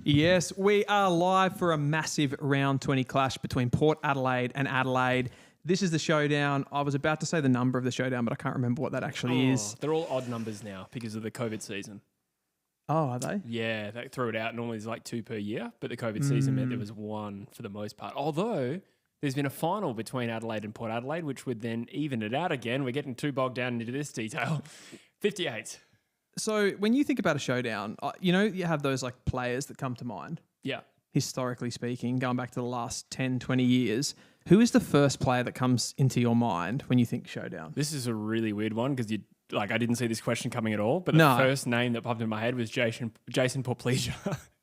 Yes, we are live for a massive round 20 clash between Port Adelaide and Adelaide. This is the showdown. I was about to say the number of the showdown, but I can't remember what that actually is. They're all odd numbers now because of the COVID season. Oh, are they? Yeah, they threw it out. Normally there's like 2 per year, but the COVID season meant there was 1 for the most part. Although there's been a final between Adelaide and Port Adelaide, which would then even it out again. We're getting too bogged down into this detail. 58. So when you think about a showdown, you have those like players that come to mind. Yeah. Historically speaking, going back to the last 10, 20 years, who is the first player that comes into your mind when you think showdown? This is a really weird one because I didn't see this question coming at all, but the first name that popped in my head was Jason Porplegia.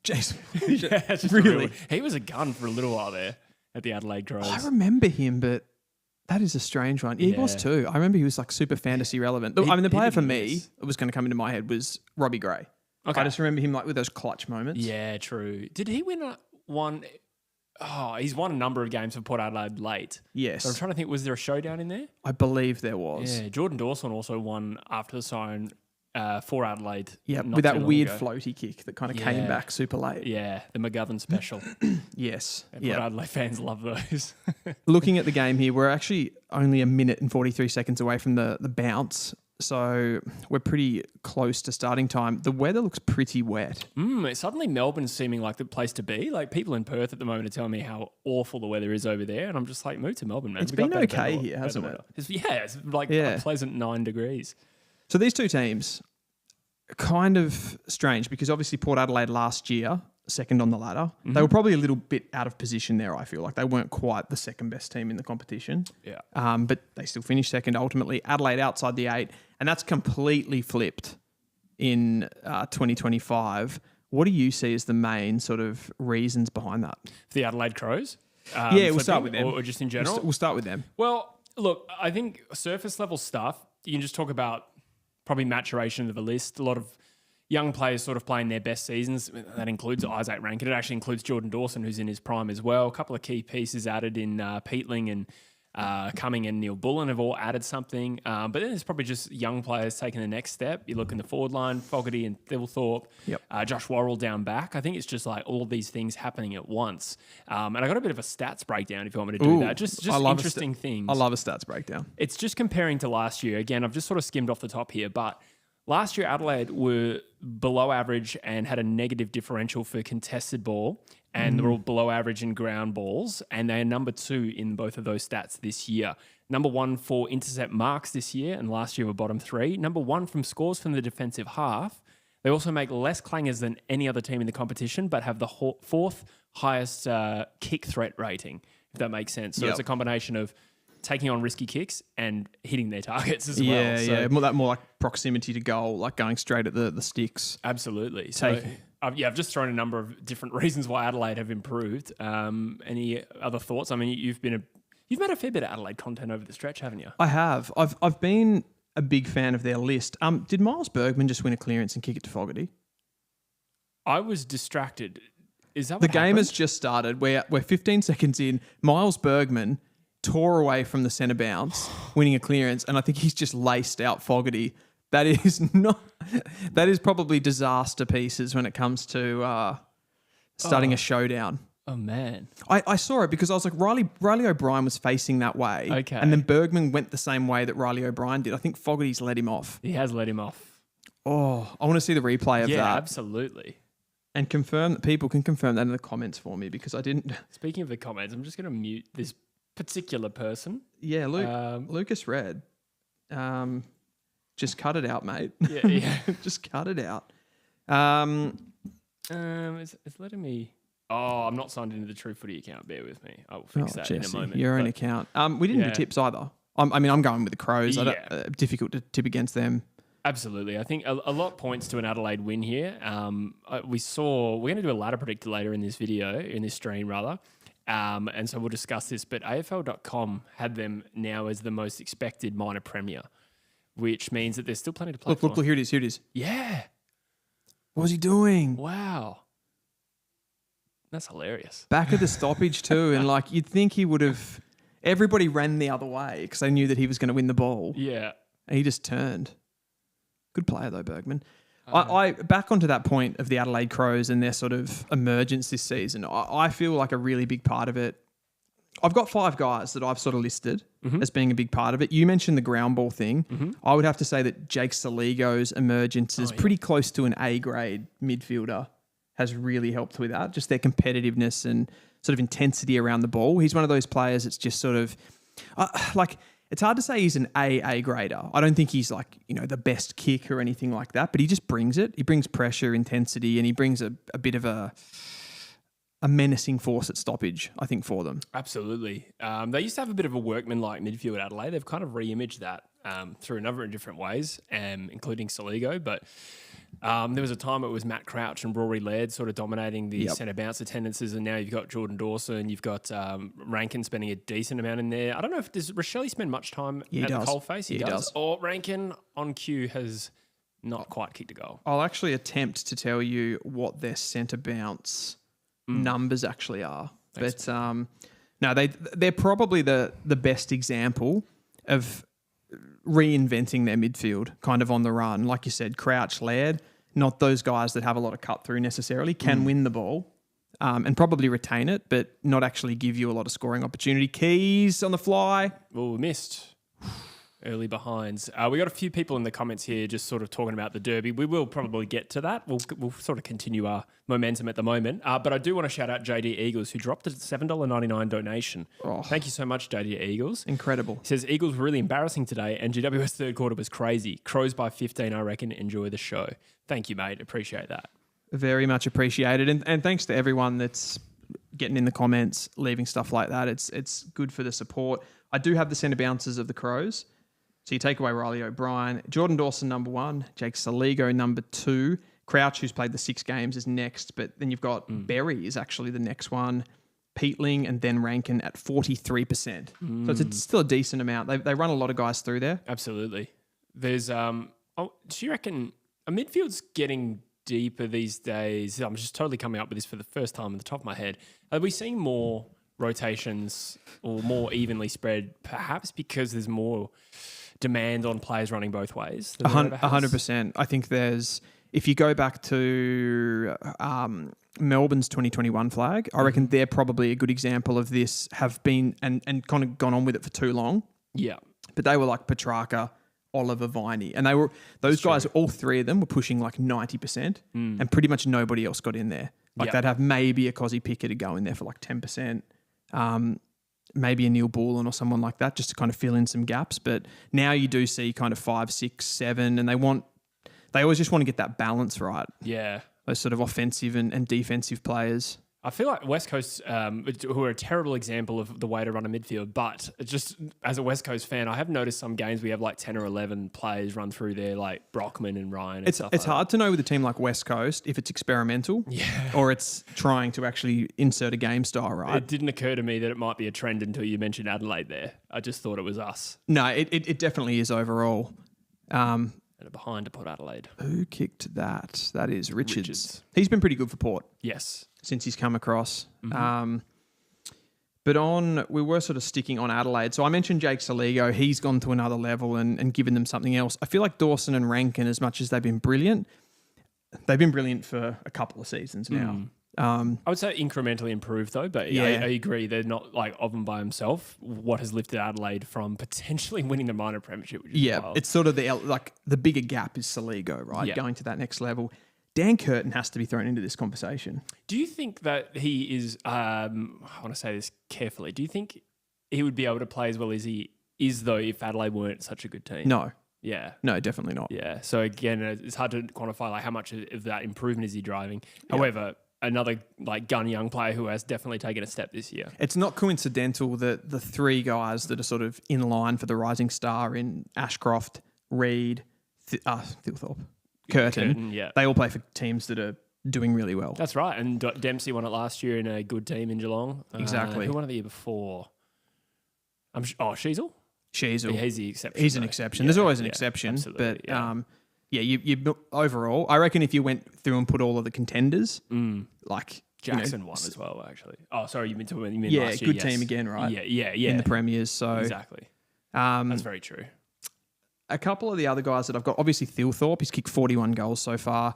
Jason. Yeah, just really? He was a gun for a little while there at the Adelaide Crows. I remember him, but that is a strange one. Yeah, he was too. I remember he was like super fantasy relevant. The player for me that was going to come into my head was Robbie Gray. Okay. I just remember him like with those clutch moments. Yeah, true. Did he win one? Oh, he's won a number of games for Port Adelaide late. Yes. So I'm trying to think, was there a showdown in there? I believe there was. Yeah, Jordan Dawson also won after the siren for Adelaide. Yeah, with that weird floaty kick that kind of came back super late. Yeah, the McGovern special. Yes. Port Adelaide fans love those. Looking at the game here, we're actually only a minute and 43 seconds away from the bounce. So we're pretty close to starting time. The weather looks pretty wet. Suddenly Melbourne's seeming like the place to be. Like people in Perth at the moment are telling me how awful the weather is over there. And I'm just like, move to Melbourne, man. It's been okay here, hasn't it? It's like a pleasant 9 degrees. So these two teams are kind of strange because obviously Port Adelaide last year, second on the ladder. They were probably a little bit out of position there, I feel like. They weren't quite the second best team in the competition. Yeah. But they still finished second ultimately. Adelaide outside the 8, and that's completely flipped in 2025. What do you see as the main sort of reasons behind that? For the Adelaide Crows? We'll start with them. Or just in general? We'll start with them. Well, look, I think surface level stuff, you can just talk about probably maturation of the list. A lot of young players sort of playing their best seasons. That includes Isaac Rankin. It actually includes Jordan Dawson, who's in his prime as well. A couple of key pieces added in Peatling and Cumming and Neil Bullen have all added something. But then there's probably just young players taking the next step. You look in the forward line, Fogarty and Thilthorpe, Josh Worrell down back. I think it's just like all of these things happening at once. And I got a bit of a stats breakdown if you want me to do that. Just interesting things. I love a stats breakdown. It's just comparing to last year. Again, I've just sort of skimmed off the top here, but last year, Adelaide were below average and had a negative differential for contested ball, and they were all below average in ground balls, and they're number 2 in both of those stats this year. Number 1 for intercept marks this year, and last year were bottom 3. Number 1 from scores from the defensive half. They also make less clangers than any other team in the competition, but have the 4th highest kick threat rating, if that makes sense. So it's a combination of taking on risky kicks and hitting their targets as well. Yeah, more like proximity to goal, like going straight at the sticks. Absolutely. So I've just thrown a number of different reasons why Adelaide have improved. Any other thoughts? I mean, you've made a fair bit of Adelaide content over the stretch, haven't you? I have. I've been a big fan of their list. Did Miles Bergman just win a clearance and kick it to Fogarty? I was distracted. Is that what the game happened? has just started? We're 15 seconds in. Miles Bergman tore away from the centre bounce, winning a clearance, and I think he's just laced out Fogarty. That is probably disaster pieces when it comes to starting a showdown. Oh, man. I saw it because I was like, Riley O'Brien was facing that way. Okay. And then Bergman went the same way that Riley O'Brien did. I think Fogarty's let him off. He has let him off. Oh, I want to see the replay of that. Yeah, absolutely. And confirm that people can confirm that in the comments for me because I didn't. Speaking of the comments, I'm just going to mute this particular person. Yeah, Lucas Red. Just cut it out, mate. Yeah. Just cut it out. It's letting me. Oh, I'm not signed into the True Footy account. Bear with me. I will fix that Jesse, in a moment. Your own account. We didn't do tips either. I'm going with the Crows. Difficult to tip against them. Absolutely. I think a lot points to an Adelaide win here. We're going to do a ladder predictor later in this stream rather. And so we'll discuss this, but AFL.com had them now as the most expected minor premier, which means that there's still plenty to play for. Look, here it is. Yeah. What was he doing? Wow. That's hilarious. Back at the stoppage too, and like you'd think he would have, everybody ran the other way because they knew that he was going to win the ball. Yeah. And he just turned. Good player though, Bergman. I back onto that point of the Adelaide Crows and their sort of emergence this season. I feel like a really big part of it. I've got 5 guys that I've sort of listed as being a big part of it. You mentioned the ground ball thing. I would have to say that Jake Saligo's emergence is pretty close to an A-grade midfielder, has really helped with that. Just their competitiveness and sort of intensity around the ball. He's one of those players that's just sort of it's hard to say he's an A grader. I don't think he's like, the best kick or anything like that, but he just brings it. He brings pressure, intensity, and he brings a bit of a menacing force at stoppage, I think, for them. Absolutely. They used to have a bit of a workman-like midfield at Adelaide. They've kind of re-imaged that through a number of different ways, including Saligo, but there was a time it was Matt Crouch and Rory Laird sort of dominating the centre bounce attendances, and now you've got Jordan Dawson, you've got Rankin spending a decent amount in there. I don't know if does Rochelle spend much time at the coalface? He does. Or Rankin on cue has not quite kicked a goal. I'll actually attempt to tell you what their centre bounce numbers actually are. Thanks. But no, they're probably the best example of reinventing their midfield kind of on the run. Like you said, Crouch, Laird, not those guys that have a lot of cut through necessarily, can win the ball and probably retain it, but not actually give you a lot of scoring opportunity. Keys on the fly. Oh, missed. Early behinds. We got a few people in the comments here just sort of talking about the Derby. We will probably get to that. We'll sort of continue our momentum at the moment. But I do want to shout out JD Eagles, who dropped a $7.99 donation. Oh. Thank you so much, JD Eagles. Incredible. He says, Eagles were really embarrassing today and GWS third quarter was crazy. Crows by 15, I reckon. Enjoy the show. Thank you, mate. Appreciate that. Very much appreciated. And thanks to everyone that's getting in the comments, leaving stuff like that. It's good for the support. I do have the centre bounces of the Crows. So you take away Riley O'Brien, Jordan Dawson, number 1, Jake Saligo, number 2, Crouch, who's played the 6 games, is next. But then you've got Berry is actually the next one, Peatling, and then Rankin at 43%. So it's still a decent amount. They run a lot of guys through there. Absolutely. There's, do you reckon a midfield's getting deeper these days? I'm just totally coming up with this for the first time at the top of my head. Are we seeing more rotations or more evenly spread, perhaps because there's more demand on players running both ways? 100%. I think if you go back to Melbourne's 2021 flag, I reckon they're probably a good example of this, have been and kind of gone on with it for too long. Yeah. But they were like Petrarca, Oliver, Viney, and those guys, all 3 of them were pushing like 90%, and pretty much nobody else got in there. Like they'd have maybe a Cozzy Pickett to go in there for like 10%. Maybe a Neil Bullen or someone like that, just to kind of fill in some gaps. But now you do see kind of 5, 6, 7, and they always just want to get that balance right. Yeah. Those sort of offensive and defensive players. I feel like West Coast, who are a terrible example of the way to run a midfield, but just as a West Coast fan, I have noticed some games we have like 10 or 11 players run through there, like Brockman and Ryan. And it's hard to know with a team like West Coast if it's experimental or it's trying to actually insert a game style, right? It didn't occur to me that it might be a trend until you mentioned Adelaide there. I just thought it was us. No, it definitely is overall. And behind to put Adelaide. Who kicked that? That is Richards. He's been pretty good for Port. Yes. Since he's come across. But we were sort of sticking on Adelaide. So I mentioned Jake Saligo. He's gone to another level and given them something else. I feel like Dawson and Rankin, as much as they've been brilliant for a couple of seasons now. I would say incrementally improved though, but I agree they're not like of and by himself. What has lifted Adelaide from potentially winning the minor premiership? Which is wild. It's sort of the bigger gap is Saligo, right? Yeah. Going to that next level. Dan Curtin has to be thrown into this conversation. Do you think that he is, I want to say this carefully, do you think he would be able to play as well as he is though if Adelaide weren't such a good team? No. Yeah. No, definitely not. Yeah. So again, it's hard to quantify like how much of that improvement is he driving. Yeah. However, another like gun young player who has definitely taken a step this year. It's not coincidental that the 3 guys that are sort of in line for the rising star in Ashcroft, Reid, Thilthorpe, Curtin, they all play for teams that are doing really well. That's right. And Dempsey won it last year in a good team in Geelong. Exactly. Who won it the year before? Sheasel? Sheasel. Yeah, he's the exception. He's an exception. There's always an exception. But you overall, I reckon if you went through and put all of the contenders, like Jackson won as well, actually. Oh, sorry, you mean last year? Good team again, right? Yeah. In the premiers, so exactly. That's very true. a couple of the other guys that I've got, obviously Thilthorpe, he's kicked 41 goals so far.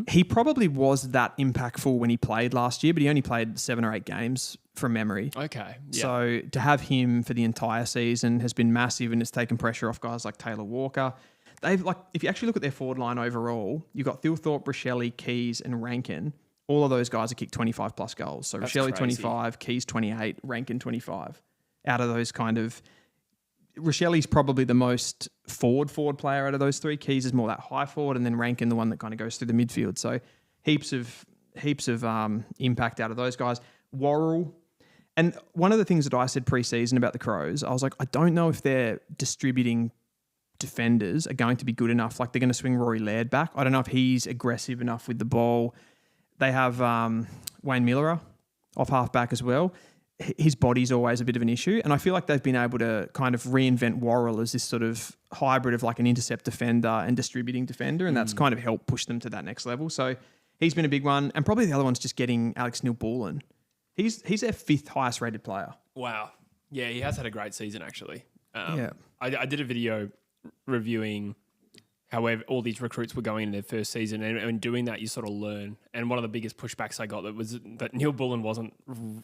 He probably was that impactful when he played last year, but he only played 7 or 8 games from memory. Okay. Yeah. So to have him for the entire season has been massive, and it's taken pressure off guys like Taylor Walker. They've if you actually look at their forward line overall, you've got Thilthorpe, Rochelle, Keys, and Rankin. All of those guys have kicked 25 plus goals. So Rochelle 25, Keys 28, Rankin 25. Out of those kind of, Rochelle's probably the most forward player out of those three. Keys is more that high forward, and then Rankin the one that kind of goes through the midfield. So heaps of impact out of those guys. Worrell. And one of the things that I said pre-season about the Crows, I was like, I don't know if their distributing defenders are going to be good enough. Like, they're going to swing Rory Laird back. I don't know if he's aggressive enough with the ball. They have Wayne Miller off half back as well. His body's always a bit of an issue. And I feel like they've been able to kind of reinvent Worrell as this sort of hybrid of like an intercept defender and distributing defender. And that's kind of helped push them to that next level. So he's been a big one. And probably the other one's just getting Alex Neil-Bullen. He's their 5th highest rated player. Wow. Yeah, he has had a great season, actually. Yeah. I did a video reviewing how all these recruits were going in their first season, and doing that, you sort of learn. And one of the biggest pushbacks I got was that Neil-Bullen wasn't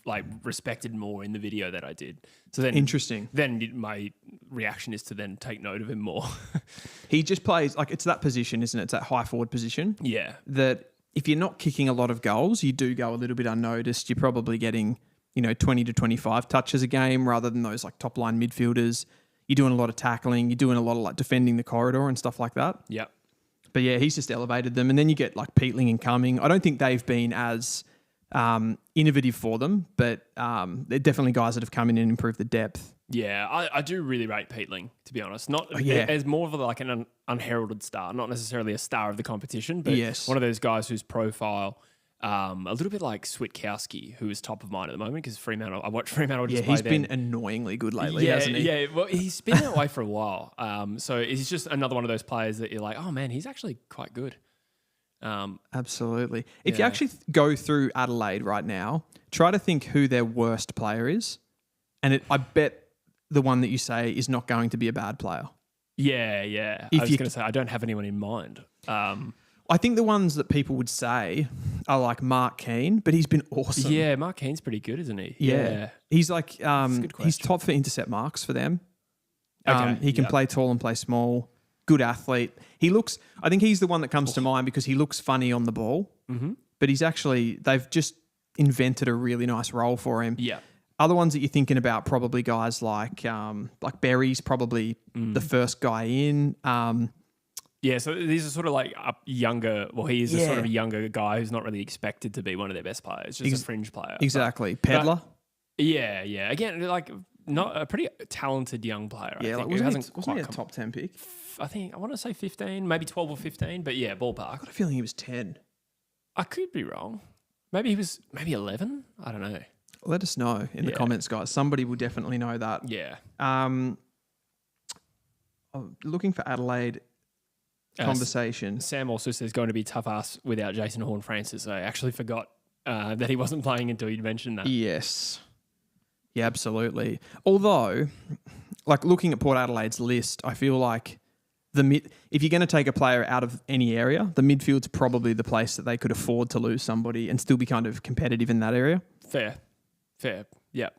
like respected more in the video that I did. So then, interesting. Then my reaction is to then take note of him more. He just plays like, it's that position, isn't it? It's that high forward position. Yeah. That if you're not kicking a lot of goals, you do go a little bit unnoticed. You're probably getting 20 to 25 touches a game rather than those like top line midfielders. You're doing a lot of tackling. You're doing a lot of like defending the corridor and stuff like that. Yep. But yeah, he's just elevated them. And then you get like Peatling and Cumming. I don't think they've been as innovative for them, but they're definitely guys that have come in and improved the depth. Yeah, I do really rate Peatling, to be honest. Not as more of like an unheralded star, not necessarily a star of the competition, but one of those guys whose profile, a little bit like Switkowski, who is top of mind at the moment because Fremantle. I watched Fremantle just play. He's been annoyingly good lately, hasn't he? Yeah, well, he's been that way for a while. So he's just another one of those players that you're like, oh man, he's actually quite good. Absolutely. If you actually go through Adelaide right now, try to think who their worst player is, and I bet the one that you say is not going to be a bad player. Yeah. I was going to say, I don't have anyone in mind. I think the ones that people would say are like Mark Keane, but he's been awesome. Yeah, Mark Keane's pretty good, isn't he? Yeah. He's like, he's top for intercept marks for them. He can play tall and play small. Good athlete. I think he's the one that comes to mind because he looks funny on the ball, but they've just invented a really nice role for him. Yeah. Other ones that you're thinking about, probably guys like Berry's probably the first guy in. Yeah, so these are sort of like younger. Well, he is a sort of a younger guy who's not really expected to be one of their best players, just a fringe player. Exactly, Pedler. Yeah. Again, like not a pretty talented young player. Yeah, I think. Wasn't he a top 10 pick? I want to say 15, maybe 12 or 15, but yeah, ballpark. I got a feeling he was 10. I could be wrong. Maybe he was 11. I don't know. Let us know in the comments, guys. Somebody will definitely know that. Yeah. Looking for Adelaide conversation. Sam also says going to be tough ass without Jason Horne-Francis. I actually forgot that he wasn't playing until you mentioned that. Yes. Yeah, absolutely. Although, like looking at Port Adelaide's list, I feel like if you're going to take a player out of any area, the midfield's probably the place that they could afford to lose somebody and still be kind of competitive in that area. Fair. Yeah.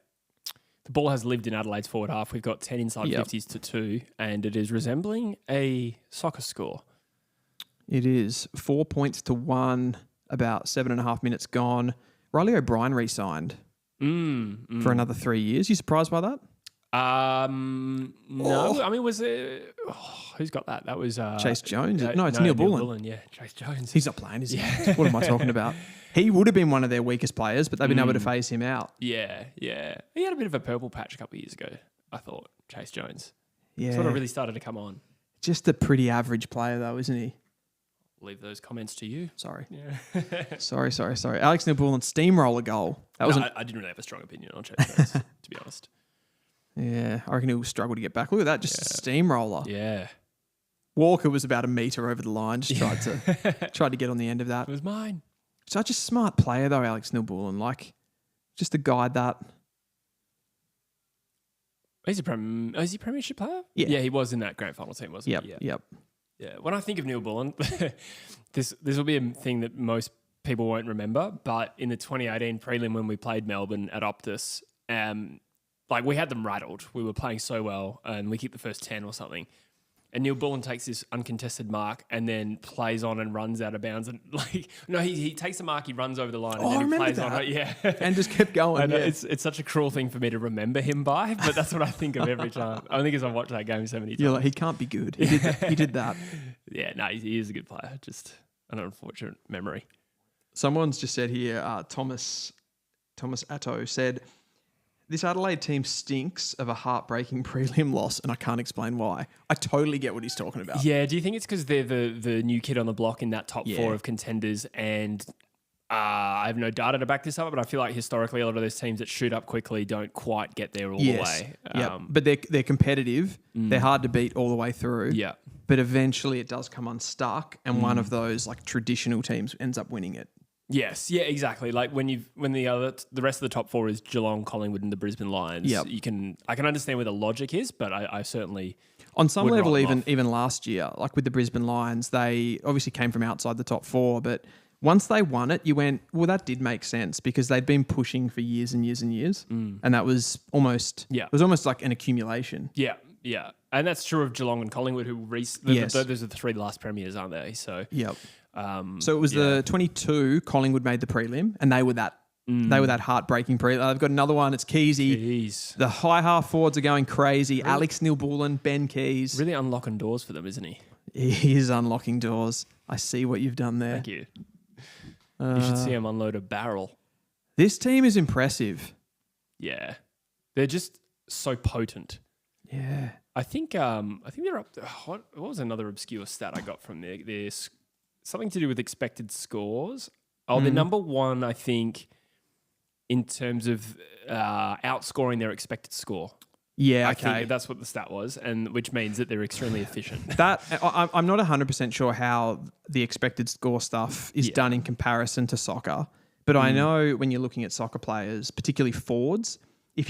The ball has lived in Adelaide's forward half. We've got 10 inside 50s to 2, and it is resembling a soccer score. It is 4 points to 1, about 7.5 minutes gone. Riley O'Brien re-signed for another 3 years. You surprised by that? No. I mean, was it... who's got that? That was... Chase Jones? No, it's Neil-Bullen. Yeah, Chase Jones. He's not playing, is he? Yeah. What am I talking about? He would have been one of their weakest players, but they've been able to phase him out. Yeah. He had a bit of a purple patch a couple of years ago, I thought, Chase Jones. Yeah. Sort of really started to come on. Just a pretty average player, though, isn't he? Leave those comments to you. Sorry. Yeah. Sorry. Alex Neil-Bullen, steamroller goal. I didn't really have a strong opinion on Chase Jones, to be honest. Yeah, I reckon he'll struggle to get back. Look at that, just a steamroller. Yeah. Walker was about a metre over the line, just tried to get on the end of that. It was mine. Such a smart player, though, Alex Neil-Bullen. Like, just to guide that. Is he Premiership player? Yeah. Yeah, he was in that grand final team, wasn't he? Yep. Yeah. When I think of Neil Bullen, this will be a thing that most people won't remember, but in the 2018 prelim when we played Melbourne at Optus, we had them rattled. We were playing so well and we kicked the first 10 or something. And Neil Bullen takes this uncontested mark and then plays on and runs out of bounds. And he takes the mark, he runs over the line, and then he plays on it. Yeah, and just kept going. Yeah. It's such a cruel thing for me to remember him by, but that's what I think of every time. I think because I've watched that game so many times. You're like, he can't be good. He did that. Yeah, no, he is a good player. Just an unfortunate memory. Someone's just said here, Thomas Atto said, this Adelaide team stinks of a heartbreaking prelim loss, and I can't explain why. I totally get what he's talking about. Yeah, do you think it's because they're the new kid on the block in that top four of contenders? And I have no data to back this up, but I feel like historically a lot of those teams that shoot up quickly don't quite get there all the way. But they're competitive. They're hard to beat all the way through. Yeah. But eventually it does come unstuck, and one of those like traditional teams ends up winning it. Yes, yeah, exactly. Like when the rest of the top four is Geelong, Collingwood, and the Brisbane Lions. Yep. I can understand where the logic is, but I certainly on some would level write them off. even last year, like with the Brisbane Lions, they obviously came from outside the top four, but once they won it, you went, well, that did make sense because they'd been pushing for years and years and years, and that was almost like an accumulation. Yeah, yeah, and that's true of Geelong and Collingwood, who those are the three last premiers, aren't they? So yep. So it was the 22 Collingwood made the prelim, and they were that heartbreaking prelim. They've got another one. It's Keysy. The high half forwards are going crazy. Really? Alex Neil-Bullen, Ben Keys. Really unlocking doors for them, isn't he? He is unlocking doors. I see what you've done there. Thank you. You should see him unload a barrel. This team is impressive. Yeah, they're just so potent. Yeah, I think they're up. What was another obscure stat I got from there? There's something to do with expected scores. Oh, they're number one, I think, in terms of outscoring their expected score. Yeah, I think that's what the stat was, and which means that they're extremely efficient. I'm not 100% sure how the expected score stuff is done in comparison to soccer, but I know when you're looking at soccer players, particularly forwards, if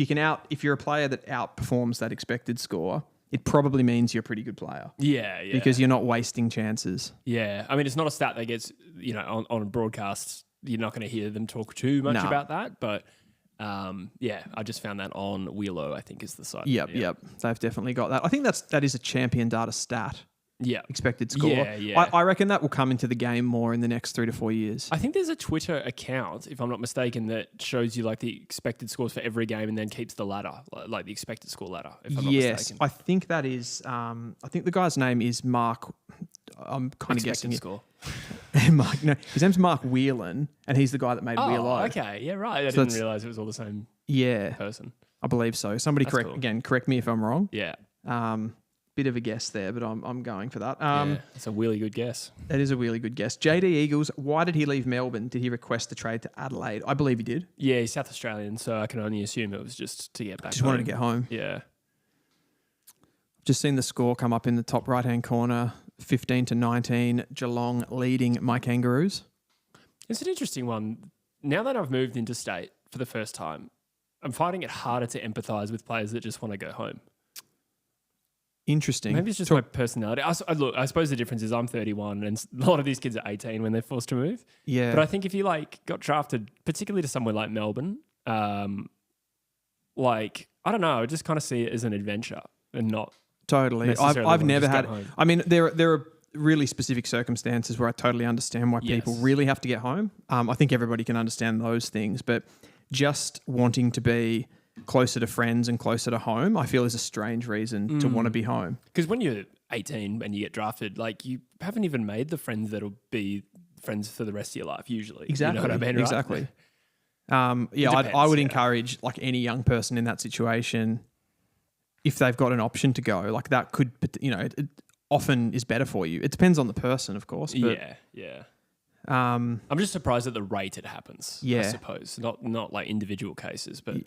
you're a player that outperforms that expected score, it probably means you're a pretty good player. Yeah, yeah. Because you're not wasting chances. Yeah. I mean, it's not a stat that gets, on a broadcast, you're not going to hear them talk too much about that. But, I just found that on Wheelo, I think is the site. Yep. They've definitely got that. I think that is a champion data stat. Yeah. Expected score. Yeah. I reckon that will come into the game more in the next 3 to 4 years. I think there's a Twitter account, if I'm not mistaken, that shows you like the expected scores for every game and then keeps the ladder, like the expected score ladder, if I'm not mistaken. I think that is, I think the guy's name is Mark. I'm kind of guessing score. Mark, no, his name's Mark Whelan, and he's the guy that made Wheelo. Okay. Yeah, right. I didn't realise it was all the same person. I believe so. Somebody correct me if I'm wrong. Yeah. Bit of a guess there, but I'm going for that. It's a really good guess. That is a really good guess. JD Eagles, why did he leave Melbourne? Did he request the trade to Adelaide? I believe he did. Yeah, he's South Australian, so I can only assume it was just to get back. Just wanted to get home. Yeah. Just seen the score come up in the top right-hand corner, 15-19, Geelong leading my Kangaroos. It's an interesting one. Now that I've moved interstate for the first time, I'm finding it harder to empathise with players that just want to go home. Interesting. Maybe it's just my personality. I suppose the difference is I'm 31 and a lot of these kids are 18 when they're forced to move. Yeah. But I think if you got drafted, particularly to somewhere like Melbourne, I don't know, I just kind of see it as an adventure and not totally. I've never had. I mean, there are really specific circumstances where I totally understand why people really have to get home. I think everybody can understand those things, but just wanting to be closer to friends and closer to home, I feel is a strange reason to want to be home. Because when you're 18 and you get drafted, you haven't even made the friends that'll be friends for the rest of your life usually. Exactly. You know what I mean, right? Exactly. I would encourage any young person in that situation, if they've got an option to go, that could, it often is better for you. It depends on the person, of course. But, yeah. I'm just surprised at the rate it happens. Yeah. I suppose not like individual cases, but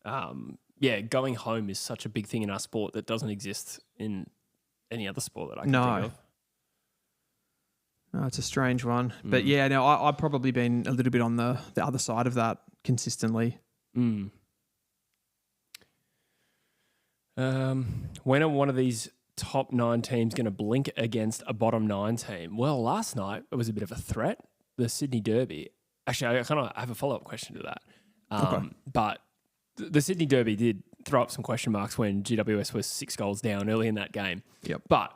going home is such a big thing in our sport that doesn't exist in any other sport that I can think of. No, it's a strange one. But I've probably been a little bit on the other side of that consistently. When are one of these top 9 teams going to blink against a bottom 9 team? Well, last night it was a bit of a threat. The Sydney Derby. Actually, I kind of have a follow-up question to that. But the Sydney Derby did throw up some question marks when GWS was 6 goals down early in that game. Yep. But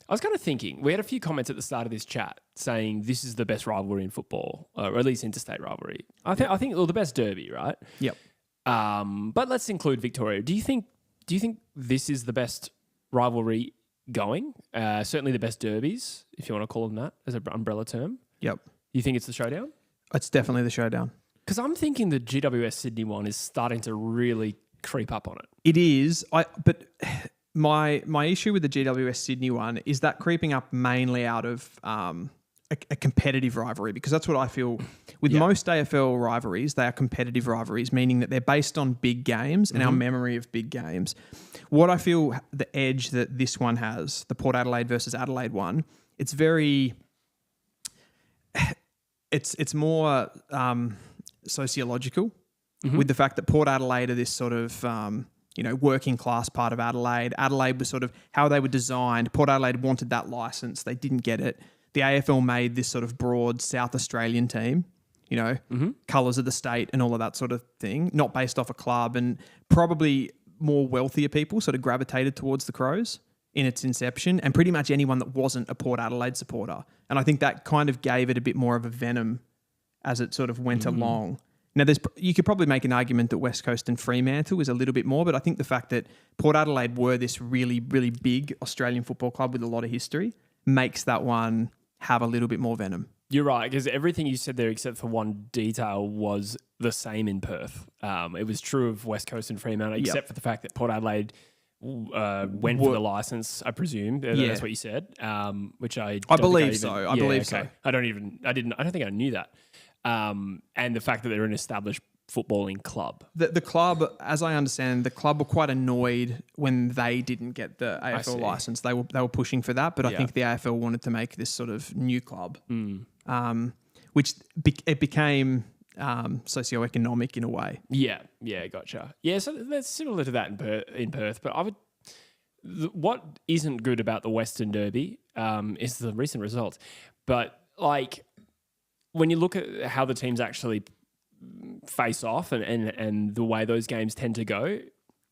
I was kind of thinking, we had a few comments at the start of this chat saying this is the best rivalry in football, or at least interstate rivalry. I think well, the best derby, right? Yep. But let's include Victoria. Do you think this is the best rivalry going? Certainly the best derbies, if you want to call them that as an umbrella term. Yep. You think it's the Showdown? It's definitely the Showdown. Because I'm thinking the GWS Sydney one is starting to really creep up on it. It is. But my issue with the GWS Sydney one is that creeping up mainly out of a competitive rivalry, because that's what I feel with most AFL rivalries. They are competitive rivalries, meaning that they're based on big games and our memory of big games. What I feel the edge that this one has, the Port Adelaide versus Adelaide one, it's very... It's more sociological with the fact that Port Adelaide are this sort of, working class part of Adelaide. Adelaide was sort of how they were designed. Port Adelaide wanted that license. They didn't get it. The AFL made this sort of broad South Australian team, colours of the state and all of that sort of thing, not based off a club, and probably more wealthier people sort of gravitated towards the Crows in its inception, and pretty much anyone that wasn't a Port Adelaide supporter. And I think that kind of gave it a bit more of a venom as it sort of went along. Now, you could probably make an argument that West Coast and Fremantle is a little bit more, but I think the fact that Port Adelaide were this really, really big Australian football club with a lot of history makes that one have a little bit more venom. You're right, because everything you said there except for one detail was the same in Perth. It was true of West Coast and Fremantle, except for the fact that Port Adelaide... went for the license, I presume. That's what you said. Which I believe so. I believe so. I don't think I knew that. And the fact that they're an established footballing club. The club, as I understand, the club were quite annoyed when they didn't get the AFL license. They were pushing for that, but I think the AFL wanted to make this sort of new club, which it became socioeconomic in a way. Yeah, gotcha. Yeah, so that's similar to that in Perth. But what isn't good about the Western Derby is the recent results. But like when you look at how the teams actually face off and the way those games tend to go,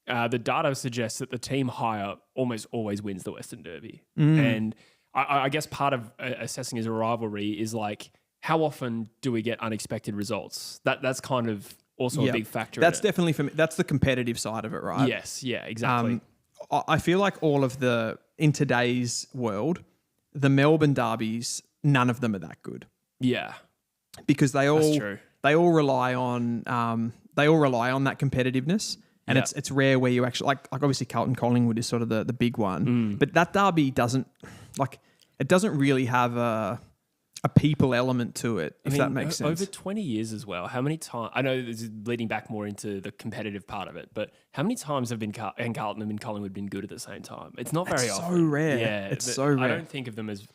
the data suggests that the team higher almost always wins the Western Derby. And I guess part of assessing as a rivalry is like, how often do we get unexpected results? That's kind of also a big factor. That's definitely for me. That's the competitive side of it, right? Yes, yeah, exactly. I feel like in today's world, the Melbourne derbies, none of them are that good. Yeah, because they all rely on that competitiveness, and it's rare where you actually like obviously Carlton Collingwood is sort of the big one, but that derby doesn't really have a people element to it, if that makes sense. Over 20 years as well, how many times... I know this is leading back more into the competitive part of it, but how many times have Carlton and Collingwood been good at the same time? It's not very often. It's so rare. Yeah, it's so rare. I don't think of them as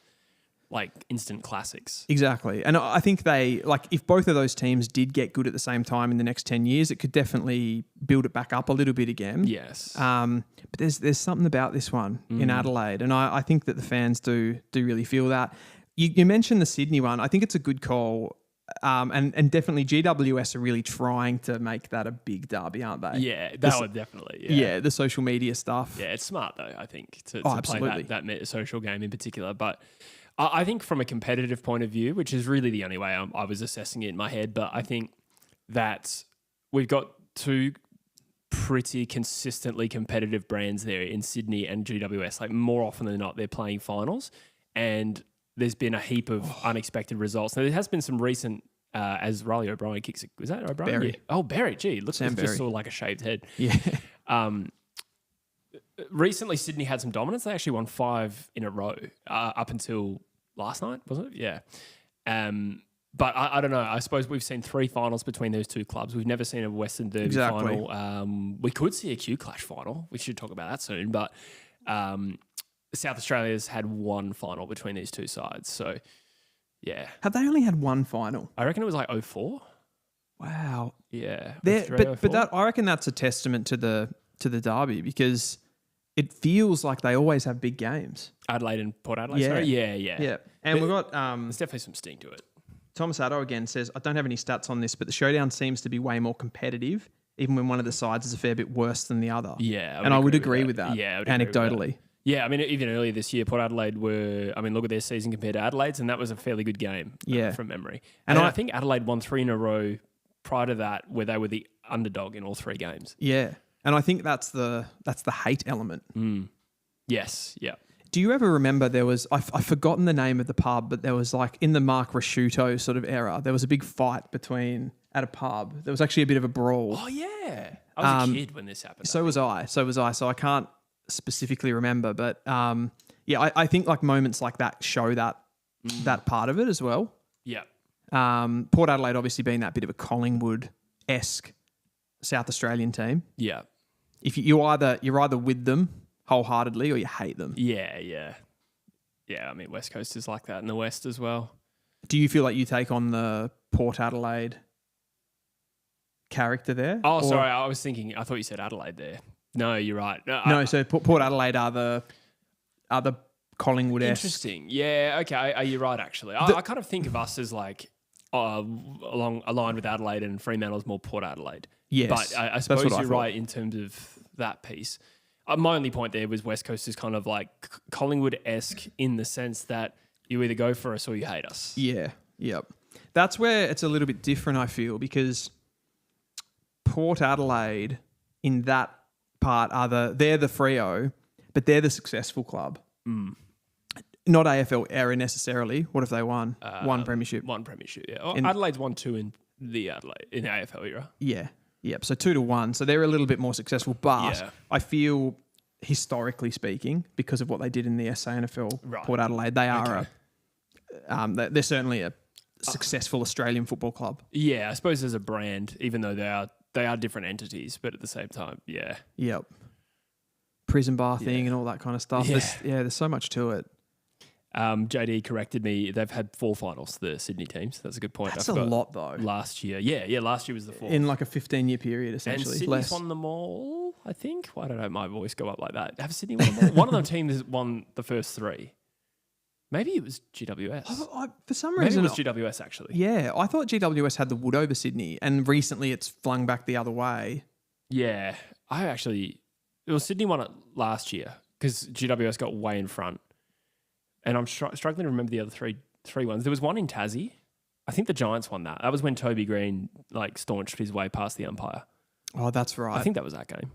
like instant classics. Exactly. And I think if both of those teams did get good at the same time in the next 10 years, it could definitely build it back up a little bit again. Yes. But there's something about this one in Adelaide, and I think that the fans do really feel that. You mentioned the Sydney one. I think it's a good call. And definitely GWS are really trying to make that a big derby, aren't they? Yeah, that would definitely. Yeah, the social media stuff. Yeah, it's smart though, I think, to play that social game in particular. But I think from a competitive point of view, which is really the only way I was assessing it in my head, but I think that we've got two pretty consistently competitive brands there in Sydney and GWS. Like more often than not, they're playing finals, and there's been a heap of unexpected results. Now, there has been some recent, as Riley O'Brien kicks it. Was that O'Brien? Berry. Yeah. Oh, Berry. Gee, looks Sam just Berry. sort of like a shaved head. Yeah. Recently, Sydney had some dominance. They actually won 5 in a row up until last night, wasn't it? Yeah. But I don't know. I suppose we've seen 3 finals between those two clubs. We've never seen a Western Derby final. We could see a Q Clash final. We should talk about that soon. But South Australia's had 1 final between these two sides. So, yeah. Have they only had 1 final? I reckon it was like 04. Wow. Yeah. But that I reckon that's a testament to the derby, because it feels like they always have big games. Adelaide and Port Adelaide. Yeah. Sorry? Yeah. Yeah. And we've got There's definitely some sting to it. Thomas Addo again says, I don't have any stats on this, but the Showdown seems to be way more competitive, even when one of the sides is a fair bit worse than the other. Yeah. I would agree with that. Yeah, I would agree with that. Anecdotally. Yeah, I mean, even earlier this year, Port Adelaide look at their season compared to Adelaide's, and that was a fairly good game from memory. And I think Adelaide won 3 in a row prior to that, where they were the underdog in all 3 games. Yeah. And I think that's the hate element. Yes, yeah. Do you ever remember there was, I've forgotten the name of the pub, but there was like in the Mark Rasciuto sort of era, there was a big fight at a pub. There was actually a bit of a brawl. Oh, yeah. I was a kid when this happened. So was I. So I can't specifically remember, but I think like moments like that show that part of it as well. Yeah. Port Adelaide obviously being that bit of a Collingwood-esque South Australian team. Yeah. If you're either with them wholeheartedly or you hate them. Yeah. I mean, West Coast is like that in the West as well. Do you feel like you take on the Port Adelaide character there? Oh, sorry. I thought you said Adelaide there. No, you're right. So Port Adelaide are the Collingwood-esque. Interesting. Yeah, okay. You're right, actually. I kind of think of us as like aligned with Adelaide, and Fremantle's more Port Adelaide. Yes. But I suppose you're right in terms of that piece. My only point there was West Coast is kind of like Collingwood-esque in the sense that you either go for us or you hate us. Yeah, yep. That's where it's a little bit different, I feel, because Port Adelaide in that part they're the Freo, but they're the successful club. Not AFL era necessarily. What if they won? One premiership. One premiership, yeah. Adelaide's won 2 in the AFL era. Yeah. Yep. So 2-1. So they're a little bit more successful, but I feel historically speaking, because of what they did in the SANFL, Port Adelaide, they are they're certainly a successful Australian football club. Yeah, I suppose as a brand, even though they are different entities, but at the same time, yeah. Yep. Prison bar thing and all that kind of stuff. Yeah. There's so much to it. JD corrected me. They've had 4 finals, the Sydney teams. That's a good point. That's a lot, though. Last year. Yeah, last year was the 4th. In like a 15-year period, essentially. And Sydney's won them all, I think. Why don't my voice go up like that? Have Sydney won them all? One of the teams won the first 3. Maybe it was GWS. For some reason... Maybe it was GWS, actually. Yeah, I thought GWS had the wood over Sydney, and recently it's flung back the other way. Yeah. Sydney won it last year because GWS got way in front. And I'm struggling to remember the other three ones. There was one in Tassie. I think the Giants won that. That was when Toby Green staunched his way past the umpire. Oh, that's right. I think that was that game.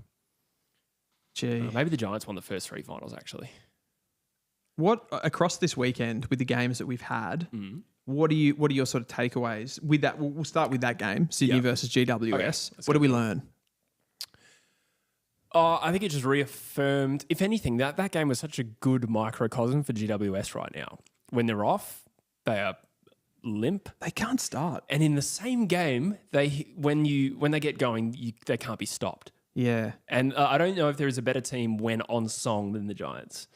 Gee. Maybe the Giants won the first 3 finals, actually. What across this weekend with the games that we've had, what are your sort of takeaways with that? We'll start with that game, Sydney versus GWS. Okay, what did we learn? I think it just reaffirmed, if anything, that game was such a good microcosm for GWS right now. When they're off, they are limp. They can't start. And in the same game, when they get going, they can't be stopped. Yeah. And I don't know if there is a better team when on song than the Giants.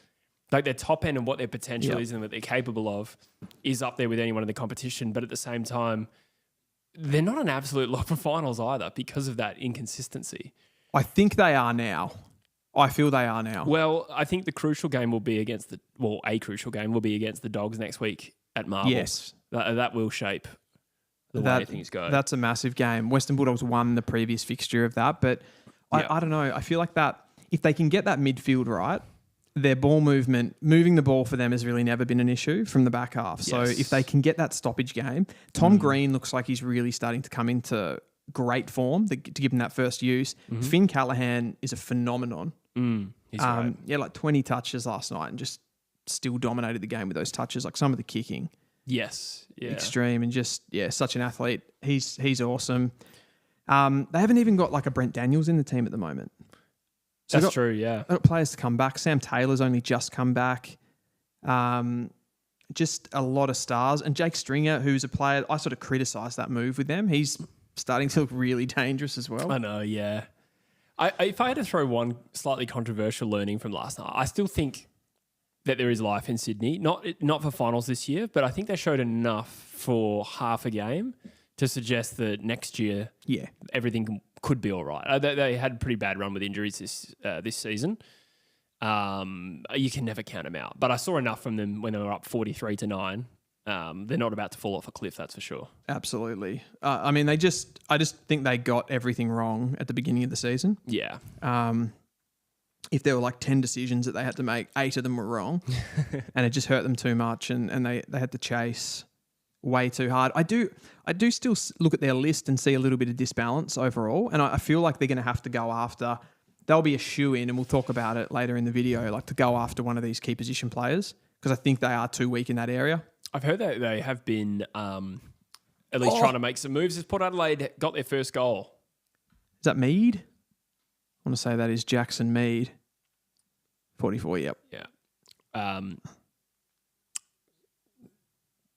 Like their top end and what their potential is and what they're capable of is up there with anyone in the competition. But at the same time, they're not an absolute lock for finals either because of that inconsistency. I think they are now. I feel they are now. Well, I think a crucial game will be against the Dogs next week at Marvel. Yes. That will shape the way things go. That's a massive game. Western Bulldogs won the previous fixture of that, but I don't know. I feel like that if they can get that midfield right, their ball moving the ball for them has really never been an issue from the back half. So if they can get that stoppage game, Tom Green looks like he's really starting to come into great form to give him that first use. Finn Callahan is a phenomenon. He's great. Yeah, like 20 touches last night and just still dominated the game with those touches, like some of the kicking. Yes. Yeah. Extreme and just, such an athlete. He's awesome. They haven't even got like a Brent Daniels in the team at the moment. So that's true, yeah. They've got players to come back. Sam Taylor's only just come back. Just a lot of stars. And Jake Stringer, who's a player, I sort of criticised that move with them. He's starting to look really dangerous as well. I know, yeah. If I had to throw one slightly controversial learning from last night, I still think that there is life in Sydney. Not for finals this year, but I think they showed enough for half a game to suggest that next year everything could be all right. They had a pretty bad run with injuries this season. you can never count them out. But I saw enough from them when they were up 43-9. They're not about to fall off a cliff, that's for sure. Absolutely. I mean, I just think they got everything wrong at the beginning of the season. Yeah. If there were like 10 decisions that they had to make, 8 of them were wrong. And it just hurt them too much, and they had to chase way too hard. I do still look at their list and see a little bit of disbalance overall, and I feel like they're going to have to go after... They'll be a shoe-in, and we'll talk about it later in the video, like to go after one of these key position players, because I think they are too weak in that area. I've heard that they have been at least trying to make some moves. As Port Adelaide got their first goal. Is that Mead? I want to say that is Jackson Mead. 44, yep. Yeah.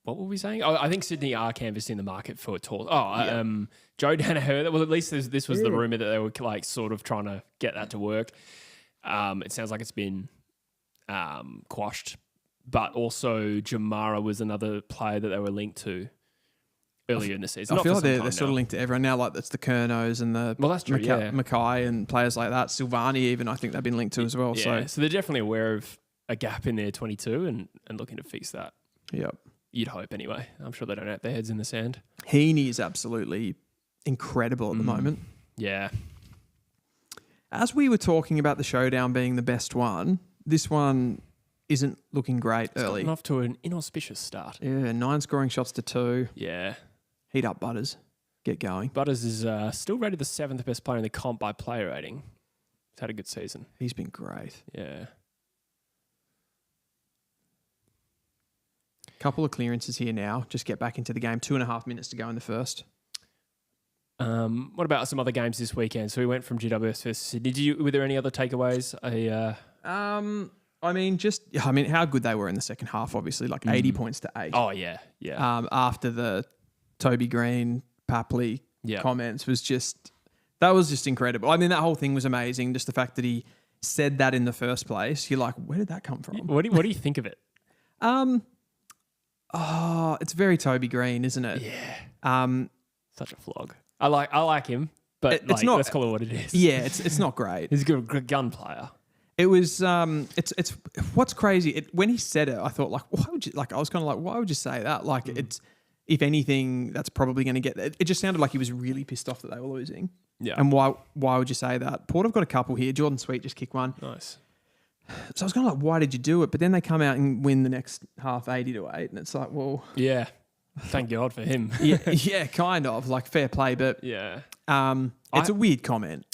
What were we saying? Oh, I think Sydney are canvassing the market for tall. Joe Danaher. Well, at least this was the rumour that they were like sort of trying to get that to work. It sounds like it's been quashed. But also Jamara was another player that they were linked to earlier in the season. I feel like they're sort of linked to everyone now. Like it's the Kernos and the that's true, Mackay and players like that. Silvani even, I think they've been linked to as well. Yeah, so they're definitely aware of a gap in their 22 and looking to fix that. Yep. You'd hope anyway. I'm sure they don't have their heads in the sand. Heaney is absolutely incredible at the moment. Yeah. As we were talking about the Showdown being the best one, this one isn't looking great early. Gotten off to an inauspicious start. Yeah, 9 scoring shots to 2. Yeah. Heat up, Butters. Get going. Butters is still rated the 7th best player in the comp by player rating. He's had a good season. He's been great. Yeah. Couple of clearances here now. Just get back into the game. 2.5 minutes to go in the first. What about some other games this weekend? So we went from GWS versus Sydney. Were there any other takeaways? How good they were in the second half, obviously, like 80 points to 8. Oh, yeah. Yeah. After the Toby Green, Papley comments that was just incredible. I mean, that whole thing was amazing. Just the fact that he said that in the first place. You're like, where did that come from? What do you think of it? It's very Toby Green, isn't it? Yeah. Such a flog. I like him, but it's not. Let's call it what it is. Yeah, it's not great. He's a good gun player. It was it's what's crazy. When he said it, I thought like, why would you like? I was kind of like, why would you say that? Like, it's if anything, that's probably going to get. It just sounded like he was really pissed off that they were losing. Yeah. And why would you say that? Port have got a couple here. Jordan Sweet just kicked one. Nice. So I was kind of like, why did you do it? But then they come out and win the next half 80-8, and it's like, well, yeah. Thank God for him. yeah, kind of like fair play, but yeah, it's a weird comment.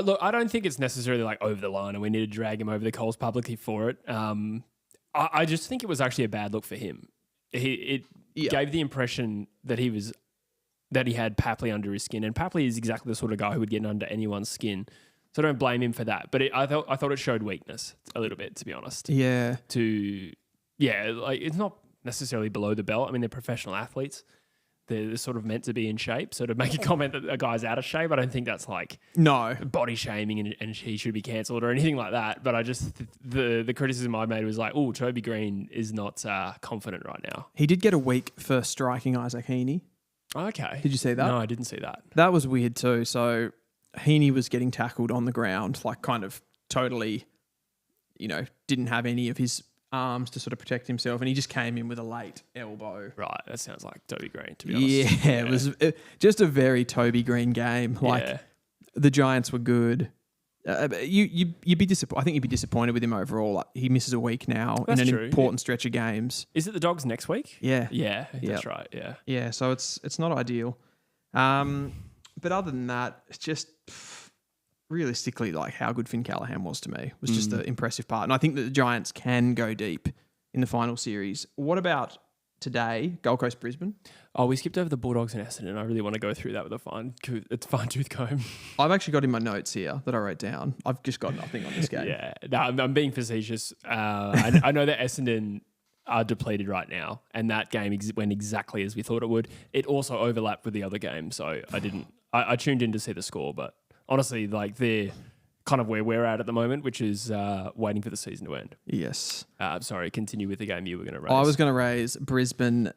Look, I don't think it's necessarily like over the line, and we need to drag him over the coals publicly for it. I just think it was actually a bad look for him. It gave the impression that he had Papley under his skin, and Papley is exactly the sort of guy who would get under anyone's skin. So I don't blame him for that. But I thought it showed weakness a little bit, to be honest. Yeah. Like it's not necessarily below the belt. I mean, they're professional athletes. They're sort of meant to be in shape. So to make a comment that a guy's out of shape, I don't think that's like body shaming and he should be cancelled or anything like that. But I just the criticism I made was like, oh, Toby Green is not confident right now. He did get a week for striking Isaac Heaney. Okay. Did you see that? No, I didn't see that. That was weird too. So Heaney was getting tackled on the ground, like kind of totally, didn't have any of his arms to sort of protect himself, and he just came in with a late elbow. Right, that sounds like Toby Green, to be honest. Yeah, it was just a very Toby Green game. Like the Giants were good. You'd be disappointed. I think you'd be disappointed with him overall. Like, he misses a week now in an important stretch of games. Is it the Dogs next week? Yeah, that's right. Yeah. So it's not ideal. But other than that, it's just realistically, like how good Finn Callaghan was to me was just the impressive part. And I think that the Giants can go deep in the final series. What about today, Gold Coast Brisbane? Oh, we skipped over the Bulldogs and Essendon. I really want to go through that with a fine-tooth comb. I've actually got in my notes here that I wrote down. I've just got nothing on this game. Yeah, no, I'm being facetious. I know that Essendon are depleted right now, and that game went exactly as we thought it would. It also overlapped with the other game, so I tuned in to see the score, but honestly, like they're kind of where we're at the moment, which is waiting for the season to end. Yes. Sorry, continue with the game you were going to raise. I was going to raise Brisbane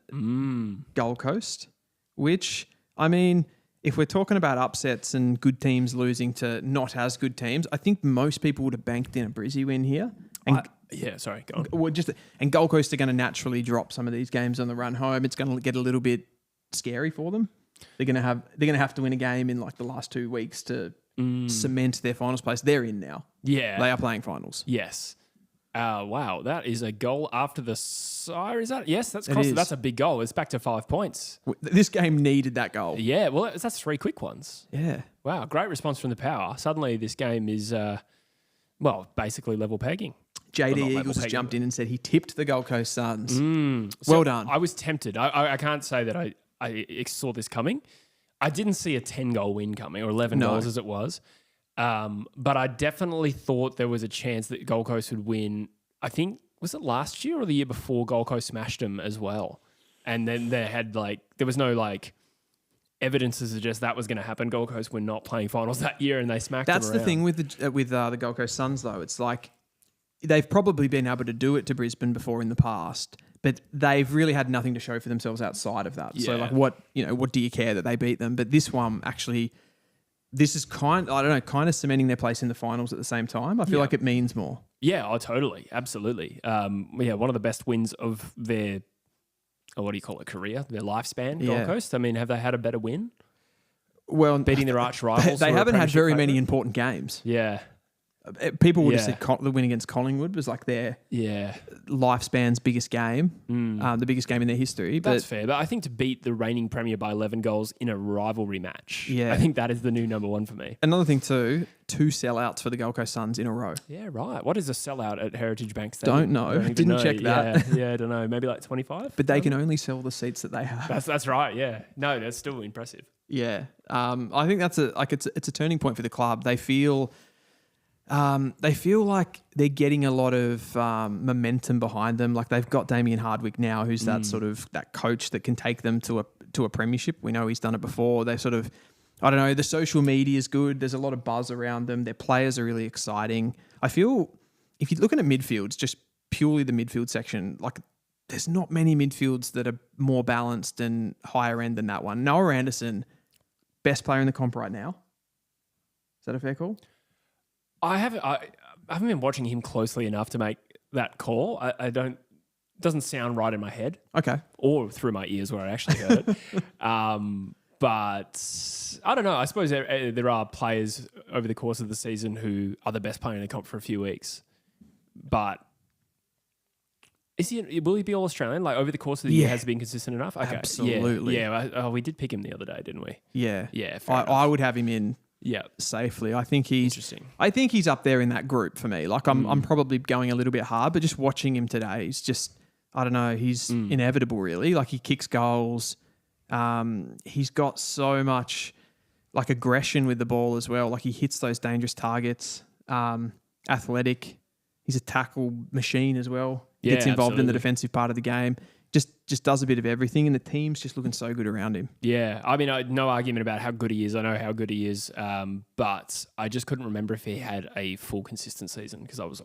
Gold Coast, which, I mean, if we're talking about upsets and good teams losing to not as good teams, I think most people would have banked in a Brizzy win here. And Sorry, go on. And Gold Coast are going to naturally drop some of these games on the run home. It's going to get a little bit scary for them. They're going to have to win a game in like the last 2 weeks to cement their finals place. They're in now. Yeah. They are playing finals. Yes. Wow, that is a goal after the sire. Is that? Yes, that's a big goal. It's back to 5 points. This game needed that goal. Yeah, well, that's 3 quick ones. Yeah. Wow, great response from the power. Suddenly this game is, basically level pegging. JD Eagles has jumped in and said he tipped the Gold Coast Suns. Well done. I was tempted. I can't say that I saw this coming. I didn't see a 10-goal win coming, or 11 goals as it was. But I definitely thought there was a chance that Gold Coast would win. I think, was it last year or the year before Gold Coast smashed them as well? And then there was no evidence to suggest that was going to happen. Gold Coast were not playing finals that year and they smacked them around. That's the thing with the Gold Coast Suns though. It's like they've probably been able to do it to Brisbane before in the past, but they've really had nothing to show for themselves outside of that. Yeah. So what do you care that they beat them? But this one actually... This is kind of cementing their place in the finals at the same time. I feel like it means more. Yeah, totally. Absolutely. One of the best wins of their, career, their lifespan, Gold Coast. I mean, have they had a better win? Well, beating their arch rivals. They haven't had very many important games. Yeah. People would have said the win against Collingwood was like their lifespan's biggest game, the biggest game in their history. That's fair. But I think to beat the reigning premier by 11 goals in a rivalry match, I think that is the new number one for me. Another thing too, 2 sellouts for the Gold Coast Suns in a row. Yeah, right. What is a sellout at Heritage Bank Stadium? Don't know. Didn't check that. Yeah, I don't know. Maybe like 25? But they can only sell the seats that they have. That's right, yeah. No, that's still impressive. Yeah. I think that's it's a turning point for the club. They feel like they're getting a lot of momentum behind them. Like they've got Damien Hardwick now, who's that sort of that coach that can take them to a premiership. We know he's done it before. They sort of, I don't know, the social media is good. There's a lot of buzz around them. Their players are really exciting. I feel if you're looking at midfields, just purely the midfield section, like there's not many midfields that are more balanced and higher end than that one. Noah Anderson, best player in the comp right now. Is that a fair call? I haven't been watching him closely enough to make that call. Doesn't sound right in my head. Okay. Or through my ears where I actually heard it. But I don't know. I suppose there are players over the course of the season who are the best player in the comp for a few weeks. But will he be all Australian? Like over the course of the year, has he been consistent enough? Okay. Absolutely. Yeah. We did pick him the other day, didn't we? Yeah. Yeah. I would have him in. Yeah, safely. I think he's interesting. I think he's up there in that group for me. Like I'm probably going a little bit hard, but just watching him today, he's just I don't know. He's inevitable, really. Like he kicks goals. He's got so much like aggression with the ball as well. Like he hits those dangerous targets. Athletic. He's a tackle machine as well. He gets involved in the defensive part of the game. Just does a bit of everything, and the team's just looking so good around him. Yeah, I mean, no argument about how good he is. I know how good he is, but I just couldn't remember if he had a full consistent season because I was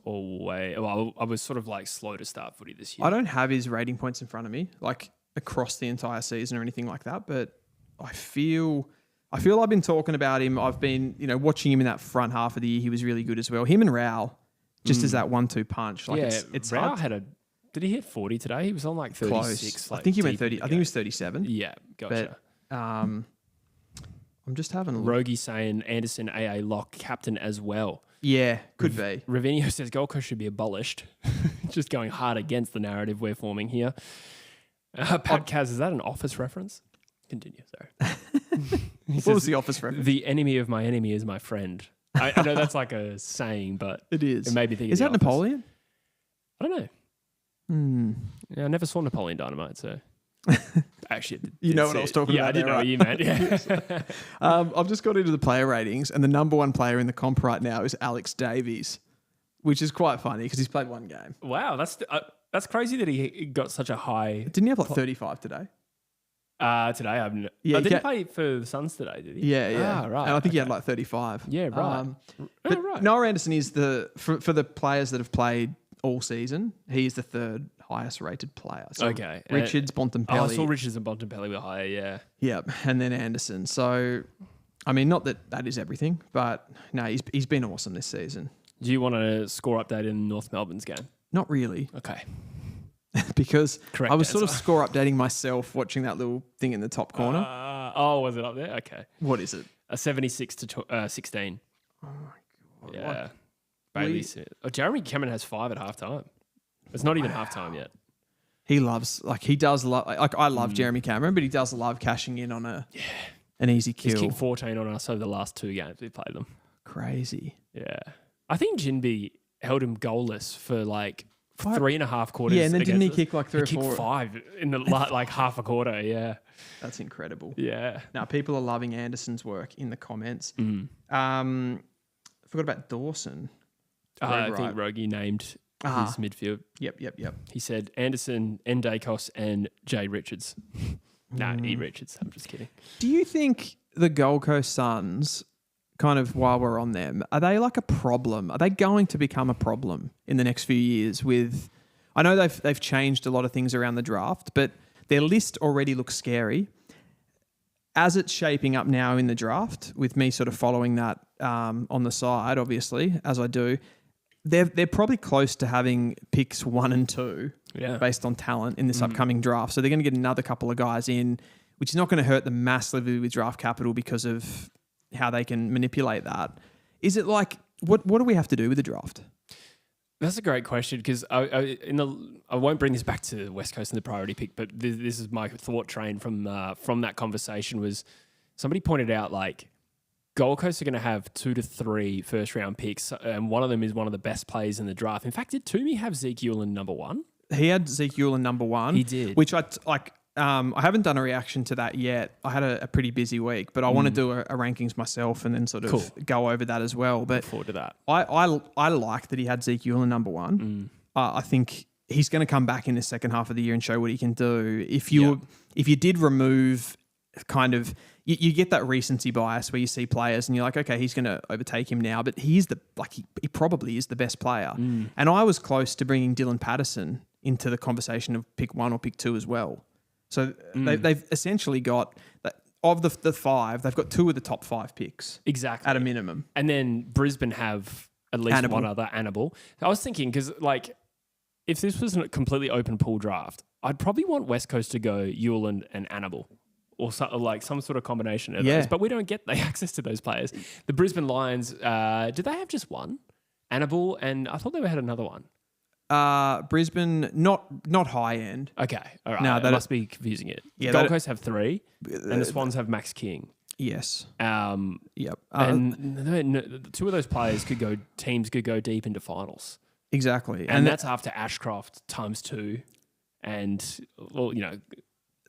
sort of like slow to start footy this year. I don't have his rating points in front of me, like across the entire season or anything like that, but I feel I've been talking about him. I've been, watching him in that front half of the year. He was really good as well. Him and Rao, just as that 1-2 punch. Like it's Rao did he hit 40 today? He was on like 36. Close. I think he went 30. I think he was 37. Yeah, gotcha. But I'm just having a look. Rogie saying Anderson AA lock captain as well. Yeah, could be. Ravinho says Gold Coast should be abolished. Just going hard against the narrative we're forming here. Pat Kaz, is that an Office reference? Continue, sorry. What was the Office reference? The enemy of my enemy is my friend. I know that's like a saying, but it is. It made me think is of that the Napoleon? I don't know. Yeah, I never saw Napoleon Dynamite, so actually, you know what I was talking about. Yeah, I did know what you meant. Yeah. I've just got into the player ratings, and the number one player in the comp right now is Alex Davies, which is quite funny because he's played one game. Wow, that's crazy that he got such a high. Didn't he have like 35 today? Today I've did he play for the Suns today? Did he? Yeah. Right. And I think he had like 35. Yeah, right. But right. Noah Anderson is for the players that have played all season, he is the third highest rated player. So Okay. Richards, Bontempelli. I saw Richards and Bontempelli were higher, yeah. Yep, and then Anderson. So, I mean, not that is everything, but no, he's been awesome this season. Do you want a score update in North Melbourne's game? Not really. Okay. Because Correct I was sort of answer. score updating myself watching that little thing in the top corner. Was it up there? Okay. What is it? A 76 to 16. Oh my God. Yeah. Bailey said. Oh, Jeremy Cameron has 5 at halftime. It's not even halftime yet. He does love, like I love Jeremy Cameron, but he does love cashing in on an easy kill. He's kicked 14 on us over the last 2 games we've played them. Crazy. Yeah. I think Jinby held him goalless for like 3.5 quarters. Yeah, and then didn't he against kick like 3 or 4? He kicked 5 in the like half a quarter, yeah. That's incredible. Yeah. Now, people are loving Anderson's work in the comments. Forgot about Dawson. I think Rogie named his midfield. Yep. He said Anderson, Ndakos, and Jay Richards. E. Richards. I'm just kidding. Do you think the Gold Coast Suns, kind of while we're on them, are they like a problem? Are they going to become a problem in the next few years? I know they've changed a lot of things around the draft, but their list already looks scary. As it's shaping up now in the draft, with me sort of following that on the side, obviously, as I do, they're probably close to having picks 1 and 2 based on talent in this upcoming draft. So they're going to get another couple of guys in, which is not going to hurt them massively with draft capital because of how they can manipulate that. Is it like, what do we have to do with the draft? That's a great question because I won't bring this back to West Coast and the priority pick, but this is my thought train from that conversation was somebody pointed out like Gold Coast are going to have 2 to 3 first round picks, and one of them is one of the best players in the draft. In fact, did Toomey have Zeke Ewell in number 1? He had Zeke Ewell in number 1. He did, which I haven't done a reaction to that yet. I had a pretty busy week, but I want to do a rankings myself and then sort of go over that as well. But look forward to that. I like that he had Zeke Ewell in number 1. I think he's going to come back in the second half of the year and show what he can do. If you did remove kind of, you get that recency bias where you see players and you're like, okay, he's going to overtake him now, but he probably is the best player. And I was close to bringing Dylan Patterson into the conversation of pick 1 or pick 2 as well. So they've essentially got, of the 5, they've got 2 of the top 5 picks. Exactly. At a minimum. And then Brisbane have at least one other Annabelle. I was thinking, because like, if this was a completely open pool draft, I'd probably want West Coast to go Ewell and Annabelle. Or some sort of combination of those. But we don't get the access to those players. The Brisbane Lions, do they have just one? Annabelle, and I thought they had another one. Brisbane, not high end. Okay, all right. No, that must be confusing it. Yeah, Gold Coast have 3, and the Swans have Max King. Yes. Yep. And 2 of those players teams could go deep into finals. Exactly. And that's after Ashcroft times 2. And, well,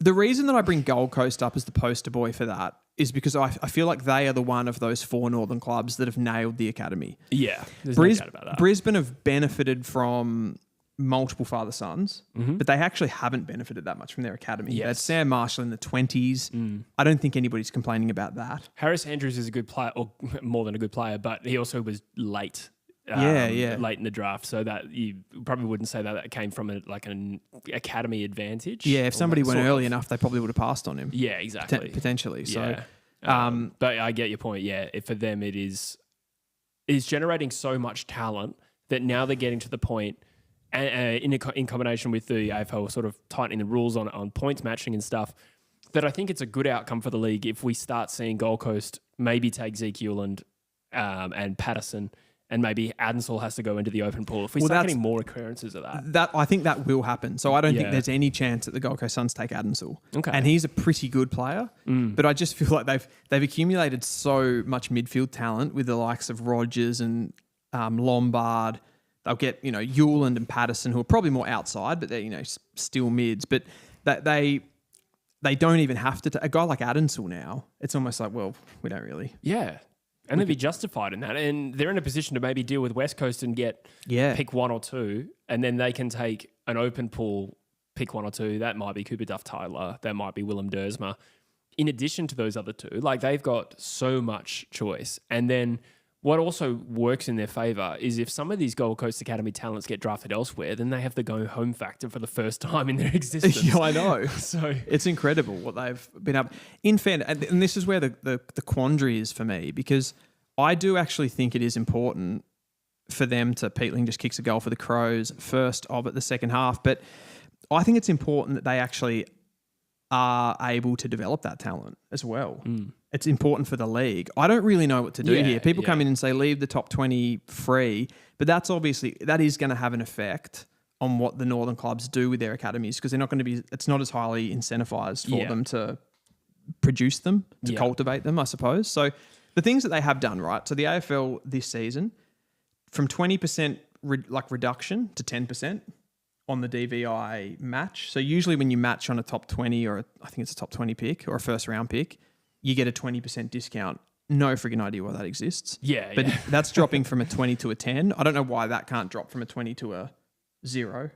the reason that I bring Gold Coast up as the poster boy for that is because I feel like they are the one of those 4 northern clubs that have nailed the academy. Yeah, there's no doubt about that. Brisbane have benefited from multiple father-sons, but they actually haven't benefited that much from their academy. Yes. They had Sam Marshall in the 20s. I don't think anybody's complaining about that. Harris Andrews is a good player, or more than a good player, but he also was late. Late in the draft, so that you probably wouldn't say that came from an academy advantage. Yeah, if somebody went early enough, they probably would have passed on him. Yeah, exactly. Potentially. So, but I get your point. Yeah, for them it is generating so much talent that now they're getting to the point, in combination with the AFL sort of tightening the rules on points matching and stuff, that I think it's a good outcome for the league if we start seeing Gold Coast maybe take Zeke Ewell and Patterson. And maybe Adensall has to go into the open pool. If we start getting more occurrences of that. I think that will happen. So I don't think there's any chance that the Gold Coast Suns take Adensall. Okay. And he's a pretty good player. But I just feel like they've accumulated so much midfield talent with the likes of Rogers and Lombard. They'll get, Ewell and Patterson, who are probably more outside, but they're, still mids. But they don't even have to. A guy like Adensall now, it's almost like, well, we don't really. Yeah. And they'd be justified in that. And they're in a position to maybe deal with West Coast and get pick 1 or 2. And then they can take an open pool, pick 1 or 2. That might be Cooper Duff Tyler. That might be Willem Dersma. In addition to those other 2, like they've got so much choice. And then what also works in their favour is if some of these Gold Coast Academy talents get drafted elsewhere, then they have the go home factor for the first time in their existence. Yeah, I know. So it's incredible what they've been up. In fairness, and this is where the quandary is for me, because I do actually think it is important for them to, Peatling just kicks a goal for the Crows first of it the second half, but I think it's important that they actually are able to develop that talent as well. It's important for the league. I don't really know what to do here. People come in and say, leave the top 20 free, but that is going to have an effect on what the Northern clubs do with their academies, because they're not going to be, it's not as highly incentivized for them to produce them, to cultivate them, I suppose. So the things that they have done, right? So the AFL this season, from 20% reduction to 10% on the DVI match. So usually when you match on a top 20 or I think it's a top 20 pick or a first round pick, you get a 20% discount. No friggin' idea why that exists. But that's dropping from a 20 to a 10. I don't know why that can't drop from a 20 to a 0.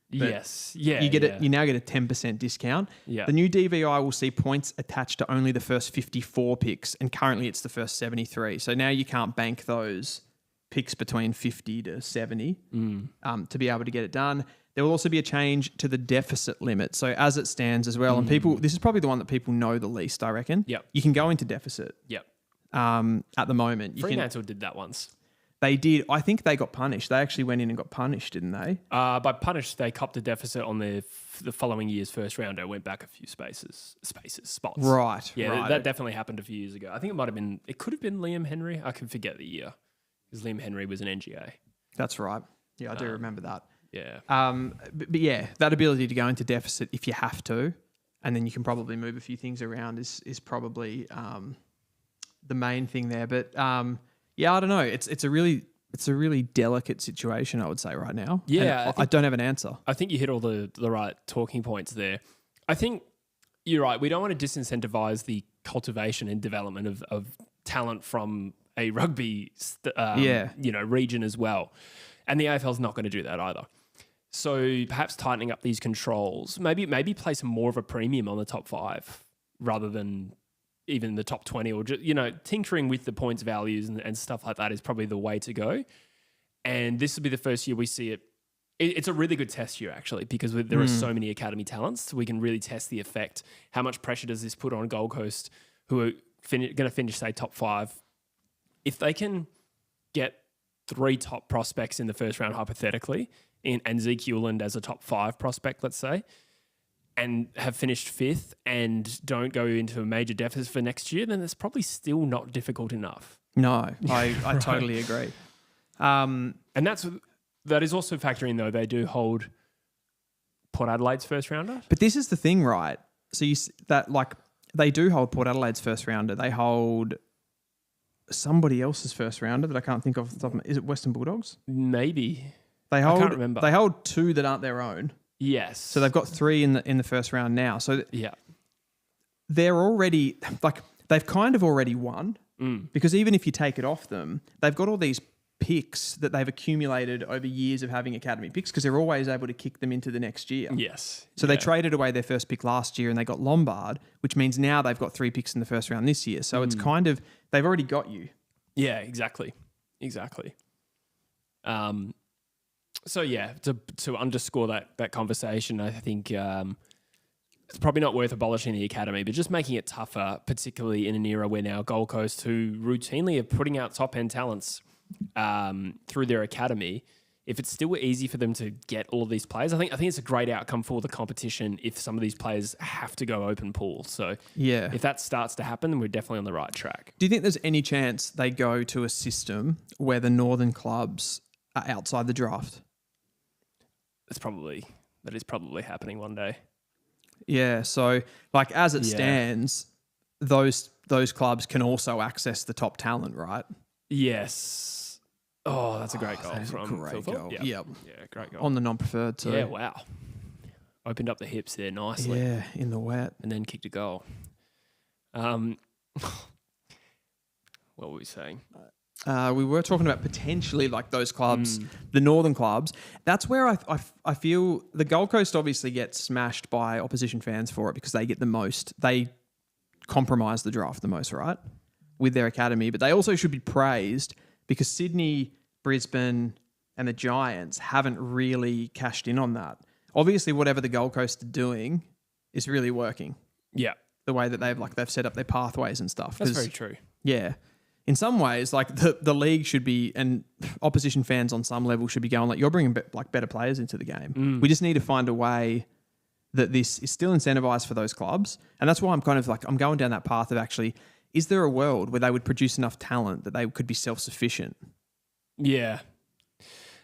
Yes. Yeah. You now get a 10% discount. Yeah. The new DVI will see points attached to only the first 54 picks, and currently it's the first 73. So now you can't bank those picks between 50 to 70 to be able to get it done. There will also be a change to the deficit limit. So as it stands as well, and this is probably the one that people know the least, I reckon. Yep. You can go into deficit. Yep. At the moment. Fremantle did that once. They did. I think they got punished. They actually went in and got punished, didn't they? By punished, they copped a deficit on the following year's first rounder, went back a few spots. Right. Yeah, right. that definitely happened a few years ago. I think it could have been Liam Henry. I can forget the year, because Liam Henry was an NGA. That's right. Yeah, I do remember that. Yeah. But yeah, that ability to go into deficit if you have to, and then you can probably move a few things around is probably the main thing there. But yeah, I don't know. It's a really delicate situation, I would say, right now. Yeah, I don't have an answer. I think you hit all the right talking points there. I think you're right. We don't want to disincentivize the cultivation and development of talent from a rugby region as well. And the AFL is not going to do that either. So perhaps tightening up these controls, maybe place more of a premium on the top 5 rather than even the top 20, or just, tinkering with the points values and stuff like that is probably the way to go. And this will be the first year we see it. It's a really good test year, actually, because there are so many academy talents. So we can really test the effect. How much pressure does this put on Gold Coast, who are going to finish, say, top 5? If they can get 3 top prospects in the first round, hypothetically, and Zeke Hewland as a top 5 prospect, let's say, and have finished 5th and don't go into a major deficit for next year, then it's probably still not difficult enough. No, I totally agree. And that is also factoring, though, they do hold Port Adelaide's first rounder. But this is the thing, right? So they do hold Port Adelaide's first rounder. They hold somebody else's first rounder that I can't think of off the top of my... Is it Western Bulldogs? Maybe. I can't remember. They hold 2 that aren't their own. Yes. So they've got 3 in the first round now. So yeah, they're already they've kind of already won because even if you take it off them, they've got all these picks that they've accumulated over years of having academy picks, because they're always able to kick them into the next year. Yes. So they traded away their first pick last year and they got Lombard, which means now they've got 3 picks in the first round this year. So it's kind of, they've already got you. Yeah, exactly. So yeah, to underscore that conversation, I think it's probably not worth abolishing the academy, but just making it tougher, particularly in an era where now Gold Coast, who routinely are putting out top end talents through their academy, if it's still easy for them to get all of these players, I think it's a great outcome for the competition if some of these players have to go open pool. So yeah, if that starts to happen, then we're definitely on the right track. Do you think there's any chance they go to a system where the northern clubs are outside the draft? That is probably happening one day. Yeah, so as it stands, those clubs can also access the top talent, right? Yes. Oh, that's a great goal from great Phil. goal. Yep. Yeah, great goal. On the non-preferred too. Yeah, wow. Opened up the hips there nicely. Yeah, in the wet. And then kicked a goal. What were we saying? We were talking about potentially those clubs, the northern clubs. That's where I feel the Gold Coast obviously gets smashed by opposition fans for it because they get the most. They compromise the draft the most, right? with their academy, but they also should be praised because Sydney, Brisbane, and the Giants haven't really cashed in on that. Obviously, whatever the Gold Coast are doing is really working. Yeah. The way that they've set up their pathways and stuff. That's very true. Yeah. In some ways, like the league should be, and opposition fans on some level should be going like, you're bringing better players into the game. We just need to find a way that this is still incentivized for those clubs. And that's why I'm kind of like, I'm going down that path of actually, is there a world where they would produce enough talent that they could be self-sufficient? Yeah.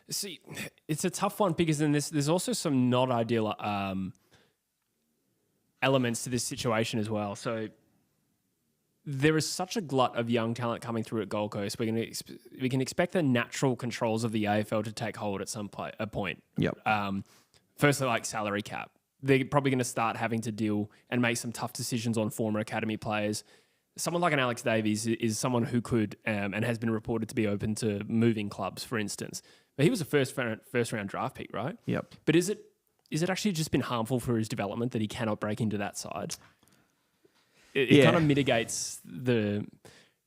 See, it's a tough one because then there's also some not ideal elements to this situation as well. So there is such a glut of young talent coming through at Gold Coast. We can expect the natural controls of the AFL to take hold at some point. Yep. Firstly, like salary cap. They're probably going to start having to deal and make some tough decisions on former academy players. Someone like an Alex Davies is someone who could and has been reported to be open to moving clubs, for instance. But he was a first round draft pick, right? Yep. But is it actually just been harmful for his development that he cannot break into that side? It kind of mitigates the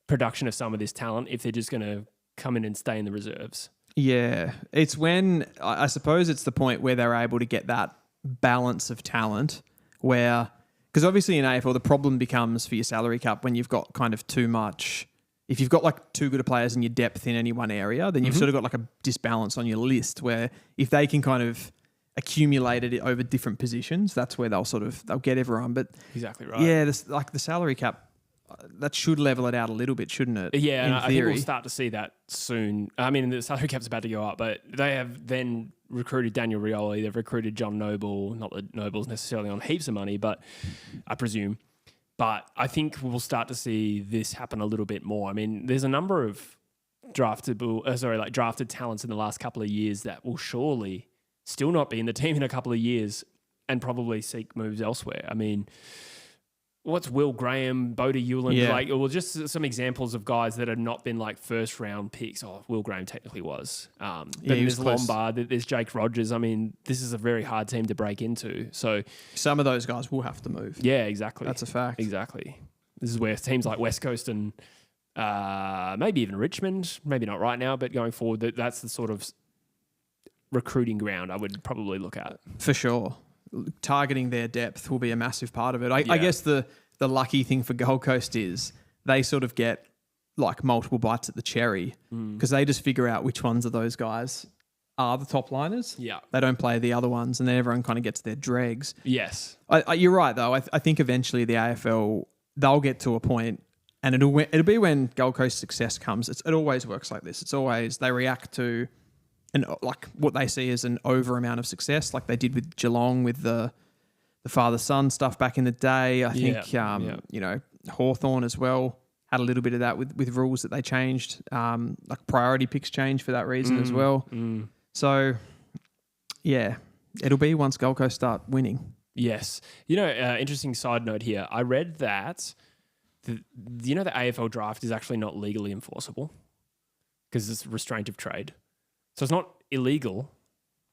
production of some of this talent if they're just going to come in and stay in the reserves. Yeah. It's when, I suppose it's the point where they're able to get that balance of talent where, because obviously in AFL the problem becomes for your salary cap when you've got kind of too much. If you've got like too good of players in your depth in any one area, then you've sort of got like a disbalance on your list where if they can kind of accumulate it over different positions, that's where they'll get everyone. But exactly right. Yeah, like the salary cap, that should level it out a little bit, shouldn't it? Yeah, and I think we'll start to see that soon. I mean, the salary cap's about to go up, but they have then recruited Daniel Rioli. They've recruited John Noble. Not that Noble's necessarily on heaps of money, but I presume. But I think we'll start to see this happen a little bit more. I mean, there's a number of drafted talents in the last couple of years that will surely still not be in the team in a couple of years and probably seek moves elsewhere. I mean, what's Will Graham, Bodie Hewland, just some examples of guys that have not been like first round picks. Oh, Will Graham technically was. But there's Lombard, there's Jake Rogers. I mean, this is a very hard team to break into. So some of those guys will have to move. Yeah, exactly. That's a fact. Exactly. This is where teams like West Coast and maybe even Richmond, maybe not right now, but going forward, that's the sort of recruiting ground I would probably look at. For sure. Targeting their depth will be a massive part of it. I guess the lucky thing for Gold Coast is they sort of get like multiple bites at the cherry because they just figure out which ones of those guys are the top liners. Yeah. They don't play the other ones and then everyone kind of gets their dregs. Yes. You're right though. I think eventually the AFL, they'll get to a point and it'll be when Gold Coast success comes. It always works like this. It's always they react to and like what they see as an over amount of success, like they did with Geelong with the father-son stuff back in the day. I think, Hawthorn as well had a little bit of that with rules that they changed, like priority picks changed for that reason as well. So, yeah, it'll be once Gold Coast start winning. Yes. Interesting side note here. I read that the AFL draft is actually not legally enforceable because it's restraint of trade. So it's not illegal,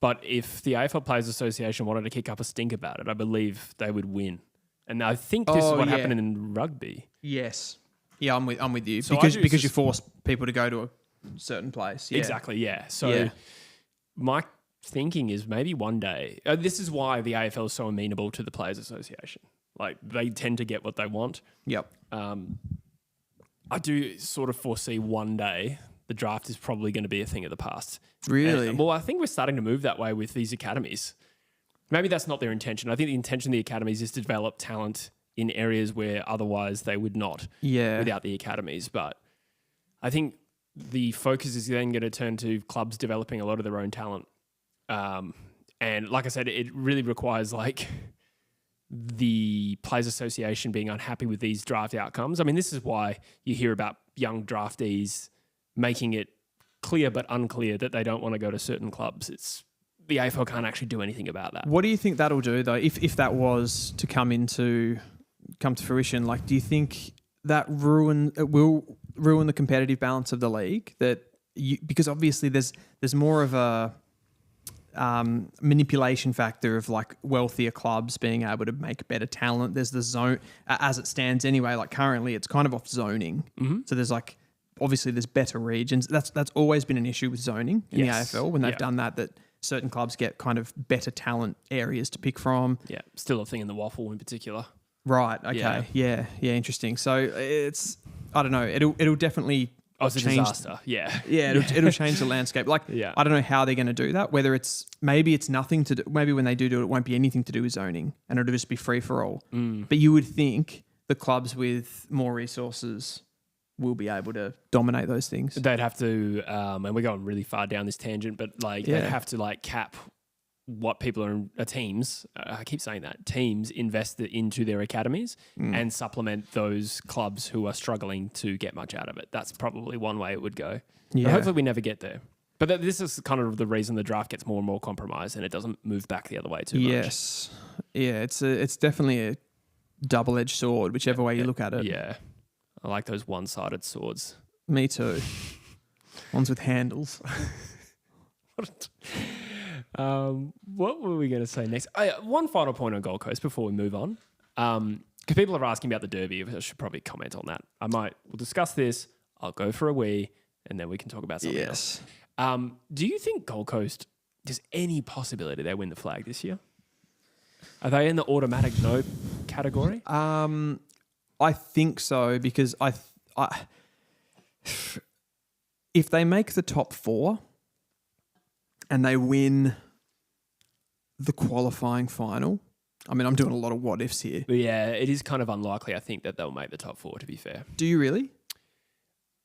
but if the AFL Players Association wanted to kick up a stink about it, I believe they would win. And I think this is what happened in rugby. Yes. Yeah, I'm with you. So because you force people to go to a certain place. Yeah. Exactly, yeah. So my thinking is maybe one day, this is why the AFL is so amenable to the Players Association. Like, they tend to get what they want. Yep. I do sort of foresee one day the draft is probably going to be a thing of the past. Really? Well, I think we're starting to move that way with these academies. Maybe that's not their intention. I think the intention of the academies is to develop talent in areas where otherwise they would not without the academies. But I think the focus is then going to turn to clubs developing a lot of their own talent. And like I said, it really requires like the Players Association being unhappy with these draft outcomes. I mean, this is why you hear about young draftees making it clear but unclear that they don't want to go to certain clubs. It's the AFL can't actually do anything about that. What do you think that'll do though? If that was to come to fruition, like do you think that will ruin the competitive balance of the league? Because obviously there's more of a manipulation factor of like wealthier clubs being able to make better talent. There's the zone as it stands anyway. Like currently, it's kind of off zoning. So there's like obviously there's better regions. That's always been an issue with zoning in the AFL when they've done that certain clubs get kind of better talent areas to pick from. Yeah, still a thing in the waffle in particular. Right. Okay. Yeah. Interesting. So it's I don't know. It'll definitely. It's a disaster. Yeah. It'll change the landscape. Like, I don't know how they're going to do that. Whether maybe it's nothing to do. Maybe when they do it, it won't be anything to do with zoning, and it'll just be free for all. But you would think the clubs with more resources will be able to dominate those things. They'd have to, and we're going really far down this tangent, but like they'd have to like cap what people are teams. I keep saying that teams invest into their academies and supplement those clubs who are struggling to get much out of it. That's probably one way it would go. Yeah. But hopefully we never get there. But this is kind of the reason the draft gets more and more compromised and it doesn't move back the other way too much. Yes. Yeah, it's definitely a double-edged sword, whichever way you look at it. Yeah. I like those one-sided swords. Me too. Ones with handles. What were we going to say next? One final point on Gold Coast before we move on. Because people are asking about the Derby. I should probably comment on that. We'll discuss this. I'll go for a wee, and then we can talk about something else. Do you think Gold Coast, there's any possibility they win the flag this year? Are they in the automatic no category? I think so because if they make the top 4 and they win the qualifying final, I mean, I'm doing a lot of what ifs here. Yeah, it is kind of unlikely, I think, that they'll make the top 4, to be fair. Do you really?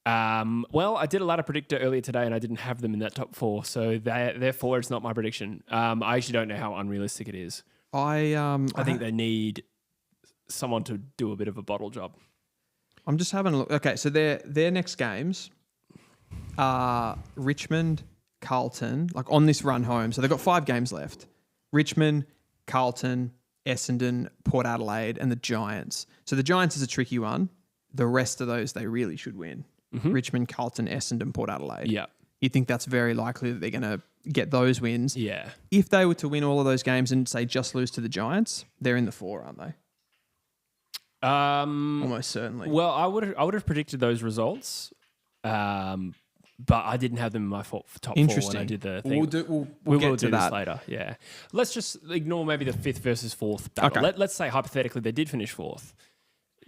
Well, I did a ladder predictor earlier today and I didn't have them in that top 4, so therefore it's not my prediction. I actually don't know how unrealistic it is. I think they need someone to do a bit of a bottle job. I'm just having a look. Okay, so their next games are Richmond, Carlton, like on this run home. So they've got 5 games left. Richmond, Carlton, Essendon, Port Adelaide, and the Giants. So the Giants is a tricky one. The rest of those they really should win. Richmond, Carlton, Essendon, Port Adelaide. Yeah. You think that's very likely that they're going to get those wins. Yeah. If they were to win all of those games and say just lose to the Giants, they're in the 4, aren't they? Almost certainly. Well, I would have predicted those results, but I didn't have them in my top 4 when I did the thing. We'll get to do that this later. Yeah, let's just ignore maybe the 5th versus 4th battle. Okay. Let's say hypothetically they did finish 4th.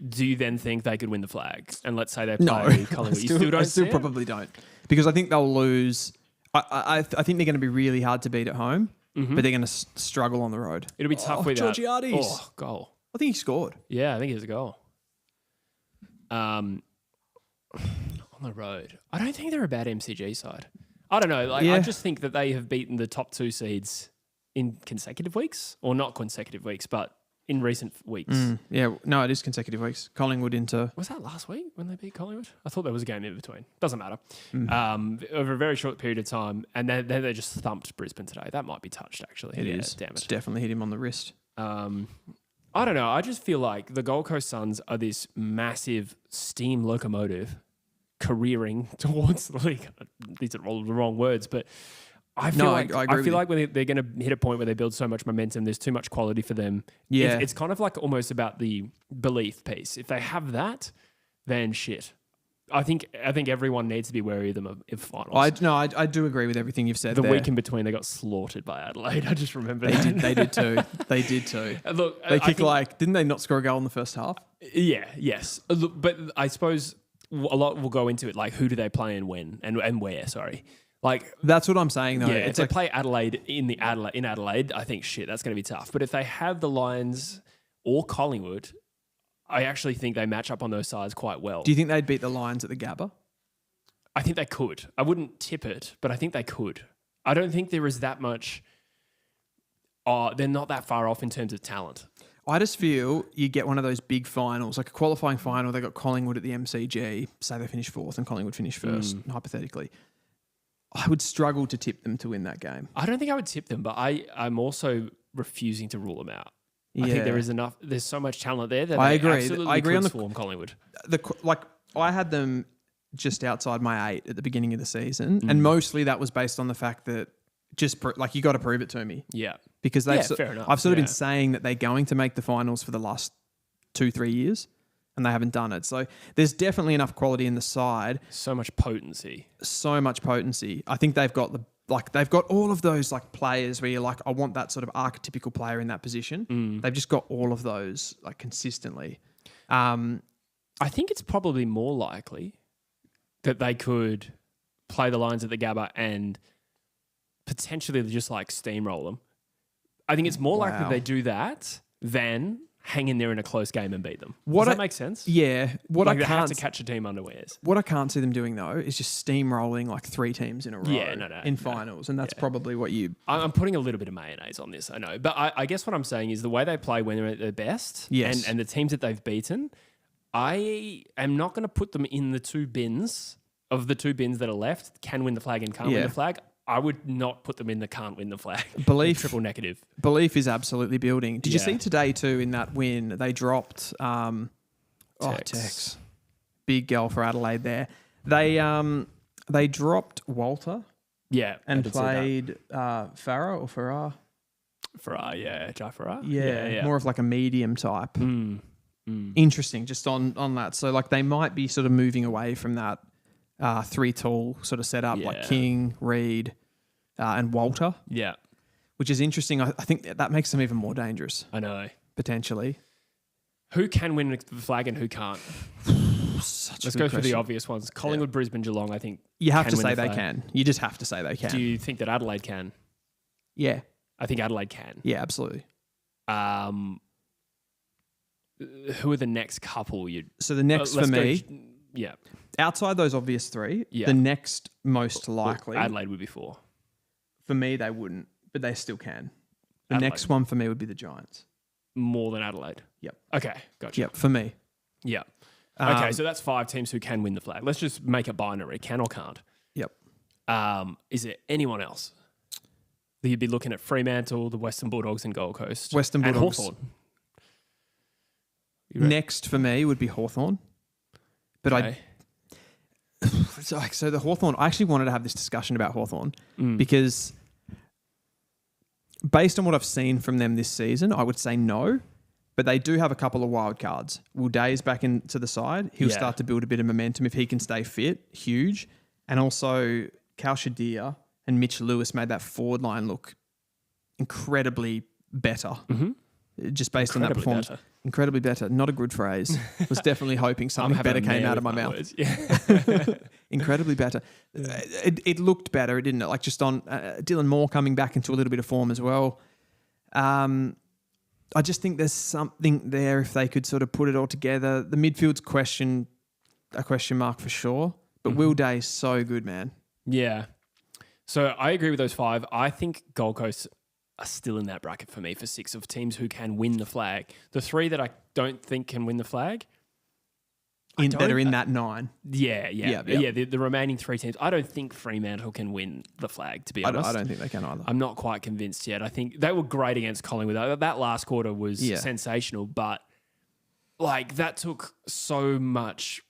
Do you then think they could win the flag? And let's say they play Collingwood. I still probably don't, because I think they'll lose. I think they're going to be really hard to beat at home, but they're going to struggle on the road. It'll be tough with Georgiades. Oh, goal. I think he scored. Yeah, I think it was a goal. On the road. I don't think they're a bad MCG side. I don't know. I just think that they have beaten the top 2 seeds in consecutive weeks. Or not consecutive weeks, but in recent weeks. Yeah, no, it is consecutive weeks. Collingwood into... Was that last week when they beat Collingwood? I thought there was a game in between. Doesn't matter. Over a very short period of time. And then they just thumped Brisbane today. That might be touched, actually. It is. Damn it. It's definitely hit him on the wrist. I don't know. I just feel like the Gold Coast Suns are this massive steam locomotive careering towards the league. These are all the wrong words, but I feel like when they're going to hit a point where they build so much momentum, there's too much quality for them. Yeah. It's kind of like almost about the belief piece. If they have that, then shit. I think everyone needs to be wary of them in finals. I do agree with everything you've said. The week in between, they got slaughtered by Adelaide. I just remember they did too. They did too. Look, didn't they not score a goal in the first half? Yeah, yes. Look, but I suppose a lot will go into it. Like, who do they play and when and where? Sorry. Like, that's what I'm saying though. Yeah, if they play Adelaide in Adelaide, I think shit, that's going to be tough. But if they have the Lions or Collingwood, I actually think they match up on those sides quite well. Do you think they'd beat the Lions at the Gabba? I think they could. I wouldn't tip it, but I think they could. I don't think there is that much. They're not that far off in terms of talent. I just feel you get one of those big finals, like a qualifying final. They got Collingwood at the MCG. Say they finish 4th and Collingwood finish 1st, hypothetically. I would struggle to tip them to win that game. I don't think I would tip them, but I'm also refusing to rule them out. I think there is enough. There's so much talent there that I agree on the Collingwood. I had them just outside my 8 at the beginning of the season, and mostly that was based on the fact that you got to prove it to me. Yeah. Because fair enough. I've sort of been saying that they're going to make the finals for the last 2-3 years, and they haven't done it. So there's definitely enough quality in the side. So much potency. I think they've got they've got all of those like players where you're like, I want that sort of archetypical player in that position. They've just got all of those like consistently. I think it's probably more likely that they could play the Lions at the Gabba and potentially just like steamroll them. I think it's more likely they do that than hang in there in a close game and beat them. Does that make sense? Yeah. They have to catch a team unawares. What I can't see them doing though is just steamrolling like 3 teams in a row in finals, and that's probably what you. I'm putting a little bit of mayonnaise on this, I know, but I guess what I'm saying is the way they play when they're at their best, and the teams that they've beaten, I am not going to put them in the 2 bins of the 2 bins that are left. Can win the flag and can't win the flag. I would not put them in the can't win the flag. Triple negative. Belief is absolutely building. Did you see today too in that win, they dropped Tex. Big goal for Adelaide there. They dropped Walter. Yeah. And played Farah or Farah. Farah, yeah. Jai Farah? Yeah. More of like a medium type. Interesting just on that. So like they might be sort of moving away from that 3 tall sort of setup like King, Reed, and Walter. Yeah. Which is interesting. I think that makes them even more dangerous. I know. Potentially. Who can win the flag and who can't? Let's go through the obvious ones. Collingwood, Brisbane, Geelong, I think. You have to say they can. You just have to say they can. Do you think that Adelaide can? Yeah. I think Adelaide can. Yeah, absolutely. Who are the next couple? So the next for me... Yeah. Outside those obvious 3, the next most likely... Adelaide would be 4. For me, they wouldn't, but they still can. The next one for me would be the Giants. More than Adelaide? Yep. Okay, gotcha. Yep, for me. Yeah. Okay, so that's 5 teams who can win the flag. Let's just make it binary, can or can't. Yep. Is there anyone else? You'd be looking at Fremantle, the Western Bulldogs and Gold Coast. Western Bulldogs. And Hawthorn. Next for me would be Hawthorn. But so the Hawthorn, I actually wanted to have this discussion about Hawthorn because based on what I've seen from them this season, I would say no, but they do have a couple of wild cards. Will Day's back into the side. He'll start to build a bit of momentum if he can stay fit. Huge. And also Cal Shadir and Mitch Lewis made that forward line look incredibly better. Just based on that performance. Incredibly better. Not a good phrase. Was definitely hoping something better came out of my mouth. Incredibly better. It looked better, didn't it? Like just on Dylan Moore coming back into a little bit of form as well. I just think there's something there if they could sort of put it all together. The midfield's a question mark for sure. But Will Day's so good, man. Yeah. So I agree with those 5. I think Gold Coast are still in that bracket for me for 6 of teams who can win the flag. The 3 that I don't think can win the flag. That are in that 9. Yeah. The remaining 3 teams. I don't think Fremantle can win the flag, to be honest. I don't think they can either. I'm not quite convinced yet. I think they were great against Collingwood. That last quarter was sensational, but like that took so much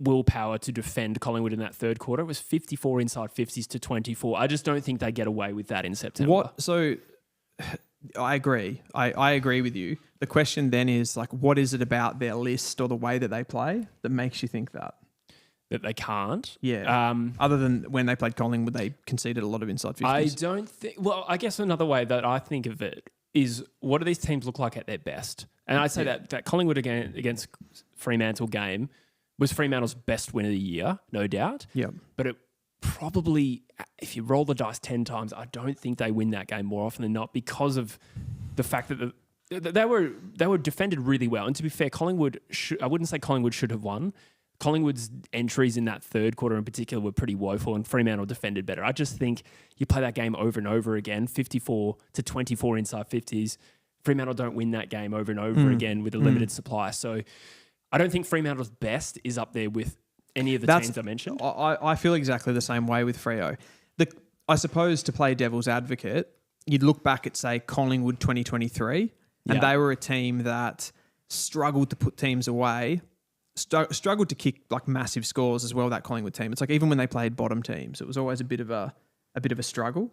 willpower to defend Collingwood in that third quarter. It was 54 inside 50s to 24. I just don't think they get away with that in September. So I agree. I agree with you. The question then is like, what is it about their list or the way that they play that makes you think that? That they can't? Yeah. Other than when they played Collingwood, they conceded a lot of inside 50s. I don't think... Well, I guess another way that I think of it is what do these teams look like at their best? And I'd say that Collingwood against Fremantle game was Fremantle's best win of the year, no doubt. Yeah. But it probably, if you roll the dice 10 times, I don't think they win that game more often than not because of the fact that they were defended really well. And to be fair, I wouldn't say Collingwood should have won. Collingwood's entries in that third quarter in particular were pretty woeful and Fremantle defended better. I just think you play that game over and over again, 54 to 24 inside 50s. Fremantle don't win that game over and over again with a limited supply. So I don't think Fremantle's best is up there with any of the teams I mentioned. I feel exactly the same way with Freo. I suppose to play devil's advocate, you'd look back at, say, Collingwood 2023, and they were a team that struggled to put teams away, struggled to kick like massive scores as well, that Collingwood team. It's like even when they played bottom teams, it was always a bit of a struggle.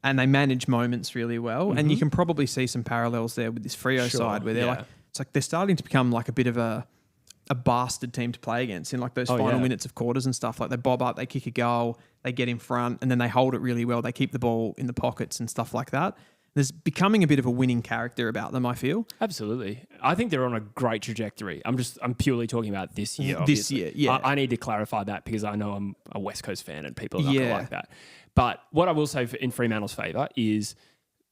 and they manage moments really well. And you can probably see some parallels there with this Freo side where they're it's like they're starting to become like a bit of a bastard team to play against in like those final minutes of quarters and stuff. Like they bob up, they kick a goal, they get in front, and then they hold it really well. They keep the ball in the pockets and stuff like that. There's becoming a bit of a winning character about them, I feel. Absolutely. I think they're on a great trajectory. I'm purely talking about this year. This year, yeah. I need to clarify that because I know I'm a West Coast fan and people are not going to like that. But what I will say in Fremantle's favour is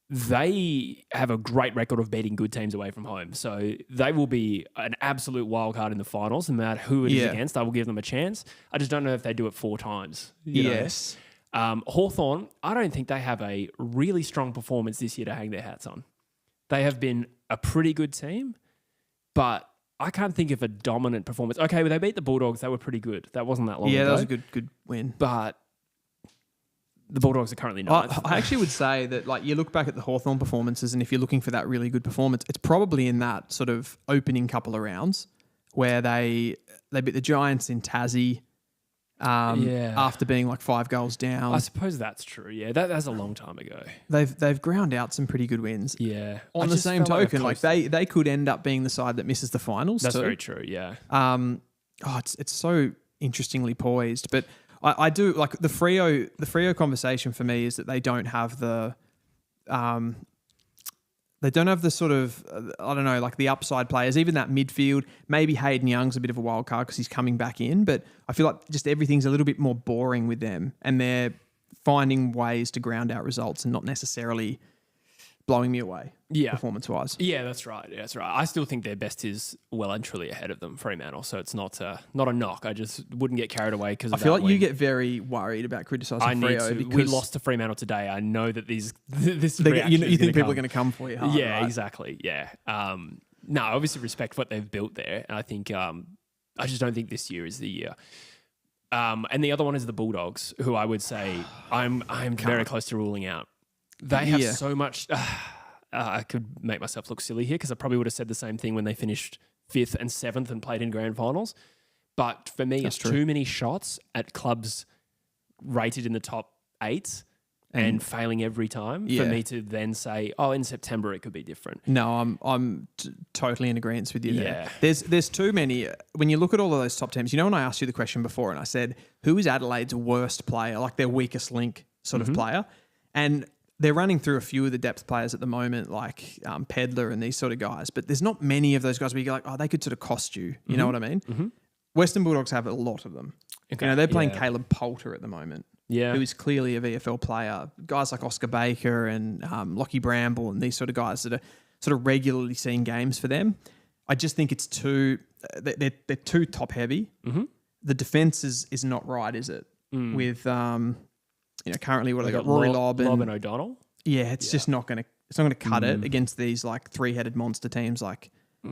they have a great record of beating good teams away from home. So they will be an absolute wild card in the finals. No matter who it is against, I will give them a chance. I just don't know if they do it 4 times. Yes. Hawthorn, I don't think they have a really strong performance this year to hang their hats on. They have been a pretty good team, but I can't think of a dominant performance. Okay, well, they beat the Bulldogs. They were pretty good. That wasn't that long ago. Yeah, that was a good win. But the Bulldogs are currently ninth. I actually would say that like you look back at the Hawthorn performances, and if you're looking for that really good performance, it's probably in that sort of opening couple of rounds where they beat the Giants in Tassie. After being like 5 goals down. I suppose that's true. Yeah, that's a long time ago. They've ground out some pretty good wins. Yeah. On the same token, like they could end up being the side that misses the finals. That's too. very true. Yeah. It's so interestingly poised, but I do like the Freo conversation for me is that they don't have the sort of, I don't know, like the upside players, even that midfield. Maybe Hayden Young's a bit of a wild card because he's coming back in, but I feel like just everything's a little bit more boring with them and they're finding ways to ground out results and not necessarily blowing me away performance-wise. Yeah, that's right. Yeah, that's right. I still think their best is well and truly ahead of them, Fremantle, so it's not a knock. I just wouldn't get carried away because I feel like you get very worried about criticising Freo because we lost to Fremantle today. I know that this you think people are going to come for you hard, yeah, right? Exactly. Yeah. No, I obviously respect what they've built there, and I think I just don't think this year is the year. And the other one is the Bulldogs, who I would say I'm very close to ruling out. They have so much. I could make myself look silly here because I probably would have said the same thing when they finished 5th and 7th and played in grand finals. But for me, it's too many shots at clubs rated in the top 8 and failing every time for me to then say, oh, in September it could be different. No, I'm totally in agreement with you there. There's too many. When you look at all of those top teams, you know when I asked you the question before and I said, who is Adelaide's worst player, like their weakest link sort of player? And they're running through a few of the depth players at the moment, like Pedler and these sort of guys. But there's not many of those guys where you go like, oh, they could sort of cost you. You know what I mean? Mm-hmm. Western Bulldogs have a lot of them. Okay. You know, they're playing Caleb Poulter at the moment, who is clearly a VFL player. Guys like Oscar Baker and Lockie Bramble and these sort of guys that are sort of regularly seeing games for them. I just think it's they're too top heavy. Mm-hmm. The defense is not right, is it? With currently what they got Rory Lobb and O'Donnell. Yeah, it's just not going to cut it against these like 3-headed monster teams like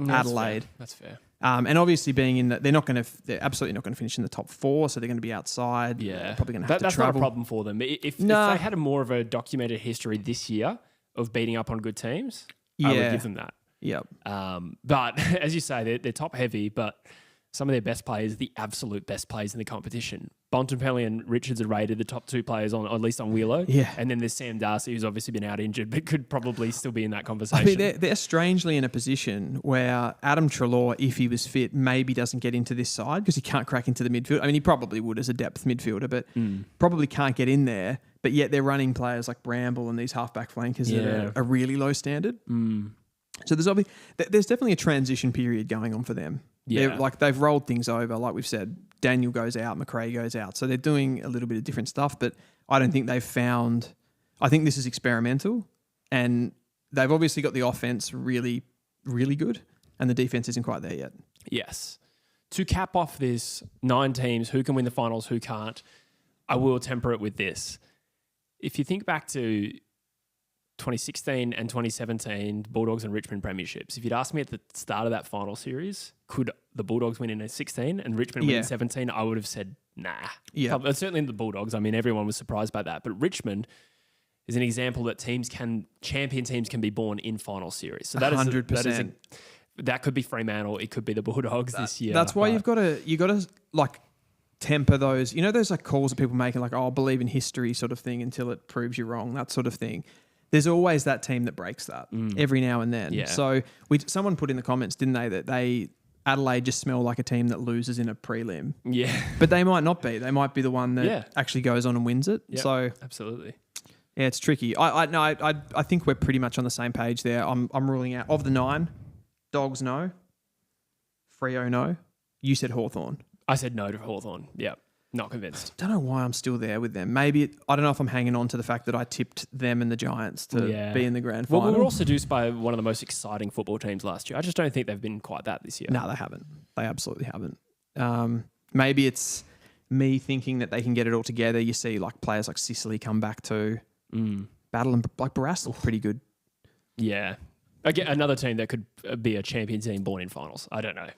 Adelaide. That's fair. And obviously being in that, they're absolutely not going to finish in the top 4, so they're going to be outside. Yeah, probably going to have to that's travel. Not a problem for them. If they had more of a documented history this year of beating up on good teams, I would give them that. Yep. But as you say, they're top heavy, but some of their best players, the absolute best players in the competition. Bontempelli and Richards are rated the top 2 players on, at least on Wheelo. Yeah. And then there's Sam Darcy, who's obviously been out injured, but could probably still be in that conversation. I mean, they're strangely in a position where Adam Treloar, if he was fit, maybe doesn't get into this side because he can't crack into the midfield. I mean, he probably would as a depth midfielder, but probably can't get in there. But yet they're running players like Bramble and these halfback flankers that are a really low standard. So there's definitely a transition period going on for them. Yeah. They've rolled things over. Like we've said, Daniel goes out, McRae goes out. So they're doing a little bit of different stuff, but I don't think they've found... I think this is experimental and they've obviously got the offense really, really good and the defense isn't quite there yet. Yes. To cap off this 9 teams, who can win the finals, who can't, I will temper it with this. If you think back to 2016 and 2017 Bulldogs and Richmond premierships. If you'd asked me at the start of that final series, could the Bulldogs win in a 16 and Richmond win in 17, I would have said nah. Yeah. Certainly the Bulldogs. I mean, everyone was surprised by that. But Richmond is an example that champion teams can be born in final series. So that 100%. That could be Fremantle. It could be the Bulldogs this year. That's why you got to temper those, those like calls that people making like, oh, believe in history sort of thing until it proves you wrong, that sort of thing. There's always that team that breaks that every now and then. Yeah. So someone put in the comments, didn't they, that Adelaide just smell like a team that loses in a prelim. Yeah. But they might not be. They might be the one that actually goes on and wins it. Yep, so absolutely. Yeah, it's tricky. I think we're pretty much on the same page there. I'm ruling out of the 9, Dogs no, Freo no. You said Hawthorn. I said no to Hawthorn. Yeah. Not convinced. Don't know why I'm still there with them. Maybe I don't know if I'm hanging on to the fact that I tipped them and the Giants to be in the grand final. Well, we were all seduced by one of the most exciting football teams last year. I just don't think they've been quite that this year. No, they haven't. They absolutely haven't. Maybe it's me thinking that they can get it all together. You see, like players like Sicily come back to battle, and like Barras look pretty good. Yeah. Again, another team that could be a champion team born in finals. I don't know.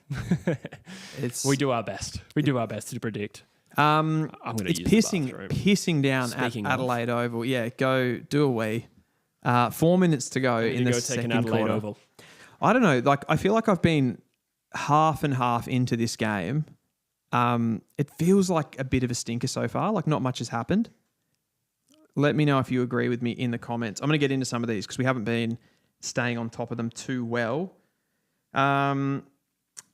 We do our best. We do our best to predict. It's pissing down at Adelaide Oval. Yeah, go do a wee. 4 minutes to go in the second quarter. Oval. I don't know. Like I feel like I've been half and half into this game. It feels like a bit of a stinker so far. Like not much has happened. Let me know if you agree with me in the comments. I'm going to get into some of these because we haven't been staying on top of them too well.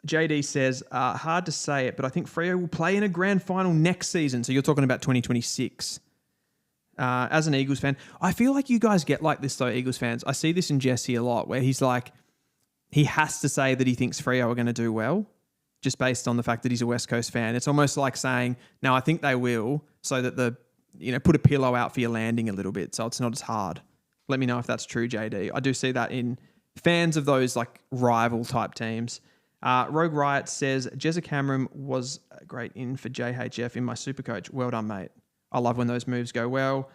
JD says, hard to say it, but I think Freo will play in a grand final next season. So you're talking about 2026. As an Eagles fan, I feel like you guys get like this though, Eagles fans. I see this in Jesse a lot where he's like, he has to say that he thinks Freo are going to do well just based on the fact that he's a West Coast fan. It's almost like saying, no, I think they will, so that put a pillow out for your landing a little bit so it's not as hard. Let me know if that's true, JD. I do see that in fans of those like rival type teams. Rogue Riot says, Jezza Cameron was a great in for JHF in my Supercoach. Well done, mate. I love when those moves go well.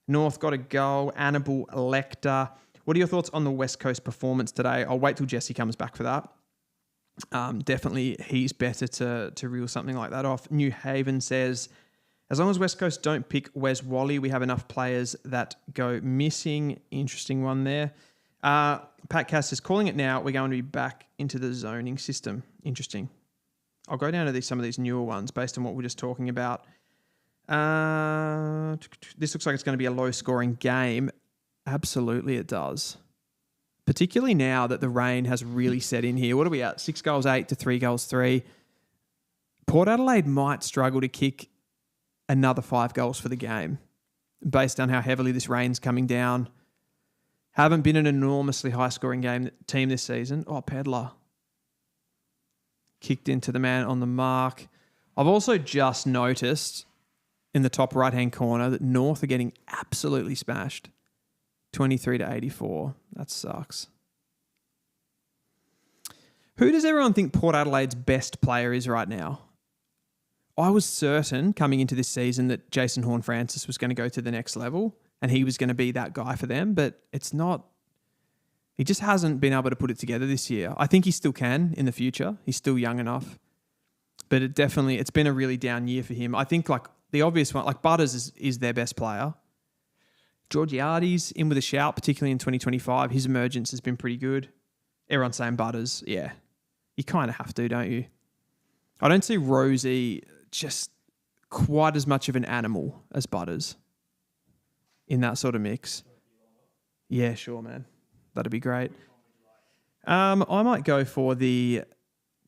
North got a goal. Annabelle Lecter. What are your thoughts on the West Coast performance today? I'll wait till Jesse comes back for that. Definitely he's better to reel something like that off. New Haven says, as long as West Coast don't pick Wes Wally, we have enough players that go missing. Interesting one there. Pat Cass is calling it now. We're going to be back into the zoning system. Interesting. I'll go down to some of these newer ones based on what we're just talking about. This looks like it's going to be a low-scoring game. Absolutely it does. Particularly now that the rain has really set in here. What are we at? 6 goals 8 to 3 goals 3. Port Adelaide might struggle to kick another 5 goals for the game based on how heavily this rain's coming down. Haven't been an enormously high-scoring team this season. Oh, Pedler. Kicked into the man on the mark. I've also just noticed in the top right-hand corner that North are getting absolutely smashed. 23 to 84. That sucks. Who does everyone think Port Adelaide's best player is right now? I was certain coming into this season that Jason Horne-Francis was going to go to the next level and he was going to be that guy for them, but it's not. He just hasn't been able to put it together this year. I think he still can in the future. He's still young enough. But it's been a really down year for him. I think like the obvious one, like Butters is their best player. Georgiades in with a shout, particularly in 2025. His emergence has been pretty good. Everyone's saying Butters. Yeah. You kind of have to, don't you? I don't see Rosie just quite as much of an animal as Butters in that sort of mix. Yeah, sure, man. That'd be great. I might go for the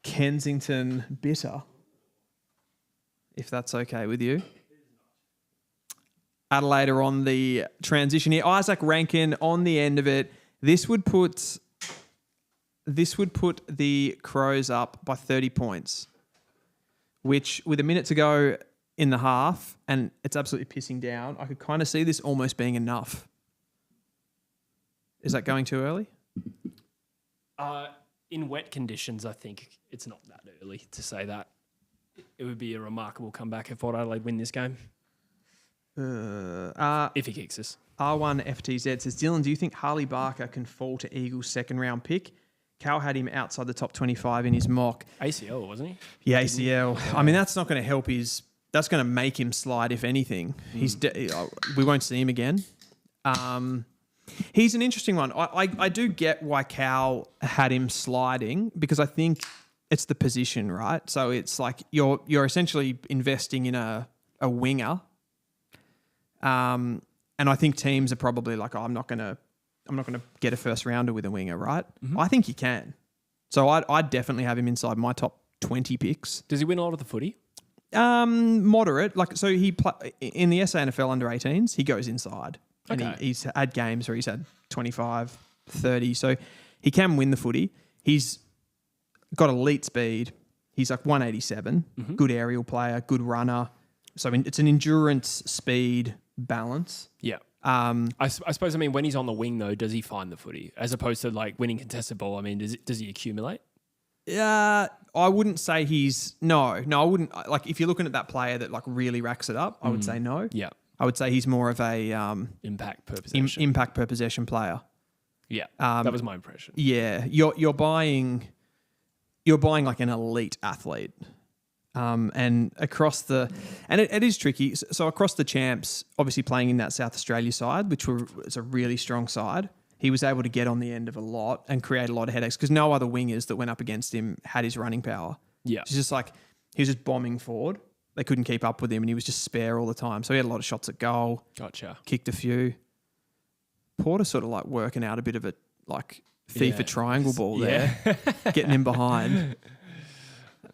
Kensington Bitter, if that's okay with you. Adelaide are on the transition here. Isaac Rankin on the end of it. This would put the Crows up by 30 points, which with a minute to go in the half, and it's absolutely pissing down, I could kind of see this almost being enough. Is that going too early? In wet conditions, I think it's not that early to say that. It would be a remarkable comeback if Port Adelaide win this game. If he kicks us. R1 FTZ says, Dylan, do you think Harley Barker can fall to Eagles' second round pick? Cal had him outside the top 25 in his mock. ACL, wasn't he? Yeah, ACL. I mean, that's not going to help that's going to make him slide, if anything. We won't see him again. He's an interesting one. I do get why Cal had him sliding because I think it's the position, right? So it's like you're essentially investing in a winger. And I think teams are probably like, I'm not gonna get a first rounder with a winger, right? Mm-hmm. I think you can. So I'd definitely have him inside my top 20 picks. Does he win a lot of the footy? Moderate. Like, so he in the SANFL under 18s, he goes inside. And Okay. he's had games where he's had 25, 30. So he can win the footy. He's got elite speed. He's like 187. Mm-hmm. Good aerial player, good runner. So it's an endurance, speed balance. Yeah. I suppose, I mean, when he's on the wing, though, does he find the footy? As opposed to, like, winning contested ball, I mean, does he accumulate? Yeah, I wouldn't say he's... No, I wouldn't... Like, if you're looking at that player that, like, really racks it up, I would say no. Yeah. I would say he's more of a... Impact per possession. Impact per possession player. Yeah, that was my impression. Yeah, you're buying like an elite athlete. And across the... And it is tricky. So across the champs, obviously playing in that South Australia side, which was a really strong side, he was able to get on the end of a lot and create a lot of headaches because no other wingers that went up against him had his running power. Yeah. It's just like he was just bombing forward. They couldn't keep up with him and he was just spare all the time. So he had a lot of shots at goal. Gotcha. Kicked a few. Porter sort of like working out a bit of a like FIFA triangle ball there, getting him behind.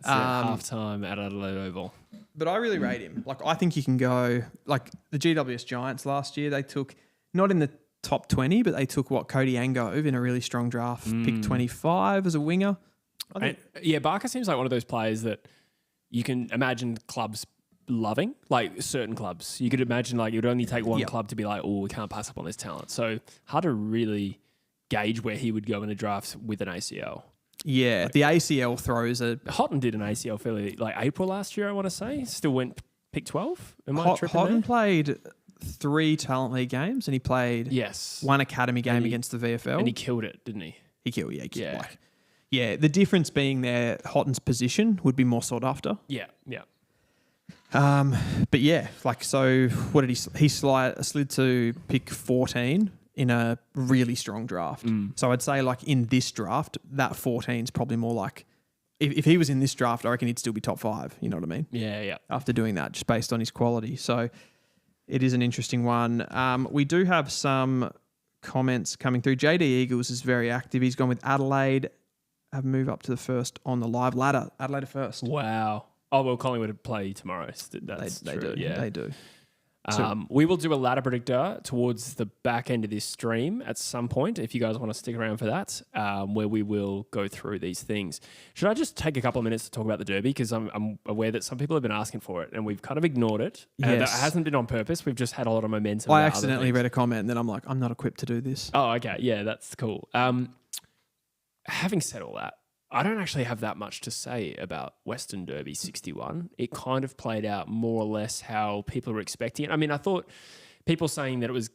Half time at Adelaide Oval. But I really rate him. Like, I think you can go, like the GWS Giants last year, they took, not in the top 20, but they took Cody Angove in a really strong draft, pick 25 as a winger. Barker seems like one of those players that you can imagine clubs loving, like certain clubs. You could imagine like it would only take one club to be like, oh, we can't pass up on this talent. So hard to really gauge where he would go in a draft with an ACL. Yeah, the ACL throws are... Houghton did an ACL fairly, like April last year, I want to say. Still went pick 12. Am I tripping Houghton there? played 3 Talent League games and he played one academy game against the VFL. And he killed it, didn't he? He killed. The difference being there, Houghton's position would be more sought after. Yeah. But yeah, like, so what did he slid to pick 14 in a really strong draft. So I'd say like in this draft, that 14 is probably more like, if he was in this draft, I reckon he'd still be top 5. You know what I mean? Yeah. After doing that, just based on his quality. So it is an interesting one. We do have some comments coming through. JD Eagles is very active. He's gone with Adelaide. Have moved up to the first on the live ladder. Adelaide are first. Wow. Oh, well, Collingwood would play tomorrow. They true. do. Yeah. They do. We will do a ladder predictor towards the back end of this stream at some point, if you guys want to stick around for that, where we will go through these things. Should I just take a couple of minutes to talk about the Derby? Because I'm aware that some people have been asking for it and we've kind of ignored it. That hasn't been on purpose. We've just had a lot of momentum. I accidentally read a comment and then I'm like, I'm not equipped to do this. Oh, okay. Yeah, that's cool. Having said all that, I don't actually have that much to say about Western Derby 61. It kind of played out more or less how people were expecting it. I mean, I thought people saying that it was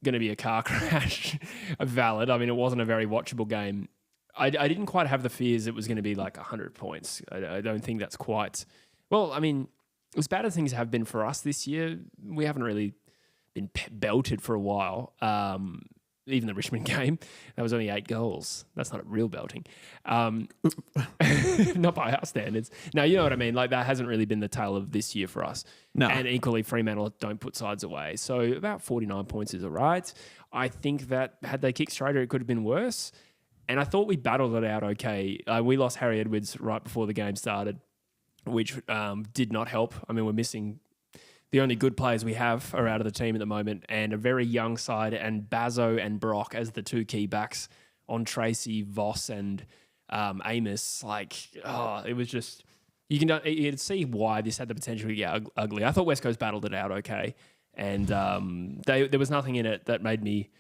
going to be a car crash are valid. I mean, it wasn't a very watchable game. I didn't quite have the fears it was going to be like 100 points. I don't think that's quite... Well, I mean, as bad as things have been for us this year, we haven't really been belted for a while. Even the Richmond game, that was only 8 goals. That's not real belting. Not by our standards. No, you know what I mean? Like, that hasn't really been the tale of this year for us. No. And equally, Fremantle don't put sides away. So about 49 points is all right. I think that had they kicked straighter, it could have been worse. And I thought we battled it out okay. We lost Harry Edwards right before the game started, which did not help. I mean, we're missing... The only good players we have are out of the team at the moment, and a very young side, and Bazzo and Brock as the 2 key backs on Tracy, Voss, and Amos. It was just... You can see why this had the potential to get ugly. I thought West Coast battled it out okay, and there was nothing in it that made me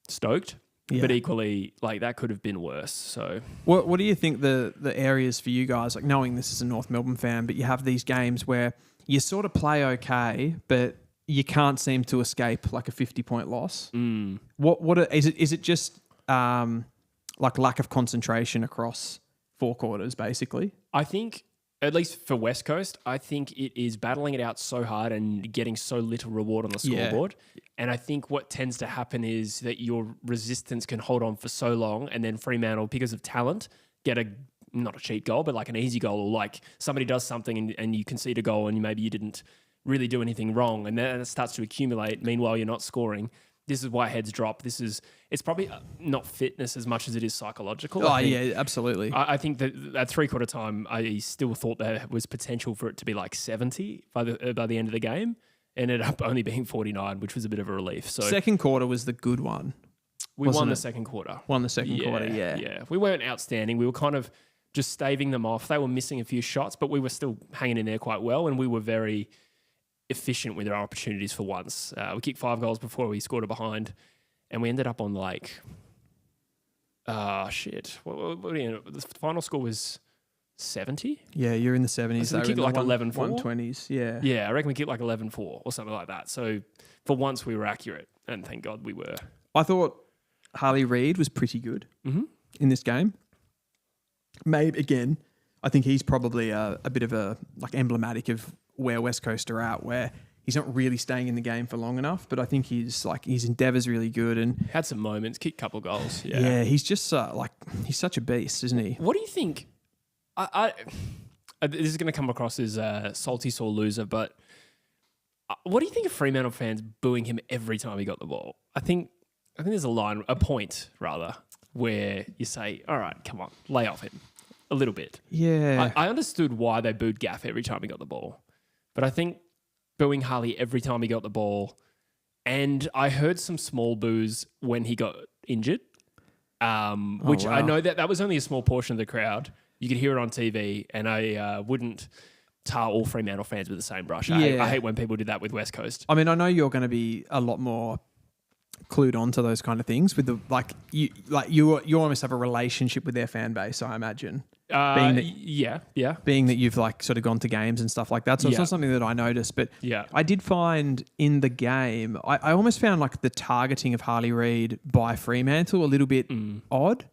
stoked. Yeah. But equally, like, that could have been worse. So, what do you think the areas for you guys, like, knowing this is a North Melbourne fan, but you have these games where you sort of play okay, but you can't seem to escape like a 50-point loss. Is it just like lack of concentration across 4 quarters, basically? I think, at least for West Coast, I think it is battling it out so hard and getting so little reward on the scoreboard. Yeah. And I think what tends to happen is that your resistance can hold on for so long, and then Fremantle, because of talent, get not a cheat goal, but like an easy goal, or like somebody does something and you concede a goal and maybe you didn't really do anything wrong, and then it starts to accumulate. Meanwhile, you're not scoring. This is why heads drop. It's probably not fitness as much as it is psychological. Oh, yeah, absolutely. I think that at 3/4 time, I still thought there was potential for it to be like 70 by the end of the game. Ended up only being 49, which was a bit of a relief. So second quarter was the good one. We won the second quarter. Won the second quarter, yeah. Yeah. We weren't outstanding. We were kind of just staving them off. They were missing a few shots, but we were still hanging in there quite well, and we were very efficient with our opportunities for once. We kicked 5 goals before we scored a behind, and we ended up on like, shit. The final score was 70? Yeah, you're in the 70s. So we kicked like 11-4. 120s, yeah. Yeah, I reckon we kicked like 11-4 or something like that. So for once we were accurate, and thank God we were. I thought Harley Reid was pretty good in this game. Maybe, again, I think he's probably a bit of a like emblematic of where West Coast are at, where he's not really staying in the game for long enough, but I think his endeavour's really good and had some moments, kicked a couple of goals. Yeah, he's just he's such a beast, isn't he? What do you think? This is going to come across as a salty sore loser, but what do you think of Fremantle fans booing him every time he got the ball? I think there's a point rather, where you say, all right, come on, lay off him a little bit. Yeah. I understood why they booed Gaff every time he got the ball, but I think booing Harley every time he got the ball, and I heard some small boos when he got injured, which wow. I know that was only a small portion of the crowd. You could hear it on TV, and I wouldn't tar all Fremantle fans with the same brush. I hate when people do that with West Coast. I mean, I know you're going to be a lot more clued on to those kind of things with the you almost have a relationship with their fan base, I imagine. Being that you've like sort of gone to games and stuff like that. So it's not something that I noticed, but I did find in the game, I almost found like the targeting of Harley Reid by Fremantle a little bit odd.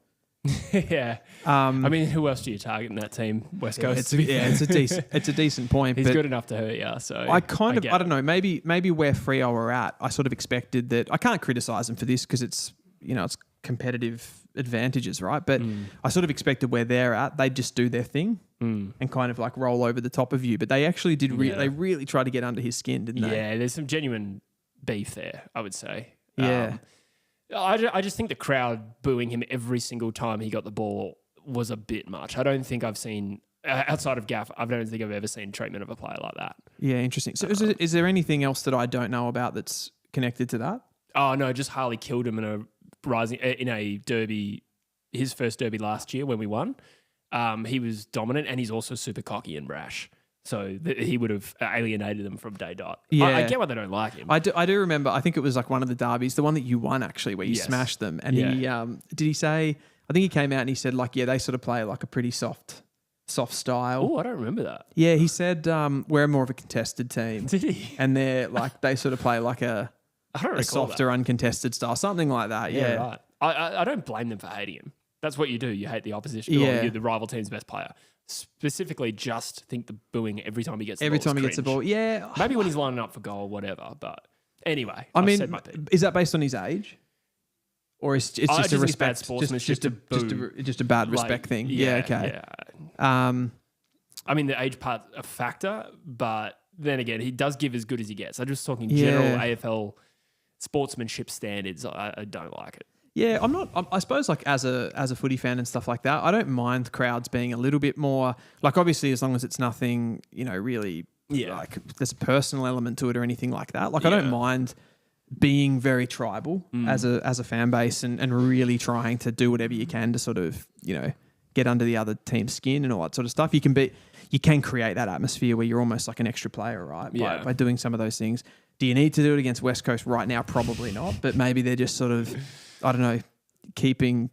Yeah. I mean, who else do you target in that team? West Coast. It's a decent point. He's good enough to hurt you. So I don't know. Maybe where Freo were at, I sort of expected that. I can't criticize them for this because it's competitive advantages, right? But I sort of expected where they're at, they'd just do their thing and kind of like roll over the top of you. But they actually did. They really tried to get under his skin, didn't they? Yeah, there's some genuine beef there, I would say. Yeah. I just think the crowd booing him every single time he got the ball was a bit much. I don't think I've seen, outside of Gaff, I don't think I've ever seen treatment of a player like that. Yeah, interesting. So is there anything else that I don't know about that's connected to that? Oh, no, just Harley killed him in a derby, his first derby last year when we won. He was dominant, and he's also super cocky and brash. So he would have alienated them from day dot. Yeah. I get why they don't like him. I do remember, I think it was like one of the derbies, the one that you won actually, where you smashed them. And he, did he say, I think he came out and he said like, they sort of play like a pretty soft style. Oh, I don't remember that. Yeah, he said we're more of a contested team. Did he? And they're like, they sort of play like a softer, uncontested style, something like that. Yeah, right. I don't blame them for hating him. That's what you do. You hate the opposition, or you're the rival team's best player. Specifically, just think the booing every time he gets the ball gets the ball. Yeah, maybe when he's lining up for goal, whatever. But anyway, I said my piece. Is that based on his age, or it's just a respect, bad sportsmanship, just a bad respect thing? Yeah, okay. Yeah. I mean, the age part's a factor, but then again, he does give as good as he gets. I'm just talking general AFL sportsmanship standards. I don't like it. Yeah, I'm not. I suppose like as a footy fan and stuff like that, I don't mind crowds being a little bit more like, obviously as long as it's nothing, really like there's a personal element to it or anything like that. Like I don't mind being very tribal as a fan base and really trying to do whatever you can to sort of get under the other team's skin and all that sort of stuff. You can create that atmosphere where you're almost like an extra player, right? By doing some of those things. Do you need to do it against West Coast right now? Probably not, but maybe they're just sort of, I don't know, keeping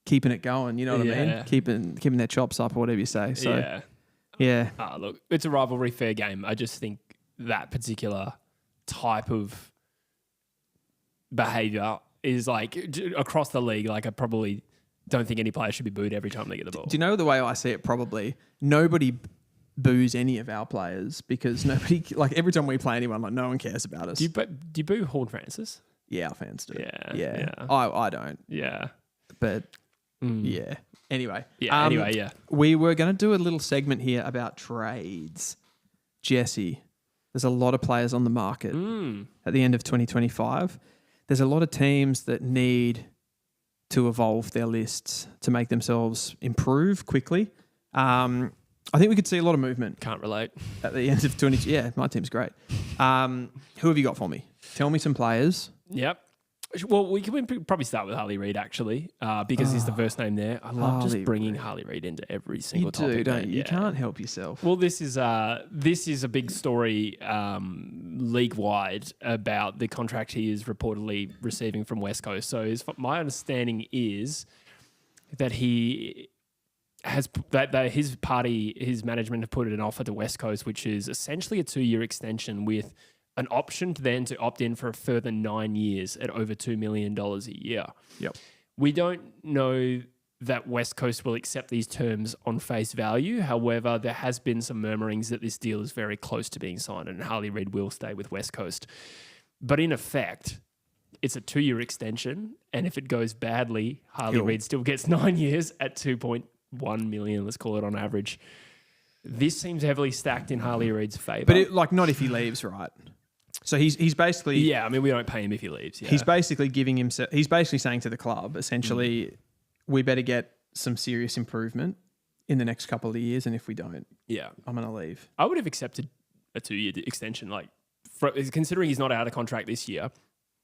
it going. You know what I mean? Keeping their chops up or whatever you say. So yeah. Look, it's a rivalry fair game. I just think that particular type of behaviour is like across the league. Like I probably don't think any player should be booed every time they get the ball. Do you know the way I see it? Probably nobody boos any of our players because nobody, like every time we play anyone, like no one cares about us. Do you boo Horn Francis? Yeah, our fans do. Yeah. I don't. Yeah. But Yeah. Anyway. Yeah. We were going to do a little segment here about trades. Jesse, there's a lot of players on the market at the end of 2025. There's a lot of teams that need to evolve their lists to make themselves improve quickly. I think we could see a lot of movement. Can't relate. At the end of 20... Yeah, my team's great. Who have you got for me? Tell me some players. Yep. Well, we can probably start with Harley Reid, actually, because he's the first name there. I love just bringing Harley Reid into every single topic. You do, don't you? You can't help yourself. Well, this is a big story league-wide about the contract he is reportedly receiving from West Coast. So my understanding is that he... his management have put an offer to West Coast, which is essentially a 2-year extension with an option to opt in for a further 9 years at over $2 million a year. Yep. We don't know that West Coast will accept these terms on face value. However, there has been some murmurings that this deal is very close to being signed and Harley Reid will stay with West Coast. But in effect, it's a 2-year extension, and if it goes badly, Harley Reid still gets 9 years at 2.1 million, let's call it on average. This seems heavily stacked in Harley Reid's favour. But not if he leaves, right? So he's basically... Yeah, I mean, we don't pay him if he leaves. Yeah. He's basically giving himself... He's basically saying to the club, essentially, we better get some serious improvement in the next couple of years, and if we don't, I'm going to leave. I would have accepted a 2-year extension, considering he's not out of contract this year.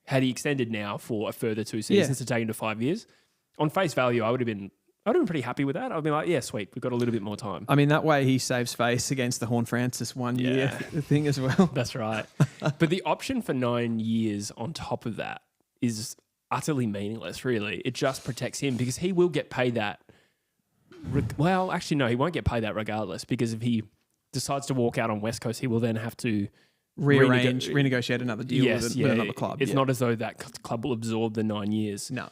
Had he extended now for a further 2 seasons to take him to 5 years, on face value, I would have been pretty happy with that. I'd be like, yeah, sweet, we've got a little bit more time. I mean, that way he saves face against the Horn Francis 1 year thing as well. That's right. But the option for 9 years on top of that is utterly meaningless, really. It just protects him because he will get paid that. Well, actually, no, he won't get paid that regardless, because if he decides to walk out on West Coast, he will then have to renegotiate another deal with another club. It's not as though that club will absorb the 9 years. No.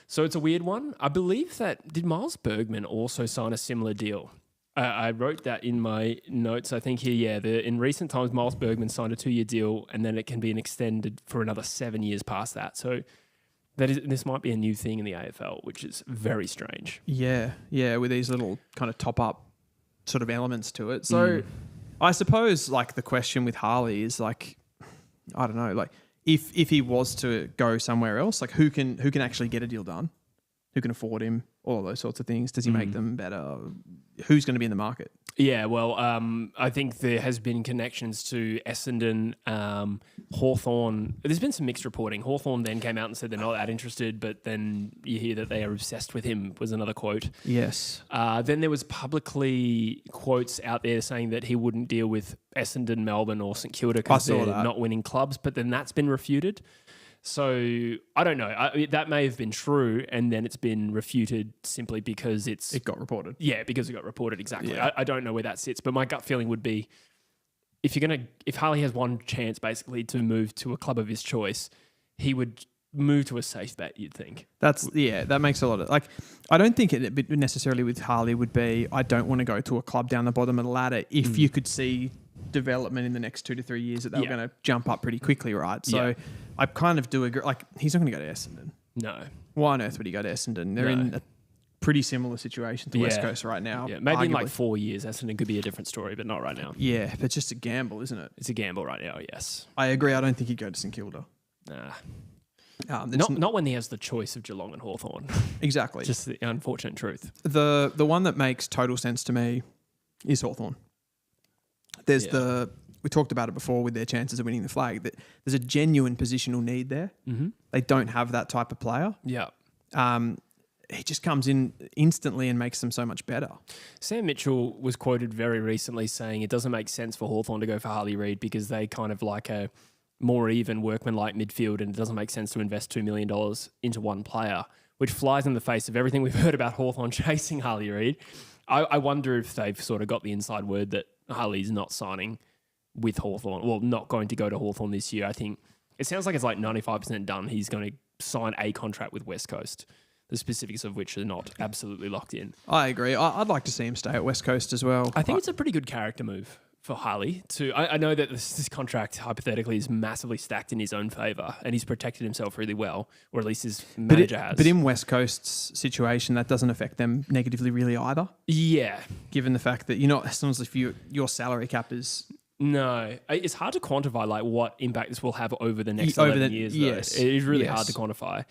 So it's a weird one. I believe did Miles Bergman also sign a similar deal? I wrote that in my notes. I think here, in recent times, Miles Bergman signed a 2-year deal, and then it can be extended for another 7 years past that. So this might be a new thing in the AFL, which is very strange. Yeah, with these little kind of top-up sort of elements to it. So I suppose the question with Harley is I don't know, if he was to go somewhere else, who can actually get a deal done? Who can afford him? All of those sorts of things. Does he make them better? Who's going to be in the market? Yeah, well, I think there has been connections to Essendon, Hawthorn. There's been some mixed reporting. Hawthorn then came out and said they're not that interested, but then you hear that they are obsessed with him, was another quote. Yes. Then there was publicly quotes out there saying that he wouldn't deal with Essendon, Melbourne or St Kilda because they're not winning clubs, but then that's been refuted. So I don't know. That may have been true, and then it's been refuted simply because it got reported. Yeah, because it got reported, exactly. Yeah. I don't know where that sits, but my gut feeling would be if Harley has one chance basically to move to a club of his choice, he would move to a safe bet. You'd think that makes a lot of I don't think it necessarily with Harley would be I don't want to go to a club down the bottom of the ladder if you could see development in the next 2 to 3 years that they were going to jump up pretty quickly, right? So I kind of do agree. He's not going to go to Essendon. No. Why on earth would he go to Essendon? They're in a pretty similar situation to West Coast right now. Yeah, maybe arguably. In 4 years, Essendon could be a different story, but not right now. Yeah, but it's just a gamble, isn't it? It's a gamble right now, yes. I agree. I don't think he'd go to St Kilda. Nah. Not when he has the choice of Geelong and Hawthorn. Exactly. Just the unfortunate truth. The one that makes total sense to me is Hawthorn. We talked about it before with their chances of winning the flag, that there's a genuine positional need there. Mm-hmm. They don't have that type of player. Yeah. He just comes in instantly and makes them so much better. Sam Mitchell was quoted very recently saying it doesn't make sense for Hawthorn to go for Harley Reid because they kind of like a more even workman-like midfield, and it doesn't make sense to invest $2 million into one player, which flies in the face of everything we've heard about Hawthorn chasing Harley Reid. I wonder if they've sort of got the inside word that Harley's not signing with Hawthorn, well, not going to go to Hawthorn this year. I think it sounds like it's 95% done. He's going to sign a contract with West Coast, the specifics of which are not absolutely locked in. I agree. I'd like to see him stay at West Coast as well. I think it's a pretty good character move for Harley to. I know that this contract hypothetically is massively stacked in his own favour, and he's protected himself really well, or at least his manager has. But in West Coast's situation, that doesn't affect them negatively really either. Yeah, given the fact that you're not, as long as if your salary cap is. No, it's hard to quantify like what impact this will have over the next 11 years. Yes, it is really hard to quantify.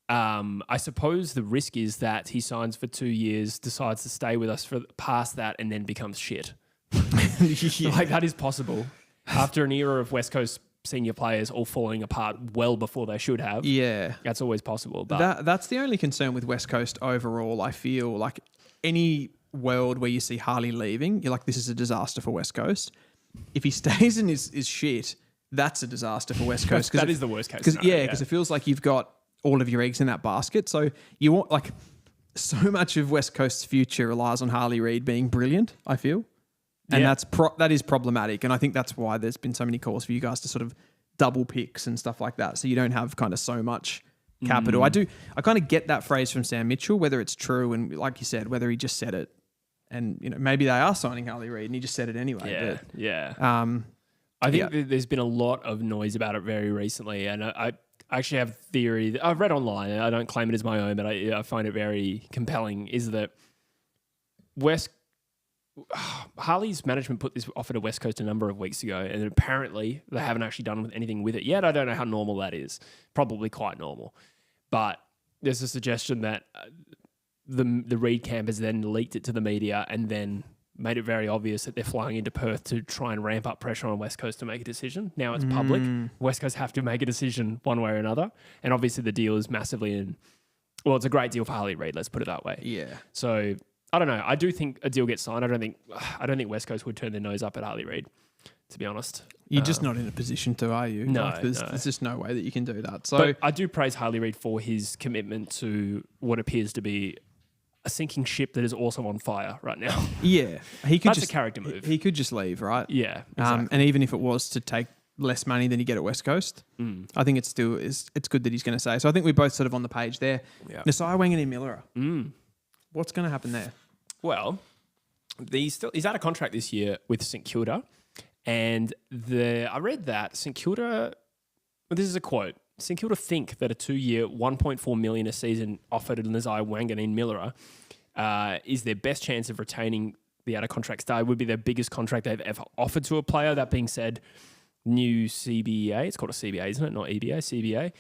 I suppose the risk is that he signs for 2 years, decides to stay with us for past that, and then becomes shit. Like that is possible after an era of West Coast senior players all falling apart well before they should have. Yeah, that's always possible. But that's the only concern with West Coast overall. I feel like any world where you see Harley leaving, you're like, this is a disaster for West Coast. If he stays and is shit, that's a disaster for West Coast. That is the worst case. Because it feels like you've got all of your eggs in that basket. So you want like so much of West Coast's future relies on Harley Reid being brilliant, I feel. And that is problematic. And I think that's why there's been so many calls for you guys to sort of double picks and stuff like that. So you don't have kind of so much capital. I kind of get that phrase from Sam Mitchell, whether it's true and like you said, whether he just said it and, you know, maybe they are signing Harley Reid and he just said it anyway. I think there's been a lot of noise about it very recently. And I actually have a theory that I've read online, and I don't claim it as my own, but I find it very compelling, is that Harley's management put this offer to West Coast a number of weeks ago, and apparently they haven't actually done anything with it yet. I don't know how normal that is. Probably quite normal. But there's a suggestion that the Reid camp has then leaked it to the media and then made it very obvious that they're flying into Perth to try and ramp up pressure on West Coast to make a decision. Now it's public. West Coast have to make a decision one way or another. And obviously the deal is massively it's a great deal for Harley Reid, let's put it that way. Yeah. So I don't know. I do think a deal gets signed. I don't think West Coast would turn their nose up at Harley Reid, to be honest. You're just not in a position to, are you? No, there's just no way that you can do that. So but I do praise Harley Reid for his commitment to what appears to be a sinking ship that is also on fire right now. Yeah, that's a character move. He could just leave, right? Yeah, exactly. And even if it was to take less money than you get at West Coast, I think it's good that he's going to say. So I think we're both sort of on the page there. Yeah. Nasai Wanganeen-Miller. What's going to happen there? Well, he's out of contract this year with St Kilda, and I read that St Kilda. Well, this is a quote. St Kilda think that a 2-year, $1.4 million a season offer to Nasai Wanganeen-Miller is their best chance of retaining the out of contract star. It would be their biggest contract they've ever offered to a player. That being said, new CBA, it's called a CBA, isn't it? Not EBA, CBA,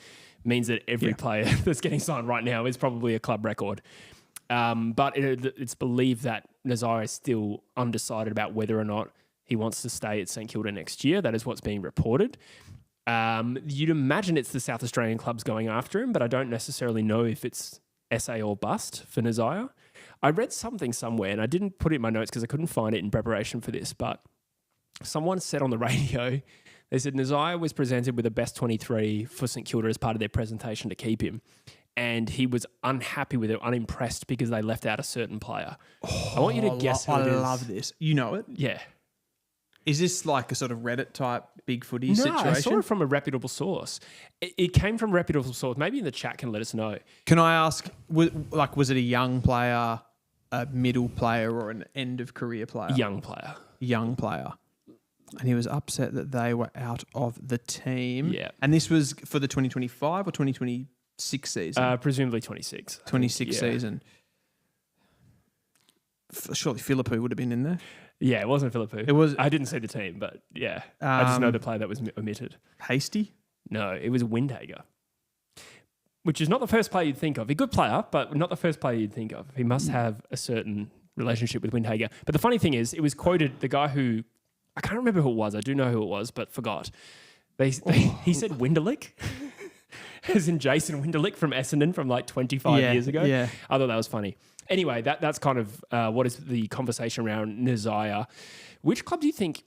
means that every player that's getting signed right now is probably a club record. But it's believed that Nasai is still undecided about whether or not he wants to stay at St Kilda next year. That is what's being reported. You'd imagine it's the South Australian clubs going after him, but I don't necessarily know if it's SA or bust for Nasai. I read something somewhere, and I didn't put it in my notes because I couldn't find it in preparation for this, but someone said on the radio, they said Nasai was presented with a best 23 for St Kilda as part of their presentation to keep him. And he was unhappy with it, unimpressed because they left out a certain player. I want you to guess who it is. I love this. You know it? Yeah. Is this like a sort of Reddit type big footy situation? No, I saw it from a reputable source. It came from a reputable source. Maybe in the chat can let us know. Can I ask, was it a young player, a middle player, or an end of career player? Young player. Young player. And he was upset that they were out of the team. Yeah. And this was for the 2025 or 2026 season? Presumably 26. 26 season. Surely Philippou would have been in there. Yeah, it wasn't Philippou. It was. I didn't see the team, but yeah. I just know the player that was omitted. Hasty? No, it was Windhager. Which is not the first player you'd think of. A good player, but not the first player you'd think of. He must have a certain relationship with Windhager. But the funny thing is, it was quoted, the guy who, I can't remember who it was. I do know who it was, but forgot. He said Winderlick. As in Jason Winderlick from Essendon from like 25 years ago. Yeah. I thought that was funny. Anyway, that's kind of what is the conversation around Nasai. Which club do you think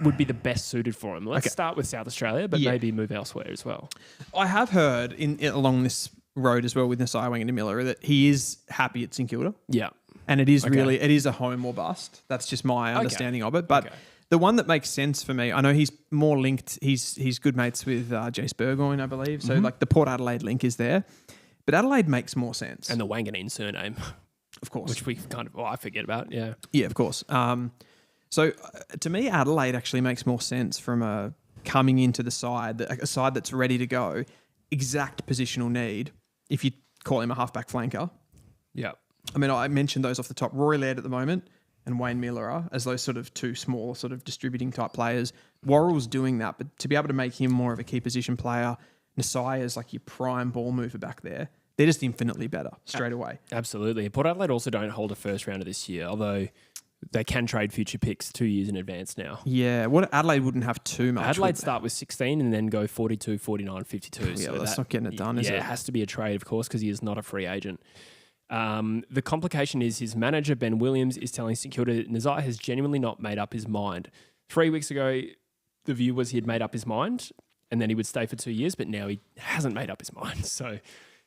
would be the best suited for him? Let's start with South Australia, but maybe move elsewhere as well. I have heard along this road as well with Nasai Wanganeen-Miller that he is happy at St Kilda. Yeah. And it is a home or bust. That's just my understanding of it. But the one that makes sense for me, I know he's more linked, he's good mates with Jace Burgoyne, I believe. So like the Port Adelaide link is there. But Adelaide makes more sense. And the Wanganeen surname. Of course. Which we I forget about, yeah. Yeah, of course. So to me, Adelaide actually makes more sense from a coming into the side, a side that's ready to go, exact positional need, if you call him a halfback flanker. Yeah. I mean, I mentioned those off the top. Rory Laird at the moment and Wayne Miller as those sort of two small sort of distributing type players. Worrell's doing that, but to be able to make him more of a key position player, Nasai is like your prime ball mover back there. They're just infinitely better straight away. Absolutely. Port Adelaide also don't hold a first rounder this year, although they can trade future picks 2 years in advance now. Yeah, what Adelaide wouldn't have too much. Adelaide start with 16 and then go 42, 49, 52. Yeah, so that's not getting it done, is it? Yeah, it has to be a trade, of course, because he is not a free agent. The complication is his manager, Ben Williams, is telling St Kilda that Nazai has genuinely not made up his mind. 3 weeks ago, the view was he had made up his mind and then he would stay for 2 years, but now he hasn't made up his mind. So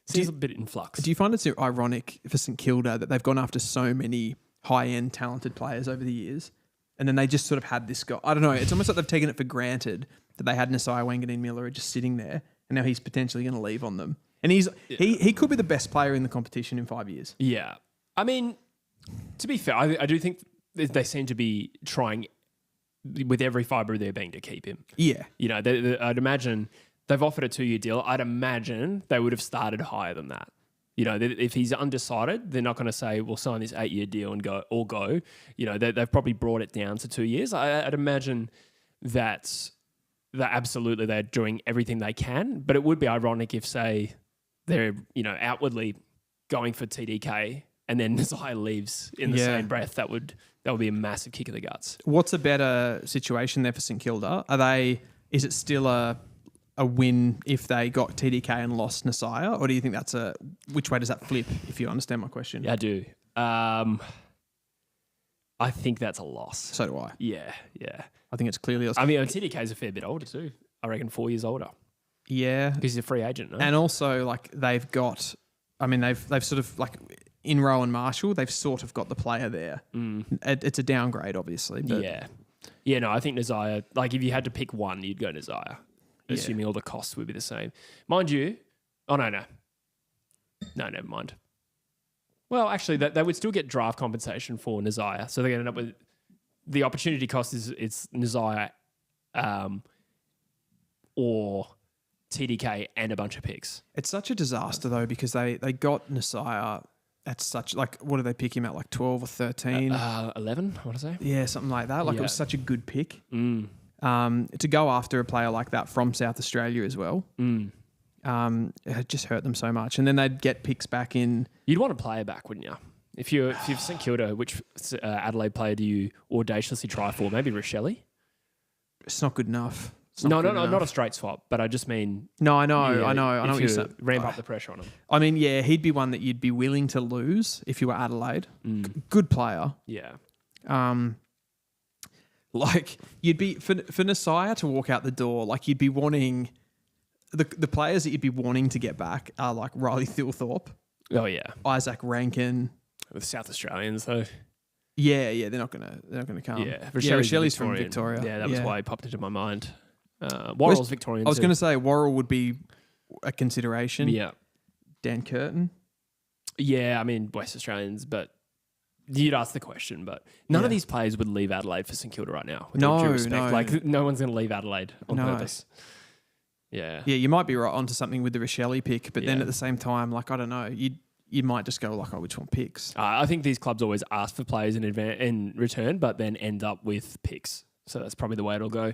seems a bit in flux. Do you find it ironic for St Kilda that they've gone after so many high-end talented players over the years and then they just sort of had this guy? I don't know. It's almost like they've taken it for granted that they had Nasai, Wanganeen, Miller just sitting there and now he's potentially going to leave on them. And he could be the best player in the competition in 5 years. Yeah. I mean, to be fair, I do think they seem to be trying with every fibre of their being to keep him. Yeah. You know, I'd imagine they've offered a 2-year deal. I'd imagine they would have started higher than that. You know, if he's undecided, they're not going to say, we'll sign this 8-year deal and go. You know, they've probably brought it down to 2 years. I'd imagine that absolutely they're doing everything they can, but it would be ironic if, say, they're, you know, outwardly going for TDK and then Nazai leaves in the same breath. That would be a massive kick in the guts. What's a better situation there for St Kilda? Is it still a win if they got TDK and lost Nasaya, or do you think which way does that flip, if you understand my question? Yeah, I do. I think that's a loss. So do I. Yeah. I think it's clearly a loss. I mean, TDK's a fair bit older too. I reckon 4 years older. Yeah. Because he's a free agent, no? And also, like, they've sort of, like, in Rowan Marshall, they've sort of got the player there. It's a downgrade, obviously. But Yeah, no, I think Nazaya, like, if you had to pick one, you'd go Nazaya, assuming all the costs would be the same. Mind you, no, never mind. Well, actually, they would still get draft compensation for Nazaya, so they're going to end up with the opportunity cost it's Nazaya or TDK and a bunch of picks. It's such a disaster, though, because they got Nasaya at such, like, what did they pick him at, like 12 or 13? 11, I want to say. Yeah, something like that. Like, it was such a good pick. Mm. To go after a player like that from South Australia as well, it just hurt them so much. And then they'd get picks back in. You'd want a player back, wouldn't you? If you've St Kilda, which Adelaide player do you audaciously try for? Maybe Rochelle? It's not good enough. No, not a straight swap, but I just mean... No, I know what you're saying. Ramp up the pressure on him. I mean, yeah, he'd be one that you'd be willing to lose if you were Adelaide. Good player. Yeah. Like, you'd be... For Nasaya to walk out the door, like, you'd be wanting... The players that you'd be wanting to get back are, like, Riley Thilthorpe. Oh, yeah. Isaac Rankin. With South Australians, though. Yeah, they're not gonna come. Yeah, Rochelle's from Victoria. Yeah, that was why it popped into my mind. Worrell's Victorian. I was going to say Worrell would be a consideration. Yeah. Dan Curtin. Yeah, I mean West Australians, but you'd ask the question. But none of these players would leave Adelaide for St Kilda right now. With all due respect. Like no one's going to leave Adelaide on purpose. Yeah. Yeah, you might be right onto something with the Rochelle pick, but then at the same time, like I don't know, you might just go like, which one picks? I think these clubs always ask for players in return, but then end up with picks. So that's probably the way it'll go.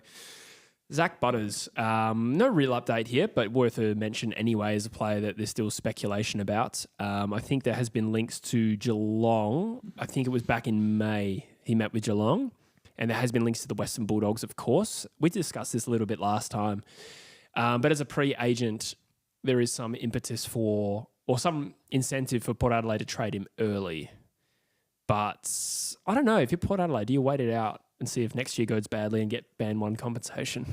Zach Butters, no real update here, but worth a mention anyway as a player that there's still speculation about. I think there has been links to Geelong. I think it was back in May he met with Geelong, and there has been links to the Western Bulldogs, of course. We discussed this a little bit last time. But as a pre-agent, there is some impetus for, or some incentive for Port Adelaide to trade him early. But I don't know, if you're Port Adelaide, do you wait it out and see if next year goes badly and get band one compensation?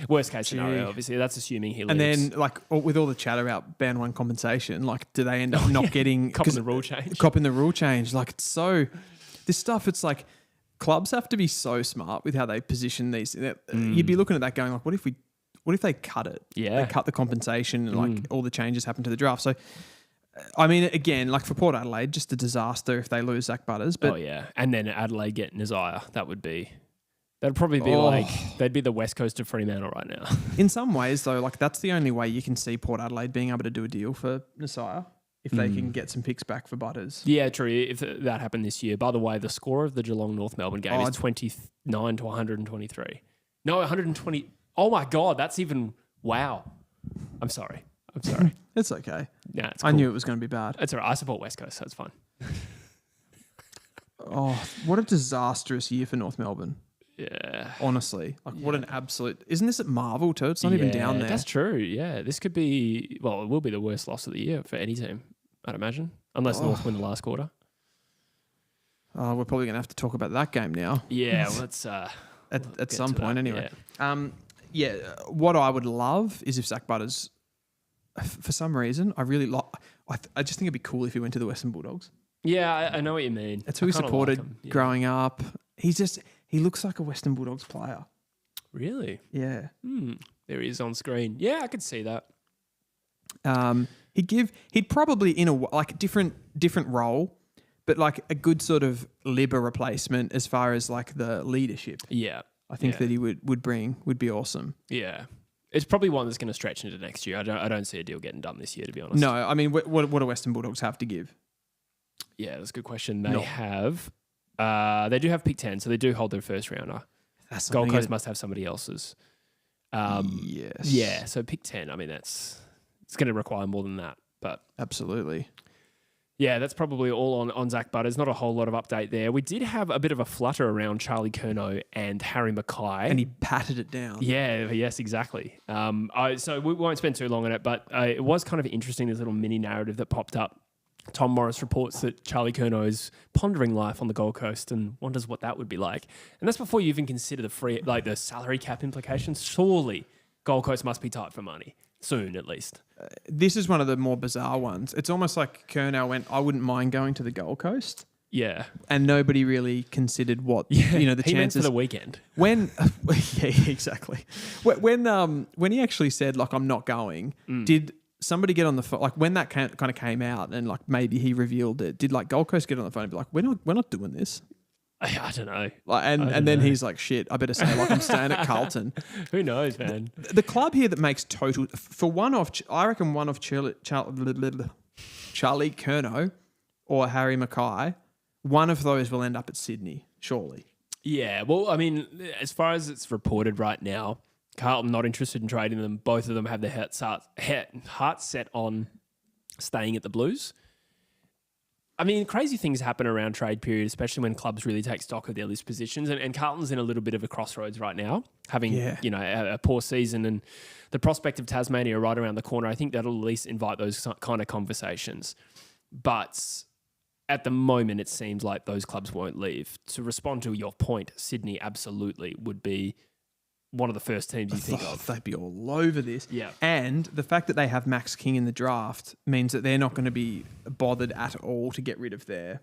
Worst case scenario, obviously. That's assuming he leaves. And then, like, with all the chatter about band one compensation, like, do they end up not getting... Copping the rule change. Copping the rule change. Like, it's so... This stuff, it's like, clubs have to be so smart with how they position these. You'd be looking at that going, like, what if they cut it? Yeah. They cut the compensation and, like, all the changes happen to the draft. So... I mean, again, like for Port Adelaide, just a disaster if they lose Zach Butters. But Oh yeah, and then Adelaide getting Isaiah, that'd probably be like they'd be the West Coast of Fremantle right now. in some ways, though, like that's the only way you can see Port Adelaide being able to do a deal for Nasiah if they can get some picks back for Butters. Yeah, true. If that happened this year. By the way, the score of the Geelong North Melbourne game is 29 to 123. No, 120. Oh my God, that's even wow. I'm sorry. It's okay. Yeah, it's I cool. knew it was going to be bad. It's all right. I support West Coast, so it's fine. Oh, what a disastrous year for North Melbourne. Yeah. Honestly, like what an absolute. Isn't this at Marvel too? It's not even down there. That's true. Yeah, this could be. Well, it will be the worst loss of the year for any team, I'd imagine, unless North win the last quarter. We're probably going to have to talk about that game now. Yeah, well, let's at some point anyway. Yeah. What I would love is if Zach Butters, for some reason, I really like. I just think it'd be cool if he went to the Western Bulldogs. Yeah, I know what you mean. That's who he supported growing up. He looks like a Western Bulldogs player. Really? Yeah. There he is on screen. Yeah, I could see that. He'd probably in a different role, but like a good sort of Libba replacement as far as like the leadership. Yeah. I think that he would be awesome. Yeah. It's probably one that's going to stretch into next year. I don't see a deal getting done this year, to be honest. No, I mean, what do Western Bulldogs have to give? Yeah, that's a good question. They they do have pick 10, so they do hold their first rounder. Gold Coast must have somebody else's. Yes. Yeah, so pick 10. I mean, it's going to require more than that, but absolutely. Yeah, that's probably all on Zach Butters. Not a whole lot of update there. We did have a bit of a flutter around Charlie Curnow and Harry Mackay. And he patted it down. Yeah, yes, exactly. So we won't spend too long on it, but it was kind of interesting, this little mini narrative that popped up. Tom Morris reports that Charlie Curnow is pondering life on the Gold Coast and wonders what that would be like. And that's before you even consider the salary cap implications. Surely Gold Coast must be tight for money. Soon, at least. This is one of the more bizarre ones. It's almost like Curnow went, I wouldn't mind going to the Gold Coast. Yeah. And nobody really considered what, the he chances. Meant for the weekend. When, yeah, exactly. When he actually said, like, I'm not going, did somebody get on the phone, like when that kind of came out and like maybe he revealed it, did like Gold Coast get on the phone and be like, we're not doing this? I don't know. Like, and then he's like, shit, I better say like I'm staying at Carlton. Who knows, man? The club here that makes total, for I reckon one of Charlie Curnow or Harry Mackay, one of those will end up at Sydney, surely. Yeah, well, I mean, as far as it's reported right now, Carlton not interested in trading them. Both of them have their hearts set on staying at the Blues. I mean, crazy things happen around trade period, especially when clubs really take stock of their list positions. And Carlton's in a little bit of a crossroads right now, having a poor season and the prospect of Tasmania right around the corner. I think that'll at least invite those kind of conversations. But at the moment, it seems like those clubs won't leave. To respond to your point, Sydney absolutely would be one of the first teams you think of. They'd be all over this. Yeah. And the fact that they have Max King in the draft means that they're not going to be bothered at all to get rid of their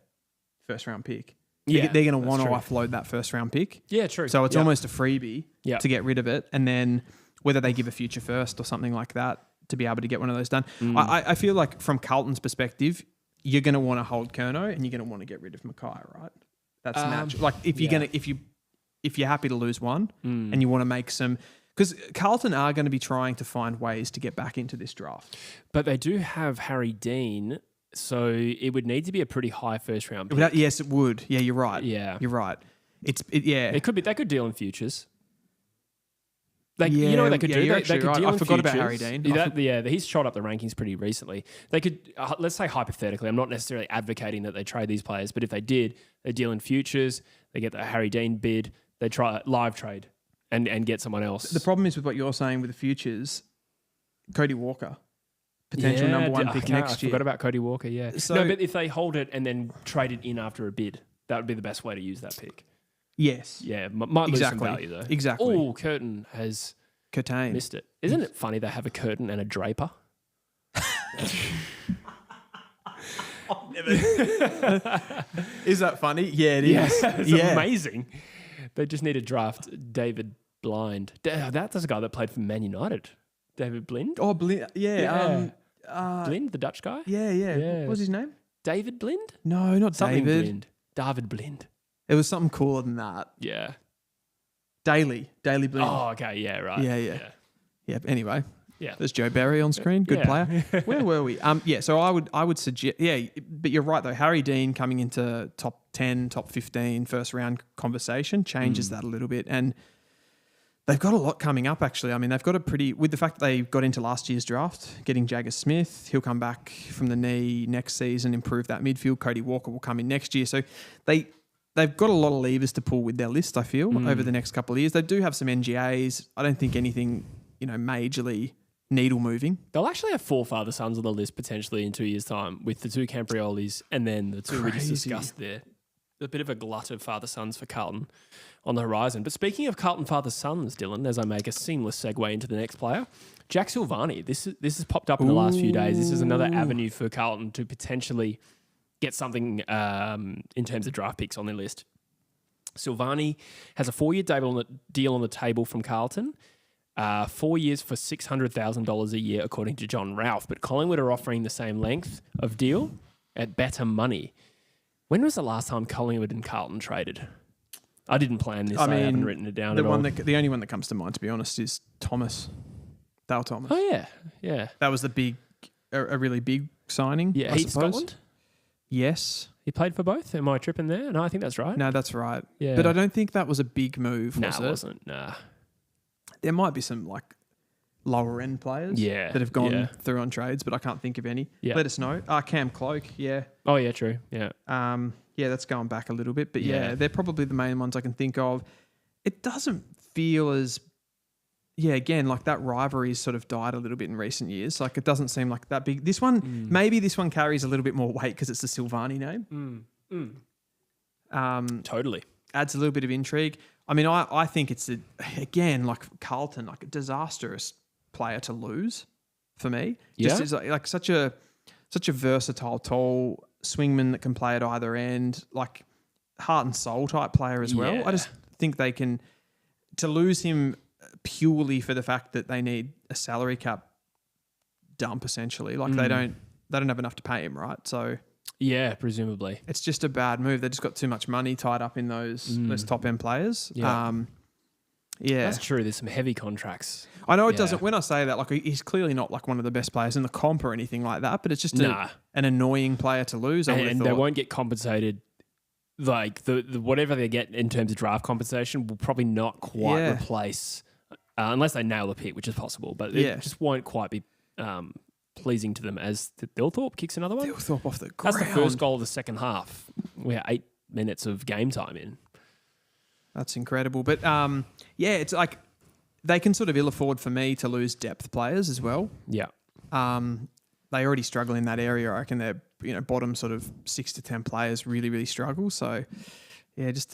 first round pick. Yeah, they're going to want to offload that first round pick. Yeah, true. So it's almost a freebie to get rid of it. And then whether they give a future first or something like that to be able to get one of those done. I feel like from Carlton's perspective, you're going to want to hold Curnow and you're going to want to get rid of Mackay, right? That's natural. Like if you're happy to lose one and you want to make some, because Carlton are going to be trying to find ways to get back into this draft. But they do have Harry Dean, so it would need to be a pretty high first round pick. Yes, it would. Yeah, you're right. Yeah, you're right. It could be. They could deal in futures. You know what they could do? They could deal in forgot futures. about Harry Dean. He's shot up the rankings pretty recently. They could, let's say hypothetically, I'm not necessarily advocating that they trade these players, but if they did, they deal in futures, they get the Harry Dean bid, they try live trade and get someone else. The problem is with what you're saying with the futures, Cody Walker, potential number one pick next year. I forgot about Cody Walker, yeah. No, but if they hold it and then trade it in after a bid, that would be the best way to use that pick. Yes. Yeah, might lose some value though. Exactly. Oh, Curtin has missed it. Isn't it funny they have a curtain and a draper? Is that funny? Yeah, it is. It's amazing. They just need to draft David Blind. That's a guy that played for Man United. David Blind? Oh, Blind. Yeah. Blind, the Dutch guy? Yeah. What was his name? David Blind? No, not Something David. Blind. David Blind. It was something cooler than that. Yeah. Daily Blind. Oh, okay. Yeah, right. Yeah. Anyway, Yeah. there's Joe Barry on screen. Good player. Where were we? So I would suggest. Yeah, but you're right though. Harry Dean coming into top 10, top 15, first round conversation changes that a little bit, and they've got a lot coming up. Actually, I mean, they've got with the fact that they got into last year's draft, getting Jagger Smith. He'll come back from the knee next season, improve that midfield. Cody Walker will come in next year. So they've got a lot of levers to pull with their list, I feel, over the next couple of years. They do have some NGAs. I don't think anything, majorly needle moving. They'll actually have 4 father-sons on the list potentially in 2 years' time with the 2 Campriolis and then the 2 we just discussed there. A bit of a glut of father-sons for Carlton on the horizon. But speaking of Carlton father-sons, Dylan, as I make a seamless segue into the next player, Jack Silvani. This has popped up in the last few days. This is another avenue for Carlton to potentially get something in terms of draft picks on their list. Silvani has a 4-year deal on the table from Carlton. 4 years for $600,000 a year, according to John Ralph. But Collingwood are offering the same length of deal at better money. When was the last time Collingwood and Carlton traded? I didn't plan this. I haven't written it down at all. The only one that comes to mind, to be honest, is Thomas. Dale Thomas. Oh, yeah. That was a really big signing. Yeah, I Heath suppose. Scotland? Yes. He played for both? Am I tripping there? No, I think that's right. No, that's right. Yeah. But I don't think that was a big move, was it it? wasn't. Nah. There might be some lower end players that have gone through on trades, but I can't think of any. Yeah. Let us know. Cam Cloak, yeah. Oh, yeah, true. Yeah. That's going back a little bit, but they're probably the main ones I can think of. It doesn't feel as, again, like that rivalry's sort of died a little bit in recent years. Like it doesn't seem like that big. This one, maybe this one carries a little bit more weight because it's the Silvani name. Totally. Adds a little bit of intrigue. I mean, I think it's, like Carlton, like a disastrous player to lose for me. Just is like such a versatile, tall swingman that can play at either end, like heart and soul type player as well. I just think they can, to lose him purely for the fact that they need a salary cap dump essentially. Like they don't have enough to pay him, right? So yeah, presumably it's just a bad move. They just got too much money tied up in those top end players. That's true. There's some heavy contracts. I know it doesn't. When I say that, like he's clearly not like one of the best players in the comp or anything like that. But it's just an annoying player to lose. And they won't get compensated. Like the whatever they get in terms of draft compensation will probably not quite replace, unless they nail a pick, which is possible. But it just won't quite be pleasing to them as Thilthorpe kicks another one. Thilthorpe off the ground. That's the first goal of the second half. We had 8 minutes of game time in. That's incredible. But it's like they can sort of ill afford for me to lose depth players as well. Yeah. They already struggle in that area. I reckon their bottom sort of 6 to 10 players really, really struggle. So just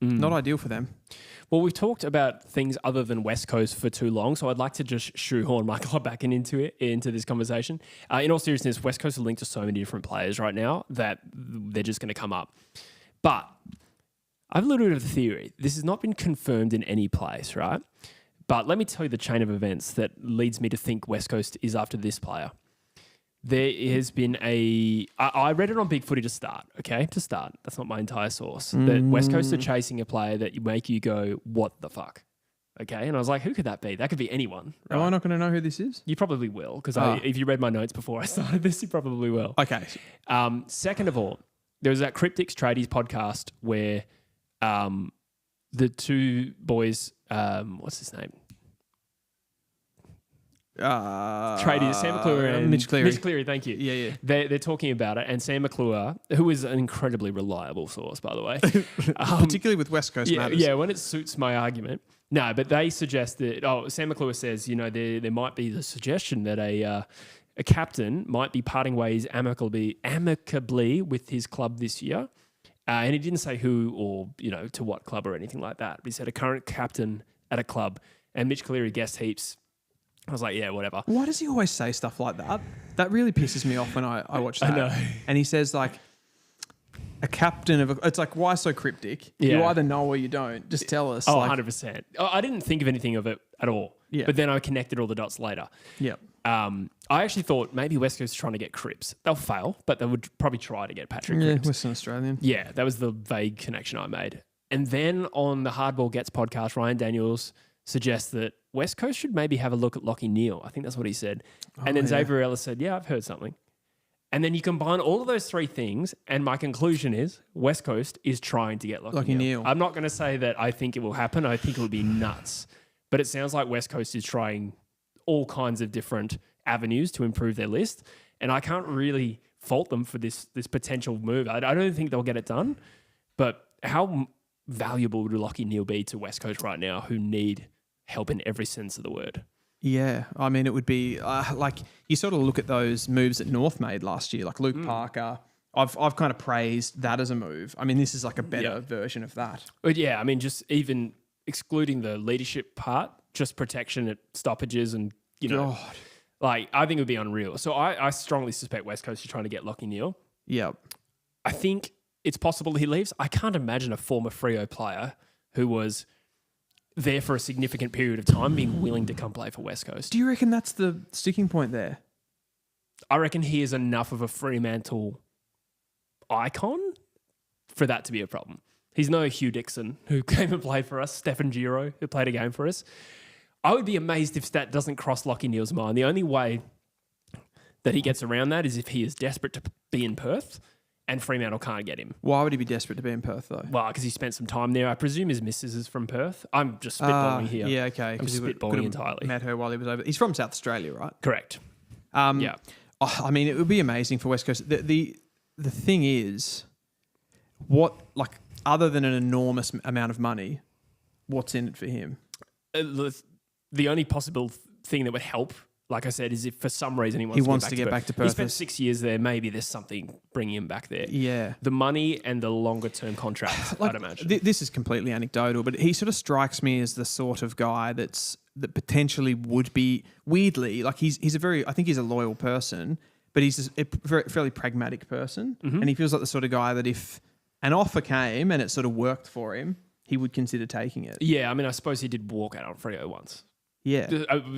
not ideal for them. Well, we've talked about things other than West Coast for too long, so I'd like to just shoehorn my club back into this conversation. In all seriousness, West Coast are linked to so many different players right now that they're just going to come up. But I have a little bit of a theory. This has not been confirmed in any place, right? But let me tell you the chain of events that leads me to think West Coast is after this player. There has been I read it on Big Footy to start, okay? To start. That's not my entire source. That West Coast are chasing a player that make you go, what the fuck? Okay? And I was like, who could that be? That could be anyone. Right? Am I not going to know who this is? You probably will, because if you read my notes before I started this, you probably will. Okay. Second of all, there was that Cryptics Tradies podcast where the 2 boys, what's his name? Tradies, Sam McClure and Mitch Cleary. Mitch Cleary, thank you. Yeah. They're talking about it, and Sam McClure, who is an incredibly reliable source, by the way. Particularly with West Coast matters. Yeah, when it suits my argument. No, but they suggest that, Sam McClure says, there might be the suggestion that a captain might be parting ways amicably with his club this year. And he didn't say who or, to what club or anything like that. But he said a current captain at a club, and Mitch Cleary guessed heaps. I was like, yeah, whatever. Why does he always say stuff like that? That really pisses me off when I watch that. I know. And he says like a captain of it's like, why so cryptic? Yeah. You either know or you don't. Just tell us. Oh, 100%. I didn't think of anything of it at all. Yeah. But then I connected all the dots later. Yeah. I actually thought maybe West Coast is trying to get Cripps. They'll fail, but they would probably try to get Patrick Cripps. Western Australian. Yeah, that was the vague connection I made. And then on the Hardball Gets podcast, Ryan Daniels suggests that West Coast should maybe have a look at Lachie Neale. I think that's what he said. And then Xavier Ellis said, yeah, I've heard something. And then you combine all of those three things, and my conclusion is West Coast is trying to get Lachie Neale. I'm not going to say that I think it will happen. I think it would be nuts. But it sounds like West Coast is trying all kinds of different avenues to improve their list. And I can't really fault them for this potential move. I don't think they'll get it done. But how valuable would Lachie Neale be to West Coast right now, who need help in every sense of the word? Yeah, I mean, it would be like you sort of look at those moves that North made last year, like Luke Parker. I've kind of praised that as a move. I mean, this is like a better version of that. But yeah, I mean, just even excluding the leadership part, just protection at stoppages and, God. Like, I think it would be unreal. So I strongly suspect West Coast is trying to get Lachie Neale. Yep. I think it's possible he leaves. I can't imagine a former Freo player who was there for a significant period of time being willing to come play for West Coast. Do you reckon that's the sticking point there? I reckon he is enough of a Fremantle icon for that to be a problem. He's no Hugh Dixon, who came and played for us, Stefan Giro, who played a game for us. I would be amazed if that doesn't cross Lachie Neale's mind. The only way that he gets around that is if he is desperate to be in Perth and Fremantle can't get him. Why would he be desperate to be in Perth, though? Well, because he spent some time there. I presume his missus is from Perth. I'm just spitballing here. Yeah, okay. I'm spitballing entirely. Met her while he was over. He's from South Australia, right? Correct. Yeah. I mean, it would be amazing for West Coast. The thing is, what, like, other than an enormous amount of money, what's in it for him? The only possible thing that would help, like I said, is if for some reason he wants to get back to Perth. He spent 6 years there. Maybe there's something bringing him back there. Yeah. The money and the longer term contracts, I'd imagine. This is completely anecdotal, but he sort of strikes me as the sort of guy that potentially would be, weirdly, like I think he's a loyal person, but he's a fairly pragmatic person. Mm-hmm. And he feels like the sort of guy that if an offer came and it sort of worked for him, he would consider taking it. Yeah, I mean, I suppose he did walk out on Freo once. Yeah.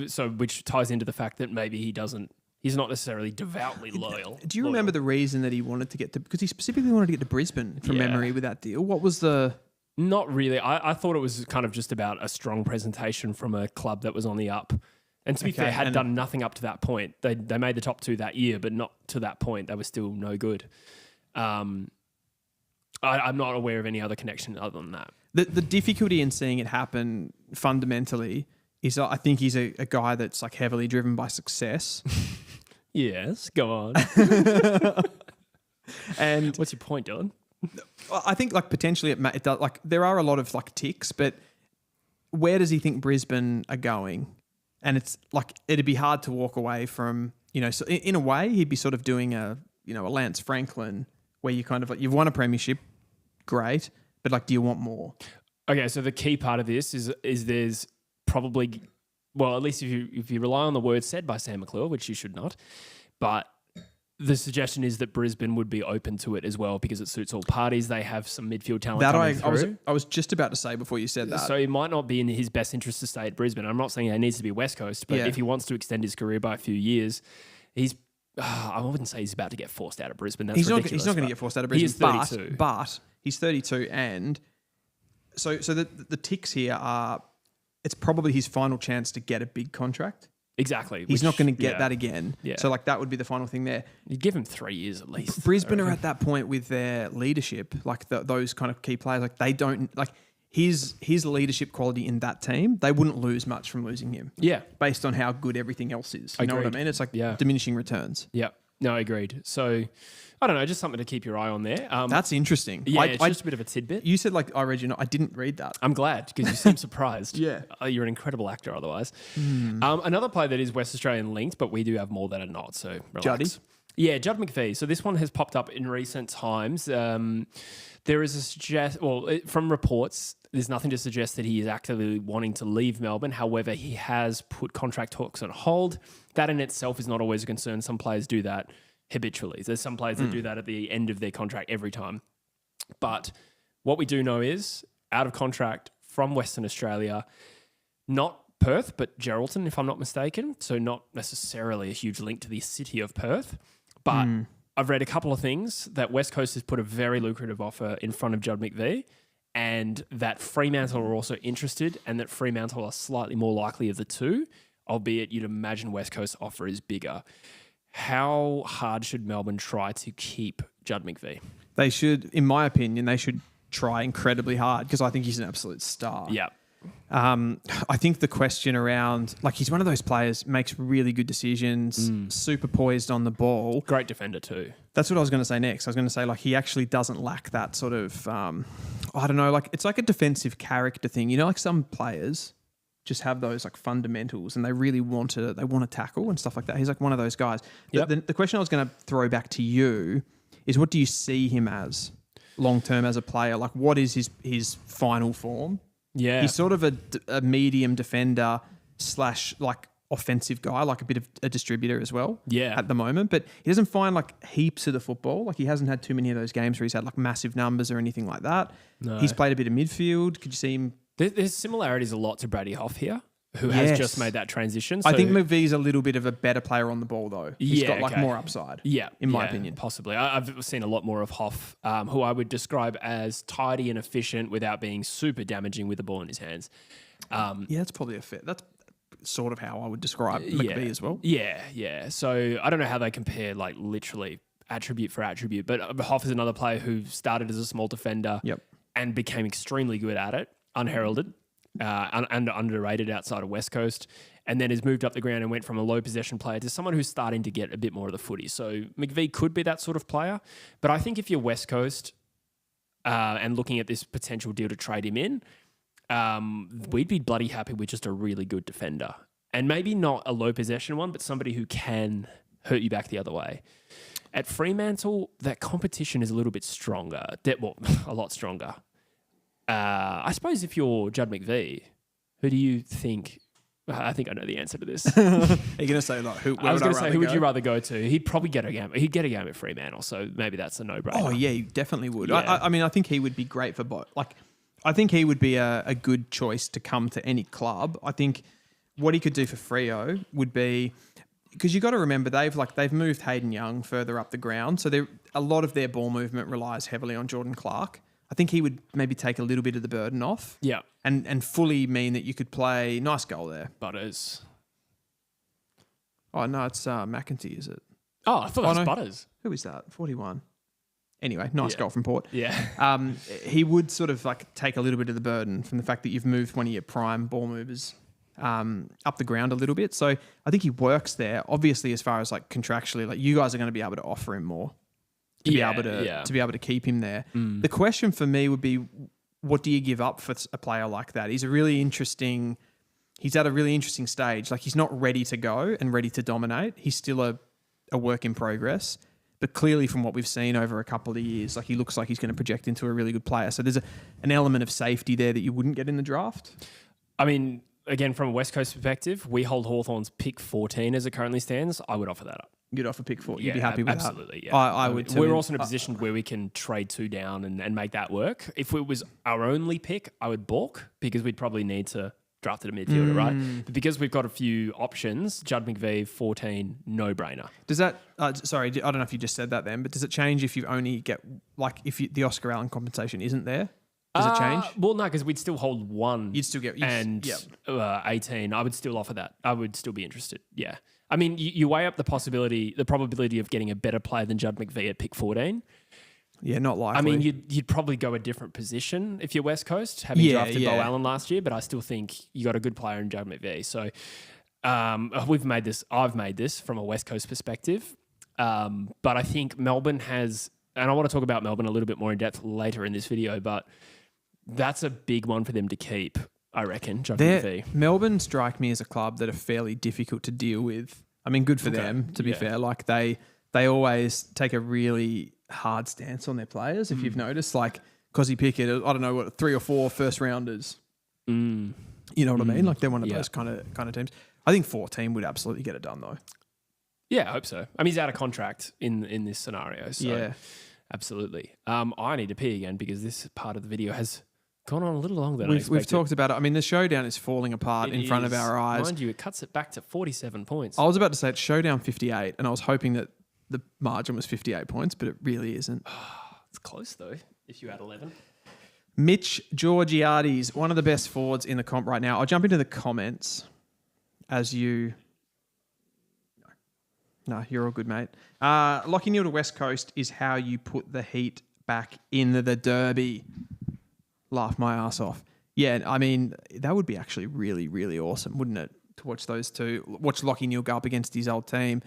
So which ties into the fact that maybe he's not necessarily devoutly loyal. Do you remember the reason that he wanted to get to, because he specifically wanted to get to Brisbane from memory with that deal? What was the... Not really. I thought it was kind of just about a strong presentation from a club that was on the up. And to be fair, had done nothing up to that point. They made the top two that year, but not to that point. They were still no good. I'm not aware of any other connection other than that. The difficulty in seeing it happen fundamentally is I think he's a guy that's like heavily driven by success. Yes, go on. And what's your point, Dylan? I think like potentially it does, like there are a lot of like ticks, but where does he think Brisbane are going? And it's like it'd be hard to walk away from, so in a way he'd be sort of doing a Lance Franklin where you kind of like you've won a premiership, great, but like do you want more? Okay, so the key part of this is there's probably, well, at least if you rely on the words said by Sam McClure, which you should not, but the suggestion is that Brisbane would be open to it as well because it suits all parties. They have some midfield talent coming through. I was just about to say before you said that. So it might not be in his best interest to stay at Brisbane. I'm not saying he needs to be West Coast, but if he wants to extend his career by a few years, I wouldn't say he's about to get forced out of Brisbane. That's ridiculous. He's not going to get forced out of Brisbane. He is 32. But he's 32 and so the ticks here are it's probably his final chance to get a big contract. Exactly. He's not going to get that again. Yeah. So like that would be the final thing there. You'd give him 3 years at least. Brisbane are at that point with their leadership, like those kind of key players, like they don't like his leadership quality in that team. They wouldn't lose much from losing him. Yeah. Based on how good everything else is. You know what I mean? It's like diminishing returns. Yeah. No, agreed. So I don't know, just something to keep your eye on there. That's interesting. Yeah, it's just a bit of a tidbit. You said like I read I didn't read that. I'm glad because you seem surprised. Yeah. You're an incredible actor otherwise. Another player that is West Australian linked, but we do have more that are not, so relax. Juddy? Yeah, Judd McPhee. So this one has popped up in recent times. There is from reports, there's nothing to suggest that he is actively wanting to leave Melbourne. However, he has put contract talks on hold. That in itself is not always a concern. Some players do that habitually. There's some players that do that at the end of their contract every time. But what we do know is out of contract from Western Australia, not Perth, but Geraldton, if I'm not mistaken. So not necessarily a huge link to the city of Perth. But I've read a couple of things that West Coast has put a very lucrative offer in front of Judd McVie, and that Fremantle are also interested, and that Fremantle are slightly more likely of the two, albeit you'd imagine West Coast's offer is bigger. How hard should Melbourne try to keep Judd McVie? They should, in my opinion, they should try incredibly hard because I think he's an absolute star. Yeah. I think the question around, like, he's one of those players, makes really good decisions, super poised on the ball. Great defender too. That's what I was going to say next. I was going to say, like, he actually doesn't lack that sort of, I don't know, like, it's like a defensive character thing. You know, like some players just have those like fundamentals and they really want to tackle and stuff like that. He's like one of those guys. Yep. The question I was going to throw back to you is, what do you see him as long-term as a player? Like, what is his final form? Yeah. He's sort of a medium defender / like offensive guy, like a bit of a distributor as well. Yeah. At the moment, but he doesn't find like heaps of the football. Like, he hasn't had too many of those games where he's had like massive numbers or anything like that. No. He's played a bit of midfield. Could you see him? There's similarities a lot to Brady Hoff here, who has just made that transition. So I think McVie's a little bit of a better player on the ball though. He's got like more upside. Yeah. In my opinion. Possibly. I've seen a lot more of Hoff, who I would describe as tidy and efficient without being super damaging with the ball in his hands. Yeah, that's probably that's sort of how I would describe McVie as well. Yeah. So I don't know how they compare, like, literally attribute for attribute, but Hoff is another player who started as a small defender and became extremely good at it, unheralded. And underrated outside of West Coast, and then has moved up the ground and went from a low possession player to someone who's starting to get a bit more of the footy. So McVie could be that sort of player, but I think if you're West Coast and looking at this potential deal to trade him in, we'd be bloody happy with just a really good defender, and maybe not a low possession one, but somebody who can hurt you back the other way. At Fremantle, that competition is a little bit stronger, a lot stronger. I suppose if you're Judd McVie, who do you think? I think I know the answer to this. Are you going to say like who? I was going to say, who would you rather go to? He'd probably get a game. He'd get a game at Fremantle, so maybe that's a no-brainer. Oh yeah, he definitely would. Yeah. I mean, I think he would be great for both. Like, I think he would be a good choice to come to any club. I think what he could do for Freo would be, because you got to remember they've moved Hayden Young further up the ground, so a lot of their ball movement relies heavily on Jordan Clark. I think he would maybe take a little bit of the burden off. Yeah. And fully mean that you could play. Nice goal there. Butters. Oh, no, it's McEntee, is it? Oh, I thought that was Butters. Who is that? 41. Anyway, nice goal from Port. Yeah. He would sort of like take a little bit of the burden from the fact that you've moved one of your prime ball movers up the ground a little bit. So I think he works there. Obviously, as far as like contractually, like you guys are going to be able to offer him more. To be able to keep him there. The question for me would be, what do you give up for a player like that? He's at a really interesting stage. Like, he's not ready to go and ready to dominate. He's still a work in progress. But clearly from what we've seen over a couple of years, like, he looks like he's going to project into a really good player. So there's an element of safety there that you wouldn't get in the draft. I mean, again, from a West Coast perspective, we hold Hawthorn's pick 14 as it currently stands. I would offer that up. You'd offer pick 4. You'd be happy with absolutely, that? Yeah. I would too. We're also in a position where we can trade 2 down and make that work. If it was our only pick, I would balk because we'd probably need to draft at a midfielder, right? But because we've got a few options, Judd McVie, 14, no-brainer. Does that, sorry, I don't know if you just said that then, but does it change if you only get, like, the Oscar Allen compensation isn't there? Does it change? Well, no, because we'd still hold 1. You'd still get... 18. I would still offer that. I would still be interested, yeah. I mean, you weigh up the probability of getting a better player than Judd McVie at pick 14. Yeah, not likely. I mean, you'd probably go a different position if you're West Coast, having drafted Bo Allen last year, but I still think you got a good player in Judd McVie. So I've made this from a West Coast perspective. But I think Melbourne has, and I want to talk about Melbourne a little bit more in depth later in this video, but that's a big one for them to keep. I reckon, Judd McVie. Melbourne strike me as a club that are fairly difficult to deal with. I mean, good for them, to be fair. Like, they always take a really hard stance on their players, if you've noticed. Like, Cozzy Pickett, I don't know, 3 or 4 first-rounders. You know what I mean? Like, they're one of those kind of teams. I think 14 would absolutely get it done, though. Yeah, I hope so. I mean, he's out of contract in this scenario, so absolutely. I need to pee again because this part of the video has Gone on a little longer than I We've expected. talked about it. I mean, the Showdown is falling apart in front of our eyes. Mind you, it cuts it back to 47 points. I was about to say it's Showdown 58, and I was hoping that the margin was 58 points, but it really isn't. It's close, though, if you add 11. Mitch Georgiades, one of the best forwards in the comp right now. I'll jump into the comments as you... No, you're all good, mate. Lockie Neal to West Coast is how you put the heat back in the derby. Laugh my ass off. Yeah, I mean, that would be actually really, really awesome, wouldn't it? To watch those two, watch Lockie Neal go up against his old team.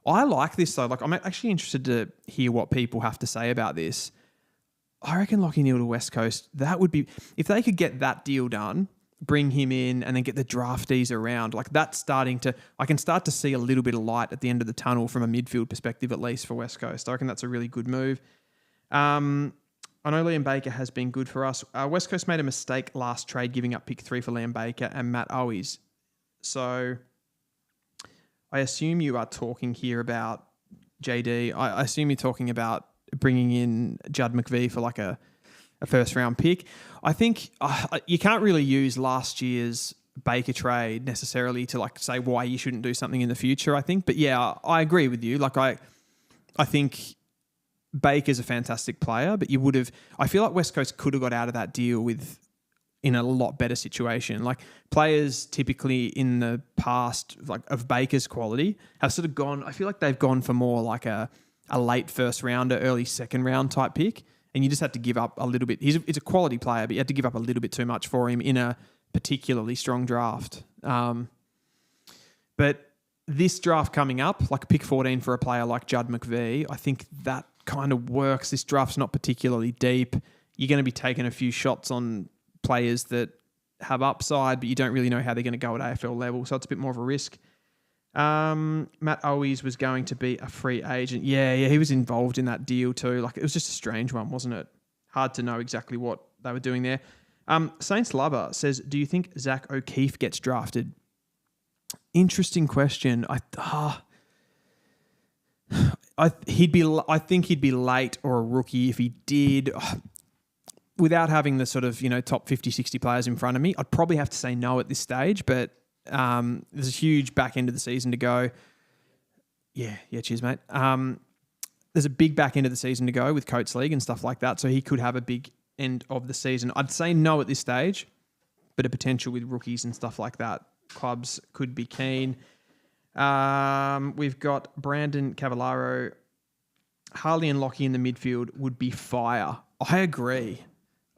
I like this, though. Like, I'm actually interested to hear what people have to say about this. I reckon Lockie Neal to West Coast, that would be... If they could get that deal done, bring him in and then get the draftees around, like that's starting to... I can start to see a little bit of light at the end of the tunnel from a midfield perspective, at least for West Coast. I reckon that's a really good move. I know Liam Baker has been good for us. West Coast made a mistake last trade giving up pick 3 for Liam Baker and Matt Owies. So I assume you are talking here about JD. I assume you're talking about bringing in Judd McVie for like a first round pick. I think you can't really use last year's Baker trade necessarily to like say why you shouldn't do something in the future, I think. But yeah, I agree with you. Like I think Baker's a fantastic player, but you would have... I feel like West Coast could have got out of that deal in a lot better situation. Like players typically in the past, like of Baker's quality, have sort of gone... I feel like they've gone for more like a late first rounder, early second round type pick, and you just had to give up a little bit. He's a quality player, but you had to give up a little bit too much for him in a particularly strong draft. But this draft coming up, like pick 14 for a player like Judd McVie, I think that kind of works. This draft's not particularly deep. You're going to be taking a few shots on players that have upside, but you don't really know how they're going to go at AFL level, so it's a bit more of a risk. Matt Owies was going to be a free agent. Yeah, he was involved in that deal too. Like it was just a strange one, wasn't it? Hard to know exactly what they were doing there. Saints Lover says, do you think Zach O'Keefe gets drafted? Interesting question. I think he'd be late or a rookie if he did. Without having the sort of, top 50, 60 players in front of me, I'd probably have to say no at this stage, but there's a huge back end of the season to go. Yeah, cheers, mate. There's a big back end of the season to go with Coates League and stuff like that, so he could have a big end of the season. I'd say no at this stage, but a potential with rookies and stuff like that. Clubs could be keen. We've got Brandon Cavallaro. Harley and Lockie in the midfield would be fire. I agree.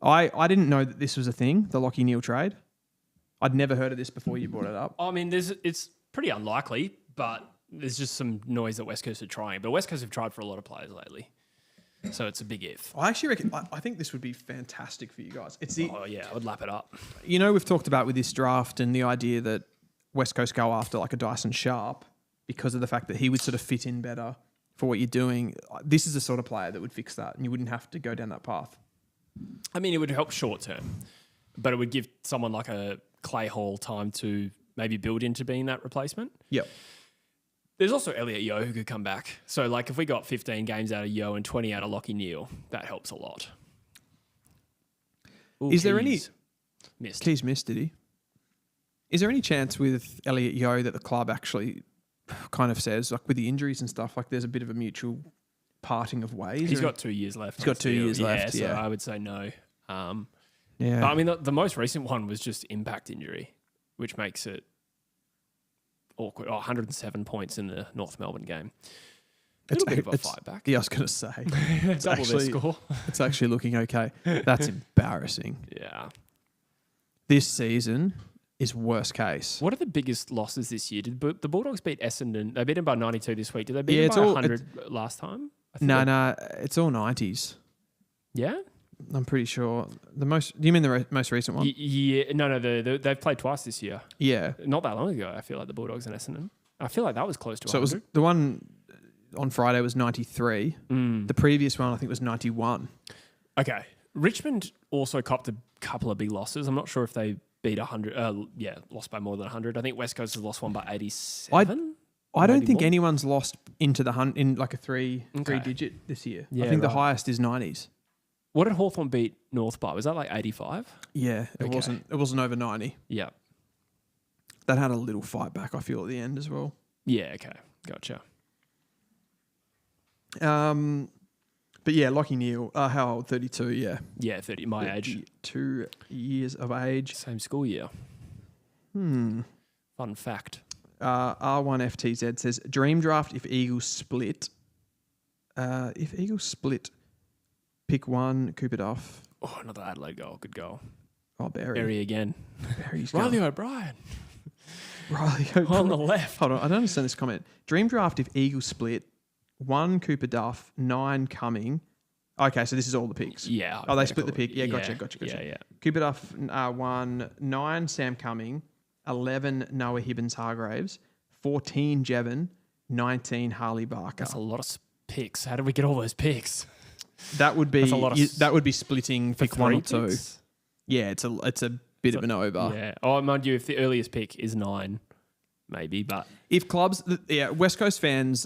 I didn't know that this was a thing, the Lockie Neal trade. I'd never heard of this before you brought it up. I mean, it's pretty unlikely, but there's just some noise that West Coast are trying. But West Coast have tried for a lot of players lately. So it's a big if. I actually reckon, I think this would be fantastic for you guys. I would lap it up. We've talked about with this draft and the idea that West Coast go after like a Dyson Sharp because of the fact that he would sort of fit in better for what you're doing. This is the sort of player that would fix that and you wouldn't have to go down that path. I mean, it would help short term, but it would give someone like a Clay Hall time to maybe build into being that replacement. Yep. There's also Elliot Yeo who could come back. So like if we got 15 games out of Yeo and 20 out of Lockie Neal, that helps a lot. Ooh, is there any... Missed. Keys missed, did he? Is there any chance with Elliot Yeo that the club actually kind of says, like with the injuries and stuff, like there's a bit of a mutual parting of ways? He's got 2 years left. He's got 2 years left, So I would say no. Yeah. But I mean, the most recent one was just impact injury, which makes it awkward. 107 points in the North Melbourne game. A little bit of a fight back. Yeah, I was going to say. Double their score. It's actually looking okay. That's embarrassing. Yeah. This season is worst case. What are the biggest losses this year? Did the Bulldogs beat Essendon? They beat them by 92 this week. Did they beat them by 100 last time? No, it's all 90s. Yeah? I'm pretty sure. Do you mean the most recent one? Yeah. No, they've played twice this year. Yeah. Not that long ago, I feel like the Bulldogs and Essendon. I feel like that was close to 100. So it was the one on Friday was 93. The previous one, I think, was 91. Okay. Richmond also copped a couple of big losses. I'm not sure if they beat 100. Lost by more than 100. I think West Coast has lost one by 87. I don't think anyone's lost into the hunt in like a three digit this year. Yeah, I think the highest is 90s. What did Hawthorn beat North by? Was that like 85? Yeah, it Okay. wasn't over 90. Yeah. That had a little fight back, I feel, at the end as well. Yeah, okay. Gotcha. But yeah, Lockie Neal, how old? 32, yeah. Yeah, 30, my age. 2 years of age. Same school year. Hmm. Fun fact. R1FTZ says, dream draft if Eagles split. Pick one, Cooper Duff. Oh, another Adelaide goal. Good goal. Oh, Barry. Barry again. Barry's Riley gone. O'Brien. Riley On O'Brien. the left. Hold on, I don't understand this comment. Dream draft if Eagles split. 1 Cooper Duff, 9 Cumming. Okay, so this is all the picks. Yeah. Oh, they split the pick. Yeah, hypothetical. gotcha. Yeah. Cooper Duff, 1, 9 Sam Cumming, 11 Noah Hibbins Hargraves, 14 Jevon, 19 Harley Barker. That's a lot of picks. How did we get all those picks? That would be That's a lot of that would be splitting For pick 1 or 2. picks? Yeah, it's a bit of an over. Yeah. Oh, mind you, if the earliest pick is 9, maybe, but If clubs, West Coast fans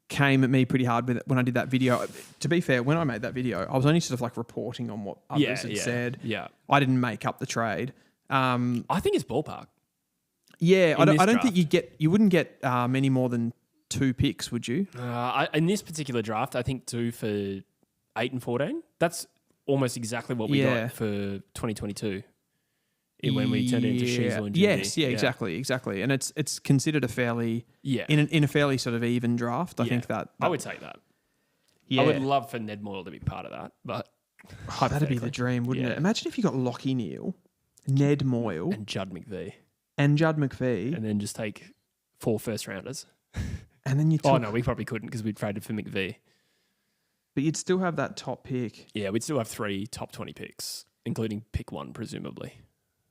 came at me pretty hard with it when I did that video. To be fair, when I made that video, I was only sort of like reporting on what others had said. Yeah. I didn't make up the trade. I think it's ballpark. Yeah, I this don't think draft. you wouldn't get many more than 2 picks, would you? In this particular draft, I think 2 for 8 and 14. That's almost exactly what we Yeah. got for 2022 when we turned it into Sheasel and Yes, Jimmy. exactly. And it's considered a fairly Yeah. in a fairly sort of even draft. I think that I would take that. yeah, I would love for Ned Moyle to be part of that, but oh, that'd be the dream, wouldn't it? Imagine if you got Lockie Neal, Ned Moyle, and Judd McVie, and Judd McVie, and then just take 4 first rounders. and then you took, Oh no, we probably couldn't because we traded for McVie. but you'd still have that top pick. Yeah, we'd still have 3 top 20 picks, including pick 1 presumably.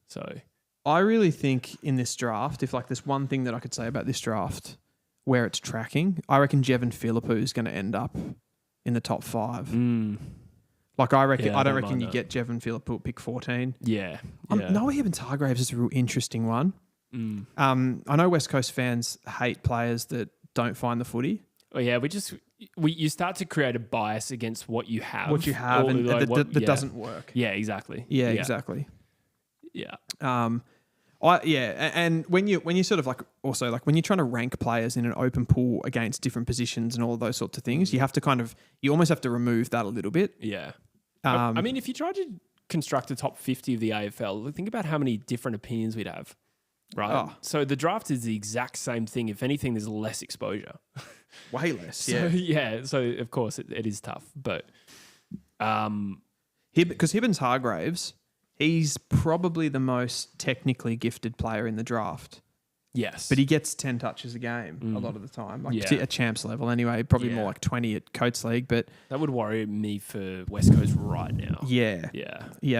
So I really think in this draft, if like there's one thing that I could say about this draft, where it's tracking, I reckon Jevon Philippou is going to end up in the top 5. Like I reckon, Yeah, I I don't don't reckon mind you that. get Jevon Philippou at pick 14. yeah. Noah Hibbins Hargraves is a real interesting one. I know West Coast fans hate players that don't find the footy. Oh yeah, you start to create a bias against what you have. And like that doesn't work. Yeah, exactly. Yeah, exactly. Yeah. And when you sort of like also like when you're trying to rank players in an open pool against different positions and all of those sorts of things, you have to you almost have to remove that a little bit. Yeah. I mean, if you tried to construct a top 50 of the AFL, think about how many different opinions we'd have, right? Oh. So the draft is the exact same thing. If anything, there's less exposure. Way less. So, so of course it is tough, but Because Hibbins Hargraves, he's probably the most technically gifted player in the draft. yes, But he gets 10 touches a game a lot of the time, like Yeah. at champs level anyway, probably Yeah. more like 20 at Coates League. But that would worry me for West Coast right now. Yeah,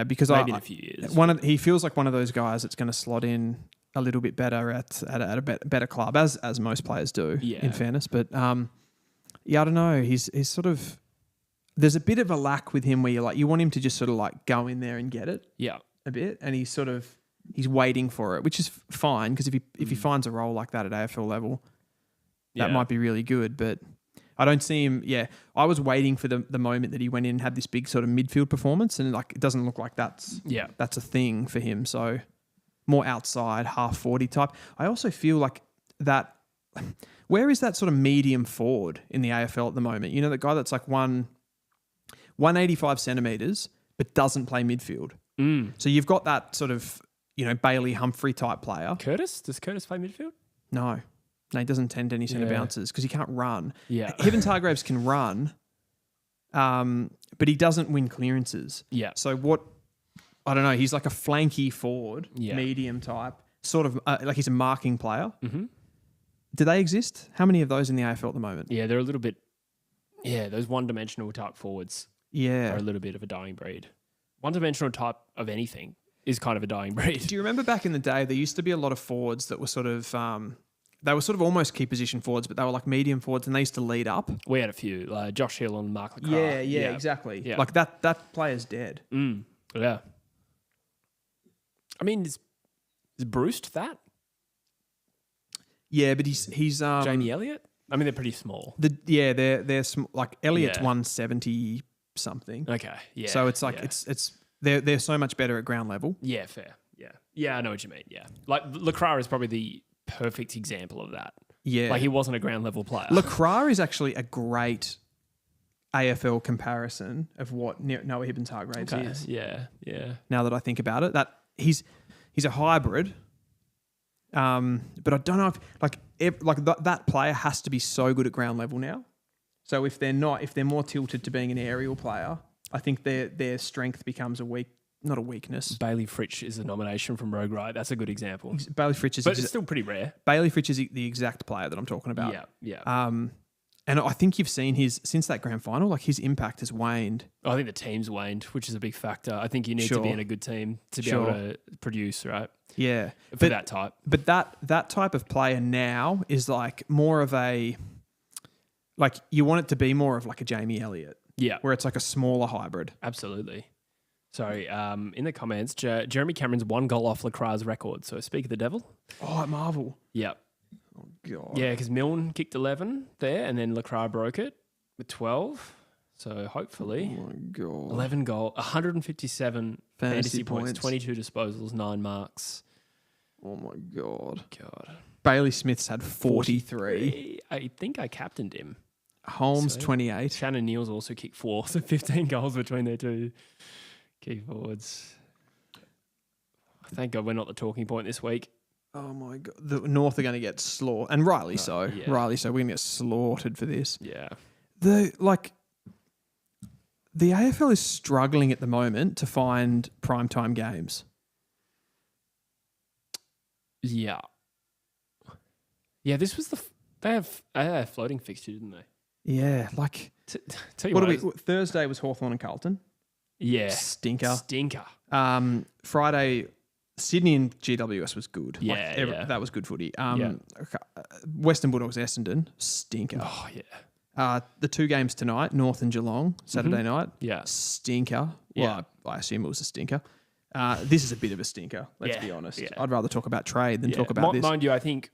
because maybe in a few years. he feels like one of those guys that's going to slot in a little bit better at a better club, as most players do, Yeah. in fairness. But I don't know. He's sort of, there's a bit of a lack with him where you want him to just sort of like go in there and get it Yeah, a bit, and he's waiting for it, which is fine because if he finds a role like that at AFL level, that might be really good. But I don't see him. Yeah, I was waiting for the moment that he went in and had this big sort of midfield performance, and like it doesn't look like that's a thing for him. So more outside half 40 type. I also feel like that. Where is that sort of medium forward in the AFL at the moment? You know, the guy that's like 185 centimeters but doesn't play midfield. So you've got that sort of, Bailey Humphrey type player. Curtis? Does Curtis play midfield? No, he doesn't tend to any centre bounces because he can't run. Yeah. Hibbins Hargraves can run, but he doesn't win clearances. Yeah. So I don't know, he's like a flanky forward, Yeah. medium type, sort of like he's a marking player. Mm-hmm. Do they exist? How many of those in the AFL at the moment? Yeah, they're a little bit. Yeah, those one-dimensional type forwards Yeah. are a little bit of a dying breed. One-dimensional type of anything is kind of a dying breed. Do you remember back in the day, there used to be a lot of forwards that were sort of, they were sort of almost key position forwards, but they were like medium forwards and they used to lead up. We had a few, like Josh Hill and Mark LeCras. Yeah, exactly. Yeah. Like that player's dead. Yeah. I mean, is Bruce that? Yeah, but he's Jamie Elliott? I mean, they're pretty small. they're like Elliott's Yeah. 170 something. Okay. Yeah. So it's like they're so much better at ground level. Yeah, fair. Yeah. Yeah, I know what you mean. Yeah. Like Lacroix is probably the perfect example of that. Yeah. Like he wasn't a ground level player. Lacroix is actually a great AFL comparison of what Noah Hibben-Hargraves is. Yeah. Yeah. Now that I think about it, that he's a hybrid. But I don't know if that player has to be so good at ground level now. So if they're more tilted to being an aerial player, I think their strength becomes not a weakness. Bailey Fritsch is a nomination from Rogue Right. That's a good example. Bailey Fritsch is, but it's still pretty rare. Bailey Fritsch is the exact player that I'm talking about. Yeah. And I think you've seen since that grand final, like his impact has waned. I think the team's waned, which is a big factor. I think you need to be in a good team to be able to produce, right? Yeah. For that type. But that type of player now is like more of a, like you want it to be more of like a Jamie Elliott. Yeah. Where it's like a smaller hybrid. Absolutely. Sorry, in the comments, Jeremy Cameron's 1 goal off Lacroix's record. So speak of the devil. Oh, at Marvel. Yeah. Oh, God. Yeah, because Milne kicked 11 there and then Lacroix broke it with 12. So hopefully. Oh, my God. 11 goal, 157 fantasy points, 22 disposals, 9 marks. Oh, my God. God. Bailey Smith's had 43. I think I captained him. Holmes, 28. Shannon Neal's also kicked 4, so 15 goals between their two key forwards. Thank God we're not the talking point this week. Oh, my God. The North are going to get slaughtered. And rightly so. Yeah. Rightly so. We're going to get slaughtered for this. Yeah. The AFL is struggling at the moment to find primetime games. Yeah. Yeah, this was they have floating fixture, didn't they? Yeah, like tell you Thursday was Hawthorn and Carlton. Yeah. Stinker. Friday, Sydney and GWS was good. Yeah, that was good footy. Western Bulldogs, Essendon, stinker. Oh, yeah. The 2 games tonight, North and Geelong, Saturday night. Yeah. Stinker. Yeah. Well, I assume it was a stinker. This is a bit of a stinker, let's be honest. Yeah. I'd rather talk about trade than talk about this. Mind you, I think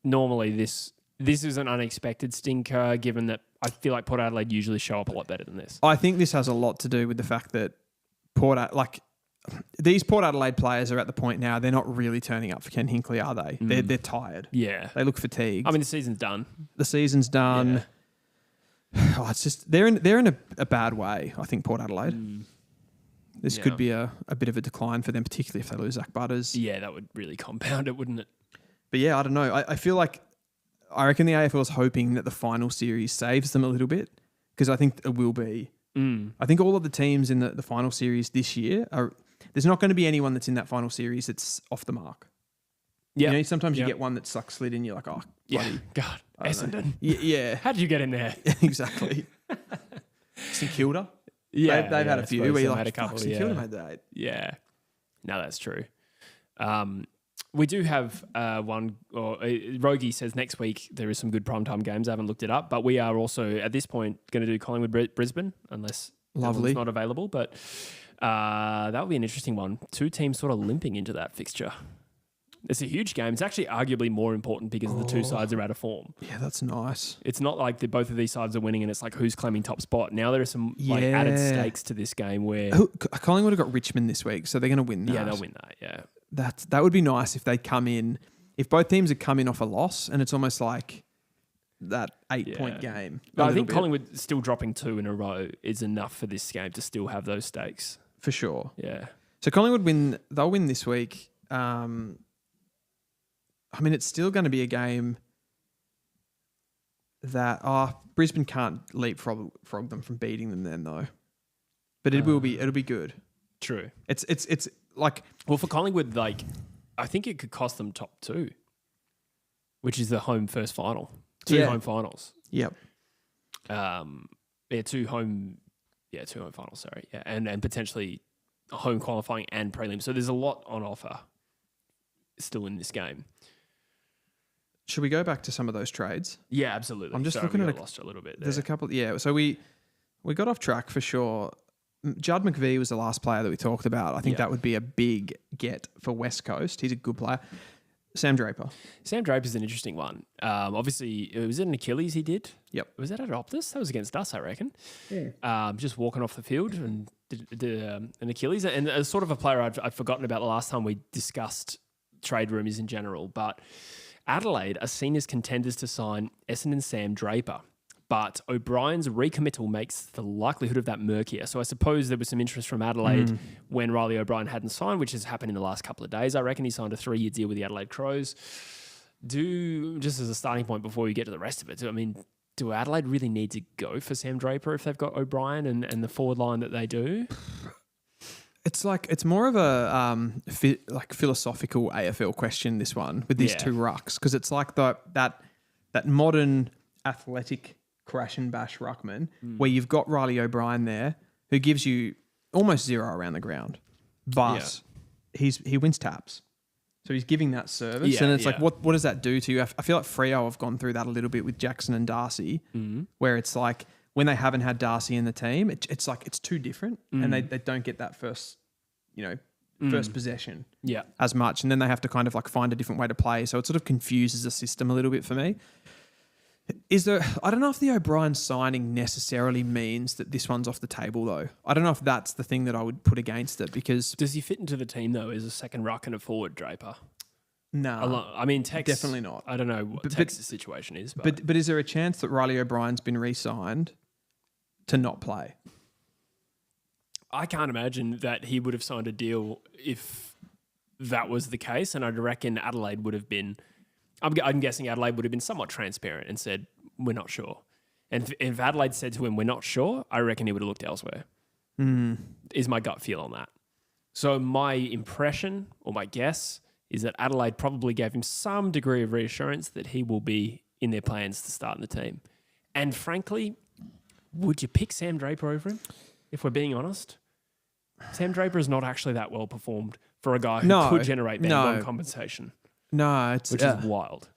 normally this is an unexpected stinker, given that I feel like Port Adelaide usually show up a lot better than this. I think this has a lot to do with the fact that these Port Adelaide players are at the point now, they're not really turning up for Ken Hinkley, are they? They're tired. Yeah. They look fatigued. I mean, the season's done. Yeah. Oh, it's just they're in a bad way, I think, Port Adelaide. This could be a bit of a decline for them, particularly if they lose Zach Butters. Yeah, that would really compound it, wouldn't it? But yeah, I don't know. I feel like I reckon the AFL is hoping that the final series saves them a little bit, because I think it will be. I think all of the teams in the final series this year there's not going to be anyone that's in that final series that's off the mark. Yeah. You know, sometimes you get one that's like slid in, you're like, oh, bloody. God, Essendon. Yeah. How did you get in there? Exactly. St Kilda. Yeah. They've had a few where you're like, a couple, St Kilda made that. Yeah. No, that's true. We do have one, or Rogie says next week there is some good primetime games. I haven't looked it up, but we are also at this point going to do Collingwood Brisbane, unless it's not available. But that would be an interesting one. 2 teams sort of limping into that fixture. It's a huge game. It's actually arguably more important because the 2 sides are out of form. Yeah, that's nice. It's not like both of these sides are winning and it's like who's claiming top spot. Now there are some added stakes to this game where... Collingwood have got Richmond this week, so they're going to win that. Yeah, they'll win that, yeah. That would be nice if they come in... If both teams had come in off a loss and it's almost like that 8-point game. I think Collingwood still dropping 2 in a row is enough for this game to still have those stakes. For sure. Yeah. So Collingwood they'll win this week. I mean, it's still going to be a game that Brisbane can't leapfrog them from beating them then though. But it'll be good. True. It's like, well, for Collingwood, like I think it could cost them top 2, which is the home first final. 2 home finals. Yep. 2 home finals, sorry. Yeah. And potentially home qualifying and prelim. So there's a lot on offer still in this game. Should we go back to some of those trades? Yeah, absolutely. I'm just looking at lost a little bit there. There's a couple. Yeah, so we got off track for sure. Judd McVie was the last player that we talked about. I think that would be a big get for West Coast. He's a good player. Sam Draper. Sam Draper's an interesting one. Obviously, was it an Achilles he did? Yep. Was that at Optus? That was against us, I reckon. Yeah. Just walking off the field and did an Achilles. And as sort of a player I'd forgotten about the last time we discussed trade rumours in general. But Adelaide are seen as contenders to sign Essendon Sam Draper. But O'Brien's recommittal makes the likelihood of that murkier. So I suppose there was some interest from Adelaide when Riley O'Brien hadn't signed, which has happened in the last couple of days. I reckon he signed a 3-year deal with the Adelaide Crows. Just as a starting point before we get to the rest of it, do Adelaide really need to go for Sam Draper if they've got O'Brien and the forward line that they do? It's more of a philosophical AFL question, this one, with these two rucks, because it's like that modern athletic crash and bash ruckman where you've got Riley O'Brien there who gives you almost zero around the ground, but he wins taps. So he's giving that service, and it's like, what does that do to you? I feel like Freo have gone through that a little bit with Jackson and Darcy, where it's like when they haven't had Darcy in the team, it's like it's too different, and they don't get that first possession as much, and then they have to kind of like find a different way to play. So it sort of confuses the system a little bit for me. I don't know if the O'Brien signing necessarily means that this one's off the table, though. I don't know if that's the thing that I would put against it, because... Does he fit into the team, though, as a second ruck and a forward, Draper? No. Tex... Definitely not. I don't know what Tex's situation is. But is there a chance that Riley O'Brien's been re-signed to not play? I can't imagine that he would have signed a deal if that was the case, and I'd reckon Adelaide would have been... I'm guessing Adelaide would have been somewhat transparent and said, we're not sure. And if Adelaide said to him, we're not sure, I reckon he would have looked elsewhere. Is my gut feel on that. So my impression or my guess is that Adelaide probably gave him some degree of reassurance that he will be in their plans to start in the team. And frankly, would you pick Sam Draper over him, if we're being honest? Sam Draper is not actually that well performed for a guy who could generate band one compensation. No, which is wild.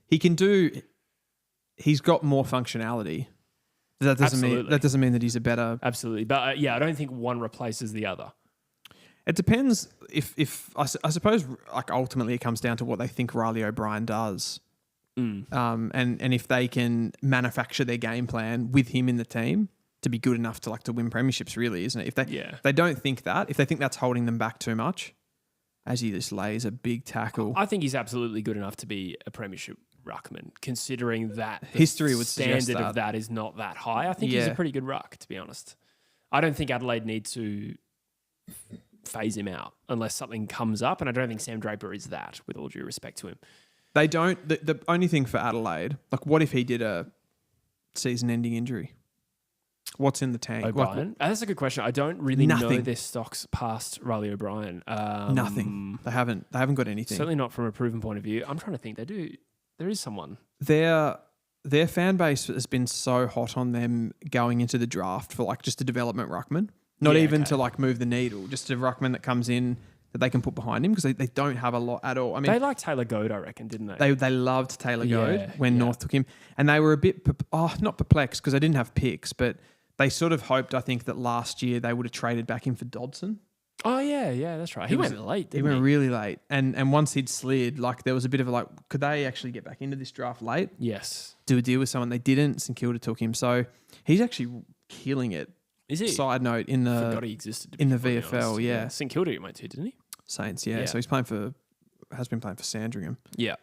He's got more functionality. That doesn't mean that he's a better. Absolutely, but I don't think one replaces the other. It depends if I suppose like ultimately it comes down to what they think Riley O'Brien does, and if they can manufacture their game plan with him in the team to be good enough to win premierships, really, isn't it? If they don't think that, if they think that's holding them back too much. As he just lays a big tackle. I think he's absolutely good enough to be a premiership ruckman, considering that the history would standard of that is not that high. I think he's a pretty good ruck, to be honest. I don't think Adelaide need to phase him out unless something comes up, and I don't think Sam Draper is that, with all due respect to him. They don't. The only thing for Adelaide, like what if he did a season-ending injury? What's in the tank? O'Brien? That's a good question. I don't really know their stocks past Riley O'Brien. Nothing. They haven't got anything. Certainly not from a proven point of view. I'm trying to think. They do. There is someone. Their fan base has been so hot on them going into the draft for just a development ruckman. Not even to move the needle. Just a ruckman that comes in that they can put behind him, because they don't have a lot at all. I mean, they liked Taylor Goad, I reckon, didn't they? They loved Taylor Goad when North took him. And they were a bit, not perplexed because they didn't have picks, but... They sort of hoped, I think, that last year they would have traded back in for Dodson. Oh, yeah, that's right. He went late, didn't he? He went really late. And once he'd slid, there was a bit of could they actually get back into this draft late? Yes. Do a deal with someone. They didn't. St Kilda took him. So he's actually killing it. Is he? Side note, in the forgot he existed in the VFL, yeah. St Kilda he went to, didn't he? Saints, yeah. So he's has been playing for Sandringham. Yeah.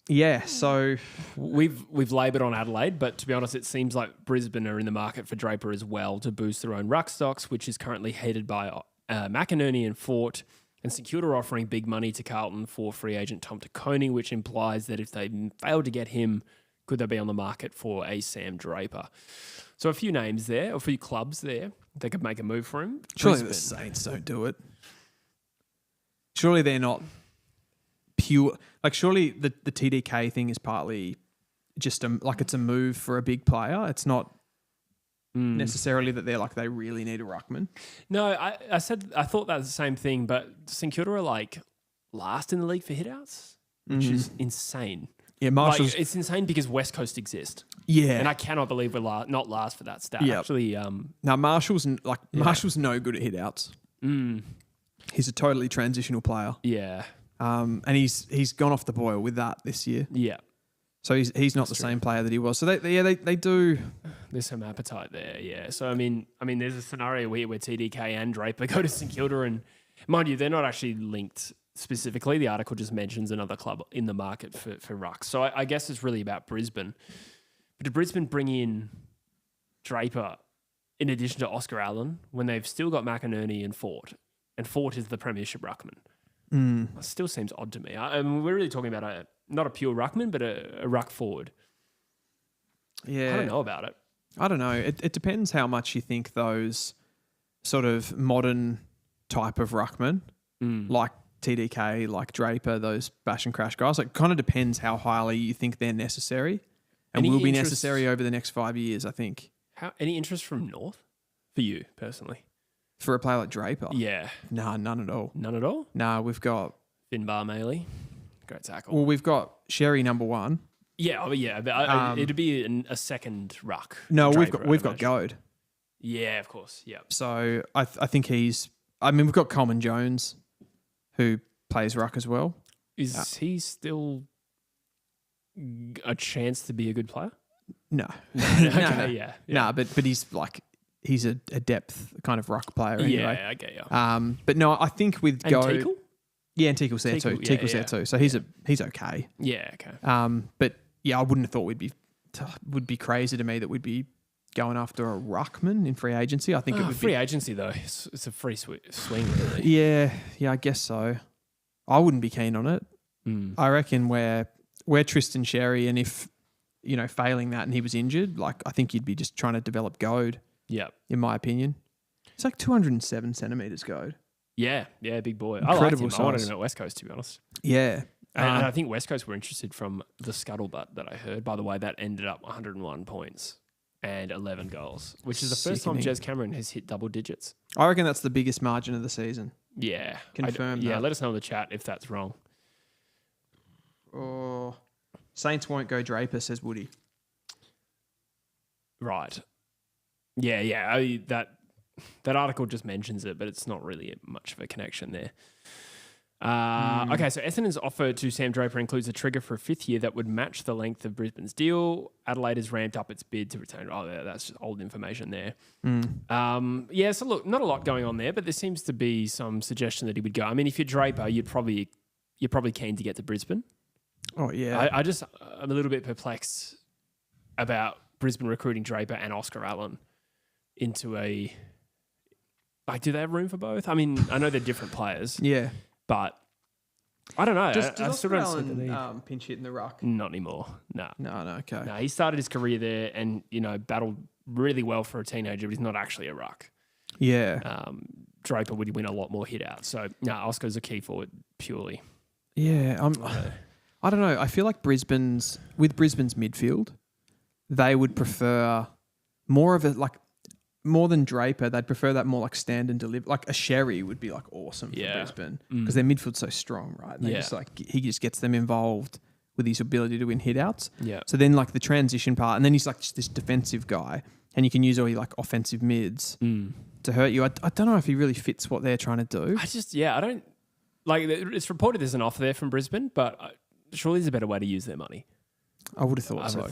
Yeah, so we've laboured on Adelaide, but to be honest, it seems like Brisbane are in the market for Draper as well to boost their own ruck stocks, which is currently headed by McInerney and Fort, and St Kilda are offering big money to Carlton for free agent Tom Taccone, which implies that if they fail to get him, could they be on the market for a Sam Draper? So a few names there, a few clubs there, they could make a move for him. Surely the Saints don't do it. Surely they're not... pure, surely the TDK thing is partly just it's a move for a big player. It's not necessarily that they really need a ruckman. No, I thought that was the same thing, but St Kilda are last in the league for hitouts, which is insane. Yeah, Marshall's... it's insane because West Coast exist. Yeah. And I cannot believe we're not last for that stat. Yeah. Actually, now Marshall's no good at hitouts. He's a totally transitional player. Yeah. And he's gone off the boil with that this year. Yeah. So he's not the same player that he was. So they do. There's some appetite there, yeah. So I mean, there's a scenario here where TDK and Draper go to St Kilda, and mind you, they're not actually linked specifically. The article just mentions another club in the market for rucks. So I guess it's really about Brisbane. But did Brisbane bring in Draper in addition to Oscar Allen when they've still got McInerney and Fort, and Fort is the premiership ruckman? It still seems odd to me. I mean, we're really talking about not a pure ruckman, but a ruck forward. Yeah, I don't know about it. I don't know. It depends how much you think those sort of modern type of ruckman, like TDK, like Draper, those bash and crash guys. It kind of depends how highly you think they're necessary and will be necessary over the next 5 years, I think. Any interest from North for you personally? For a player like Draper? Yeah. Nah, none at all. None at all? Nah, we've got... Finbar Maley. Great tackle. Well, we've got Sherry number one. Yeah, but it'd be a second ruck. No, Draper, we've got Goad. Yeah, of course. Yeah. So I think he's... I mean, we've got Coleman Jones, who plays ruck as well. Is he still a chance to be a good player? No. Okay, yeah. Nah, but he's a depth kind of ruck player anyway. Yeah, I get you. But no, I think with And Goad... Teakle? Yeah, and Teakle's there too. Yeah, Teakle's there too. So he's okay. Yeah, okay. But yeah, I wouldn't have thought would be crazy to me that we'd be going after a ruckman in free agency. I think it would free be agency though. It's a free swing, really. Yeah, I guess so. I wouldn't be keen on it. I reckon we're Tristan Sherry, and if failing that and he was injured, like I think you'd be just trying to develop Goad. Yeah, in my opinion, it's like 207 centimeters Goad. Yeah, big boy. Incredible I liked him. size. I wanted him at West Coast, to be honest. Yeah. And I think West Coast were interested from the scuttlebutt that I heard. By the way, that ended up 101 points and 11 goals, which is the first time Jez Cameron has hit double digits. I reckon that's the biggest margin of the season. Yeah. Confirm Yeah, that. let us know in the chat if that's wrong. Oh, Saints won't go Draper, says Woody. Right. Yeah. That article just mentions it, but it's not really much of a connection there. Okay, so Essendon's offer to Sam Draper includes a trigger for a fifth year that would match the length of Brisbane's deal. Adelaide has ramped up its bid to retain... Oh, yeah, that's just old information there. So look, not a lot going on there, but there seems to be some suggestion that he would go. I mean, if you're Draper, you're probably keen to get to Brisbane. Oh, yeah. I'm a little bit perplexed about Brisbane recruiting Draper and Oscar Allen into a... Like, do they have room for both? I mean, I know they're different players. Yeah. But I don't know. Does I still don't see the need. pinch hit in the ruck? Not anymore. No, okay. he started his career there and, battled really well for a teenager, but he's not actually a ruck. Yeah. Draper would win a lot more hit out. So, Oscar's a key forward purely. Yeah. I don't know. I feel like Brisbane's midfield, they would prefer more of a, more than Draper, they'd prefer that more like stand and deliver. Like a Sherry would be like awesome for Brisbane because their midfield's so strong, right? And he just gets them involved with his ability to win hit outs. Yeah. So then like the transition part, and then he's like just this defensive guy, and you can use all your like offensive mids to hurt you. I don't know if he really fits what they're trying to do. I don't like. It's reported there's an offer there from Brisbane, but surely there's a better way to use their money. I would have thought so.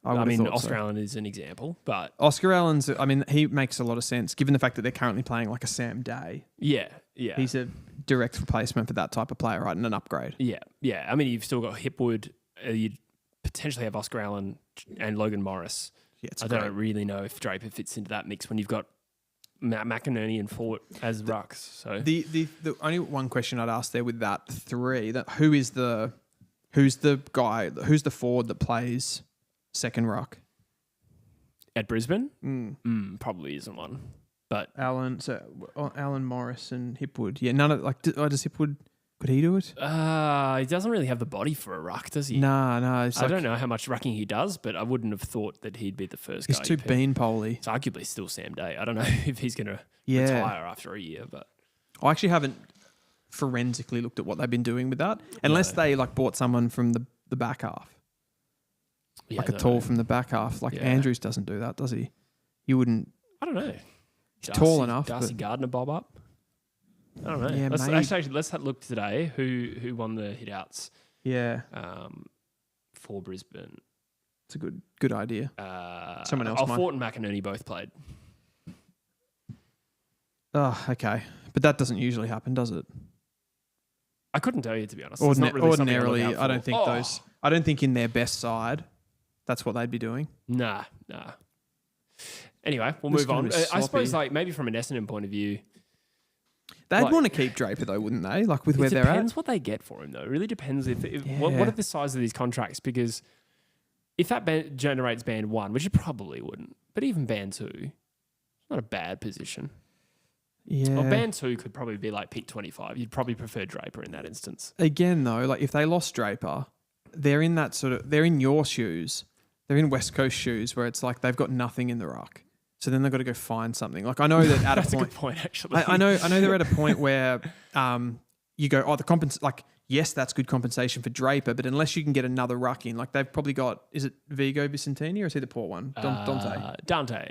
I mean, Oscar Allen is an example, but... Oscar Allen's, he makes a lot of sense given the fact that they're currently playing like a Sam Day. Yeah. He's a direct replacement for that type of player, right? And an upgrade. Yeah. I mean, you've still got Hipwood. You'd potentially have Oscar Allen and Logan Morris. Yeah, I don't really know if Draper fits into that mix when you've got McInerney and Fort as rucks. So the only one question I'd ask there with that three, who's the forward that plays second ruck? At Brisbane? Probably isn't one. But Allen Morris and Hipwood. Yeah, none of does Hipwood, could he do it? He doesn't really have the body for a ruck, does he? No. I don't know how much rucking he does, but I wouldn't have thought that he'd be the first guy. He's too beanpoley. It's arguably still Sam Day. I don't know if he's going to retire after a year, but... I actually haven't forensically looked at what they've been doing with that, unless they bought someone from the back half. A tall from the back half. Andrews doesn't do that, does he? You wouldn't... I don't know. He's tall enough. Darcy Gardner bob up? I don't know. Yeah, Let's look today. Who won the hitouts? Yeah. For Brisbane. It's a good idea. Someone else might. Fort and McInerney both played. Oh, okay. But that doesn't usually happen, does it? I couldn't tell you, to be honest. It's not really Ordinarily, I don't think I don't think in their best side, that's what they'd be doing. Nah. Anyway, we'll move on. I suppose, like, maybe from an Essendon point of view, they'd want to keep Draper, though, wouldn't they? Like, with where they're at. It depends what they get for him, though. It really depends what are the size of these contracts? Because if that generates band 1, which it probably wouldn't, but even band 2, it's not a bad position. Yeah. Well, band 2 could probably be like pick 25. You'd probably prefer Draper in that instance. Again, though, like if they lost Draper, they're in your shoes. They're in West Coast shoes where it's like they've got nothing in the ruck. So then they've got to go find something. Like I know that at a point, that's a good point actually. I know they're at a point where you go, yes, that's good compensation for Draper, but unless you can get another ruck in, like they've probably got, is it Vigo Vicentini or is he the Port one? Dante.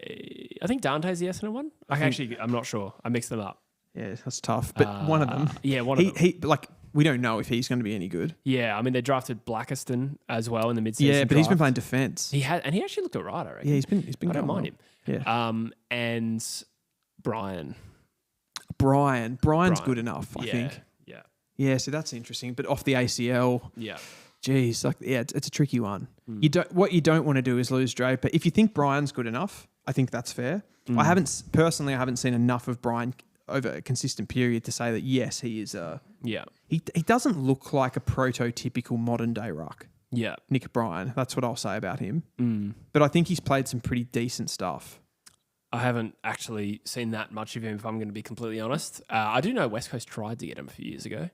I think Dante's the Essendon one. I'm not sure. I mixed them up. Yeah, that's tough. But one of them. Yeah, one of them. We don't know if he's going to be any good. Yeah, I mean, they drafted Blackiston as well in the mid-season. Yeah, but he's been playing defence. He actually looked all right, I reckon. Yeah, he's been. I don't mind him. Yeah. And Brian's good enough, I think. Yeah. Yeah, so that's interesting. But off the ACL, yeah. Geez, it's a tricky one. What you don't want to do is lose Draper. If you think Brian's good enough, I think that's fair. I haven't seen enough of Brian over a consistent period to say that yes, he is. He doesn't look like a prototypical modern day ruck. Yeah, Nick Bryan. That's what I'll say about him. But I think he's played some pretty decent stuff. I haven't actually seen that much of him, if I'm going to be completely honest. I do know West Coast tried to get him a few years ago.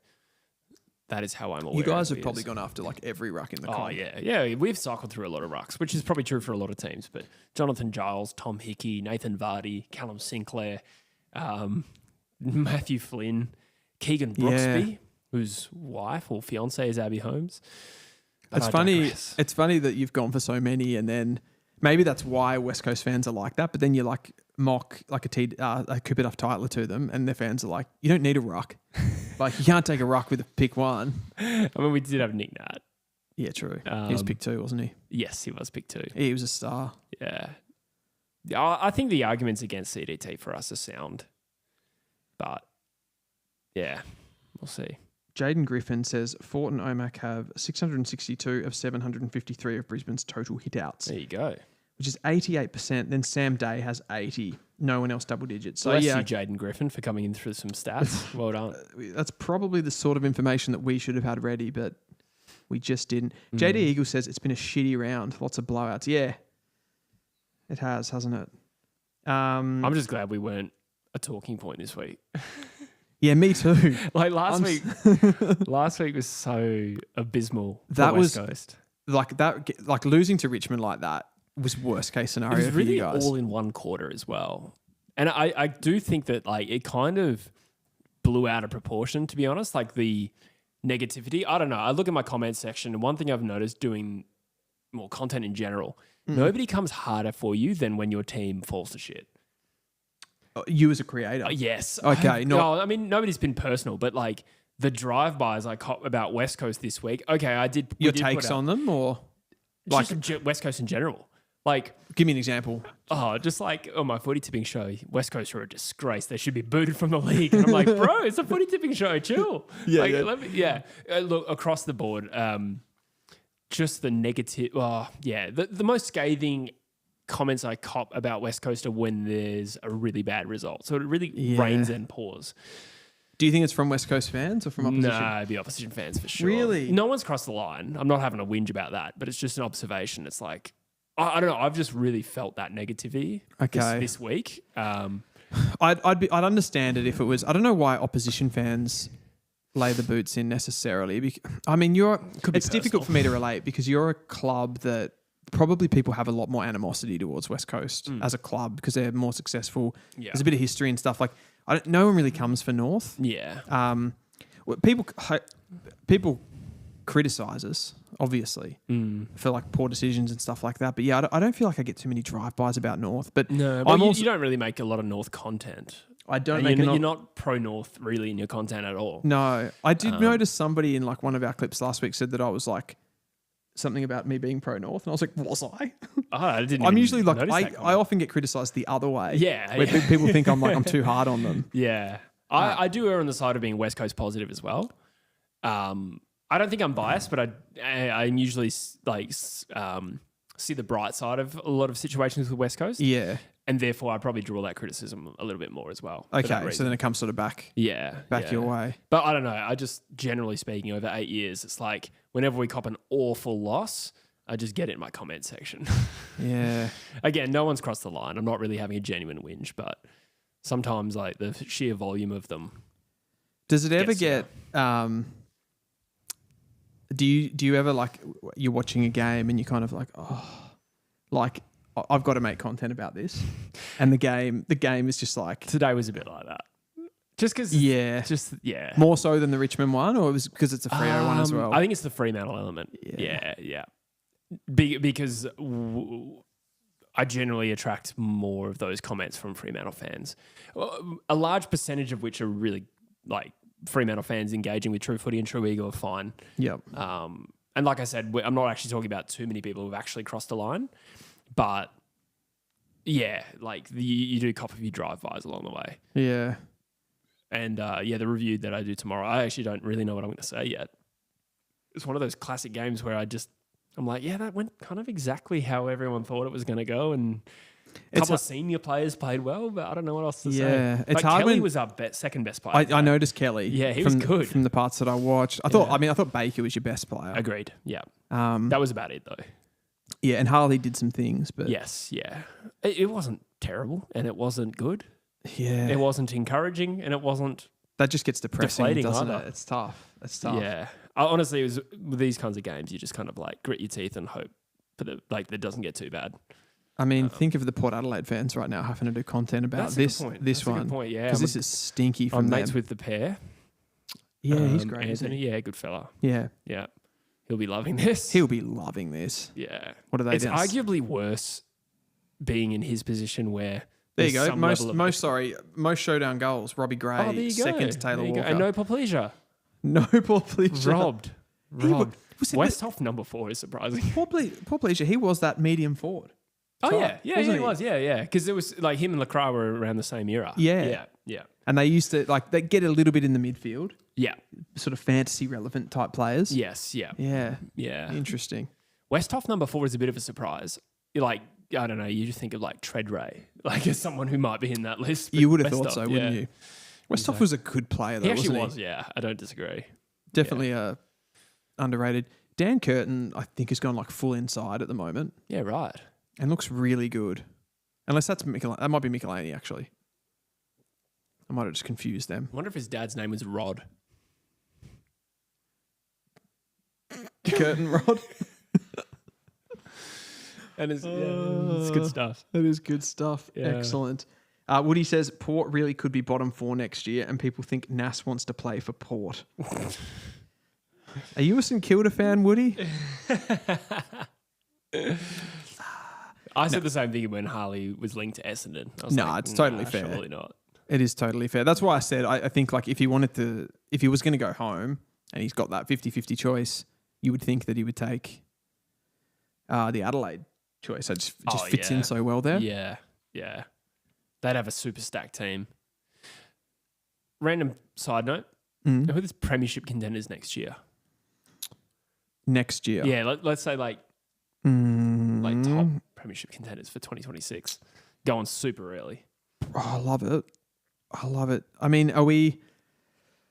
That is how I'm aware. You guys have probably gone after like every ruck in the comp. Oh, yeah. We've cycled through a lot of rucks, which is probably true for a lot of teams. But Jonathan Giles, Tom Hickey, Nathan Vardy, Callum Sinclair, Matthew Flynn, Keegan Brooksby, whose wife or fiance is Abby Holmes. It's funny. It's funny that you've gone for so many, and then maybe that's why West Coast fans are like that. But then you mock a Cooper Duff titler to them, and their fans are like, "You don't need a ruck. Like you can't take a ruck with a pick 1." I mean, we did have Nick Nat. Yeah, true. He was pick 2, wasn't he? Yes, he was pick 2. He was a star. Yeah. I think the arguments against CDT for us are sound, but yeah, we'll see. Jaden Griffin says Fort and Omac have 662 of 753 of Brisbane's total hitouts. There you go. Which is 88%. Then Sam Day has 80. No one else double digits. So bless you, Jaden Griffin, for coming in through some stats. Well done. That's probably the sort of information that we should have had ready, but we just didn't. JD Eagle says it's been a shitty round. Lots of blowouts. Yeah, it has, hasn't it? I'm just glad we weren't a talking point this week. Yeah, me too. Like last week was so abysmal. That for West was Coast. like losing to Richmond like that was worst case scenario. It was really for you guys. all in one quarter as well, and I do think that like it kind of blew out of proportion. To be honest, like the negativity. I don't know. I look at my comments section, and one thing I've noticed doing more content in general, nobody comes harder for you than when your team falls to shit. You as a creator? Yes. Okay. No, I mean, nobody's been personal, but like the drive-bys I caught about West Coast this week. Okay, I did. Your takes on them or? Like West Coast in general. Like, give me an example. Just like on my footy tipping show, West Coast are a disgrace. They should be booted from the league. And I'm like, bro, it's a footy tipping show. Chill. Look, across the board, just the negative. The most scathing comments I cop about West Coast are when there's a really bad result. So it really rains and pours. Do you think it's from West Coast fans or from opposition? No, it'd be opposition fans for sure. Really? No one's crossed the line. I'm not having a whinge about that, but it's just an observation. It's like, I don't know. I've just really felt that negativity this week. I'd understand it if it was. I don't know why opposition fans lay the boots in necessarily. I mean, it's difficult for me to relate because you're a club that probably people have a lot more animosity towards West Coast as a club because they're more successful. Yeah. There's a bit of history and stuff. Like, no one really comes for North. Yeah. People criticize us, obviously, for like poor decisions and stuff like that. But yeah, I don't feel like I get too many drive-bys about North. But no, you don't really make a lot of North content. I don't And make you're not pro-North really in your content at all. No. I did notice somebody in like one of our clips last week said that I was like something about me being pro-North. And I was like, was I? Oh, I didn't I'm even usually like, notice that I comment. often get criticized the other way. Yeah. Where people think I'm too hard on them. Yeah. I do err on the side of being West Coast positive as well. I don't think I'm biased, but I usually see the bright side of a lot of situations with West Coast. Yeah. And therefore, I probably draw that criticism a little bit more as well. Okay. So then it comes sort of back your way. But I don't know. I just, generally speaking, over 8 years, it's like whenever we cop an awful loss, I just get it in my comment section. Yeah. Again, no one's crossed the line. I'm not really having a genuine whinge, but sometimes like the sheer volume of them. Does it ever get... Do you ever like you're watching a game and you're kind of like, oh, like I've got to make content about this, and the game is just like Today was a bit like that. Just because, yeah. More so than the Richmond one, or was it because it's a Freo one as well? I think it's the Fremantle element. Yeah. Because I generally attract more of those comments from Fremantle fans. A large percentage of which are really like Fremantle fans engaging with True Footy and True Eagle are fine. Yep. And like I said, I'm not actually talking about too many people who've actually crossed the line, but yeah, like you do cop a few drive-bys along the way. Yeah. And the review that I do tomorrow, I actually don't really know what I'm going to say yet. It's one of those classic games where I'm like, yeah, that went kind of exactly how everyone thought it was going to go, and a couple of senior players played well, but I don't know what else to say. Yeah, it's hard. Kelly was our second best player. I noticed Kelly. Yeah, he was good from the parts that I watched. I thought Baker was your best player. Agreed. Yeah. That was about it though. Yeah, and Harley did some things, but yes, yeah, it wasn't terrible, and it wasn't good. Yeah, it wasn't encouraging, and it wasn't. That just gets depressing, doesn't either. it? It's tough. Yeah, honestly, it was with these kinds of games, you just kind of like grit your teeth and hope that it doesn't get too bad. I mean, think of the Port Adelaide fans right now having to do content about this one. That's a good point, yeah. Because this is stinky from I'm them. mates with the pair. Yeah, he's great. Anthony, yeah, good fella. Yeah. He'll be loving this. He'll be loving this. Yeah. What are they? It's arguably worse being in his position where there you go. Most Showdown goals. Robbie Gray, there you second go. to Taylor Walker. And no pleasure. No pleasure. Robbed. Westhoff number 4 is surprising. Poor pleasure. He was that medium forward. Oh he was. Yeah. Because it was like him and Lacroix were around the same era. Yeah. And they used to they get a little bit in the midfield. Yeah. Sort of fantasy relevant type players. Yes. Yeah. Yeah. Interesting. Westhoff number 4 is a bit of a surprise. You're like, I don't know, you just think of like Treadray, like as someone who might be in that list. You would have thought so, wouldn't you? Westhoff was a good player though, he actually wasn't he? was, yeah. I don't disagree. Definitely underrated. Dan Curtin, I think, has gone like full inside at the moment. Yeah, right. And looks really good. Unless that might be Michelini, actually. I might have just confused them. I wonder if his dad's name was Rod. Curtin Rod. And it's good stuff. That is good stuff. Yeah. Excellent. Woody says Port really could be bottom 4 next year, and people think Nas wants to play for Port. Are you a St Kilda fan, Woody? I said the same thing when Harley was linked to Essendon. It's totally fair. Surely not. It is totally fair. That's why I said I think like if he was going to go home and he's got that 50-50 choice, you would think that he would take the Adelaide choice. It just fits in so well there. Yeah. They'd have a super stacked team. Random side note, who are the premiership contenders next year? Next year? Yeah, let's say like top premiership contenders for 2026. Going super early. Oh, I love it. I mean, are we...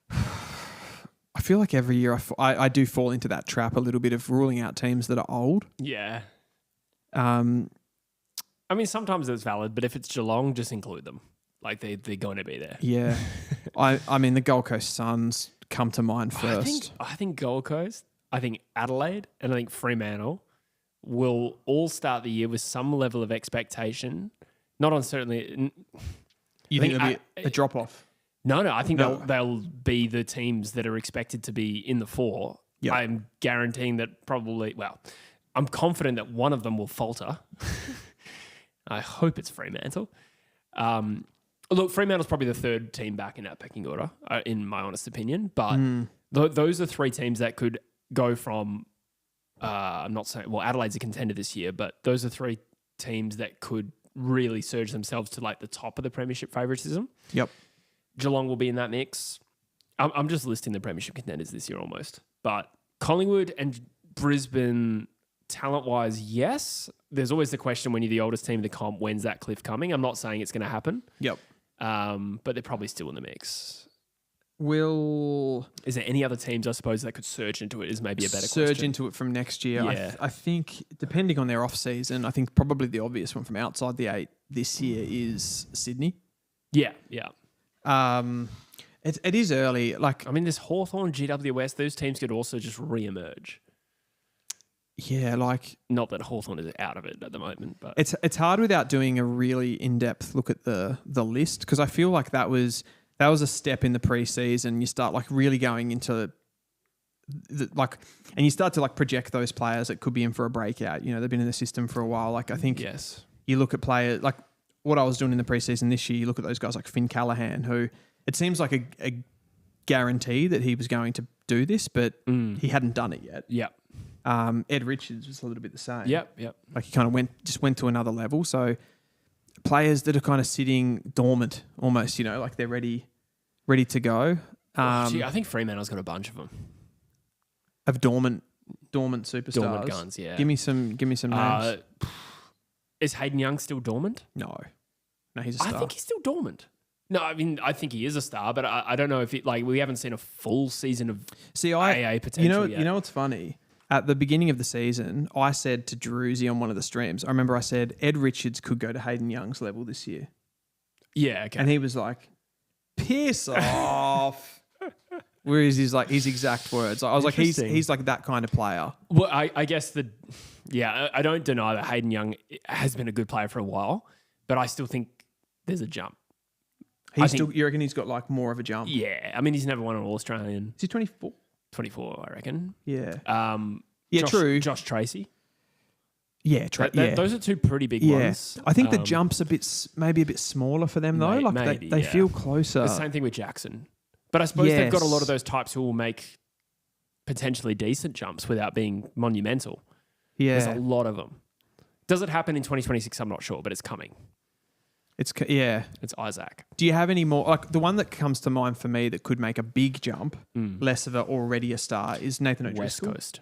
I feel like every year I do fall into that trap a little bit of ruling out teams that are old. Yeah. I mean, sometimes it's valid, but if it's Geelong, just include them. Like they're going to be there. Yeah. I mean, the Gold Coast Suns come to mind first. I think Gold Coast, I think Adelaide, and I think Fremantle will all start the year with some level of expectation. Not on certainly... You think it'll be a drop-off? No, I think they'll be the teams that are expected to be in the 4. Yep. I'm guaranteeing that I'm confident that one of them will falter. I hope it's Fremantle. Look, Fremantle's probably the third team back in that pecking order, in my honest opinion. But those are three teams that could go from, I'm not saying, well, Adelaide's a contender this year, but those are three teams that could really surge themselves to like the top of the premiership favouritism. Yep. Geelong will be in that mix. I'm just listing the premiership contenders this year almost. But Collingwood and Brisbane, talent-wise, yes. There's always the question when you're the oldest team in the comp, when's that cliff coming? I'm not saying it's going to happen. Yep. But they're probably still in the mix. Is there any other teams, I suppose, that could surge into it is maybe a better surge question. into it from next year? Yeah. I think, depending on their off-season, I think probably the obvious one from outside the 8 this year is Sydney. Yeah. It is early. Like, I mean, there's Hawthorn, GWS. Those teams could also just re-emerge. Yeah, like... Not that Hawthorn is out of it at the moment, but... It's hard without doing a really in-depth look at the list, because I feel like that was a step in the pre-season. You start like really going into... and you start to like project those players that could be in for a breakout. You know, they've been in the system for a while. Like, I think you look at players... Like, what I was doing in the pre-season this year, you look at those guys like Finn Callaghan, who... It seems like a guarantee that he was going to do this, but he hadn't done it yet. Yep. Ed Richards was a little bit the same. Yep. Like he kind of went to another level. So players that are kind of sitting dormant almost, you know, like they're ready to go. I think Fremantle's got a bunch of them. Of dormant superstars. Dormant guns, yeah. Give me some names. Is Hayden Young still dormant? No, he's a star. I think he's still dormant. No, I mean, I think he is a star, but I don't know if we haven't seen a full season of AA potential yet. You know what's funny? At the beginning of the season, I said to Druzy on one of the streams, I remember I said, Ed Richards could go to Hayden Young's level this year. Yeah, okay. And he was like, piss off. Whereas his exact words. I was like, he's like that kind of player. Well, I guess I don't deny that Hayden Young has been a good player for a while, but I still think there's a jump. You reckon he's got like more of a jump? Yeah. I mean, he's never won an All-Australian. Is he 24? 24, I reckon. Yeah. True. Josh Tracy. Yeah, those are two pretty big ones. I think the jump's maybe a bit smaller for them though. They feel closer. The same thing with Jackson. But I suppose they've got a lot of those types who will make potentially decent jumps without being monumental. Yeah. There's a lot of them. Does it happen in 2026? I'm not sure, but it's coming. It's Isaac. Do you have any more? Like the one that comes to mind for me that could make a big jump, less of already a star, is Nathan O'Driscoll. West Coast.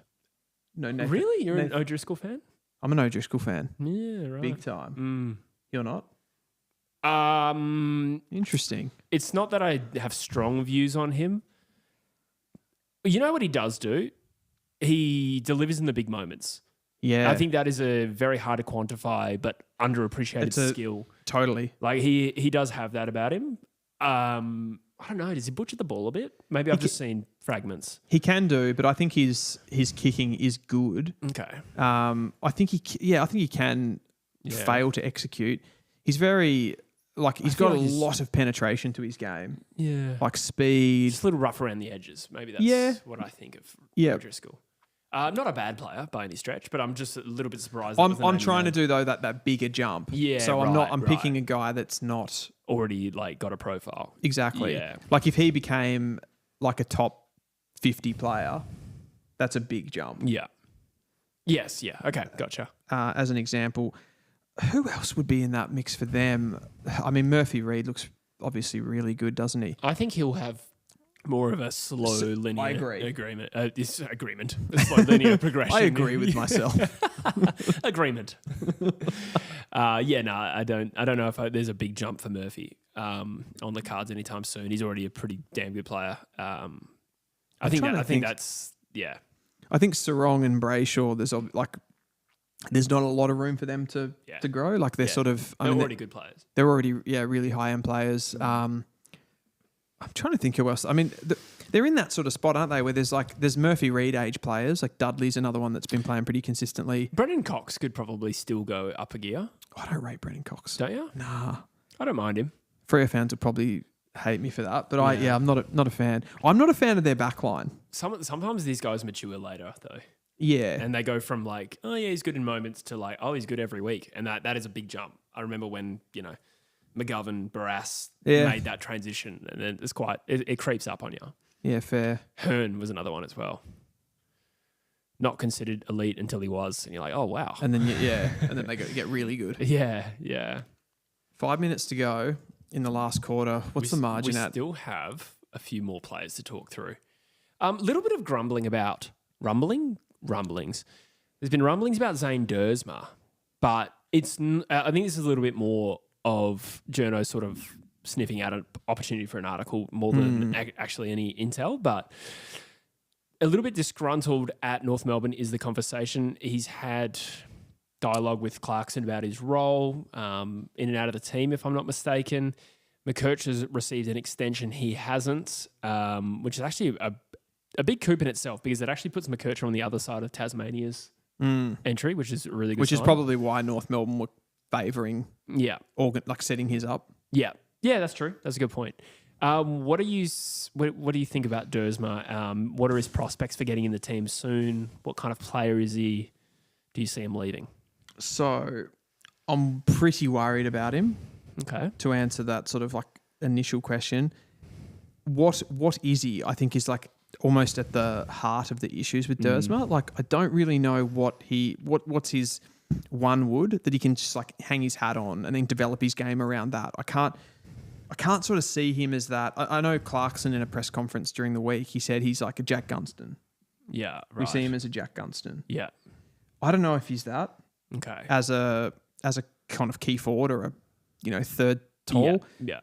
No, Nathan. Really? You're an O'Driscoll fan? I'm an O'Driscoll fan. Yeah, right. Big time. You're not? Interesting. It's not that I have strong views on him. You know what he does do? He delivers in the big moments. Yeah. I think that is a very hard to quantify but underappreciated skill. Totally. Like he does have that about him. I don't know. Does he butcher the ball a bit? Maybe I've just seen fragments. He can do, but I think his kicking is good. Okay. I think he can fail to execute. He's very he's got a lot of penetration to his game. Yeah. Like speed. Just a little rough around the edges. Maybe that's what I think of O'Driscoll. Not a bad player by any stretch, but I'm just a little bit surprised. I'm trying to do though that bigger jump. Yeah. So I'm picking a guy that's not already got a profile. Exactly. Yeah. Like if he became like a top 50 player, that's a big jump. Yeah. Yes. Yeah. Okay. Gotcha. As an example, who else would be in that mix for them? I mean, Murphy Reid looks obviously really good, doesn't he? I think he'll have more of a slow linear agreement. A slow linear progression. I agree with myself. Agreement. I don't know if there's a big jump for Murphy on the cards anytime soon. He's already a pretty damn good player. I think that's. I think Sarong and Brayshaw, there's not a lot of room for them to grow. Like they're sort of. They're already good players. They're already really high end players. I'm trying to think who else. I mean, they're in that sort of spot, aren't they? Where there's Murphy Reid age players. Like Dudley's another one that's been playing pretty consistently. Brendan Cox could probably still go up a gear. I don't rate Brendan Cox. Don't you? Nah. I don't mind him. Freo fans would probably hate me for that, but I'm not a fan. I'm not a fan of their backline. Sometimes these guys mature later though. Yeah. And they go from he's good in moments to he's good every week, and that is a big jump. I remember when McGovern, Barras Yeah. made that transition, and then it creeps up on you. Yeah, fair. Hearn was another one as well. Not considered elite until he was, and you're like, oh wow. And then and then they get really good. Yeah. 5 minutes to go in the last quarter. What's the margin at? We still have a few more players to talk through. Little bit of rumblings. There's been rumblings about Zane Dersma, but I think this is a little bit more of journo sort of sniffing out an opportunity for an article more than actually any intel, but a little bit disgruntled at North Melbourne is the conversation. He's had dialogue with Clarkson about his role in and out of the team, if I'm not mistaken. McKerch has received an extension. He hasn't, which is actually a big coup in itself because it actually puts McKerch on the other side of Tasmania's entry, which is a really good Which sign. is probably why North Melbourne were favouring, setting his up. Yeah, that's true. That's a good point. What do you think about Dersma? What are his prospects for getting in the team soon? What kind of player is he? Do you see him leaving? So I'm pretty worried about him. Okay. To answer that sort of like initial question, what is he? I think is like almost at the heart of the issues with Dersma. Like I don't really know what's his one wood that he can just like hang his hat on and then develop his game around that. I can't sort of see him as that. I know Clarkson in a press conference during the week, he said he's like a Jack Gunston. Yeah, right. We see him as a Jack Gunston. Yeah. I don't know if he's that. Okay. As a kind of key forward or a third tall. Yeah.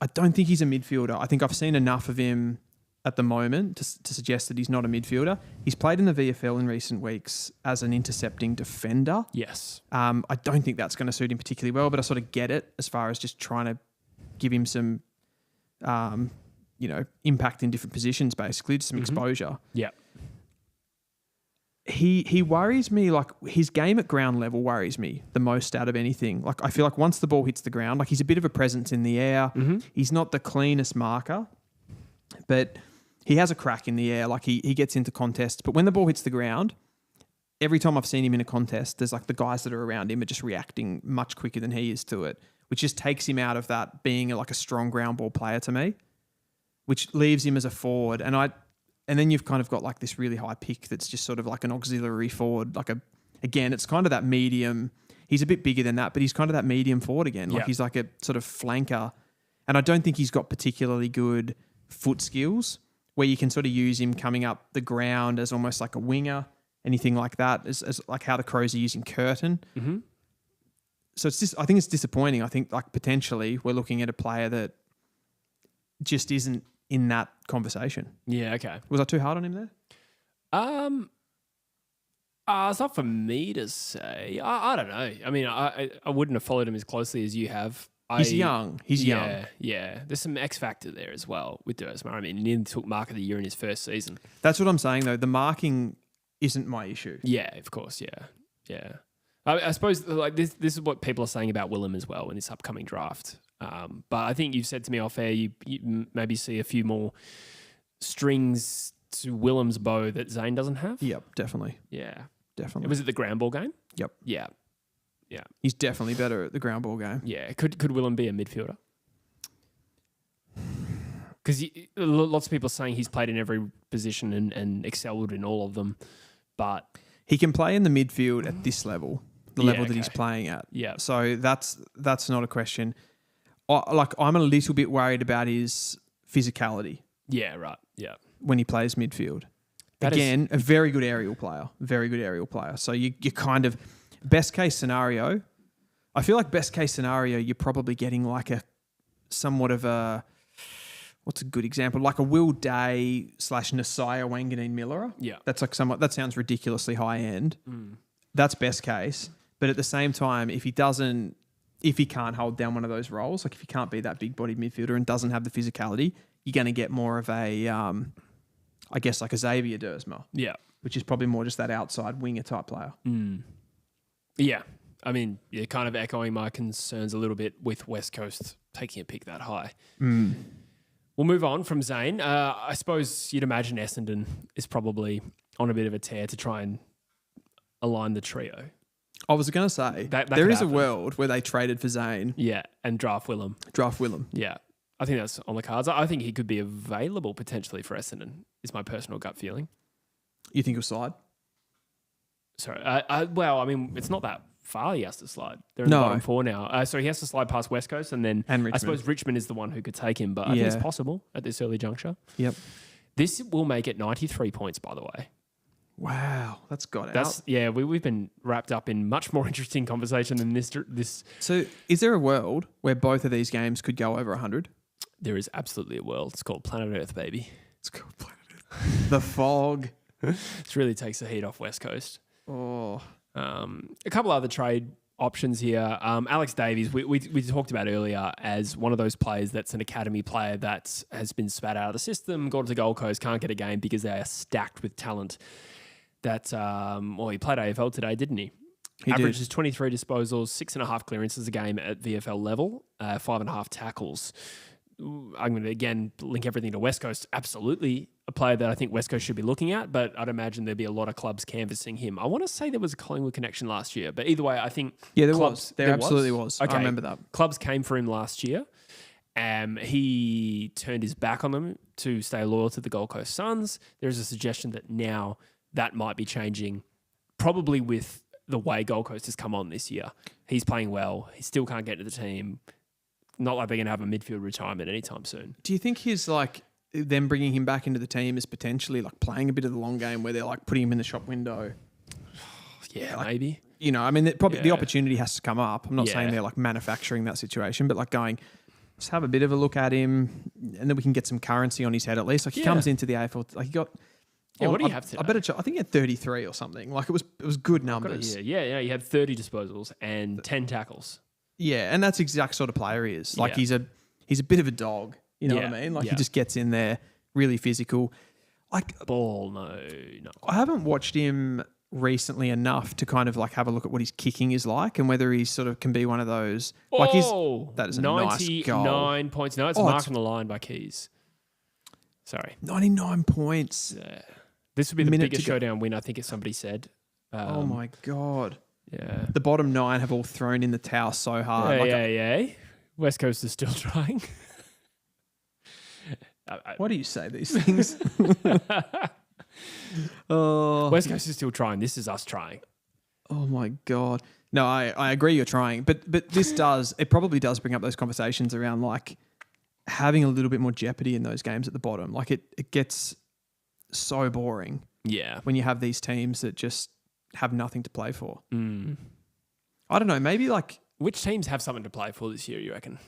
I don't think he's a midfielder. I think I've seen enough of him at the moment to suggest that he's not a midfielder. He's played in the VFL in recent weeks as an intercepting defender. Yes. I don't think that's going to suit him particularly well, but I sort of get it as far as just trying to give him some, impact in different positions, basically, just some exposure. Yeah. He worries me, like his game at ground level worries me the most out of anything. Like I feel like once the ball hits the ground, like he's a bit of a presence in the air. He's not the cleanest marker, but he has a crack in the air. Like he gets into contests, but when the ball hits the ground, every time I've seen him in a contest, there's like the guys that are around him are just reacting much quicker than he is to it, which just takes him out of that being like a strong ground ball player to me, which leaves him as a forward. And then you've kind of got like this really high pick that's just sort of like an auxiliary forward. Again, it's kind of that medium. He's a bit bigger than that, but he's kind of that medium forward again. Like he's like a sort of flanker. And I don't think he's got particularly good foot skills where you can sort of use him coming up the ground as almost like a winger, anything like that, as like how the Crows are using Curtin. So I think it's disappointing. I think like potentially we're looking at a player that just isn't in that conversation. Yeah, okay. Was I too hard on him there? It's not for me to say. I don't know. I mean, I wouldn't have followed him as closely as you have. He's young. He's young. Yeah. There's some X factor there as well with Dersma. I mean, he nearly took mark of the year in his first season. That's what I'm saying, though. The marking isn't my issue. Yeah, of course. Yeah. I suppose like this is what people are saying about Willem as well in this upcoming draft. But I think you've said to me off air, you maybe see a few more strings to Willem's bow that Zane doesn't have. Yep, definitely. Yeah. Definitely. Was it the ground ball game? Yep. Yeah. He's definitely better at the ground ball game. Yeah. Could Willem be a midfielder? Because lots of people are saying he's played in every position and excelled in all of them, but he can play in the midfield at this level, the level that he's okay. playing at. Yeah. So that's not a question. I'm a little bit worried about his physicality. Yeah, right. Yeah. When he plays midfield. A very good aerial player. Very good aerial player. So you kind of, best case scenario, I feel like best case scenario, you're probably getting like somewhat of a, what's a good example? Like a Will Day / Nasiah Wanganeen Miller. Yeah. That's like that sounds ridiculously high end. That's best case. But at the same time, if he can't hold down one of those roles, like if he can't be that big bodied midfielder and doesn't have the physicality, you're going to get more of a, I guess like a Xavier Dersma. Yeah. Which is probably more just that outside winger type player. Yeah. I mean, you're kind of echoing my concerns a little bit with West Coast taking a pick that high. We'll move on from Zane. I suppose you'd imagine Essendon is probably on a bit of a tear to try and align the trio. I was going to say, That there could is a happen. world where they traded for Zane, Yeah, and draft Willem. Yeah. I think that's on the cards. I think he could be available potentially for Essendon, is my personal gut feeling. You think he'll slide? Sorry. Well, I mean, it's not that far he has to slide. They're in No. the bottom four now. So he has to slide past West Coast, and then And I Richmond. suppose Richmond is the one who could take him, but I think it's possible at this early juncture. Yep. This will make it 93 points, by the way. Wow, that's got That's out. yeah. We've been wrapped up in much more interesting conversation than this. So is there a world where both of these games could go over 100? There is absolutely a world. It's called Planet Earth, baby. It's called Planet Earth. The fog. This really takes the heat off West Coast. Oh. A couple other trade options here. Alex Davies, we talked about earlier as one of those players that's an academy player that has been spat out of the system, gone to the Gold Coast, can't get a game because they are stacked with talent. That he played AFL today, didn't he? He Averages 23 disposals, 6.5 clearances a game at VFL level, 5.5 tackles. I'm going to, again, link everything to West Coast. Absolutely a player that I think West Coast should be looking at, but I'd imagine there'd be a lot of clubs canvassing him. I want to say there was a Collingwood connection last year, but either way, I think Yeah, there clubs, was. There absolutely was. Okay. I remember that. Clubs came for him last year. He turned his back on them to stay loyal to the Gold Coast Suns. There's a suggestion that now that might be changing, probably with the way Gold Coast has come on this year. He's playing well. He still can't get to the team. Not like they're going to have a midfield retirement anytime soon. Do you think his them bringing him back into the team is potentially like playing a bit of the long game where they're like putting him in the shop window? Yeah, like, maybe. You know, I mean, probably the Yeah. opportunity has to come up. I'm not saying they're like manufacturing that situation, but like going, let's have a bit of a look at him, and then we can get some currency on his head at least. Like he comes into the AFL, like he got. Yeah, what do you have today? I better check. I think he had 33 or something. Like it was good numbers. Yeah. He had 30 disposals and 10 tackles. Yeah, and that's the exact sort of player he is. Like Yeah. he's a bit of a dog. You know what I mean? Like he just gets in there, really physical. Like Ball, no. I haven't watched him recently enough to kind of like have a look at what his kicking is like and whether he sort of can be one of those. Like that is a nice goal. 99 points. No, it's marked on the line by Keys. Sorry. 99 points. This would be the Minute biggest to go. showdown win, I think, as somebody said. Oh my God. Yeah. The bottom 9 have all thrown in the towel so hard. Yeah. West Coast is still trying. Why do you say these things? West Coast is still trying. This is us trying. Oh my God. No, I agree you're trying. But it probably does bring up those conversations around like having a little bit more jeopardy in those games at the bottom. Like it gets so boring. Yeah. When you have these teams that just have nothing to play for. Mm. I don't know, maybe like Which teams have something to play for this year, you reckon?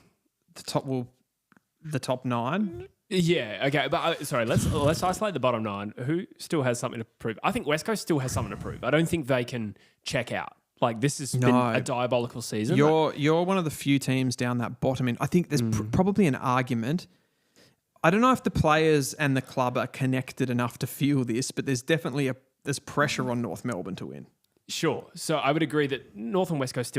the top 9. Yeah, okay, but sorry, let's isolate the bottom 9. Who still has something to prove? I think West Coast still has something to prove. I don't think they can check out. Like this has been a diabolical season. You're one of the few teams down that bottom end. I think there's probably an argument. I don't know if the players and the club are connected enough to feel this, but there's definitely there's pressure on North Melbourne to win. Sure. So I would agree that North and West Coast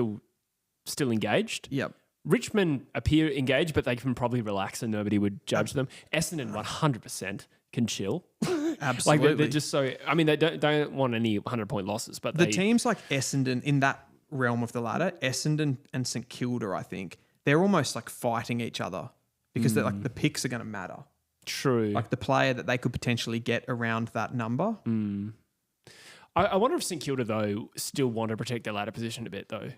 still engaged. Yep. Richmond appear engaged, but they can probably relax and nobody would judge them. Essendon 100% can chill. Absolutely. Like they're just so. I mean, they don't want any 100-point losses, but the teams like Essendon in that realm of the ladder, Essendon and St Kilda, I think they're almost like fighting each other because they're like the picks are going to matter. True. Like the player that they could potentially get around that number. I wonder if St Kilda though still want to protect their ladder position a bit though.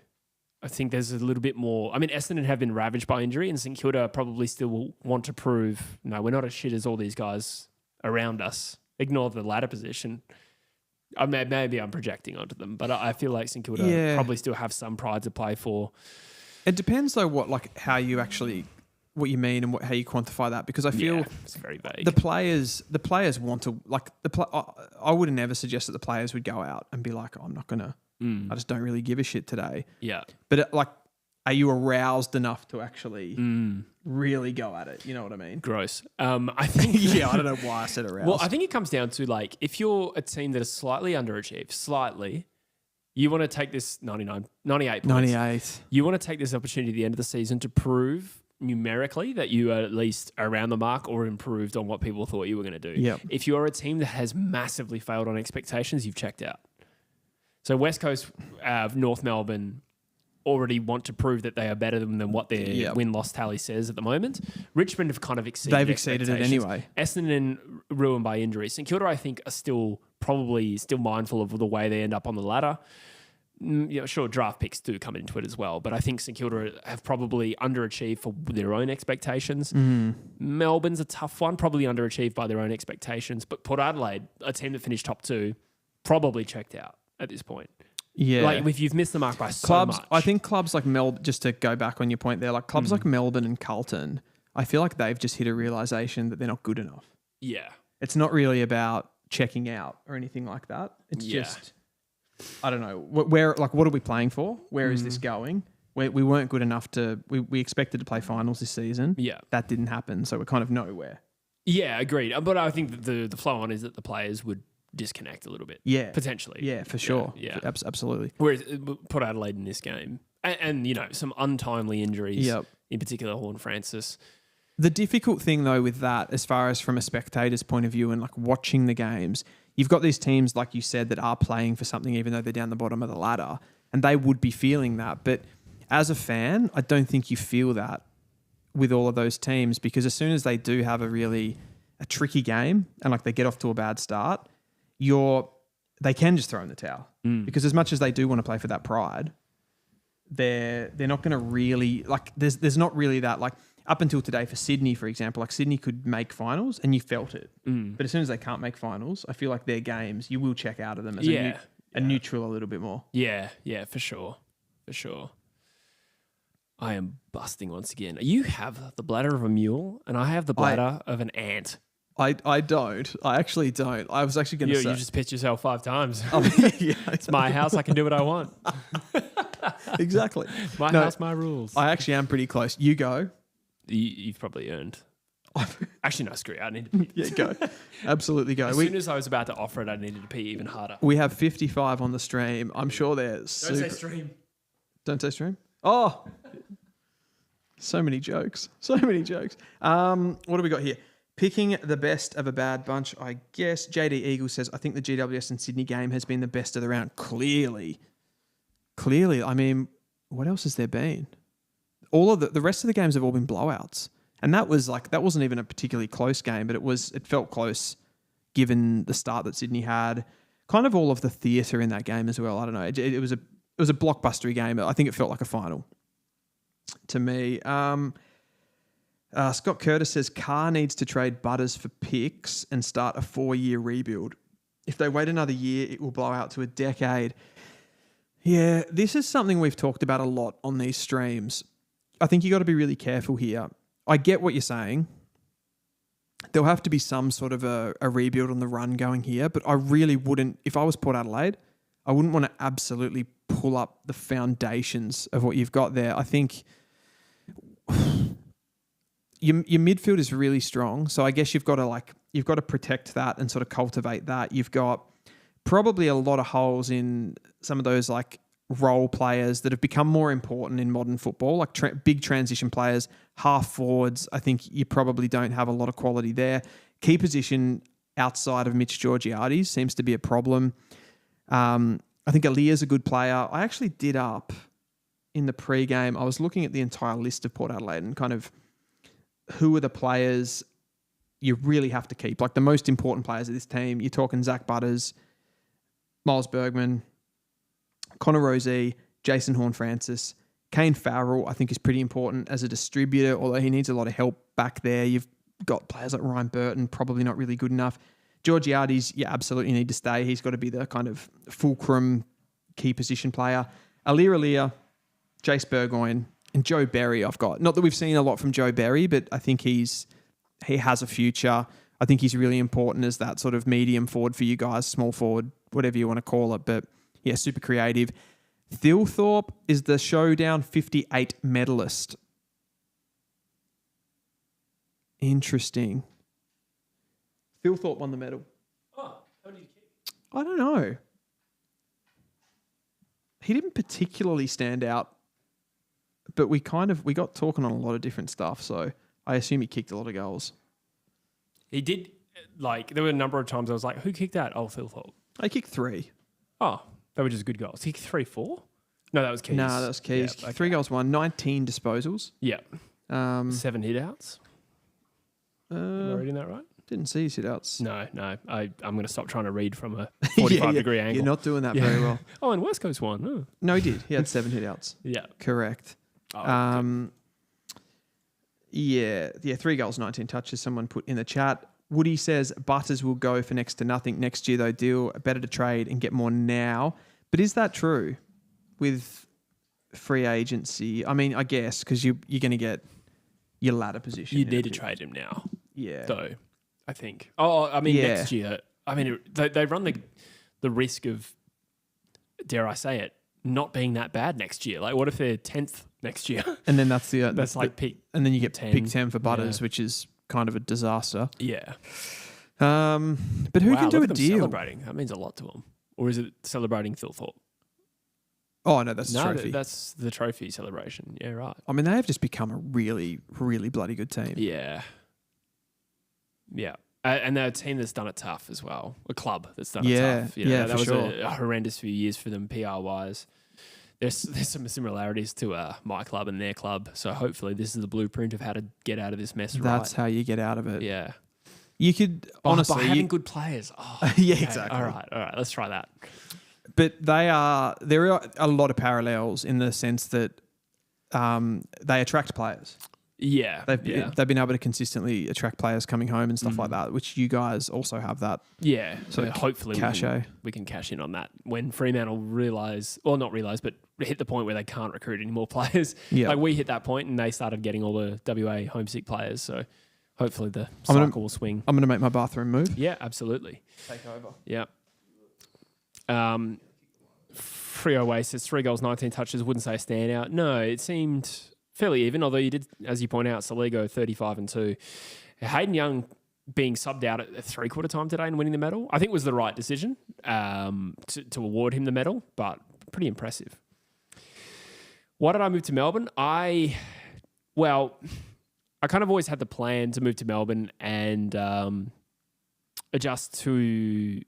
I think there's a little bit more. I mean, Essendon have been ravaged by injury, and St Kilda probably still will want to prove, no, we're not as shit as all these guys around us. Ignore the ladder position. I mean, maybe I'm projecting onto them, but I feel like St Kilda probably still have some pride to play for. It depends though how you actually what you mean and how you quantify that, because I feel it's very vague. the players want to like I would never suggest that the players would go out and be like, I'm not gonna. I just don't really give a shit today. Yeah. But are you aroused enough to actually really go at it? You know what I mean? Gross. I think. I don't know why I said aroused. Well, I think it comes down to like if you're a team that is slightly underachieved, you want to take this 98 points. 98. You want to take this opportunity at the end of the season to prove numerically that you are at least around the mark or improved on what people thought you were going to do. Yep. If you are a team that has massively failed on expectations, you've checked out. So West Coast, North Melbourne already want to prove that they are better than what their win-loss tally says at the moment. Richmond have kind of exceeded They've exceeded it anyway. Essendon ruined by injury. St Kilda, I think, are still mindful of the way they end up on the ladder. Sure, draft picks do come into it as well, but I think St Kilda have probably underachieved for their own expectations. Melbourne's a tough one, probably underachieved by their own expectations, but Port Adelaide, a team that finished top 2, probably checked out at this point. Yeah. Like, if you've missed the mark by so much. I think clubs like Melbourne, just to go back on your point there, like clubs like Melbourne and Carlton, I feel like they've just hit a realisation that they're not good enough. Yeah. It's not really about checking out or anything like that. It's just, I don't know, what are we playing for? Where is this going? We weren't good enough we expected to play finals this season. Yeah. That didn't happen, so we're kind of nowhere. Yeah, agreed. But I think the flow on is that the players would disconnect a little bit. Yeah. Potentially. Yeah, for sure. Yeah. Absolutely. Whereas Port Adelaide in this game, and some untimely injuries, in particular Horn Francis. The difficult thing, though, with that, as far as from a spectator's point of view and like watching the games, you've got these teams, like you said, that are playing for something even though they're down the bottom of the ladder, and they would be feeling that. But as a fan, I don't think you feel that with all of those teams, because as soon as they do have a tricky game and like they get off to a bad start, they can just throw in the towel. Because as much as they do want to play for that pride, they're not going to really, like, there's not really that, like, up until today for Sydney, for example, like Sydney could make finals and you felt it. But as soon as they can't make finals, I feel like their games, you will check out of them as a neutral a little bit more. Yeah, for sure. For sure. I am busting once again. You have the bladder of a mule and I have the bladder of an ant. I don't. I actually don't. I was actually going to say... You just pitched yourself 5 times. Yeah, it's my house. I can do what I want. Exactly. My house, my rules. I actually am pretty close. You go. You've probably earned. Actually, no, screw it. I need to pee. Yeah, go. Absolutely go. As soon as I was about to offer it, I needed to pee even harder. We have 55 on the stream. I'm sure there's... Don't say stream. Don't say stream? Oh! So many jokes. So many jokes. What do we got here? Picking the best of a bad bunch, I guess. JD Eagle says, I think the GWS and Sydney game has been the best of the round. Clearly. I mean, what else has there been? All of the rest of the games have all been blowouts. And that wasn't even a particularly close game, but it felt close given the start that Sydney had. Kind of all of the theatre in that game as well. I don't know. It was a blockbustery game. I think it felt like a final to me. Scott Curtis says Carr needs to trade Butters for picks and start a 4-year rebuild. If they wait another year, it will blow out to a decade. Yeah, this is something we've talked about a lot on these streams. I think you got to be really careful here. I get what you're saying. There'll have to be some sort of a rebuild on the run going here, but I really wouldn't, if I was Port Adelaide, I wouldn't want to absolutely pull up the foundations of what you've got there. I think your midfield is really strong, so I guess you've got to protect that and sort of cultivate that. You've got probably a lot of holes in some of those like role players that have become more important in modern football, like big transition players, half forwards. I think you probably don't have a lot of quality there. Key position outside of Mitch Georgiades seems to be a problem. I think Alia's a good player. I actually did up in the pre-game. I was looking at the entire list of Port Adelaide and kind of who are the players you really have to keep, like the most important players of this team. You're talking Zach Butters, Miles Bergman, Connor Rozee, Jason Horne-Francis, Kane Farrell, I think is pretty important as a distributor, although he needs a lot of help back there. You've got players like Ryan Burton, probably not really good enough. Georgiades, you absolutely need to stay. He's got to be the kind of fulcrum key position player. Alia, Jace Burgoyne, and Joe Berry I've got. Not that we've seen a lot from Joe Berry, but I think he has a future. I think he's really important as that sort of medium forward for you guys, small forward, whatever you want to call it. But yeah, super creative. Thilthorpe is the Showdown 58 medalist. Interesting. Thilthorpe won the medal. Oh, how did he kick? I don't know. He didn't particularly stand out, but we got talking on a lot of different stuff, so I assume he kicked a lot of goals. He did, like, there were a number of times I was like, who kicked that? Oh, Thilthorpe. I kicked 3. Oh, They were just good goals. He 3-4? No, that was Keys. No, that was Keys. Yeah, okay. 3 goals, 19 disposals. Yeah. 7 hit outs. Am I reading that right? Didn't see his hit outs. No. I'm going to stop trying to read from a 45-degree angle. You're not doing that very well. Oh, and West Coast won. Oh. No, he did. He had 7 hit outs. Yeah. Correct. Oh, Yeah, 3 goals, 19 touches. Someone put in the chat. Woody says Butters will go for next to nothing next year, though. Deal better to trade and get more now. But is that true with free agency? I mean, I guess because you're going to get your ladder position. You need to trade him now. Yeah. Though, I think. Oh, I mean, next year. I mean, they run the risk of, dare I say it, not being that bad next year. Like, what if they're 10th next year? And then that's pick. And then you get 10. pick 10 for Butters, which is kind of a disaster. Yeah. But who can do look a at them deal? Celebrating. That means a lot to them. Or is it celebrating Thilthorpe? Oh, no, that's the trophy. That's the trophy celebration. Yeah, right. I mean, they have just become a really, really bloody good team. Yeah. Yeah. And they're a team that's done it tough as well. A club that's done it tough. That was a horrendous few years for them PR-wise. There's some similarities to my club and their club. So hopefully this is the blueprint of how to get out of this mess That's how you get out of it. Yeah. You could, honestly... By having good players. Oh, yeah, okay. exactly. All right. Let's try that. But there are a lot of parallels in the sense that they attract players. Yeah. They've been able to consistently attract players coming home and stuff like that, which you guys also have that. Yeah. So hopefully we can cash in on that when Fremantle not realise, but hit the point where they can't recruit any more players. Yeah. Like we hit that point and they started getting all the WA homesick players. So hopefully the cycle will swing. I'm going to make my bathroom move. Yeah, absolutely. Take over. Yeah. Frio Way says 3 goals, 19 touches. Wouldn't say a standout. No, it seemed fairly even, although you did, as you point out, Saligo 35 and 2. Hayden Young being subbed out at 3/4 time today and winning the medal, I think was the right decision to award him the medal, but pretty impressive. Why did I move to Melbourne? I kind of always had the plan to move to Melbourne and adjust to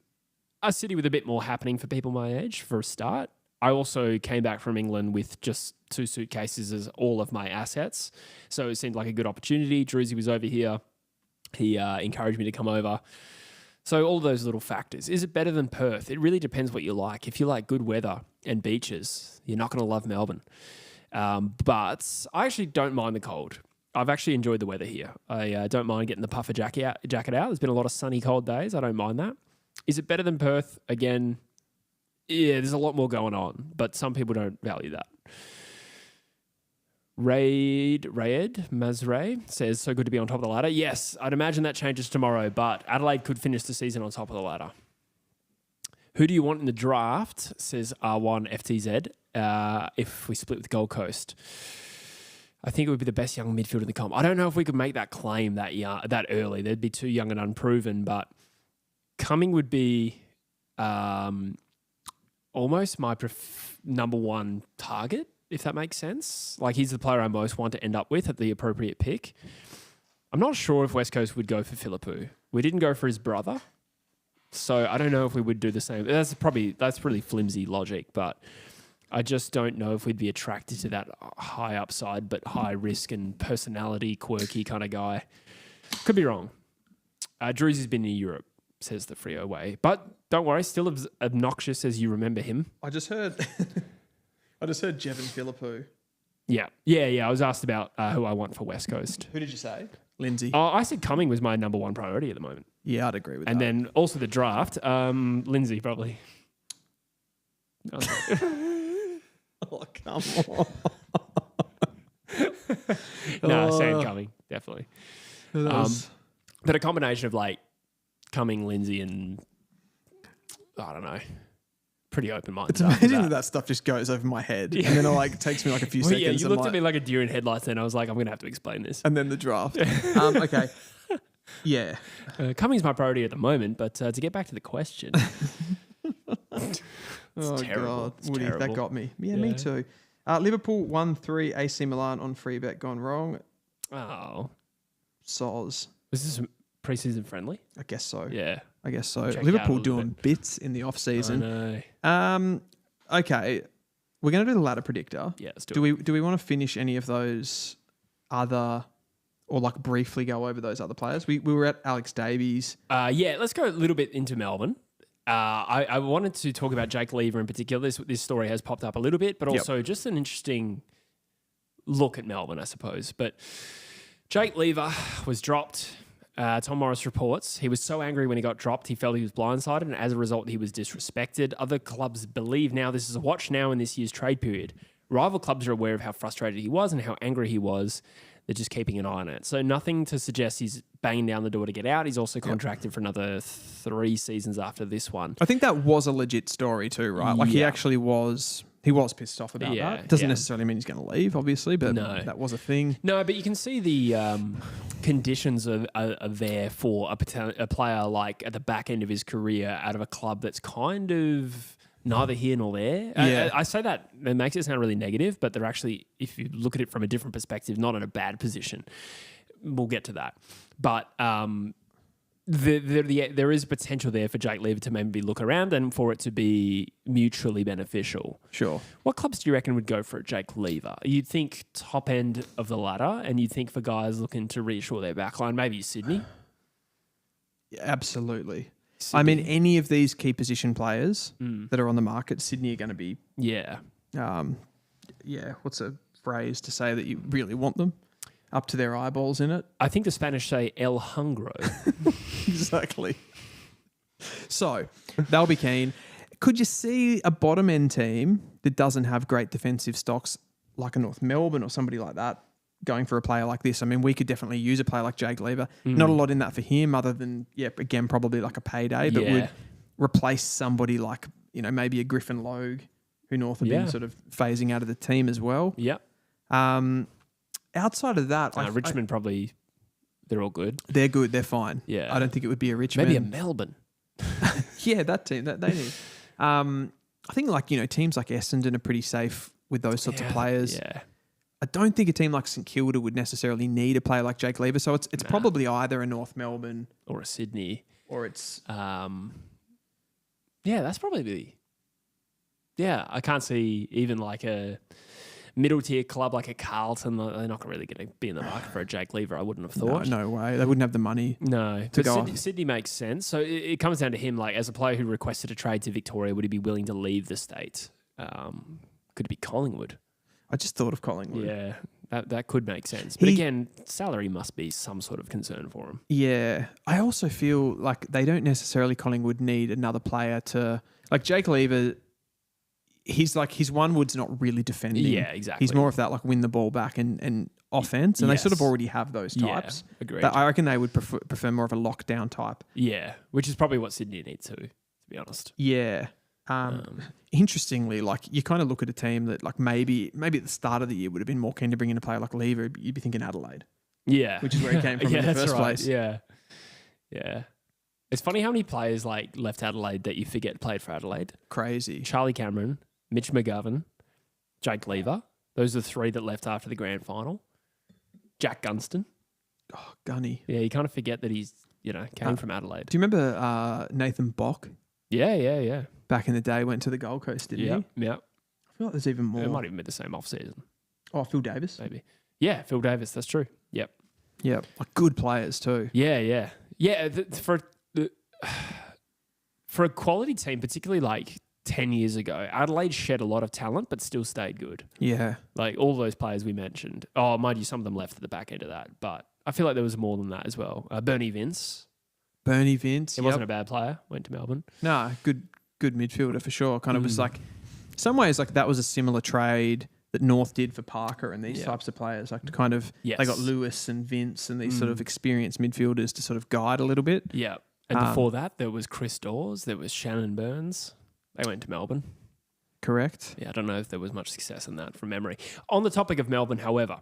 a city with a bit more happening for people my age for a start. I also came back from England with just 2 suitcases as all of my assets. So it seemed like a good opportunity. Druzy was over here. He encouraged me to come over. So all those little factors. Is it better than Perth? It really depends what you like. If you like good weather and beaches, you're not going to love Melbourne. But I actually don't mind the cold. I've actually enjoyed the weather here. I don't mind getting the puffer jacket out. There's been a lot of sunny, cold days. I don't mind that. Is it better than Perth? Again, yeah, there's a lot more going on, but some people don't value that. Raed Mazray says, so good to be on top of the ladder. Yes, I'd imagine that changes tomorrow, but Adelaide could finish the season on top of the ladder. Who do you want in the draft, says R1 FTZ, if we split with Gold Coast? I think it would be the best young midfielder in the comp. I don't know if we could make that claim that early. They'd be too young and unproven, but Cumming would be almost my number one target, if that makes sense. Like, he's the player I most want to end up with at the appropriate pick. I'm not sure if West Coast would go for Philippou. We didn't go for his brother, so I don't know if we would do the same. That's really flimsy logic, but I just don't know if we'd be attracted to that high upside but high risk and personality quirky kind of guy. Could be wrong. Druzy's been in Europe, says the Frio Way. But don't worry, still as obnoxious as you remember him. I just heard Jevon Philippou. Yeah. I was asked about who I want for West Coast. Who did you say? Lindsay. Oh, I said Cumming was my number one priority at the moment. Yeah, I'd agree with that. And then also the draft, Lindsay probably. Oh, come on. No, Sam Cumming, definitely. But a combination of like Cumming, Lindsay, and I don't know, pretty open-minded. It's amazing that stuff just goes over my head. Yeah. And then it takes me like a few seconds. Yeah, you looked at me like a deer in headlights and I was like, I'm going to have to explain this. And then the draft. Okay. Yeah. Cumming's my priority at the moment, but to get back to the question. Oh, terrible. God. Woody, that got me. Yeah, me too. Liverpool 1-3 AC Milan on free bet gone wrong. Oh. Soz. Was this pre-season friendly? I guess so. Yeah. I guess so. Check Liverpool doing bits in the off-season. I know. Okay, we're going to do the ladder predictor. Yeah, let's do it. Do we want to finish any of those other, or like briefly go over those other players? We were at Alex Davies. Yeah, let's go a little bit into Melbourne. I wanted to talk about Jake Lever in particular. This story has popped up a little bit, but also just an interesting look at Melbourne, I suppose. But Jake Lever was dropped. Tom Morris reports he was so angry when he got dropped, he felt he was blindsided, and as a result, he was disrespected. Other clubs believe now this is a watch now in this year's trade period. Rival clubs are aware of how frustrated he was and how angry he was. They're just keeping an eye on it. So nothing to suggest he's banging down the door to get out. He's also contracted for another 3 seasons after this one. I think that was a legit story too, right? Like he actually was... He was pissed off about that. It doesn't necessarily mean he's going to leave, obviously, but that was a thing. No, but you can see the conditions are there for a player like at the back end of his career out of a club that's kind of neither here nor there. Yeah. I say that, it makes it sound really negative, but they're actually, if you look at it from a different perspective, not in a bad position. We'll get to that. But... there is potential there for Jake Lever to maybe look around and for it to be mutually beneficial. Sure. What clubs do you reckon would go for a Jake Lever? You'd think top end of the ladder, and you'd think for guys looking to reassure their backline, maybe Sydney? Yeah, absolutely. Sydney. I mean, any of these key position players that are on the market, Sydney are going to be... Yeah. What's a phrase to say that you really want them? Up to their eyeballs in it. I think the Spanish say El Hungro. Exactly. So, they'll be keen. Could you see a bottom end team that doesn't have great defensive stocks like a North Melbourne or somebody like that going for a player like this? I mean, we could definitely use a player like Jake Lever. Not a lot in that for him other than, again, probably like a payday, but would replace somebody like, maybe a Griffin Logue who North have been sort of phasing out of the team as well. Yeah. Outside of that... Richmond probably... They're all good. They're good. They're fine. Yeah. I don't think it would be a Richmond. Maybe a Melbourne. Yeah, that team. That they need. I think teams like Essendon are pretty safe with those sorts of players. Yeah. I don't think a team like St Kilda would necessarily need a player like Jake Lever. So it's probably either a North Melbourne... Or a Sydney. Or it's... that's probably... Yeah, I can't see even like a... middle tier club like a Carlton, they're not really going to be in the market for a Jake Lever, I wouldn't have thought. No way. They wouldn't have the money. No. But Sydney makes sense. So it comes down to him, like as a player who requested a trade to Victoria, would he be willing to leave the state? Could it be Collingwood? I just thought of Collingwood. Yeah, that could make sense. But again, salary must be some sort of concern for him. Yeah. I also feel like they don't necessarily, Collingwood, need another player to... Like Jake Lever... He's like, his one wood's not really defending. Yeah, exactly. He's more of that like win the ball back and offense. And they sort of already have those types. Yeah, agreed. I reckon they would prefer more of a lockdown type. Yeah, which is probably what Sydney need to be honest. Yeah. Interestingly, like you kind of look at a team that like maybe at the start of the year would have been more keen to bring in a player like Lever. You'd be thinking Adelaide. Yeah. Which is where he came from in the first place. Yeah. Yeah. It's funny how many players like left Adelaide that you forget played for Adelaide. Crazy. Charlie Cameron, Mitch McGovern, Jake Lever. Those are the 3 that left after the grand final. Jack Gunston. Oh, Gunny. Yeah, you kind of forget that he's, came from Adelaide. Do you remember Nathan Bock? Yeah. Back in the day, went to the Gold Coast, didn't he? Yeah. I feel like there's even more. It might even be the same off-season. Oh, Phil Davis? Maybe. Yeah, Phil Davis. That's true. Yep. Like good players too. Yeah. Yeah, for a quality team, particularly like 10 years ago, Adelaide shed a lot of talent, but still stayed good. Yeah. Like all those players we mentioned. Oh, mind you, some of them left at the back end of that, but I feel like there was more than that as well. Bernie Vince. He wasn't a bad player. Went to Melbourne. No, good midfielder for sure. Kind of was like, some ways like that was a similar trade that North did for Parker and these types of players. Like to kind of, they got Lewis and Vince and these sort of experienced midfielders to sort of guide a little bit. Yeah. And before that, there was Chris Dawes. There was Shannon Burns. They went to Melbourne. Correct. Yeah, I don't know if there was much success in that from memory. On the topic of Melbourne, however,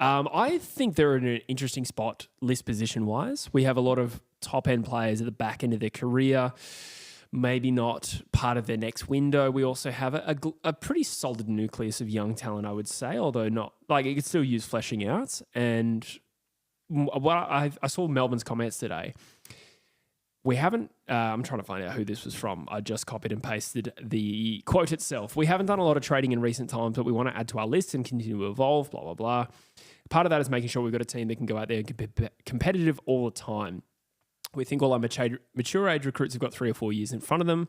I think they're in an interesting spot list position-wise. We have a lot of top-end players at the back end of their career, maybe not part of their next window. We also have a pretty solid nucleus of young talent, I would say, although not... Like, it could still use fleshing out. And I saw Melbourne's comments today. We haven't, I'm trying to find out who this was from. I just copied and pasted the quote itself. We haven't done a lot of trading in recent times, but we want to add to our list and continue to evolve, blah, blah, blah. Part of that is making sure we've got a team that can go out there and be competitive all the time. We think all our mature age recruits have got 3 or 4 years in front of them.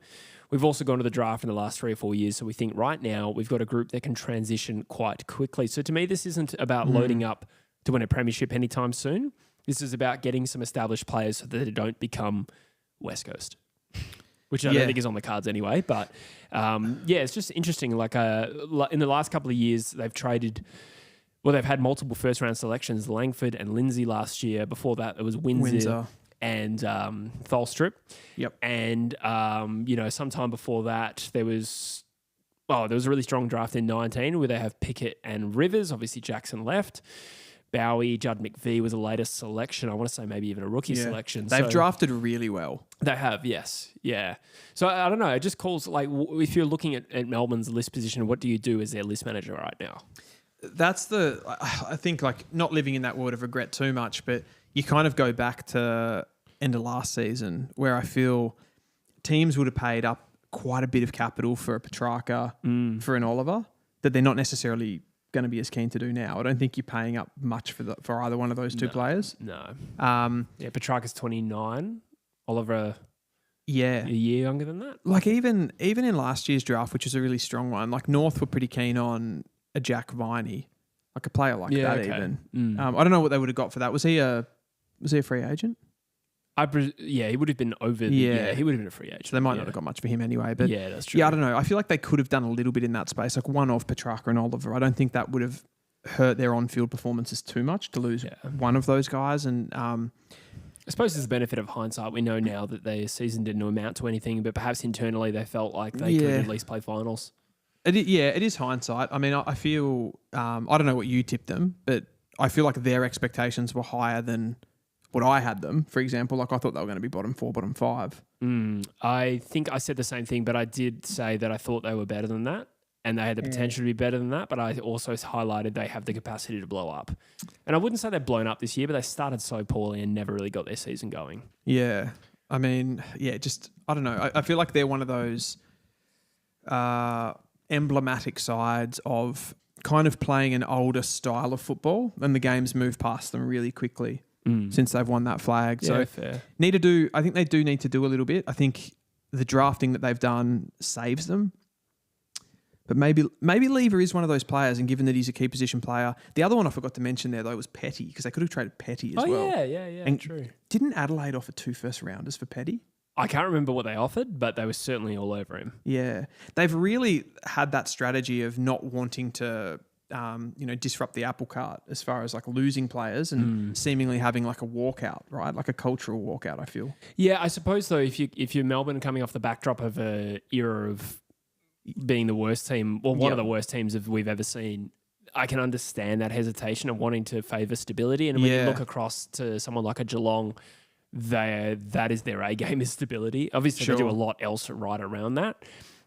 We've also gone to the draft in the last 3 or 4 years. So we think right now we've got a group that can transition quite quickly. So to me, this isn't about loading up to win a premiership anytime soon. This is about getting some established players so that they don't become West Coast, which I don't think is on the cards anyway. But it's just interesting. Like in the last couple of years, they've traded. Well, they've had multiple first-round selections: Langford and Lindsay last year. Before that, it was Windsor. And Tholstrup. Yep. And sometime before that, there was a really strong draft in 19 where they have Pickett and Rivers. Obviously, Jackson left. Bowie, Judd McVie was the latest selection. I want to say maybe even a rookie selection. They've drafted really well. They have, yes. Yeah. So I don't know. It just calls, like, if you're looking at Melbourne's list position, what do you do as their list manager right now? I think, like, not living in that world of regret too much, but you kind of go back to end of last season where I feel teams would have paid up quite a bit of capital for a Petrarca, for an Oliver, that they're not necessarily going to be as keen to do now. I don't think you're paying up much for either one of those two players. No. Petrarca's 29. Oliver, a year younger than that. Like even in last year's draft, which was a really strong one, like North were pretty keen on a Jack Viney, like a player like that. Okay. Even I don't know what they would have got for that. Was he a free agent? He would have been over. He would have been a free agent. So they might not have got much for him anyway. But yeah, that's true. Yeah, I don't know. I feel like they could have done a little bit in that space, like one of Petrarca and Oliver. I don't think that would have hurt their on-field performances too much to lose one of those guys. And I suppose there's the benefit of hindsight. We know now that their season didn't amount to anything, but perhaps internally they felt like they could at least play finals. It is hindsight. I mean, I feel I don't know what you tipped them, but I feel like their expectations were higher than what I had them, for example. Like I thought they were going to be bottom 4, bottom 5. I think I said the same thing, but I did say that I thought they were better than that and they had the potential to be better than that, but I also highlighted they have the capacity to blow up. And I wouldn't say they've blown up this year, but they started so poorly and never really got their season going. Yeah. I mean, just, I don't know. I feel like they're one of those emblematic sides of kind of playing an older style of football and the game's moved past them really quickly. Since they've won that flag. So fair. I think they do need to do a little bit. I think the drafting that they've done saves them. But maybe Lever is one of those players, and given that he's a key position player. The other one I forgot to mention there, though, was Petty, because they could have traded Petty as well. Yeah, and true. Didn't Adelaide offer 2 first-rounders for Petty? I can't remember what they offered, but they were certainly all over him. Yeah. They've really had that strategy of not wanting to disrupt the apple cart as far as like losing players and seemingly having like a walkout, right? Like a cultural walkout, I feel. Yeah, I suppose though, if you're Melbourne coming off the backdrop of a era of being the worst team, or one of the worst teams we've ever seen, I can understand that hesitation of wanting to favour stability. And when you look across to someone like a Geelong, that is their A game is stability. Obviously, they do a lot else right around that.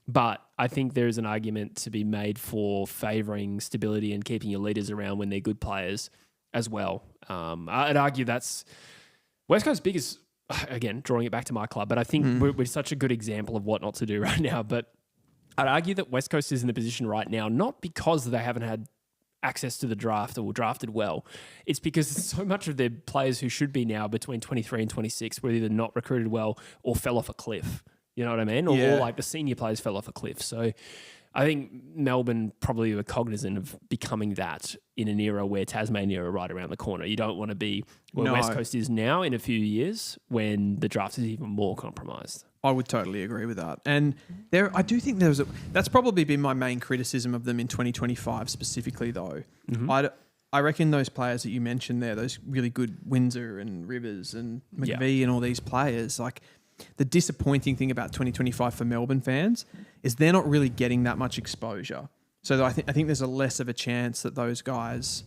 But I think there is an argument to be made for favouring stability and keeping your leaders around when they're good players as well. I'd argue that's West Coast's biggest, again, drawing it back to my club, but I think we're such a good example of what not to do right now. But I'd argue that West Coast is in the position right now, not because they haven't had access to the draft or drafted well. It's because so much of their players who should be now between 23 and 26 were either not recruited well or fell off a cliff. You know what I mean? Or like the senior players fell off a cliff. So I think Melbourne probably were cognizant of becoming that in an era where Tasmania are right around the corner. You don't want to be where West Coast is now in a few years when the draft is even more compromised. I would totally agree with that. And I do think that's probably been my main criticism of them in 2025 specifically though. I reckon those players that you mentioned there, those really good Windsor and Rivers and McVie and all these players, like the disappointing thing about 2025 for Melbourne fans is they're not really getting that much exposure. So I think there's a less of a chance that those guys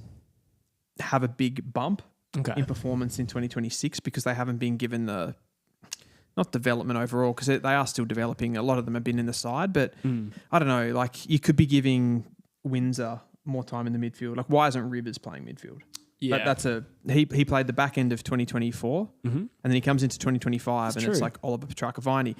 have a big bump in performance in 2026 because they haven't been given the, not development overall, because they are still developing. A lot of them have been in the side, but I don't know, like you could be giving Windsor more time in the midfield. Like why isn't Rivers playing midfield? Yeah. He played the back end of 2024, and then he comes into 2025, and it's true. like Oliver Petrarca-Viney.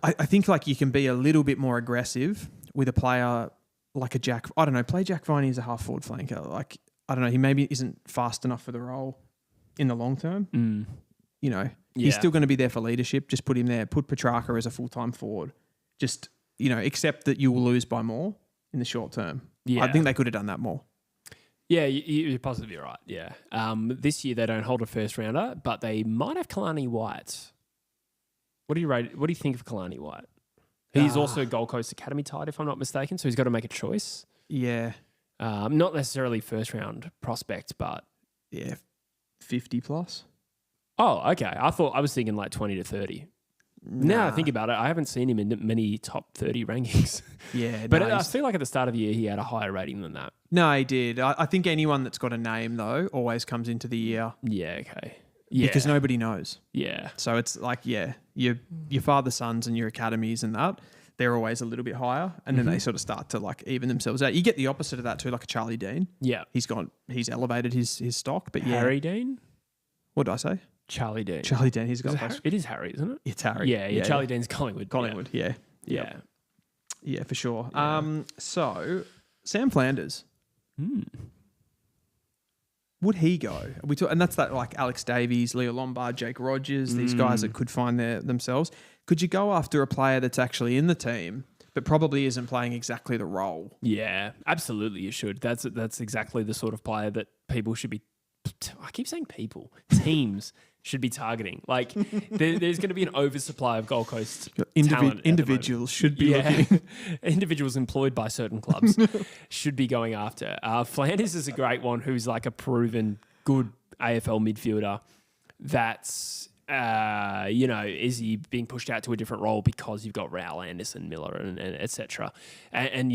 I think like you can be a little bit more aggressive with a player like a Jack. I don't know. Play Jack Viney as a half forward flanker. Like I don't know. He maybe isn't fast enough for the role in the long term. You know, he's still going to be there for leadership. Just put him there. Put Petrarca as a full-time forward. Just, you know, accept that you will lose by more in the short term. Yeah. I think they could have done that more. Yeah, you're possibly right. Yeah. This year they don't hold a first rounder, but they might have Kalani White. What do you think of Kalani White? He's also Gold Coast Academy tied, if I'm not mistaken, so he's got to make a choice. Yeah. Not necessarily first round prospect, but 50 plus. Oh, okay. I was thinking like 20 to 30. Now I think about it, I haven't seen him in many top 30 rankings. Yeah, but I feel like at the start of the year he had a higher rating than that. No, he did. I think anyone that's got a name though always comes into the year. Yeah, okay. Yeah. Because nobody knows. Yeah. So it's like, your father's sons and your academies and that, they're always a little bit higher, and then they sort of start to like even themselves out. You get the opposite of that too, like a Charlie Dean. Yeah. He's elevated his stock, but Harry Dean? What did I say? Charlie Dean. Charlie Dean, he's got it is Harry, isn't it? It's Harry. Yeah. Charlie Dean's Collingwood. Collingwood, yeah. Yeah, for sure. Yeah. So Sam Flanders. Would he go? And that's that like Alex Davies, Leo Lombard, Jake Rogers, these guys that could find themselves. Could you go after a player that's actually in the team but probably isn't playing exactly the role? Yeah, absolutely you should. That's exactly the sort of player that people should be... I keep saying people. Teams should be targeting. Like, there's going to be an oversupply of Gold Coast talent. Individuals should be looking. Individuals employed by certain clubs should be going after. Flanders is a great one who's like a proven good AFL midfielder that's, is he being pushed out to a different role because you've got Raul Anderson, Miller, and et cetera. And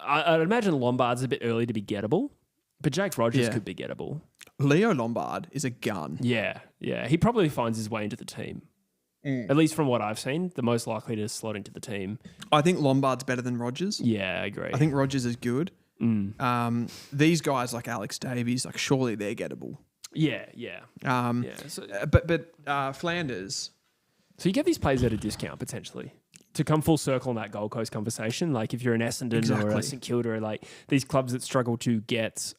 I'd imagine Lombard's a bit early to be gettable, but Jake Rogers could be gettable. Leo Lombard is a gun. Yeah. He probably finds his way into the team. At least from what I've seen, the most likely to slot into the team. I think Lombard's better than Rogers. Yeah, I agree. I think Rogers is good. These guys like Alex Davies, like surely they're gettable. Yeah. But Flanders. So you get these players at a discount potentially. To come full circle in that Gold Coast conversation, like if you're an Essendon or a St Kilda, or like these clubs that struggle to get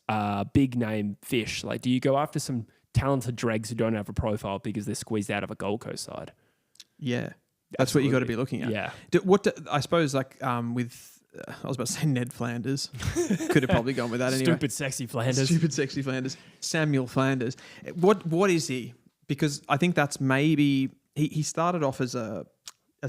big name fish, like do you go after some talented dregs who don't have a profile because they're squeezed out of a Gold Coast side? Yeah, that's what you got to be looking at. Yeah. I suppose like with I was about to say Ned Flanders, could have probably gone with that anyway. Stupid sexy Flanders. Samuel Flanders. What is he? Because I think that's maybe he started off as a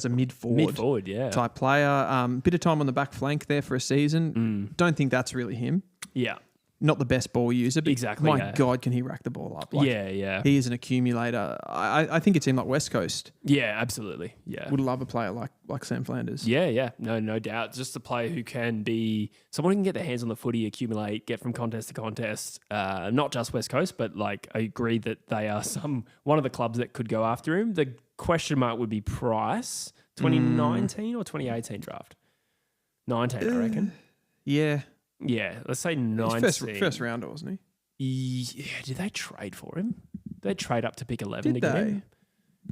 mid-forward type player. Bit of time on the back flank there for a season. Don't think that's really him. Yeah. Not the best ball user, but exactly, my God, can he rack the ball up? Like, yeah. He is an accumulator. I think a team like West Coast absolutely. Yeah. would love a player like Sam Flanders. Yeah. No doubt. Just a player who can be someone who can get their hands on the footy, accumulate, get from contest to contest. Not just West Coast, but like I agree that they are one of the clubs that could go after him. The question mark would be price. 2019 or 2018 draft? 19, I reckon. Yeah. Yeah, let's say 19. First rounder, wasn't he? Yeah, did they trade for him? Did they trade up to pick 11 to get him?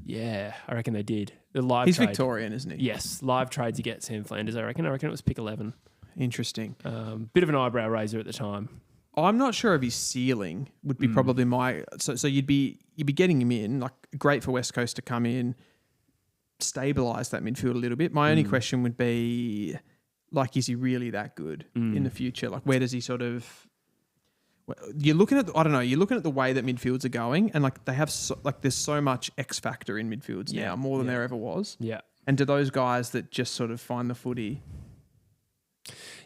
Yeah, I reckon they did. He's trade. Victorian, isn't he? Yes, live trade to get Sam Flanders, I reckon. I reckon it was pick 11. Interesting. Bit of an eyebrow raiser at the time. I'm not sure if his ceiling would be probably my... So you'd be getting him in, like great for West Coast to come in, stabilise that midfield a little bit. My only question would be... Like, is he really that good in the future? Like, where does he sort of... You're looking at... I don't know. You're looking at the way that midfields are going, and like they have... there's so much X factor in midfields now, more than there ever was. Yeah. And do those guys that just sort of find the footy...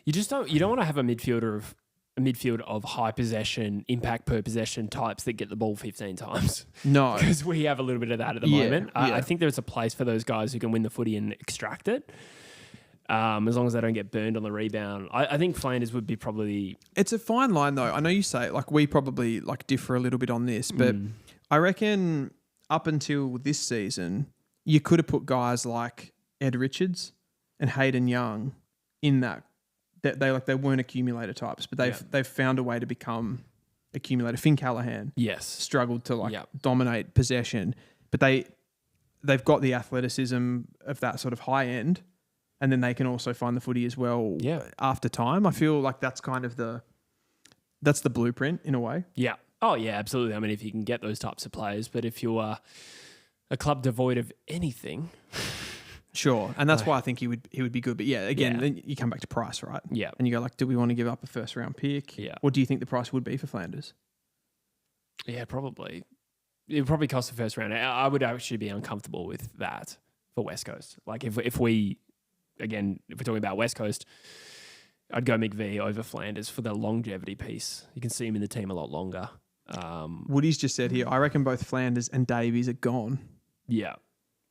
You don't want to have a midfield of high possession, impact per possession types that get the ball 15 times. No. Because we have a little bit of that at the moment. I think there's a place for those guys who can win the footy and extract it. As long as they don't get burned on the rebound. I think Flanders would be probably... It's a fine line, though. I know you say, like, we probably, like, differ a little bit on this, but I reckon up until this season, you could have put guys like Ed Richards and Hayden Young in that. They weren't accumulator types, but they've found a way to become accumulator. Finn Callaghan Yes. struggled to dominate possession, but they've got the athleticism of that sort of high end, and then they can also find the footy as well after time. I feel like that's kind of the blueprint in a way. Yeah. Oh, yeah, absolutely. I mean, if you can get those types of players, but if you are a club devoid of anything... Sure, and that's why I think he would be good. But then you come back to price, right? Yeah. And you go like, do we want to give up a first round pick? Yeah. What do you think the price would be for Flanders? Yeah, probably. It would probably cost the first round. I would actually be uncomfortable with that for West Coast. Like if we're talking about West Coast, I'd go McVee over Flanders for the longevity piece. You can see him in the team a lot longer. Woody's just said here, I reckon both Flanders and Davies are gone. Yeah.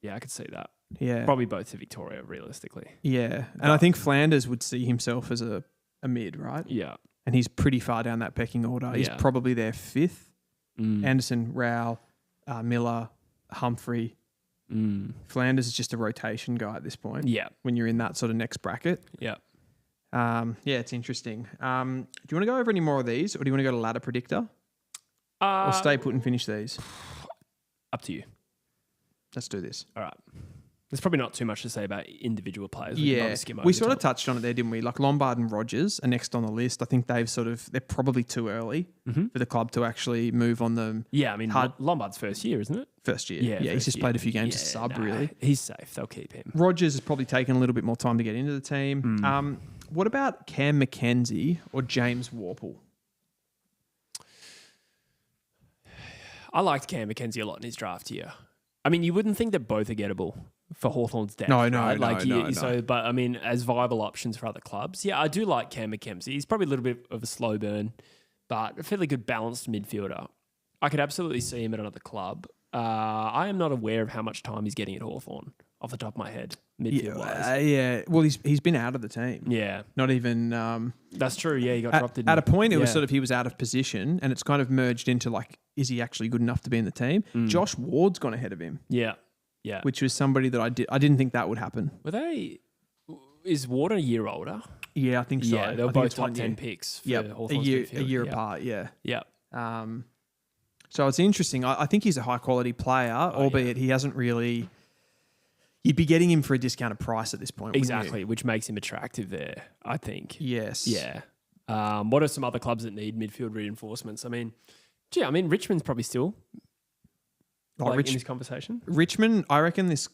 Yeah, I could see that. Yeah. Probably both to Victoria, realistically. Yeah. And I think Flanders would see himself as a mid, right? Yeah. And he's pretty far down that pecking order. He's probably their fifth. Anderson, Rao, Miller, Humphrey. Flanders is just a rotation guy at this point. Yeah. When you're in that sort of next bracket. Yeah. It's interesting. Do you want to go over any more of these, or do you want to go to ladder predictor? Or stay put and finish these? Up to you. Let's do this. All right. There's probably not too much to say about individual players. We sort of touched on it there, didn't we? Like Lombard and Rogers are next on the list. I think they're probably too early for the club to actually move on them. Yeah, I mean, Lombard's first year, isn't it? First year. Yeah, he's just played a few games as sub, really. He's safe. They'll keep him. Rogers has probably taken a little bit more time to get into the team. What about Cam McKenzie or James Worpel? I liked Cam McKenzie a lot in his draft year. I mean, you wouldn't think that both are gettable for Hawthorn's depth. No. But I mean, as viable options for other clubs, I do like Cam McKenzie. He's probably a little bit of a slow burn, but a fairly good balanced midfielder. I could absolutely see him at another club. I am not aware of how much time he's getting at Hawthorn off the top of my head, midfield-wise. Well, he's been out of the team. Yeah. Not even... That's true, yeah, he got dropped. At a point, it was sort of he was out of position, and it's kind of merged into like, is he actually good enough to be in the team? Josh Ward's gone ahead of him. Yeah, yeah. Which was somebody that I didn't think that would happen. Is Ward a year older? Yeah, I think so. Yeah, they were both top 10 picks for Hawthorn's midfield. A year apart, yeah. Yeah. So it's interesting. I think he's a high-quality player, albeit he hasn't really... You'd be getting him for a discounted price at this point. Exactly, which makes him attractive there, I think. Yes. Yeah. What are some other clubs that need midfield reinforcements? I mean, Richmond's probably still in this conversation. Richmond, I reckon this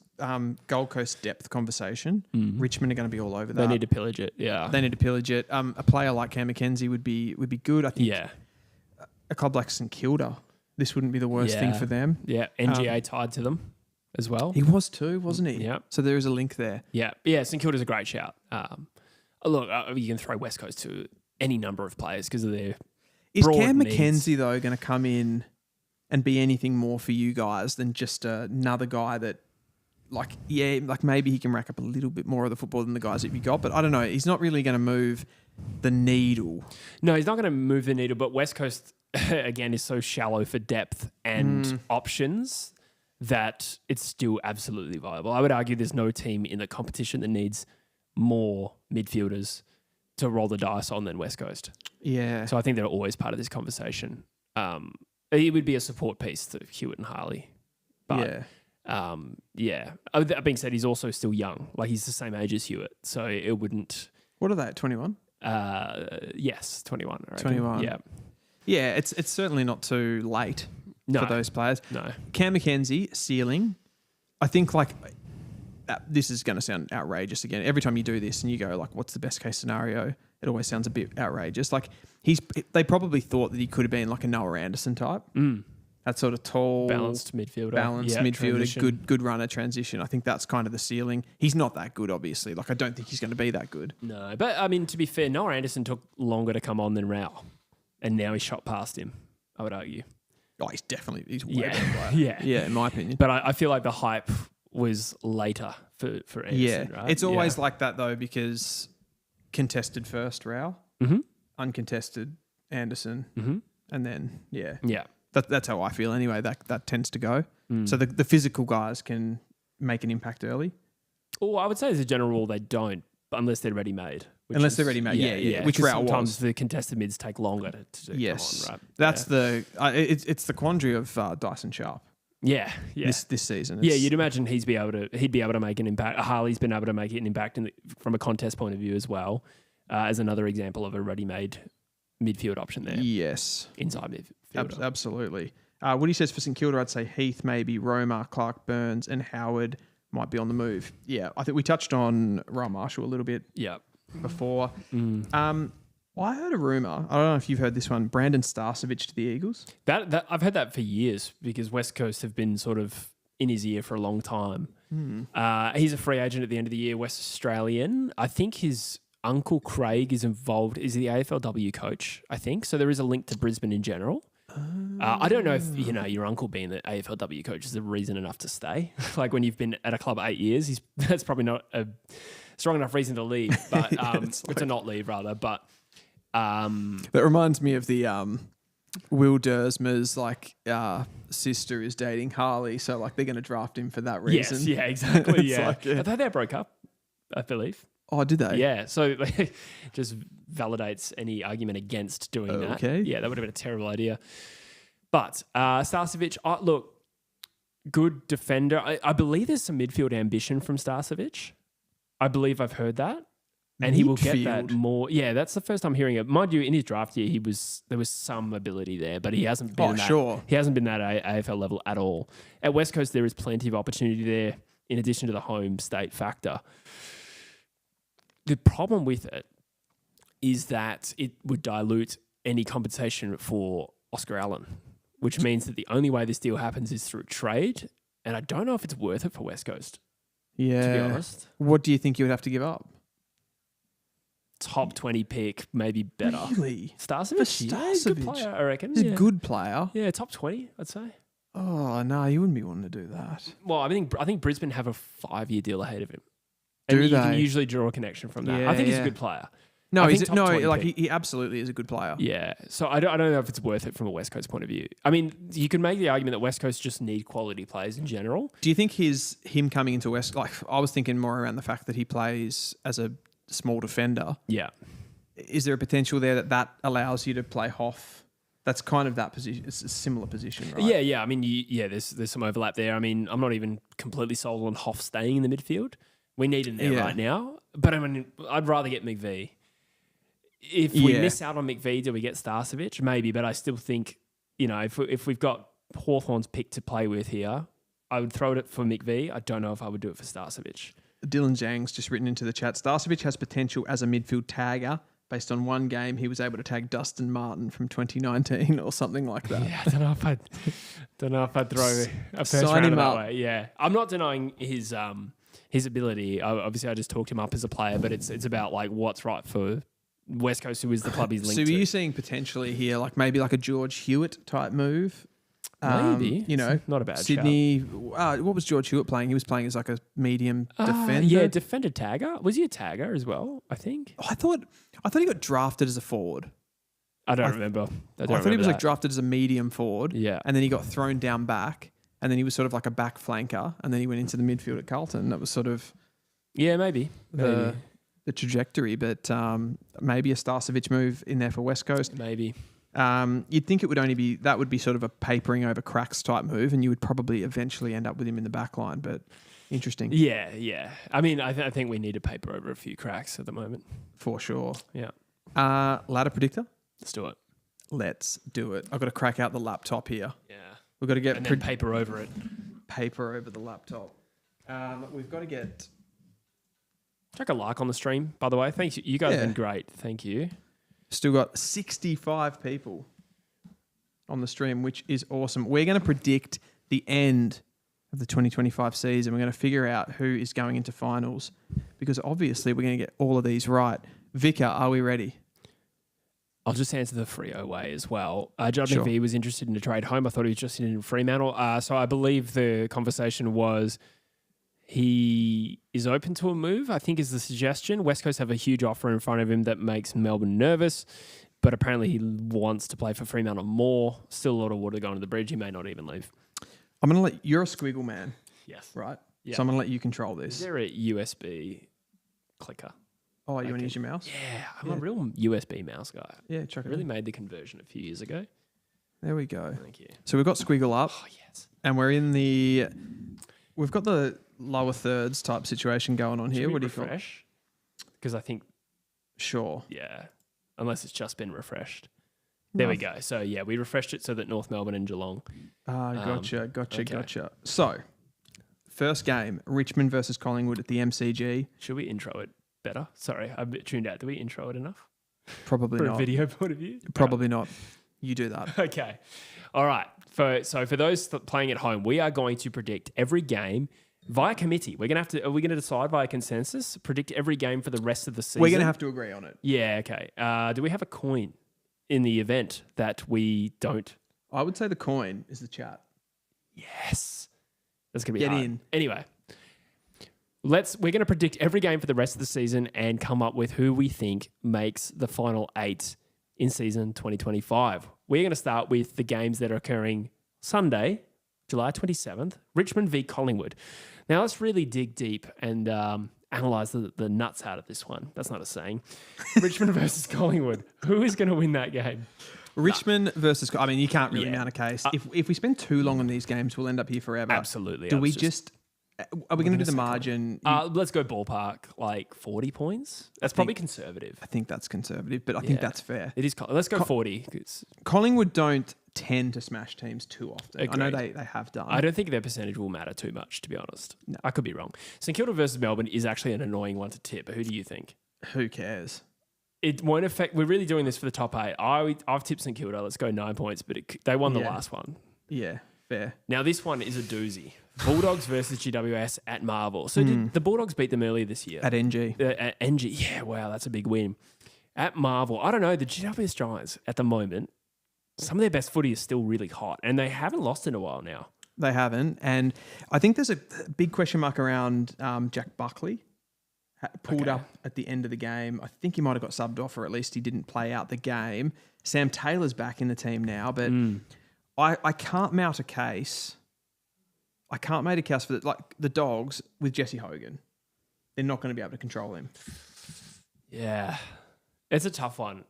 Gold Coast depth conversation, Richmond are going to be all over that. They need to pillage it, yeah. They need to pillage it. A player like Cam McKenzie would be good. I think a club like St Kilda, this wouldn't be the worst thing for them. Yeah, NGA tied to them as well. He was too, wasn't he? Yeah. So there is a link there. Yeah. Yeah, St Kilda's a great shout. Look, you can throw West Coast to any number of players because of their Is Cam needs. McKenzie, though, going to come in and be anything more for you guys than just another guy that, like maybe he can rack up a little bit more of the football than the guys that you got, but I don't know. He's not really going to move the needle. No, he's not going to move the needle, but West Coast, again, is so shallow for depth and options that it's still absolutely viable. I would argue there's no team in the competition that needs more midfielders to roll the dice on than West Coast. Yeah. So I think they're always part of this conversation. It would be a support piece to Hewitt and Harley. But, That being said, he's also still young. Like, he's the same age as Hewitt. So it wouldn't... What are they, 21? Yes, 21. I reckon. 21. Yeah. Yeah, it's certainly not too late for those players. No. Cam McKenzie, ceiling. I think, this is going to sound outrageous again. Every time you do this and you go, like, what's the best case scenario? It always sounds a bit outrageous. Like, they probably thought that he could have been like a Noah Anderson type. That sort of tall... Balanced midfielder. Midfielder, good runner, transition. I think that's kind of the ceiling. He's not that good, obviously. Like, I don't think he's going to be that good. No, but, I mean, to be fair, Noah Anderson took longer to come on than Rao. And now he's shot past him, I would argue. Oh, he's way better player. Yeah, in my opinion. But I feel like the hype was later for Anderson, right? It's always like that, though, because contested first, Rao. Uncontested, Anderson. And then, that's how I feel anyway. That tends to go. So the physical guys can make an impact early. Well, I would say as a general rule, they don't. unless they're ready-made. Unless they're ready-made, yeah. Which Rao was. Sometimes the contested mids take longer to yes. come on, right? That's it's the quandary of Dyson Sharp. Yeah. This season. You'd imagine he'd be able to make an impact. Harley's been able to make an impact from a contest point of view as well, as another example of a ready-made midfield option there. Yes. Inside midfield. Absolutely. Woody says for St Kilda, I'd say Heath, maybe Roma, Clark Burns, and Howard might be on the move. Yeah, I think we touched on Ryan Marshall a little bit before. I heard a rumour. I don't know if you've heard this one. Brandon Starcevich to the Eagles. That I've heard that for years because West Coast have been sort of in his ear for a long time. He's a free agent at the end of the year, West Australian. I think his uncle Craig is involved. Is the AFLW coach, I think. So there is a link to Brisbane in general. I don't know if your uncle being the AFLW coach is a reason enough to stay. Like when you've been at a club 8 years, that's probably not a strong enough reason to leave, but to not leave rather. But that reminds me of the Will Dersmer's sister is dating Harley, so they're going to draft him for that reason. Yes, yeah, exactly. Yeah, I thought they broke up, I believe. Oh, did they? Yeah, so just validates any argument against doing that. Okay. Yeah, that would have been a terrible idea. But Starcevich, look, good defender. I believe there's some midfield ambition from Starcevich. I believe I've heard that. And he will get that more. Yeah, that's the first time hearing it. Mind you, in his draft year, there was some ability there, but he hasn't been he hasn't been that AFL level at all. At West Coast, there is plenty of opportunity there in addition to the home state factor. The problem with it is that it would dilute any compensation for Oscar Allen, which means that the only way this deal happens is through trade. And I don't know if it's worth it for West Coast. Yeah. To be honest. What do you think you would have to give up? Top 20 pick, maybe better. Really? Starcevich? Yeah, he's a good player, I reckon. He's a good player. Yeah, top 20, I'd say. Oh, no, you wouldn't be wanting to do that. Well, I think Brisbane have a 5-year deal ahead of him. Do and they? You can usually draw a connection from that. Yeah, I think he's a good player. No, he absolutely is a good player. Yeah. So I don't know if it's worth it from a West Coast point of view. I mean, you can make the argument that West Coast just need quality players in general. Do you think him coming into West, I was thinking more around the fact that he plays as a small defender. Yeah. Is there a potential there that allows you to play Hoff? That's kind of that position. It's a similar position, right? Yeah. I mean, there's some overlap there. I mean, I'm not even completely sold on Hoff staying in the midfield. We need him there right now. But I mean, I'd rather get McVie. If we miss out on McVie, do we get Starcevich? Maybe, but I still think, if we've got Hawthorn's pick to play with here, I would throw it for McVie. I don't know if I would do it for Starcevich. Dylan Zhang's just written into the chat, Starcevich has potential as a midfield tagger. Based on one game, he was able to tag Dustin Martin from 2019 or something like that. Yeah, I don't know if I'd throw a first round that way. Yeah, I'm not denying his ability. Obviously, I just talked him up as a player, but it's about what's right for West Coast, who is the club he's linked to. So, are you seeing potentially here, maybe a George Hewitt type move? Maybe. Not a bad Sydney. What was George Hewitt playing? He was playing as a medium defender. Yeah, defender tagger. Was he a tagger as well? I think. I thought he got drafted as a forward. I don't remember. I thought he was drafted as a medium forward. Yeah. And then he got thrown down back, and then he was sort of like a back flanker, and then he went into the midfield at Carlton. That was sort of maybe the trajectory, but maybe a Starcevich move in there for West Coast. Maybe. You'd think it would only be that would be sort of a papering over cracks type move, and you would probably eventually end up with him in the back line. But interesting. Yeah. I mean, I think we need to paper over a few cracks at the moment. For sure. Yeah. Ladder predictor? Let's do it. Let's do it. I've got to crack out the laptop here. Yeah. We've got to get... And then paper over it. Paper over the laptop. We've got to get... Chuck a like on the stream, by the way. Thanks. You guys have been great. Thank you. Still got 65 people on the stream, which is awesome. We're going to predict the end of the 2025 season. We're going to figure out who is going into finals because obviously we're going to get all of these right. Vicar, are we ready? I'll just answer the Freo way as well. John McVie was interested in a trade home. I thought he was just in Fremantle. So I believe the conversation was he is open to a move, I think is the suggestion. West Coast have a huge offer in front of him that makes Melbourne nervous, but apparently he wants to play for Fremantle more. Still a lot of water going to the bridge. He may not even leave. I'm going to let... You're a squiggle man. Yes. Right? Yeah. So I'm going to let you control this. Is there a USB clicker? Oh, you want to use your mouse? Yeah, I'm a real USB mouse guy. Yeah, chuck it Really in. made the conversion a few years ago. There we go. Thank you. So we've got squiggle up. Oh, yes. And we've got the lower thirds type situation going on here. What do you refresh? Because I think, Sure. yeah, unless it's just been refreshed. There we go. So, yeah, we refreshed it so that North Melbourne and Geelong. Gotcha. So, first game, Richmond versus Collingwood at the MCG. Should we intro it better? Sorry, I'm a bit tuned out. Do we intro it enough? Probably For not. a video point of view? Probably not. You do that. Okay. All right. So for those playing at home, we are going to predict every game via committee. Are we going to decide via consensus, predict every game for the rest of the season? We're going to have to agree on it. Yeah, okay. Do we have a coin in the event that we don't? I would say the coin is the chat. Yes. That's going to be Get hard. in. Anyway, we're going to predict every game for the rest of the season and come up with who we think makes the final 8 in season 2025. We're going to start with the games that are occurring Sunday, July 27th, Richmond v Collingwood. Now, let's really dig deep and analyse the nuts out of this one. That's not a saying. Richmond versus Collingwood. Who is going to win that game? Richmond versus... I mean, you can't really mount a case. If we spend too long on these games, we'll end up here forever. Absolutely. Are we going to do the margin? Let's go ballpark, like 40 points. That's probably conservative. I think that's conservative, but I think that's fair. It is. Let's go 40. Collingwood don't tend to smash teams too often. Agreed. I know they have done. I don't think their percentage will matter too much, to be honest. No. I could be wrong. St Kilda versus Melbourne is actually an annoying one to tip. But who do you think? Who cares? It won't affect. We're really doing this for the top 8. I've tipped St Kilda. Let's go 9 points, but they won the last one. Yeah, fair. Now this one is a doozy. Bulldogs versus GWS at Marvel. So did the Bulldogs beat them earlier this year? At NG. At NG. Yeah, wow, that's a big win. At Marvel, I don't know, the GWS Giants at the moment, some of their best footy is still really hot, and they haven't lost in a while now. They haven't. And I think there's a big question mark around Jack Buckley. Pulled up at the end of the game. I think he might have got subbed off, or at least he didn't play out the game. Sam Taylor's back in the team now, but I can't mount a case. I can't make a case for the Dogs with Jesse Hogan. They're not going to be able to control him. Yeah. It's a tough one.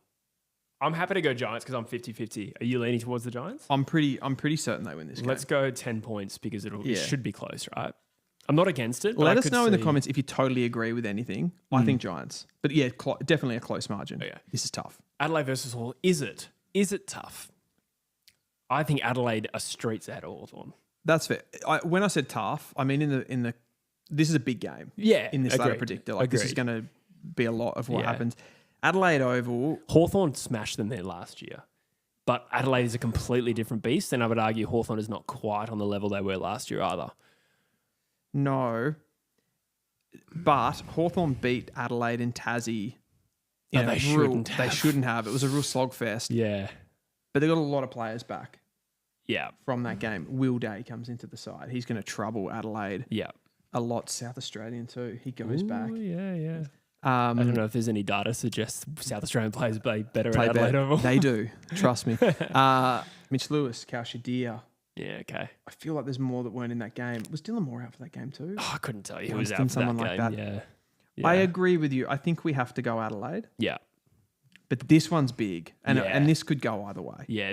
I'm happy to go Giants because I'm 50-50. Are you leaning towards the Giants? I'm pretty certain they win this game. Let's go 10 points because it should be close, right? I'm not against it. Let us know in the comments if you totally agree with anything. I think Giants. But yeah, definitely a close margin. Okay. This is tough. Adelaide versus Hall. Is it tough? I think Adelaide are streets ahead of Hawthorn. That's fair. When I said tough, I mean in the this is a big game. Yeah, in this ladder predictor, this is going to be a lot of what happens. Adelaide Oval. Hawthorn smashed them there last year, but Adelaide is a completely different beast, and I would argue Hawthorn is not quite on the level they were last year either. No, but Hawthorn beat Adelaide and Tassie. They shouldn't have. They shouldn't have. It was a real slogfest. Yeah, but they got a lot of players back. Yeah, from that game, Will Day comes into the side. He's going to trouble Adelaide. Yeah, a lot. South Australian too. He goes back. Yeah. I don't know if there's any data suggests South Australian players play better at Adelaide Oval. They do. Trust me. Mitch Lewis, Cal Shadir. Yeah, okay. I feel like there's more that weren't in that game. Was Dylan Moore out for that game too? Oh, I couldn't tell you who was out for someone that game. Like that. Yeah. I agree with you. I think we have to go Adelaide. Yeah. But this one's big, and this could go either way. Yeah,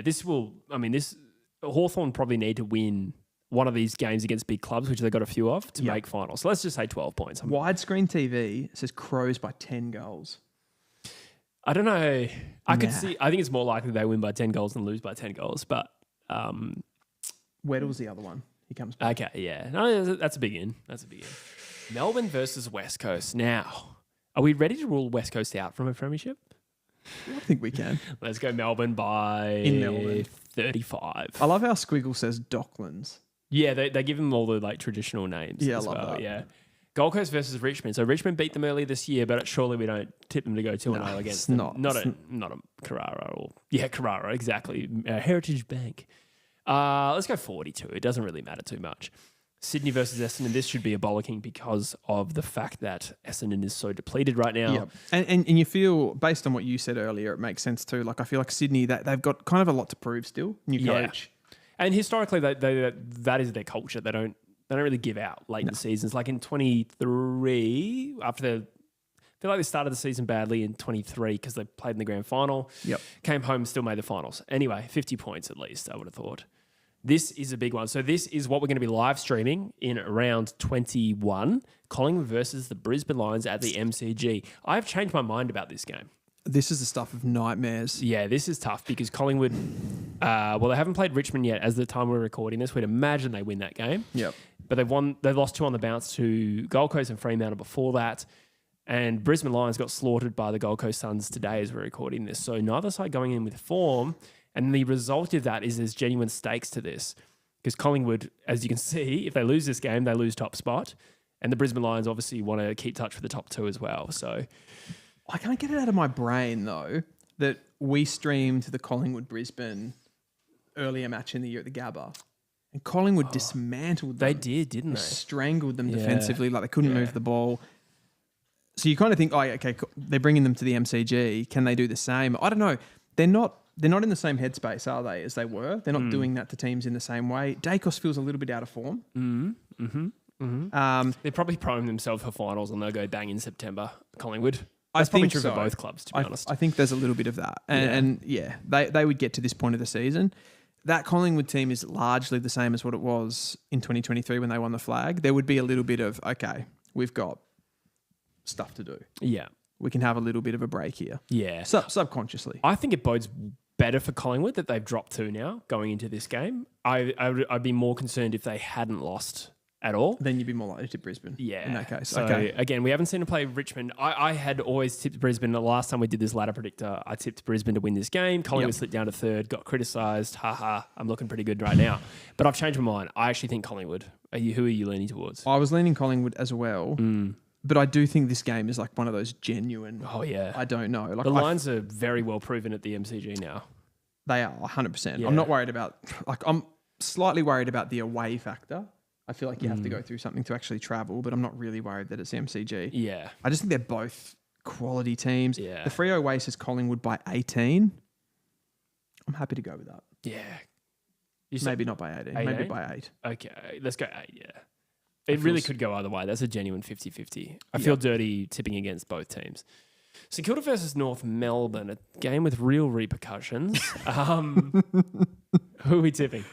Hawthorn probably need to win one of these games against big clubs, which they've got a few of, to make finals. So let's just say 12 points. Widescreen TV says Crows by 10 goals. I don't know. I think it's more likely they win by 10 goals than lose by 10 goals. But Weddle's the other one. He comes back. Okay, yeah. No, that's a big in. Melbourne versus West Coast. Now, are we ready to rule West Coast out from a premiership? I think we can. Let's go Melbourne by 35. I love how Squiggle says Docklands. Yeah, they give them all the traditional names. Yeah, I love that. Yeah. Gold Coast versus Richmond. So Richmond beat them early this year, but surely we don't tip them to go 2-0 against them. Not a Carrara or Carrara, exactly. Heritage Bank. Let's go 42. It doesn't really matter too much. Sydney versus Essendon. This should be a bollocking because of the fact that Essendon is so depleted right now. Yeah. And you feel, based on what you said earlier, it makes sense too. I feel like Sydney, they've got kind of a lot to prove still. New coach. And historically, that is their culture. They don't really give out late in the seasons. Like in 23, after feel like they started the season badly in 23 because they played in the grand final. Yep. Came home, still made the finals. Anyway, 50 points at least, I would have thought. This is a big one. So this is what we're going to be live streaming in round 21. Collingwood versus the Brisbane Lions at the MCG. I've changed my mind about this game. This is the stuff of nightmares. Yeah, this is tough because Collingwood, they haven't played Richmond yet as the time we're recording this. We'd imagine they win that game. Yep. But they lost 2 on the bounce to Gold Coast and Fremantle before that. And Brisbane Lions got slaughtered by the Gold Coast Suns today as we're recording this. So neither side going in with form. And the result of that is there's genuine stakes to this. Because Collingwood, as you can see, if they lose this game, they lose top spot. And the Brisbane Lions obviously want to keep touch with the top 2 as well. So I can't get it out of my brain, though, that we streamed the Collingwood-Brisbane earlier match in the year at the Gabba. And Collingwood dismantled them. they did, didn't they? Strangled them defensively, like they couldn't move the ball. So you kind of think, oh, okay, they're bringing them to the MCG. Can they do the same? I don't know. They're not in the same headspace, are they, as they were? They're not doing that to teams in the same way. Dacos feels a little bit out of form. They're probably priming themselves for finals and they'll go bang in September, Collingwood. I That's probably think true so. for both clubs, to be honest. I think there's a little bit of that. And they would get to this point of the season. That Collingwood team is largely the same as what it was in 2023 when they won the flag. There would be a little bit of, okay, we've got stuff to do. Yeah. We can have a little bit of a break here. Yeah. Subconsciously. I think it bodes better for Collingwood that they've dropped 2 now going into this game. I'd be more concerned if they hadn't lost at all. Then you'd be more likely to tip Brisbane. Yeah. In that case. So again, we haven't seen them play Richmond. I had always tipped Brisbane. The last time we did this ladder predictor, I tipped Brisbane to win this game. Collingwood slipped down to 3rd, got criticised. I'm looking pretty good right now. But I've changed my mind. I actually think Collingwood. Who are you leaning towards? I was leaning Collingwood as well. But I do think this game is like one of those genuine. Oh, yeah. I don't know. Like the Lions are very well proven at the MCG now. They are 100%. Yeah. I'm not worried about, I'm slightly worried about the away factor. I feel like you have to go through something to actually travel, but I'm not really worried that it's MCG. Yeah. I just think they're both quality teams. Yeah. The Freo away says Collingwood by 18. I'm happy to go with that. Yeah. Maybe not by 18. Maybe by 8. Okay. Let's go 8, yeah. It really could go either way. That's a genuine 50-50. I feel dirty tipping against both teams. St Kilda versus North Melbourne, a game with real repercussions. Who are we tipping?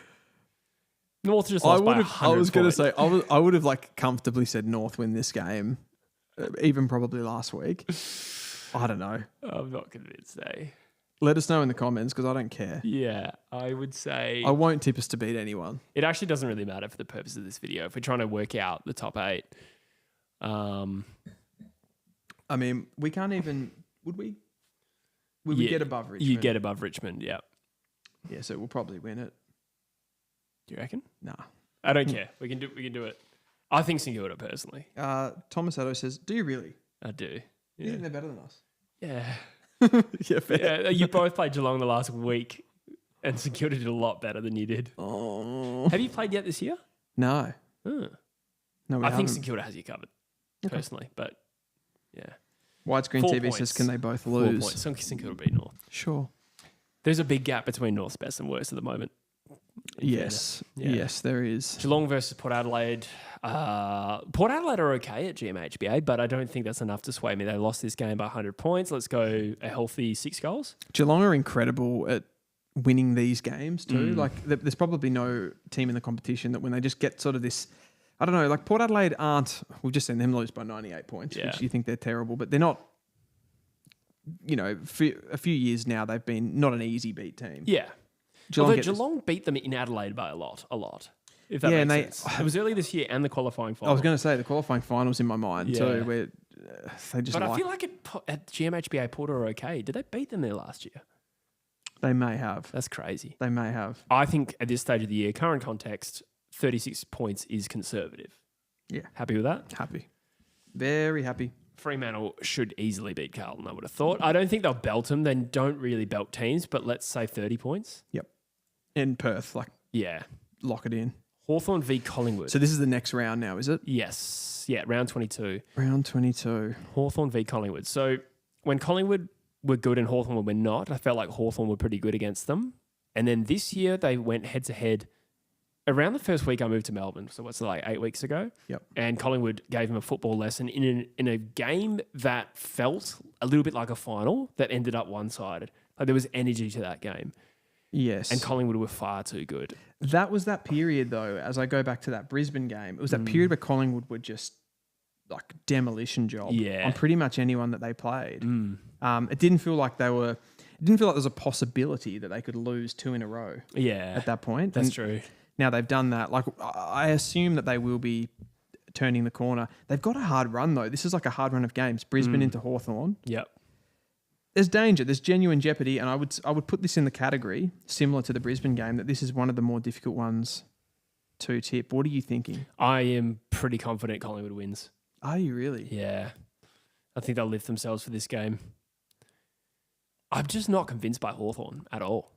North just lost by 100 I was going to points. say, I would have like comfortably said North win this game, even probably last week. I don't know. I'm not convinced, eh? Let us know in the comments because I don't care. Yeah, I would say... I won't tip us to beat anyone. It actually doesn't really matter for the purpose of this video. If we're trying to work out the top 8... I mean, we can't even... Would we? Would we get above Richmond? You get above Richmond, yeah. Yeah, so we'll probably win it. Do you reckon? Nah. I don't care. We can do it. I think St Kilda, personally. Thomas Addo says, do you really? I do. You think they're better than us? Yeah. Yeah, fair. Yeah, you both played Geelong the last week, and St Kilda did a lot better than you did. Oh. Have you played yet this year? No. Oh. No, we I haven't. think St Kilda has you covered, personally. But, yeah. Widescreen 4 TV points. says, can they both 4 lose? points. St Kilda beat North. Sure. There's a big gap between North's best and worst at the moment. Yes. Yeah. Yes, there is. Geelong versus Port Adelaide. Port Adelaide are okay at GMHBA, but I don't think that's enough to sway me. They lost this game by 100 points. Let's go a healthy 6 goals. Geelong are incredible at winning these games too. Like there's probably no team in the competition that when they just get sort of this, I don't know, like Port Adelaide aren't, we've just seen them lose by 98 points, which you think they're terrible, but they're not, you know, for a few years now, they've been not an easy beat team. Yeah. Geelong beat them in Adelaide by a lot. If that makes sense. It was early this year and the qualifying final. I was going to say the qualifying finals in my mind too, where they just. But I feel like at GMHBA Port are okay. Did they beat them there last year? They may have. That's crazy. They may have. I think at this stage of the year, current context, 36 points is conservative. Yeah. Happy with that? Happy. Very happy. Fremantle should easily beat Carlton, I would have thought. I don't think they'll belt them. They don't really belt teams, but let's say 30 points. Yep. In Perth, lock it in. Hawthorn v Collingwood. So this is the next round now, is it? Yes. Yeah, round 22. Round 22. Hawthorn v Collingwood. So when Collingwood were good and Hawthorn were not, I felt like Hawthorn were pretty good against them. And then this year they went head-to-head around the first week I moved to Melbourne, so what's it like 8 weeks ago? Yep. And Collingwood gave him a football lesson in a game that felt a little bit like a final that ended up one-sided. Like there was energy to that game. Yes. And Collingwood were far too good. That was that period, though, as I go back to that Brisbane game, it was that period where Collingwood were just like demolition job on pretty much anyone that they played. It didn't feel like there was a possibility that they could lose 2 in a row at that point. That's true. Now they've done that. Like, I assume that they will be turning the corner. They've got a hard run, though. This is like a hard run of games. Brisbane into Hawthorn. Yep. There's danger. There's genuine jeopardy, and I would put this in the category similar to the Brisbane game, that this is one of the more difficult ones to tip. What are you thinking? I am pretty confident Collingwood wins. Are you really? Yeah. I think they'll lift themselves for this game. I'm just not convinced by Hawthorn at all.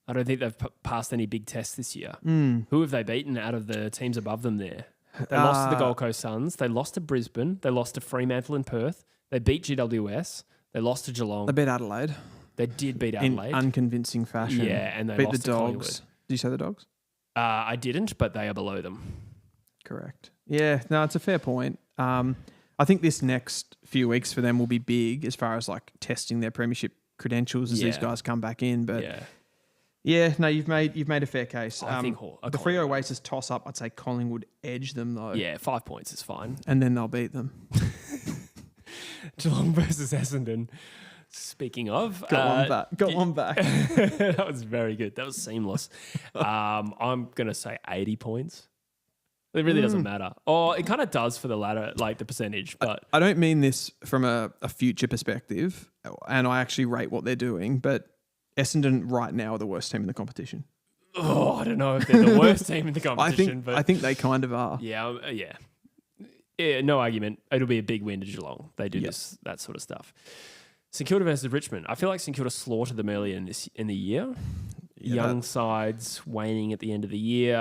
I don't think they've passed any big tests this year. Who have they beaten out of the teams above them there? They lost to the Gold Coast Suns. They lost to Brisbane. They lost to Fremantle and Perth. They beat GWS. They lost to Geelong. They beat Adelaide. They did beat Adelaide. In unconvincing fashion. Yeah, and they beat lost the to Dogs. Collingwood. Did you say the Dogs? I didn't, but they are below them. Correct. Yeah, no, it's a fair point. I think this next few weeks for them will be big as far as like testing their premiership credentials as these guys come back in. But no, you've made a fair case. I think the Freo Oasis toss up, I'd say Collingwood edge them though. Yeah, 5 points is fine. And then they'll beat them. Geelong versus Essendon. Speaking of, got one back. That was very good. That was seamless. I'm gonna say 80 points. It really doesn't matter. Oh, it kind of does for the latter, like the percentage. But I don't mean this from a future perspective, and I actually rate what they're doing. But Essendon right now are the worst team in the competition. Oh, I don't know if they're the worst team in the competition. I think they kind of are. Yeah. No argument. It'll be a big win to Geelong. They do that sort of stuff. St Kilda versus Richmond. I feel like St Kilda slaughtered them earlier in the year. Young sides waning at the end of the year.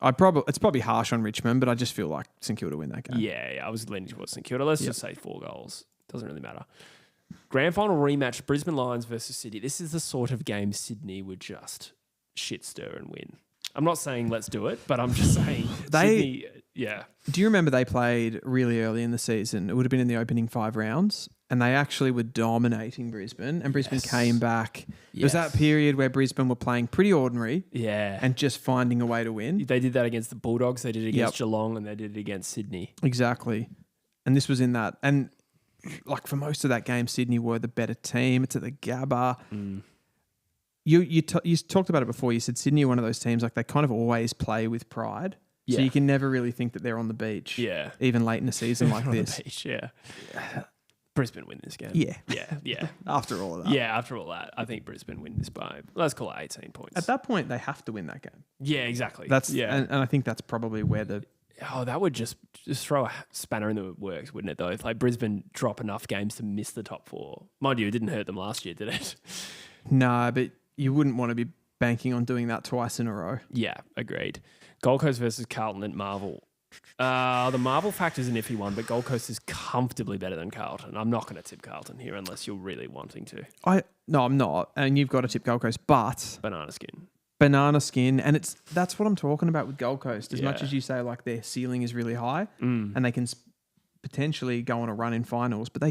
It's probably harsh on Richmond, but I just feel like St Kilda win that game. Yeah, I was leaning towards St Kilda. Let's just say 4 goals. Doesn't really matter. Grand final rematch: Brisbane Lions versus Sydney. This is the sort of game Sydney would just shit stir and win. I'm not saying let's do it, but I'm just saying Sydney. Yeah. Do you remember they played really early in the season? It would have been in the opening 5 rounds. And they actually were dominating Brisbane, and Brisbane came back. It was that period where Brisbane were playing pretty ordinary and just finding a way to win. They did that against the Bulldogs, they did it against Geelong, and they did it against Sydney. Exactly. And this was in that. And like for most of that game, Sydney were the better team. It's at the Gabba. You talked about it before. You said Sydney are one of those teams, like they kind of always play with pride. So you can never really think that they're on the beach. Yeah. Even late in a season like this. On the beach, Brisbane win this game. Yeah. After all of that. Yeah, after all that, I think Brisbane win this by, let's call it 18 points. At that point, they have to win that game. Yeah, exactly. And I think that's probably where the... Oh, that would just throw a spanner in the works, wouldn't it, though? If like Brisbane drop enough games to miss the top 4. Mind you, it didn't hurt them last year, did it? No, but you wouldn't want to be banking on doing that twice in a row. Yeah, agreed. Gold Coast versus Carlton at Marvel. The Marvel factor is an iffy one, but Gold Coast is comfortably better than Carlton. I'm not going to tip Carlton here unless you're really wanting to. No, I'm not. And you've got to tip Gold Coast, but... Banana skin. And that's what I'm talking about with Gold Coast. As much as you say like their ceiling is really high and they can potentially go on a run in finals, but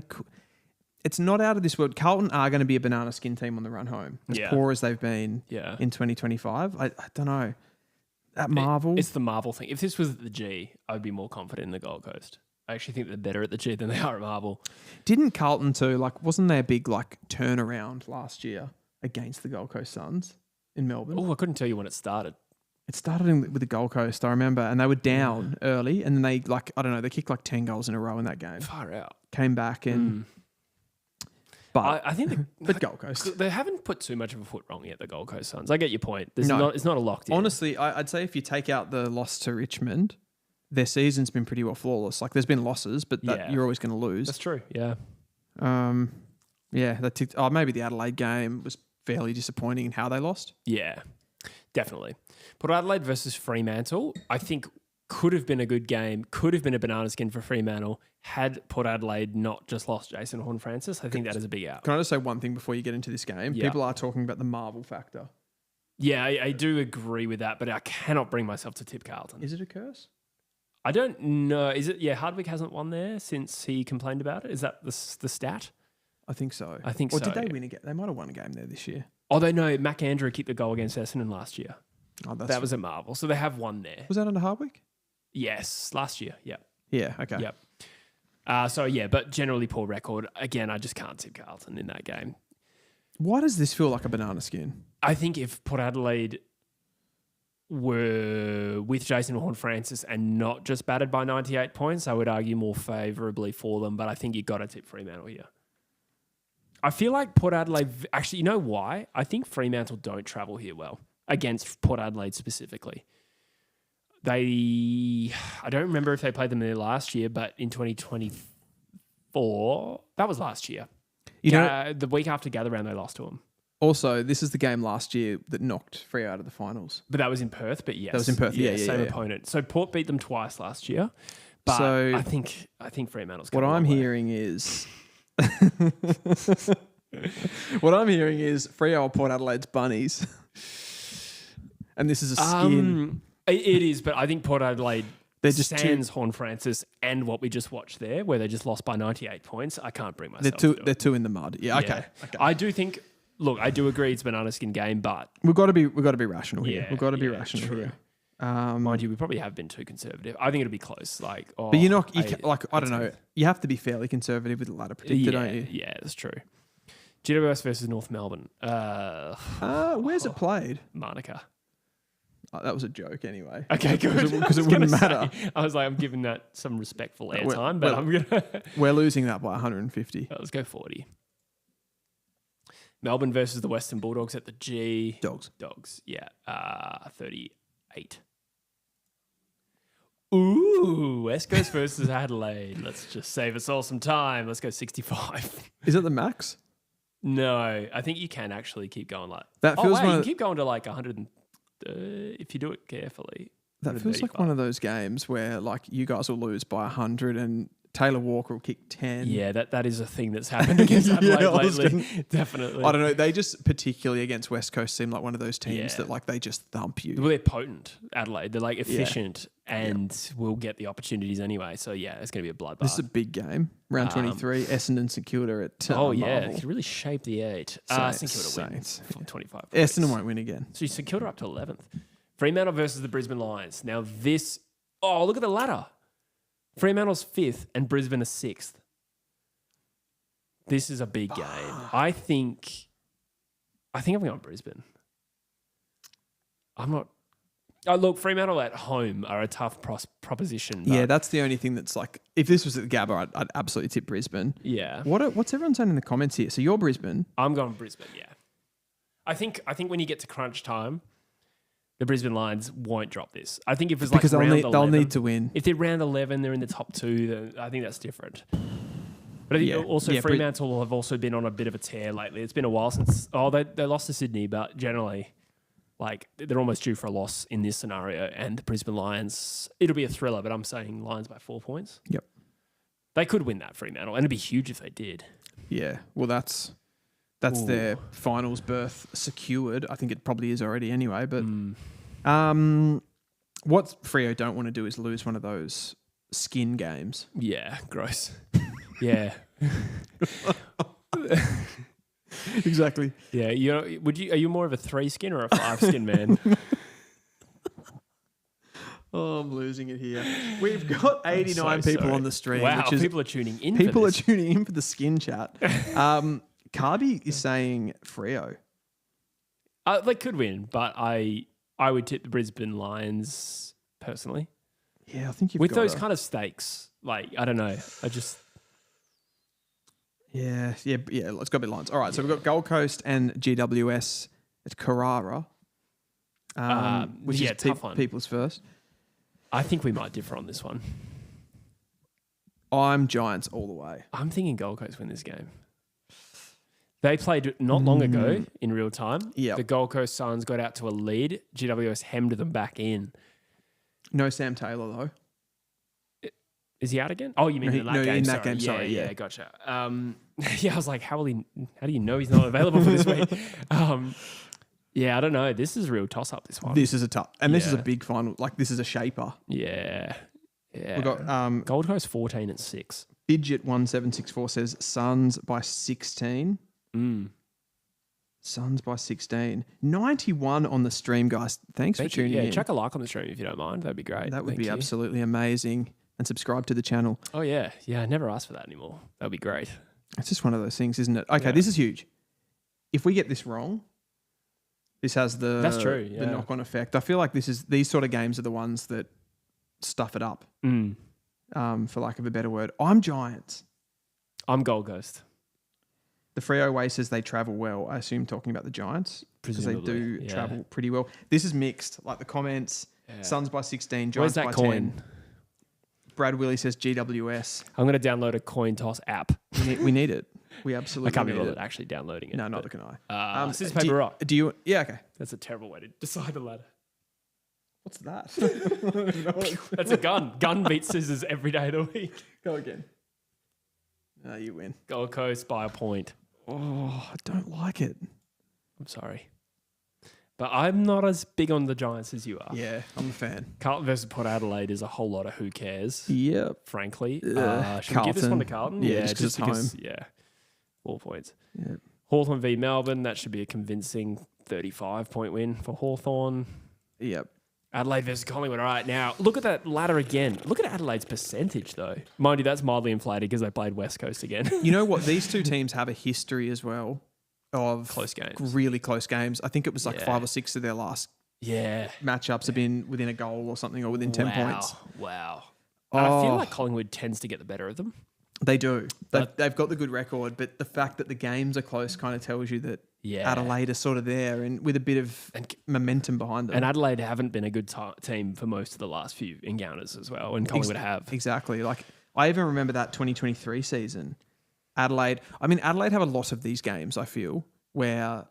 it's not out of this world. Carlton are going to be a banana skin team on the run home. As poor as they've been in 2025. I don't know. At Marvel? It's the Marvel thing. If this was at the G, I'd be more confident in the Gold Coast. I actually think they're better at the G than they are at Marvel. Didn't Carlton too, like, wasn't there a big, like, turnaround last year against the Gold Coast Suns in Melbourne? Oh, I couldn't tell you when it started. It started with the Gold Coast, I remember, and they were down early, and then they, like, I don't know, they kicked like 10 goals in a row in that game. Far out. Came back and... But I think but Gold Coast. They haven't put too much of a foot wrong yet, the Gold Coast Suns. I get your point. It's not a locked in. Honestly, I'd say if you take out the loss to Richmond, their season's been pretty well flawless. Like there's been losses, but you're always going to lose. That's true, yeah. Maybe the Adelaide game was fairly disappointing in how they lost. Yeah, definitely. Port Adelaide versus Fremantle, I think could have been a good game, could have been a banana skin for Fremantle had Port Adelaide not just lost Jason Horne-Francis. I think that is a big out. Can I just say one thing before you get into this game? Yeah. People are talking about the Marvel factor. Yeah, I do agree with that, but I cannot bring myself to tip Carlton. Is it a curse? I don't know. Is it? Yeah, Hardwick hasn't won there since he complained about it. Is that the stat? I think so. I think or so. Or did they win a game? They might have won a game there this year. Oh, they know. Mac Andrew kicked the goal against Essendon last year. Oh, that was a marvel. So they have won there. Was that under Hardwick? Yes, last year. Yeah. Yeah, okay. Yep. But generally poor record. Again, I just can't tip Carlton in that game. Why does this feel like a banana skin? I think if Port Adelaide were with Jason Horne-Francis and not just battered by 98 points, I would argue more favourably for them, but I think you've got to tip Fremantle here. I feel like Port Adelaide... Actually, you know why? I think Fremantle don't travel here well against Port Adelaide specifically. I don't remember if they played them there last year, but in 2024, that was last year. The week after Gather Round, they lost to them. Also, this is the game last year that knocked Freo out of the finals. But that was in Perth, but yes. That was in Perth, yeah. Same opponent. So Port beat them twice last year. But so I think Fremantle's what I'm hearing is... what I'm hearing is Freo or Port Adelaide's bunnies. And this is a skin. It is, but I think Port Adelaide... They're just sans Horne-Francis and what we just watched there, where they just lost by 98 points. I can't bring myself to do it. They're two in the mud. Yeah, okay. I do think... Look, I do agree it's a banana skin game, but... We've got to be rational here. Yeah, We've got to be rational true. here. Mind you, we probably have been too conservative. I think it'll be close. I don't know. You have to be fairly conservative with the ladder predictor, don't you? Yeah, that's true. GWS versus North Melbourne. Where's it played? Monica. Oh, that was a joke anyway. Okay, good. Because it wouldn't matter. I was like, I'm giving that some respectful airtime, but I'm going to... We're losing that by 150. Let's go 40. Melbourne versus the Western Bulldogs at the G. Dogs, yeah. 38. Ooh, West Coast versus Adelaide. Let's just save us all some time. Let's go 65. Is it the max? No, I think you can actually keep going like... That feels you can keep going to like 100 if you do it carefully. That feels like one of those games where like you guys will lose by 100 and Taylor Walker will kick 10. Yeah, that is a thing that's happened against Adelaide lately. Definitely. I don't know. They just, particularly against West Coast, seem like one of those teams that like they just thump you. Well, they're potent, Adelaide. They're like efficient and will get the opportunities anyway. So yeah, it's going to be a bloodbath. This is a big game. Round 23, Essendon St Kilda at Marvel. It could really shape the 8. St Kilda wins 25 points. Essendon won't win again. So St Kilda up to 11th. Fremantle versus the Brisbane Lions. Now this... Oh, look at the ladder. Fremantle's 5th and Brisbane are 6th. This is a big game. I think I'm going Brisbane. I'm not... Oh, look, Fremantle at home are a tough proposition. Yeah, that's the only thing that's like... If this was at the Gabba, I'd absolutely tip Brisbane. Yeah. What's everyone saying in the comments here? So you're Brisbane. I'm going Brisbane, yeah. I think when you get to crunch time... The Brisbane Lions won't drop this. I think if it's because like round 11, they'll need to win. If they're round 11, they're in the top 2, then I think that's different. But I think also Fremantle have also been on a bit of a tear lately. It's been a while since... Oh, they lost to Sydney, but generally, like, they're almost due for a loss in this scenario. And the Brisbane Lions... It'll be a thriller, but I'm saying Lions by 4 points. Yep. They could win that, Fremantle, and it'd be huge if they did. Yeah, well, that's their finals berth secured. I think it probably is already anyway. But what Freo don't want to do is lose one of those skin games. Yeah, gross. Yeah. Exactly. Yeah. Are you more of a 3 skin or a 5 skin man? Oh, I'm losing it here. We've got 89 people on the stream. Wow, which is, people are tuning in. People are tuning in for the skin chat. Carby is saying Freo. They could win, but I would tip the Brisbane Lions personally. Yeah, I think you've with got those kind of stakes. Like, I don't know. Yeah. Let's go a bit Lions. All right, so we've got Gold Coast and GWS at Carrara. Which is tough one. People's first. I think we might differ on this one. I'm Giants all the way. I'm thinking Gold Coast win this game. They played not long ago in real time. Yep. The Gold Coast Suns got out to a lead. GWS hemmed them back in. No Sam Taylor, though. Is he out again? Oh, you mean in that game? In that game, sorry. Yeah, gotcha. I was like, how do you know he's not available for this week? Yeah, I don't know. This is a real toss-up, this one. This is a tough, and this is a Yeah. big final. Like this is a shaper. Yeah. We've got Gold Coast 14 and 6. Fidget 1764 says Suns by 16. Suns by 16. 91 on the stream, guys. Thanks for tuning in. Chuck a like on the stream if you don't mind. That'd be great. That would Thank be you. absolutely amazing. And subscribe to the channel. Oh, yeah. Yeah, I never asked for that anymore. That'd be great. It's just one of those things, isn't it? Okay, Yeah. this is huge. If we get this wrong, this has the That's true, the yeah. knock-on effect. I feel like these sort of games are the ones that stuff it up, for lack of a better word. I'm Giants. I'm Gold Coast. The Freo Way says they travel well. I assume talking about the Giants because they do Presumably, yeah. travel pretty well. This is mixed. Like the comments, Yeah. Suns by 16, Where's Giants that by coin? 10. Brad Willie says GWS. I'm going to download a coin toss app. We need it. We I absolutely can't be need bothered it. actually downloading it. No, but- neither can I. Scissors, do paper, you- rock. Do you? Yeah, okay. That's a terrible way to decide the ladder. What's that? That's a gun. Gun beats scissors every day of the week. Go again. No, you win. Gold Coast by a point. Oh, I don't like it. I'm sorry. But I'm not as big on the Giants as you are. Yeah, I'm a fan. Carlton versus Port Adelaide is a whole lot of who cares, Yep. frankly. Should we give this one to Carlton? Yeah, just 'cause it's home. Yeah, 4 points. Yep. Hawthorn v Melbourne, that should be a convincing 35-point win for Hawthorn. Yep. Adelaide versus Collingwood. All right, now look at that ladder again. Look at Adelaide's percentage, though. Mind you, that's mildly inflated because they played West Coast again. You know what? These two teams have a history as well of Close games. really close games. I think it was like Yeah. 5 or 6 of their last Yeah. matchups have been within a goal or something, or within 10 points. Wow. And I feel Oh. like Collingwood tends to get the better of them. They do. But- They've got the good record, but the fact that the games are close kind of tells you that Yeah. Adelaide are sort of there and with a bit of momentum behind them. And Adelaide haven't been a good team for most of the last few encounters as well, and Collingwood have. Exactly. Like I even remember that 2023 season. Adelaide have a lot of these games, I feel, where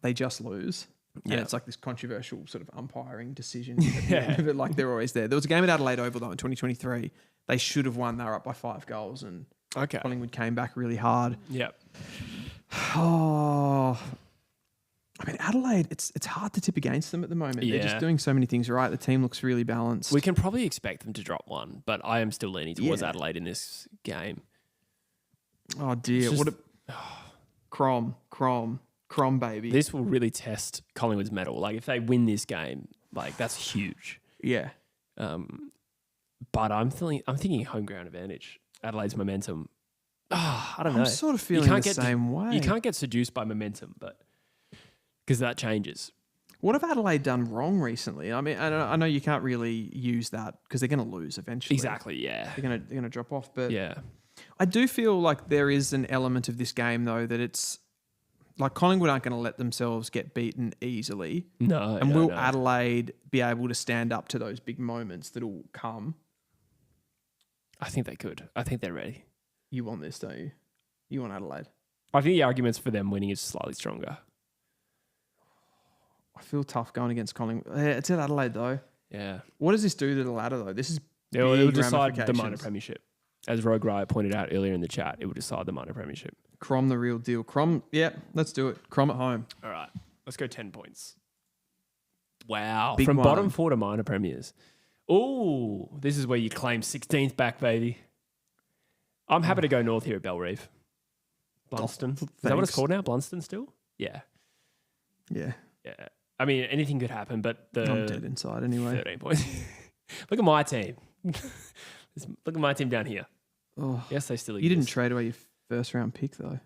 they just lose. And Yeah. it's like this controversial sort of umpiring decision. But like they're always there. There was a game at Adelaide Oval though in 2023. They should have won. They were up by 5 goals and Okay. Collingwood came back really hard. Yep. Oh, I mean, Adelaide, it's hard to tip against them at the moment. They're just Yeah. doing so many things right. The team looks really balanced. We can probably expect them to drop one, but I am still leaning towards Yeah. Adelaide in this game. Oh dear, It's what a Crom, baby. This will really test Collingwood's mettle. Like if they win this game, like that's huge. Yeah, But I'm thinking home ground advantage. Adelaide's momentum. I don't know. I'm sort of feeling the same way. You can't get seduced by momentum, but because that changes. What have Adelaide done wrong recently? I mean, I know you can't really use that because they're going to lose eventually. Exactly. Yeah. They're going to drop off. But Yeah. I do feel like there is an element of this game though that it's like Collingwood aren't going to let themselves get beaten easily. No. And no, will no. Adelaide be able to stand up to those big moments that will come? I think they could. I think they're ready. You want this, don't you? You want Adelaide. I think the arguments for them winning is slightly stronger. I feel tough going against Collingwood. Yeah, it's at Adelaide though. Yeah. What does this do to the ladder though? This is It'll big decide the minor ramifications. premiership. As Rogue Riot pointed out earlier in the chat, it will decide the minor premiership. Crom the real deal. Crom, yeah, let's do it. Crom at home. All right. Let's go 10 points. Wow. Big From one. bottom 4 to minor premiers. Ooh, this is where you claim 16th back, baby. I'm happy to go north here at Bellreeve. Blunston. Is that what it's thanks. called now? Blunston still? Yeah. Yeah, Yeah. I mean, anything could happen, but I'm dead inside anyway. 13 points. Look at my team. Look at my team down here. Oh, Yes, they still exist. you didn't trade away your first round pick though.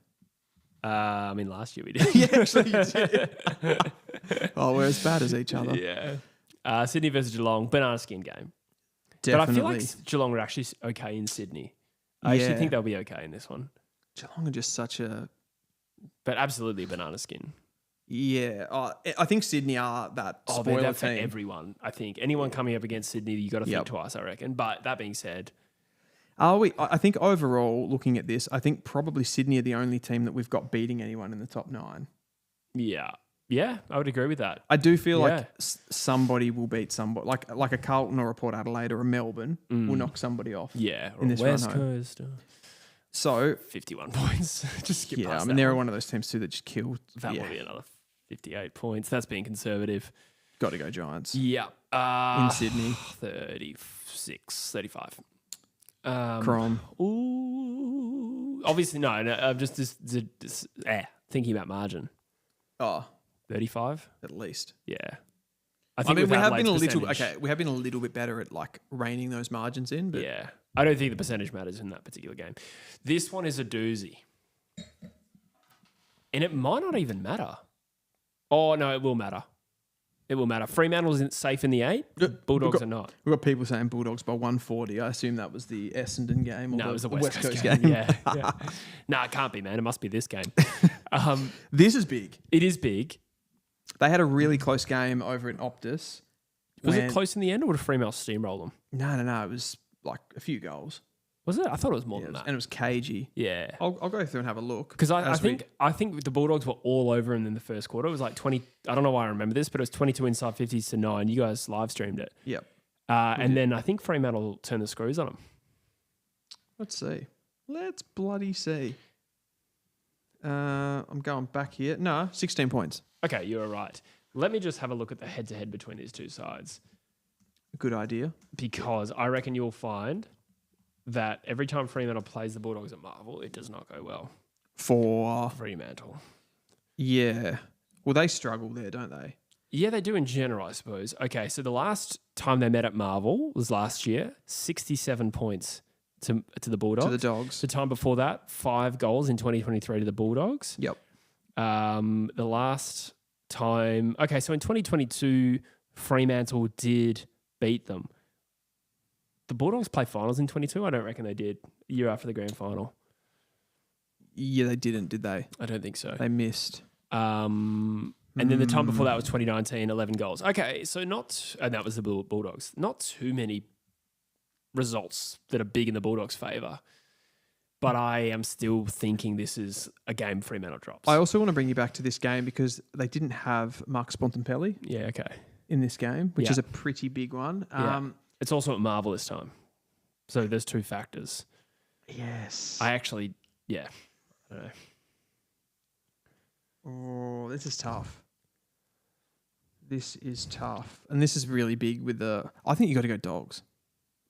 I mean, last year we did. Yeah, actually you did. Oh, we're as bad as each other. Yeah. Sydney versus Geelong, banana skin game. Definitely. But I feel like Geelong are actually okay in Sydney. I actually Yeah. think they'll be okay in this one. Geelong are just such a But absolutely banana skin. yeah. I think Sydney are that They're spoiler that for team. everyone, I think. Anyone coming up against Sydney, you got to think Yep. twice, I reckon. But that being said, Are we? I think overall, looking at this, I think probably Sydney are the only team that we've got beating anyone in the top 9. yeah. Yeah, I would agree with that. I do feel Yeah. like somebody will beat somebody, like a Carlton or a Port Adelaide or a Melbourne will knock somebody off. Yeah. In this West run home. Coast. So 51 points. Just skip yeah, past I mean that they're one. one of those teams too that just kill. That yeah. will be another 58 points. That's being conservative. Got to go Giants. Yeah. In Sydney. 36, 35. Crom. Ooh. Obviously, no. I'm just thinking about margin. Oh, 35? at least. Yeah. I mean, with we have been a Adelaide's little percentage- we have been a little bit better at like reining those margins in, but Yeah. I don't think the percentage matters in that particular game. This one is a doozy. And it might not even matter. Oh, no, it will matter. It will matter. Fremantle's safe in the 8. Bulldogs are not. we've got people saying Bulldogs by 140. I assume that was the Essendon game or No, the it was the West Coast game. Yeah. No, it can't be, man. It must be this game. This is big. It is big. They had a really close game over in Optus. Was when- it close in the end, or did Fremantle steamroll them? No. It was like a few goals. Was it? I thought it was more Yeah, than that. and it was cagey. Yeah. I'll go through and have a look. Because I think the Bulldogs were all over him in the first quarter. It was like 20. I don't know why I remember this, but it was 22 inside 50s to 9. You guys live streamed it. Yep. And then I think Fremantle turned the screws on him. Let's see. Let's bloody see. I'm going back here. No, 16 points. Okay, you're right. Let me just have a look at the head-to-head between these two sides, Good idea. because I reckon you'll find that every time Fremantle plays the Bulldogs at Marvel, it does not go well. For Fremantle. yeah. Well, they struggle there, don't they? Yeah, they do in general, I suppose. Okay, so the last time they met at Marvel was last year, 67 points to the Bulldogs. To the Dogs. The time before that, 5 goals in 2023 to the Bulldogs. Yep. The last time... Okay, so in 2022, Fremantle did beat them. The Bulldogs play finals in 22? I don't reckon they did. A year after the grand final. Yeah, they didn't, did they? I don't think so. They missed. And then the time before that was 2019, 11 goals. Okay, so and that was the Bulldogs. Not too many results that are big in the Bulldogs' favour. But I am still thinking this is a game Fremantle drops. I also want to bring you back to this game because they didn't have Mark Spontempelli Yeah, okay. in this game, which Yeah. is a pretty big one. Yeah. It's also at Marvel this time. So there's 2 factors. Yes. I actually, I don't know. Oh, this is tough. This is tough. And this is really big with the... I think you got to go Dogs.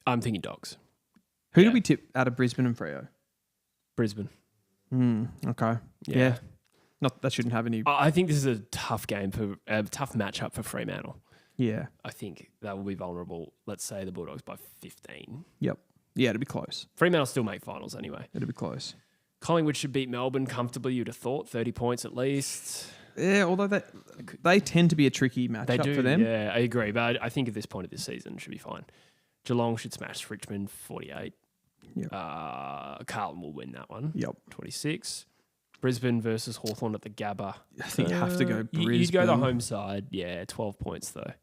I'm thinking Dogs. Who Yeah. did we tip out of Brisbane and Freo? Brisbane. Okay. Yeah. Not that shouldn't have any... I think this is a tough tough matchup for Fremantle. Yeah. I think that will be vulnerable. Let's say the Bulldogs by 15. Yep. Yeah, it'd be close. Fremantle still make finals anyway. It'd be close. Collingwood should beat Melbourne comfortably, you'd have thought. 30 points at least. Yeah, although they tend to be a tricky matchup They do, for them. yeah, I agree. But I think at this point of this season, it should be fine. Geelong should smash Richmond 48. Yep. Carlton will win that one. Yep. 26. Brisbane versus Hawthorn at the Gabba. I think you have to go Brisbane. You'd go the home side. Yeah, 12 points though.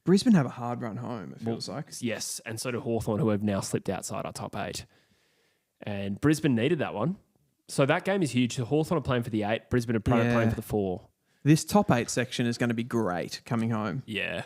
Brisbane have a hard run home, it feels like. Yes, and so do Hawthorn, who have now slipped outside our top 8. And Brisbane needed that one. So that game is huge. So Hawthorn are playing for the 8. Brisbane are playing for the 4. This top 8 section is going to be great coming home. Yeah.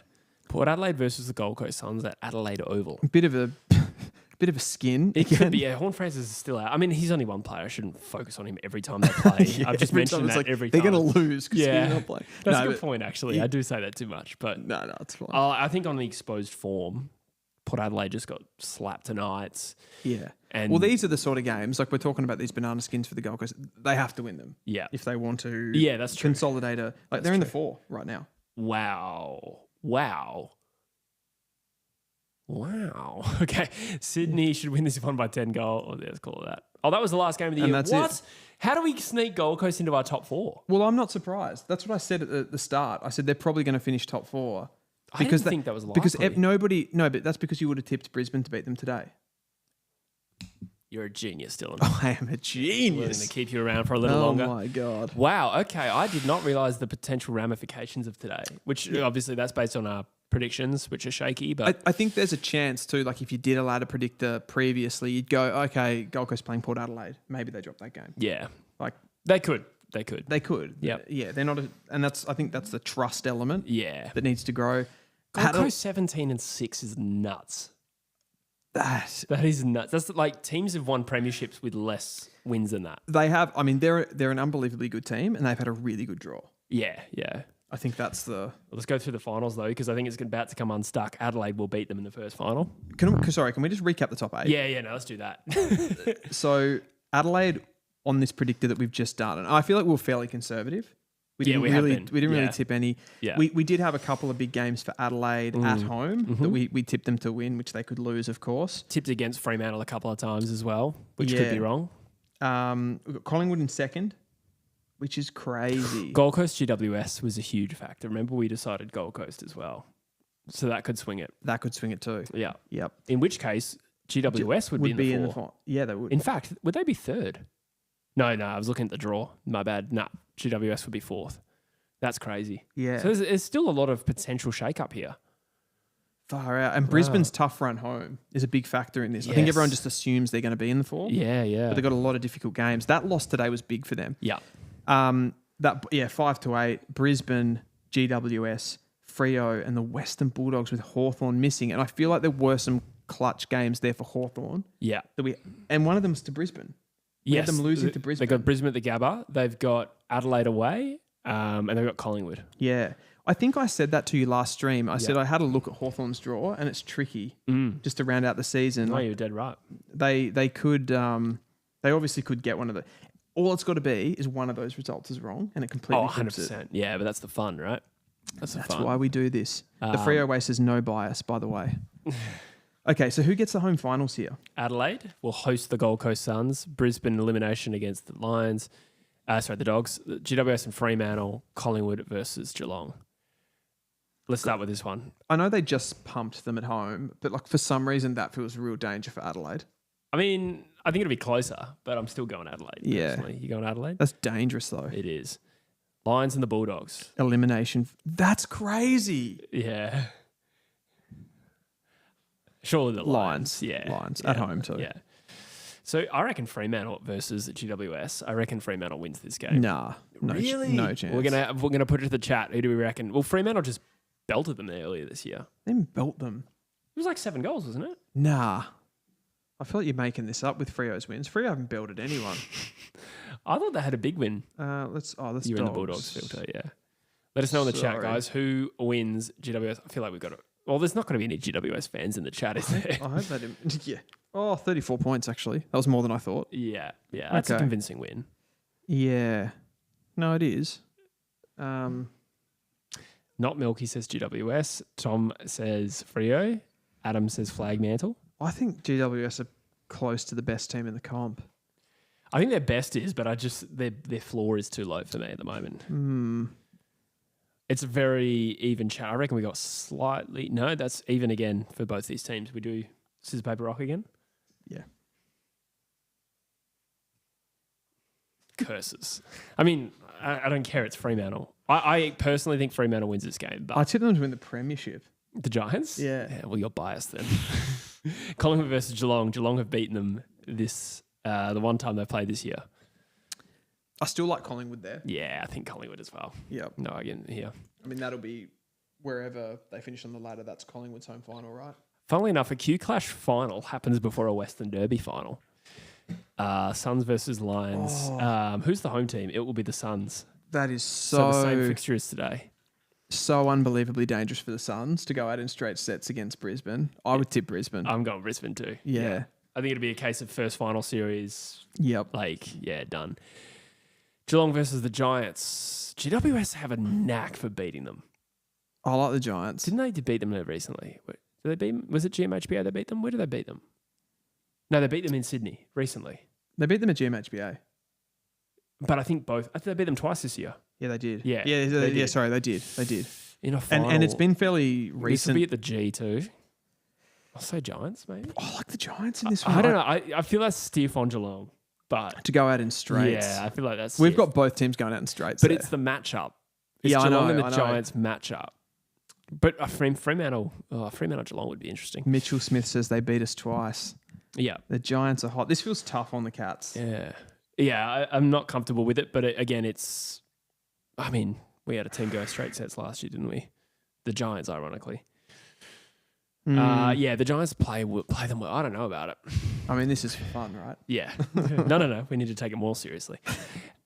Port Adelaide versus the Gold Coast Suns at Adelaide Oval. Bit of a skin. It could be, yeah. Horn Francis is still out. I mean, he's only one player. I shouldn't focus on him every time they play. Yeah, I've just every mentioned time it's that like, every time. they're going to lose because Yeah. he's not playing. That's No, a good but- point, actually. I do say that too much. But No, it's fine. I think on the exposed form, Port Adelaide just got slapped tonight. Yeah. And Well, these are the sort of games, like we're talking about these banana skins for the Gold Coast, they have to win them yeah. if they want to Yeah, that's true. consolidate they're in the 4 right now. Wow. Okay. Sydney should win this one by 10 goals. Oh, let's call it that. Oh, that was the last game of the And year. that's What? it. How do we sneak Gold Coast into our top 4? Well, I'm not surprised. That's what I said at the start. I said they're probably going to finish top 4. I didn't think that was likely. Because but that's because you would have tipped Brisbane to beat them today. You're a genius, Dylan. I am a Willing genius. to keep you around for a little longer. Oh my God. Wow. Okay. I did not realize the potential ramifications of today, which obviously that's based on our predictions, which are shaky. But I think there's a chance too, like if you did allow a predictor previously, you'd go, okay, Gold Coast playing Port Adelaide. Maybe they drop that game. yeah, Like they could. they could. Yep. Yeah, they're not, I think that's the trust element Yeah. that needs to grow. Gold Coast 17-6 is nuts. That That is nuts. That's like teams have won premierships with less wins than that. they have, I mean, they're an unbelievably good team and they've had a really good draw. Yeah, yeah. I think that's the... Let's go through the finals, though, because I think it's about to come unstuck. Adelaide will beat them in the first final. Can we just recap the top 8? Yeah, no, let's do that. So Adelaide on this predictor that we've just done, and I feel like we were fairly conservative. We didn't really tip any. Yeah. We did have a couple of big games for Adelaide at home that we tipped them to win, which they could lose, of course. Tipped against Fremantle a couple of times as well, which could be wrong. We've got Collingwood in second, which is crazy. Gold Coast GWS was a huge factor. Remember, we decided Gold Coast as well. So that could swing it. That could swing it too. Yeah. Yep. In which case, GWS would be in the four. Yeah, they would. In fact, would they be third? No, I was looking at the draw. My bad. GWS would be fourth. That's crazy. Yeah. So there's still a lot of potential shake-up here. Far out. And Brisbane's tough run home is a big factor in this. I think everyone just assumes they're going to be in the four. Yeah. But they've got a lot of difficult games. That loss today was big for them. Yeah. 5-8. Brisbane, GWS, Freo, and the Western Bulldogs with Hawthorn missing. And I feel like there were some clutch games there for Hawthorn. Yeah. And one of them's to Brisbane. We had them losing to Brisbane. They've got Brisbane at the Gabba. They've got Adelaide away. And they've got Collingwood. Yeah. I think I said that to you last stream. I said I had a look at Hawthorn's draw and it's tricky just to round out the season. No, you're dead right. They could, they obviously could get one of the... All it's got to be is one of those results is wrong and it completely flips 100%. it. Yeah, but that's the fun, right? That's fun. Why we do this. The Freo Waste is no bias, by the way. Okay, so who gets the home finals here? Adelaide will host the Gold Coast Suns. Brisbane elimination against the Lions. The Dogs. GWS and Fremantle. Collingwood versus Geelong. Let's start with this one. I know they just pumped them at home, but like for some reason that feels a real danger for Adelaide. I mean, I think it'll be closer, but I'm still going Adelaide. Yeah. Personally. You going Adelaide? That's dangerous though. It is. Lions and the Bulldogs. Elimination. That's crazy. Yeah. Surely the Lions. Lions at home too. Yeah. So I reckon Fremantle versus GWS. I reckon Fremantle wins this game. Nah. Really? No chance. We're gonna put it to the chat. Who do we reckon? Well, Fremantle just belted them there earlier this year. They didn't belt them. It was like 7 goals, wasn't it? Nah. I feel like you're making this up with Freo's wins. Freo haven't belted anyone. I thought they had a big win. Let's You're in the Bulldogs filter, yeah. Let us know in the chat, guys. Who wins GWS? I feel like we've got it. Well, there's not going to be any GWS fans in the chat, is there? I hope they didn't. Yeah. Oh, 34 points, actually. That was more than I thought. Yeah. That's a convincing win. Yeah. No, it is. Not Milky says GWS. Tom says Freo. Adam says Flagmantle. I think GWS are close to the best team in the comp. I think their best is, but their floor is too low for me at the moment. It's a very even chat. I reckon we got slightly... No, that's even again for both these teams. We do scissors, paper, rock again? Yeah. Curses. I mean, I don't care. It's Fremantle. I personally think Fremantle wins this game. But I tipped them to win the premiership. The Giants? Yeah. Well, you're biased then. Collingwood versus Geelong. Geelong have beaten them the one time they played this year. I still like Collingwood there. Yeah, I think Collingwood as well. Yep. No, again, here. I mean, that'll be wherever they finish on the ladder. That's Collingwood's home final, right? Funnily enough, a Q Clash final happens before a Western Derby final. Suns versus Lions. Who's the home team? It will be the Suns. That is So the same fixture as today. So unbelievably dangerous for the Suns to go out in straight sets against Brisbane. I would tip Brisbane. I'm going Brisbane too. Yeah. I think it'd be a case of first final series. Yep. Done. Geelong versus the Giants. GWS have a knack for beating them. I like the Giants. Didn't they beat them recently? Did they beat them? Was it GMHBA they beat them? Where did they beat them? No, they beat them in Sydney recently. They beat them at GMHBA. But I think they beat them twice this year. Yeah, they did. Yeah. Yeah, sorry, they did. They did. In a final. And it's been fairly recent. This will be at the G too. I'll say Giants, maybe. I like the Giants in this one. I don't know. I feel that's stiff on Geelong. But to go out in straights. Yeah, I feel like that's... We've got both teams going out in straights. But it's the matchup. It's Geelong and the Giants matchup. But Fremantle Geelong would be interesting. Mitchell Smith says they beat us twice. Yeah. The Giants are hot. This feels tough on the Cats. Yeah. Yeah, I'm not comfortable with it. But again, it's... I mean, we had a team go straight sets last year, didn't we? The Giants, ironically. The Giants play them well. I don't know about it. I mean, this is for fun, right? Yeah. No. We need to take it more seriously.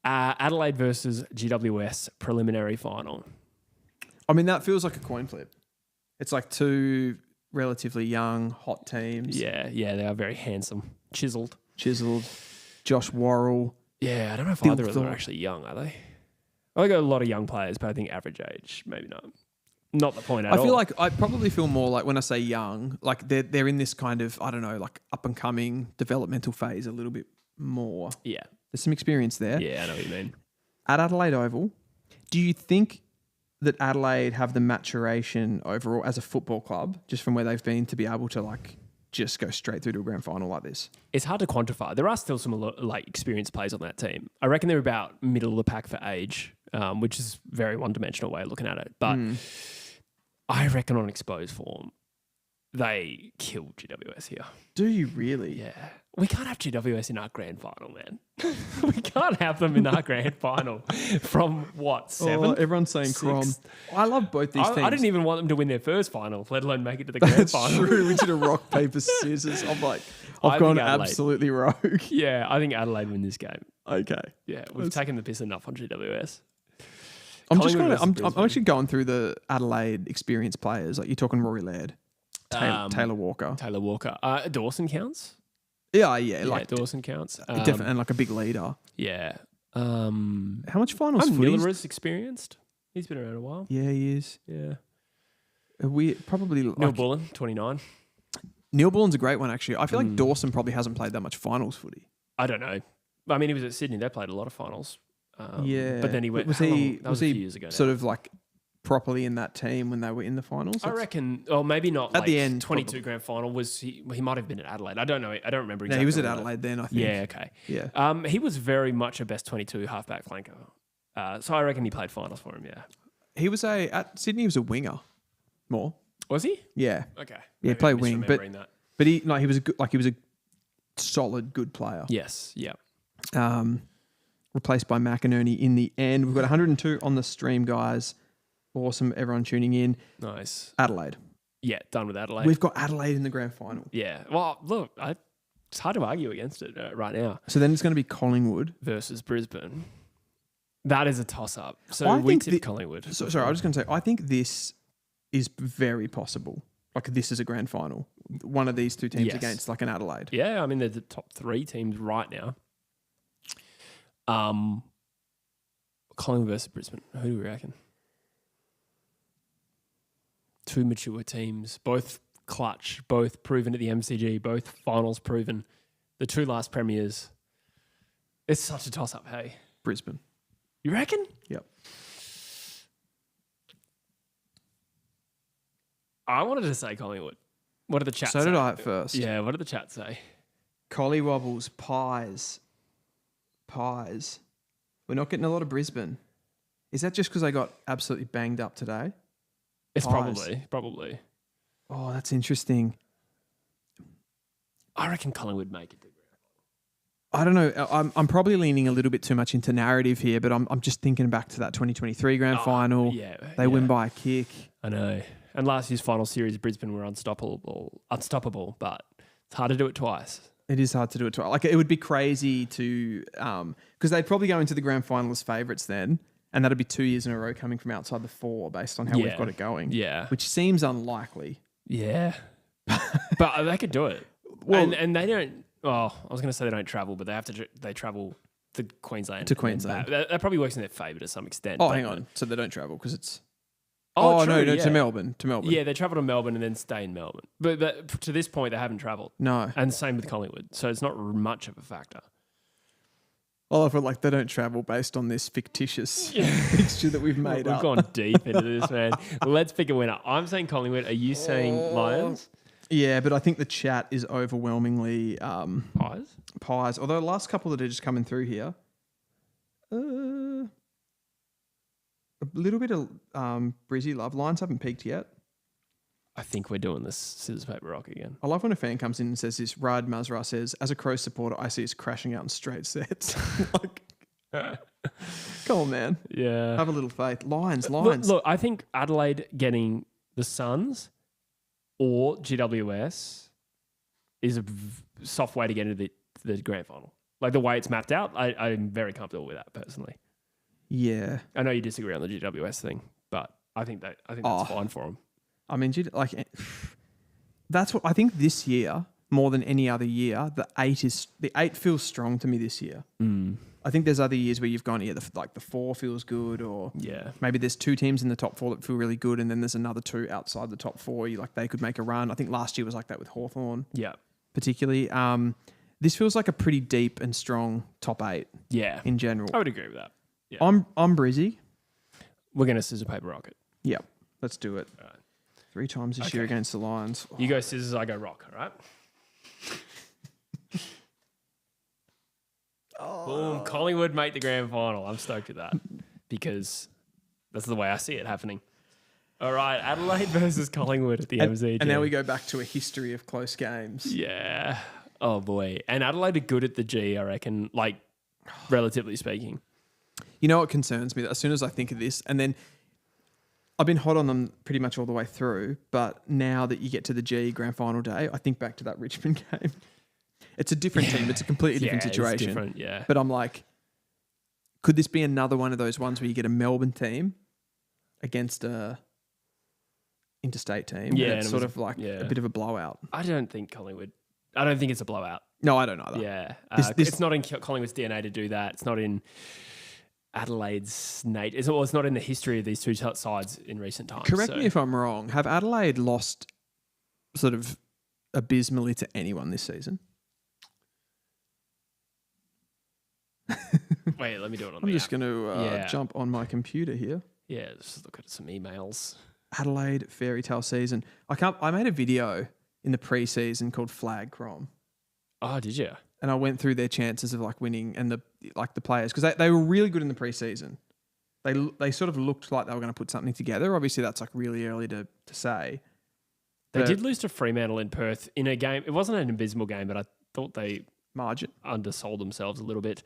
Adelaide versus GWS preliminary final. I mean, that feels like a coin flip. It's like two relatively young, hot teams. Yeah, they are very handsome. Chiseled. Josh Worrell. Yeah, I don't know if either of them are actually young, are they? I got a lot of young players, but I think average age, maybe not. Not the point at all. I feel like I probably feel more like when I say young, like they're in this kind of, I don't know, like up and coming developmental phase a little bit more. Yeah. There's some experience there. Yeah, I know what you mean. At Adelaide Oval, do you think that Adelaide have the maturation overall as a football club, just from where they've been, to be able to like just go straight through to a grand final like this? It's hard to quantify. There are still some like experienced players on that team. I reckon they're about middle of the pack for age, which is a very one-dimensional way of looking at it. But I reckon on exposed form, they killed GWS here. Do you really? Yeah. We can't have GWS in our grand final, man. We can't have them in our grand final from what, 7th? Oh, everyone's saying Crom. I love both these teams. I didn't even want them to win their first final, let alone make it to the grand final. That's true. We did a rock, paper, scissors. I've gone absolutely rogue. Yeah, I think Adelaide win this game. Okay. Yeah, we've taken the piss enough on GWS. I'm actually going through the Adelaide experienced players. Like you're talking Rory Laird, Taylor Walker. Dawson counts. Yeah, like Dawson counts. Definitely, and like a big leader. Yeah. How much finals footy? Miller is experienced. He's been around a while. Yeah, he is. Yeah. We probably Neil Bullen, 29. Neil Bullen's a great one, actually. I feel like Dawson probably hasn't played that much finals footy. I don't know. I mean, he was at Sydney. They played a lot of finals. Yeah. But then he went. Was he a few years ago now. sort of like properly in that team when they were in the finals? I reckon, or maybe not. At like the end, 22 probably. grand final was he? He might have been at Adelaide. I don't know. I don't remember exactly. Yeah, he was at Adelaide then, I think. Yeah. Okay. Yeah. He was very much a best 22 halfback flanker. So I reckon he played finals for him. Yeah. He was at Sydney. He was a winger. More. Was he? Yeah. Okay. Yeah, Maybe played I'm wing, misremembering that. but he was a good, he was a solid good player. Yes. Yeah. Replaced by McInerney in the end. We've got 102 on the stream, guys. Awesome, everyone tuning in. Nice. Adelaide. Yeah, done with Adelaide. We've got Adelaide in the grand final. Yeah. Well, look, it's hard to argue against it right now. So then it's going to be Collingwood versus Brisbane. That is a toss-up. So we tipped Collingwood. Sorry, I was just going to say, I think this is very possible. Like this is a grand final. One of these two teams against like an Adelaide. Yeah, I mean, they're the top 3 teams right now. Collingwood versus Brisbane. Who do we reckon? 2 mature teams, both clutch, both proven at the MCG, both finals proven. The 2 last premiers. It's such a toss-up, hey? Brisbane. You reckon? Yep. I wanted to say Collingwood. What did the chat say? So did I at first. Yeah, what did the chat say? Collywobbles, pies. We're not getting a lot of Brisbane. Is that just because I got absolutely banged up today? It's Pies. probably. Oh, that's interesting. I reckon Collingwood make it. I don't know. I'm probably leaning a little bit too much into narrative here, but I'm just thinking back to that 2023 grand final. Yeah, they win by a kick. I know. And last year's final series, Brisbane were unstoppable, but it's hard to do it twice. It is hard to do it twice. Like it would be crazy to, because they'd probably go into the grand final as favourites then, and that'd be 2 years in a row coming from outside the 4 based on how we've got it going. Yeah, which seems unlikely. Yeah, but they could do it. Well, and they don't. Oh, I was going to say they don't travel, but they travel to Queensland. To Queensland. That probably works in their favour to some extent. Oh, hang on. So they don't travel because it's. True, no, to Melbourne. Yeah, they travel to Melbourne and then stay in Melbourne. But to this point, they haven't travelled. No. And same with Collingwood. So it's not much of a factor. Well, I feel like they don't travel based on this fictitious fixture that we've made up. We've gone deep into this, man. Let's pick a winner. I'm saying Collingwood. Are you saying Lions? Yeah, but I think the chat is overwhelmingly Pies. Although the last couple that are just coming through here, a little bit of Brizzy love. Lions haven't peaked yet. I think we're doing this scissors, paper, rock again. I love when a fan comes in and says this. Rad Mazra says, as a Crows supporter, I see us crashing out in straight sets. Come on, man. Yeah. Have a little faith. Lions. Look, I think Adelaide getting the Suns or GWS is a soft way to get into the grand final. Like the way it's mapped out, I'm very comfortable with that personally. Yeah. I know you disagree on the GWS thing, but I think that's fine for them. I mean, that's what I think this year, more than any other year, the 8 feels strong to me this year. I think there's other years where you've gone, the 4 feels good, or maybe there's 2 teams in the top 4 that feel really good, and then there's another 2 outside the top 4. They could make a run. I think last year was like that with Hawthorn. Yeah. Particularly. This feels like a pretty deep and strong top 8. Yeah. In general. I would agree with that. Yeah. I'm Brizzy. We're going to scissor, paper, rock it. Yeah. Let's do it. All right. 3 times this year against the Lions. You go scissors, I go rock, all right? Boom. Collingwood make the grand final. I'm stoked with that because that's the way I see it happening. All right, Adelaide versus Collingwood at the MCG. And now we go back to a history of close games. Yeah. Oh, boy. And Adelaide are good at the G, I reckon, like, relatively speaking. You know what concerns me? As soon as I think of this, and then I've been hot on them pretty much all the way through, but now that you get to the G grand final day, I think back to that Richmond game. It's a different team. It's a completely different situation. It's different, yeah. But I'm like, could this be another one of those ones where you get a Melbourne team against a interstate team? Yeah. And it's sort of like a bit of a blowout. I don't think it's a blowout. No, I don't either. Yeah. It's not in Collingwood's DNA to do that. It's not in Adelaide's it's not in the history of these two sides in recent times. Correct me if I'm wrong. Have Adelaide lost sort of abysmally to anyone this season? Wait, let me do it on I'm just going to jump on my computer here. Yeah, let's look at some emails. Adelaide fairy tale season. I made a video in the pre-season called Flag Crom. Oh, did you? And I went through their chances of like winning and the players, because they were really good in the pre-season. They sort of looked like they were going to put something together. Obviously, that's like really early to say. They did lose to Fremantle in Perth in a game. It wasn't an abysmal game, but I thought they undersold themselves a little bit.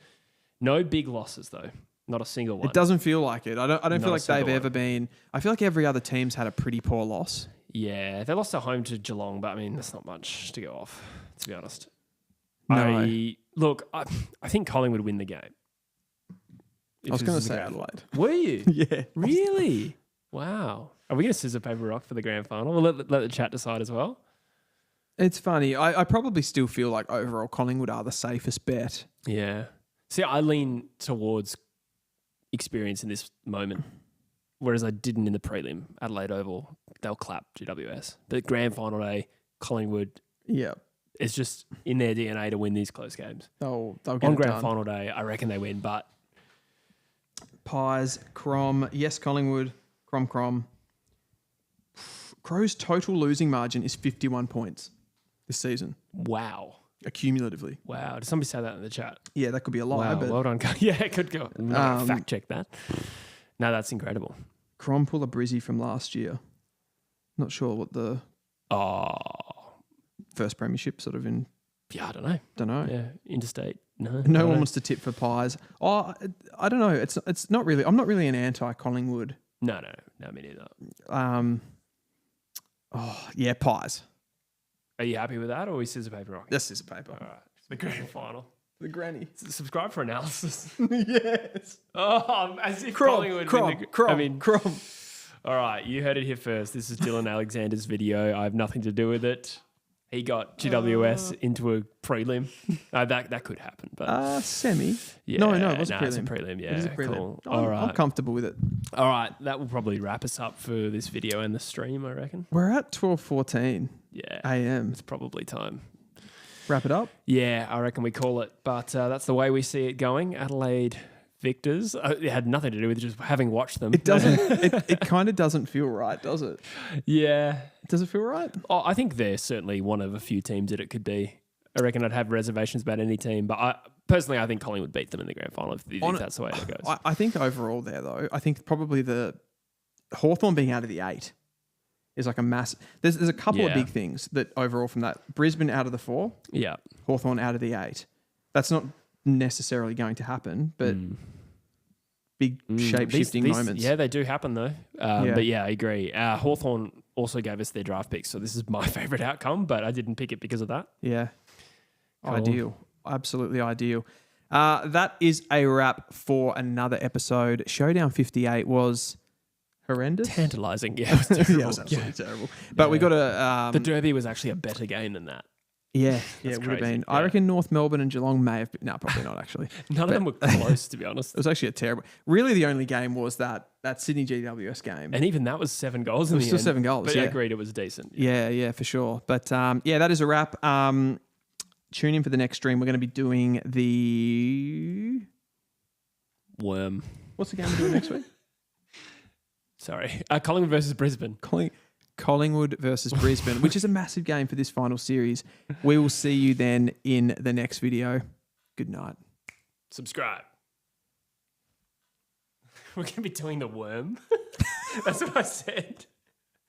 No big losses though. Not a single one. It doesn't feel like it. I don't feel like they've ever been. I feel like every other team's had a pretty poor loss. Yeah, they lost at home to Geelong, but I mean that's not much to go off, to be honest. No. I think Collingwood win the game. I was going to say Adelaide. Were you? Yeah. Really? Wow. Are we going to scissor, paper, rock for the grand final? We'll let the chat decide as well. It's funny. I probably still feel like overall Collingwood are the safest bet. Yeah. See, I lean towards experience in this moment, whereas I didn't in the prelim. Adelaide Oval, they'll clap GWS. But grand final day, Collingwood. Yeah. It's just in their DNA to win these close games. They'll get on it grand done. final day, I reckon they win, but Pies, Crom, yes, Collingwood, Crom. Crow's total losing margin is 51 points this season. Wow. Accumulatively. Wow. Did somebody say that in the chat? Yeah, that could be a lie. Wow, but well done. Yeah, it could go. Fact check that. No, that's incredible. Crom pull a Brizzy from last year. Not sure what the first premiership sort of in. Yeah, I don't know. Don't know. Yeah, interstate. No one wants to tip for Pies. Oh, I don't know. It's not really. I'm not really an anti-Collingwood. No, me neither. Yeah, Pies. Are you happy with that, or are we scissor, paper, rock? That's scissor paper. All right. The grand final. The granny. Subscribe for analysis. Yes. Oh, as if Crom. All right, you heard it here first. This is Dylan Alexander's video. I have nothing to do with it. He got GWS into a prelim. That could happen, but semi. Yeah, no, it was a prelim. It's a prelim. Yeah, it is a prelim. Cool. I'm comfortable with it. All right, that will probably wrap us up for this video and the stream, I reckon. We're at 12:14 a.m. It's probably time. Wrap it up? Yeah, I reckon we call it. But that's the way we see it going. Adelaide victors. It had nothing to do with just having watched them. It doesn't. it kind of doesn't feel right, does it? Yeah. Does it feel right? Oh, I think they're certainly one of a few teams that it could be. I reckon I'd have reservations about any team, but I think Collingwood beat them in the grand final if that's the way it goes. I think overall there, though, I think probably the Hawthorn being out of the 8 is like a mass. There's a couple of big things that overall from that. Brisbane out of the 4. Yeah. Hawthorn out of the 8. That's not necessarily going to happen, but big shape-shifting moments. Yeah, they do happen though. But yeah, I agree. Hawthorn also gave us their draft picks, so this is my favourite outcome, but I didn't pick it because of that. Yeah. Cool. Ideal. Absolutely ideal. That is a wrap for another episode. Showdown 58 was horrendous. Tantalising. Yeah, it was terrible. Yeah, it was absolutely terrible. But we got a... the Derby was actually a better game than that. Yeah, it would have crazy. been. I Yeah. reckon North Melbourne and Geelong may have been... No, probably not, actually. None of them were close, to be honest. It was actually a terrible... Really, the only game was that Sydney GWS game. And even that was 7 goals in the end. It was still 7 goals, But yeah. I agreed it was decent. Yeah, for sure. But yeah, that is a wrap. Tune in for the next stream. We're going to be doing the... Worm. What's the game we're doing next week? Sorry. Collingwood versus Brisbane. Collingwood versus Brisbane, which is a massive game for this final series. We will see you then in the next video. Good night. Subscribe. We're going to be doing the worm. That's what I said.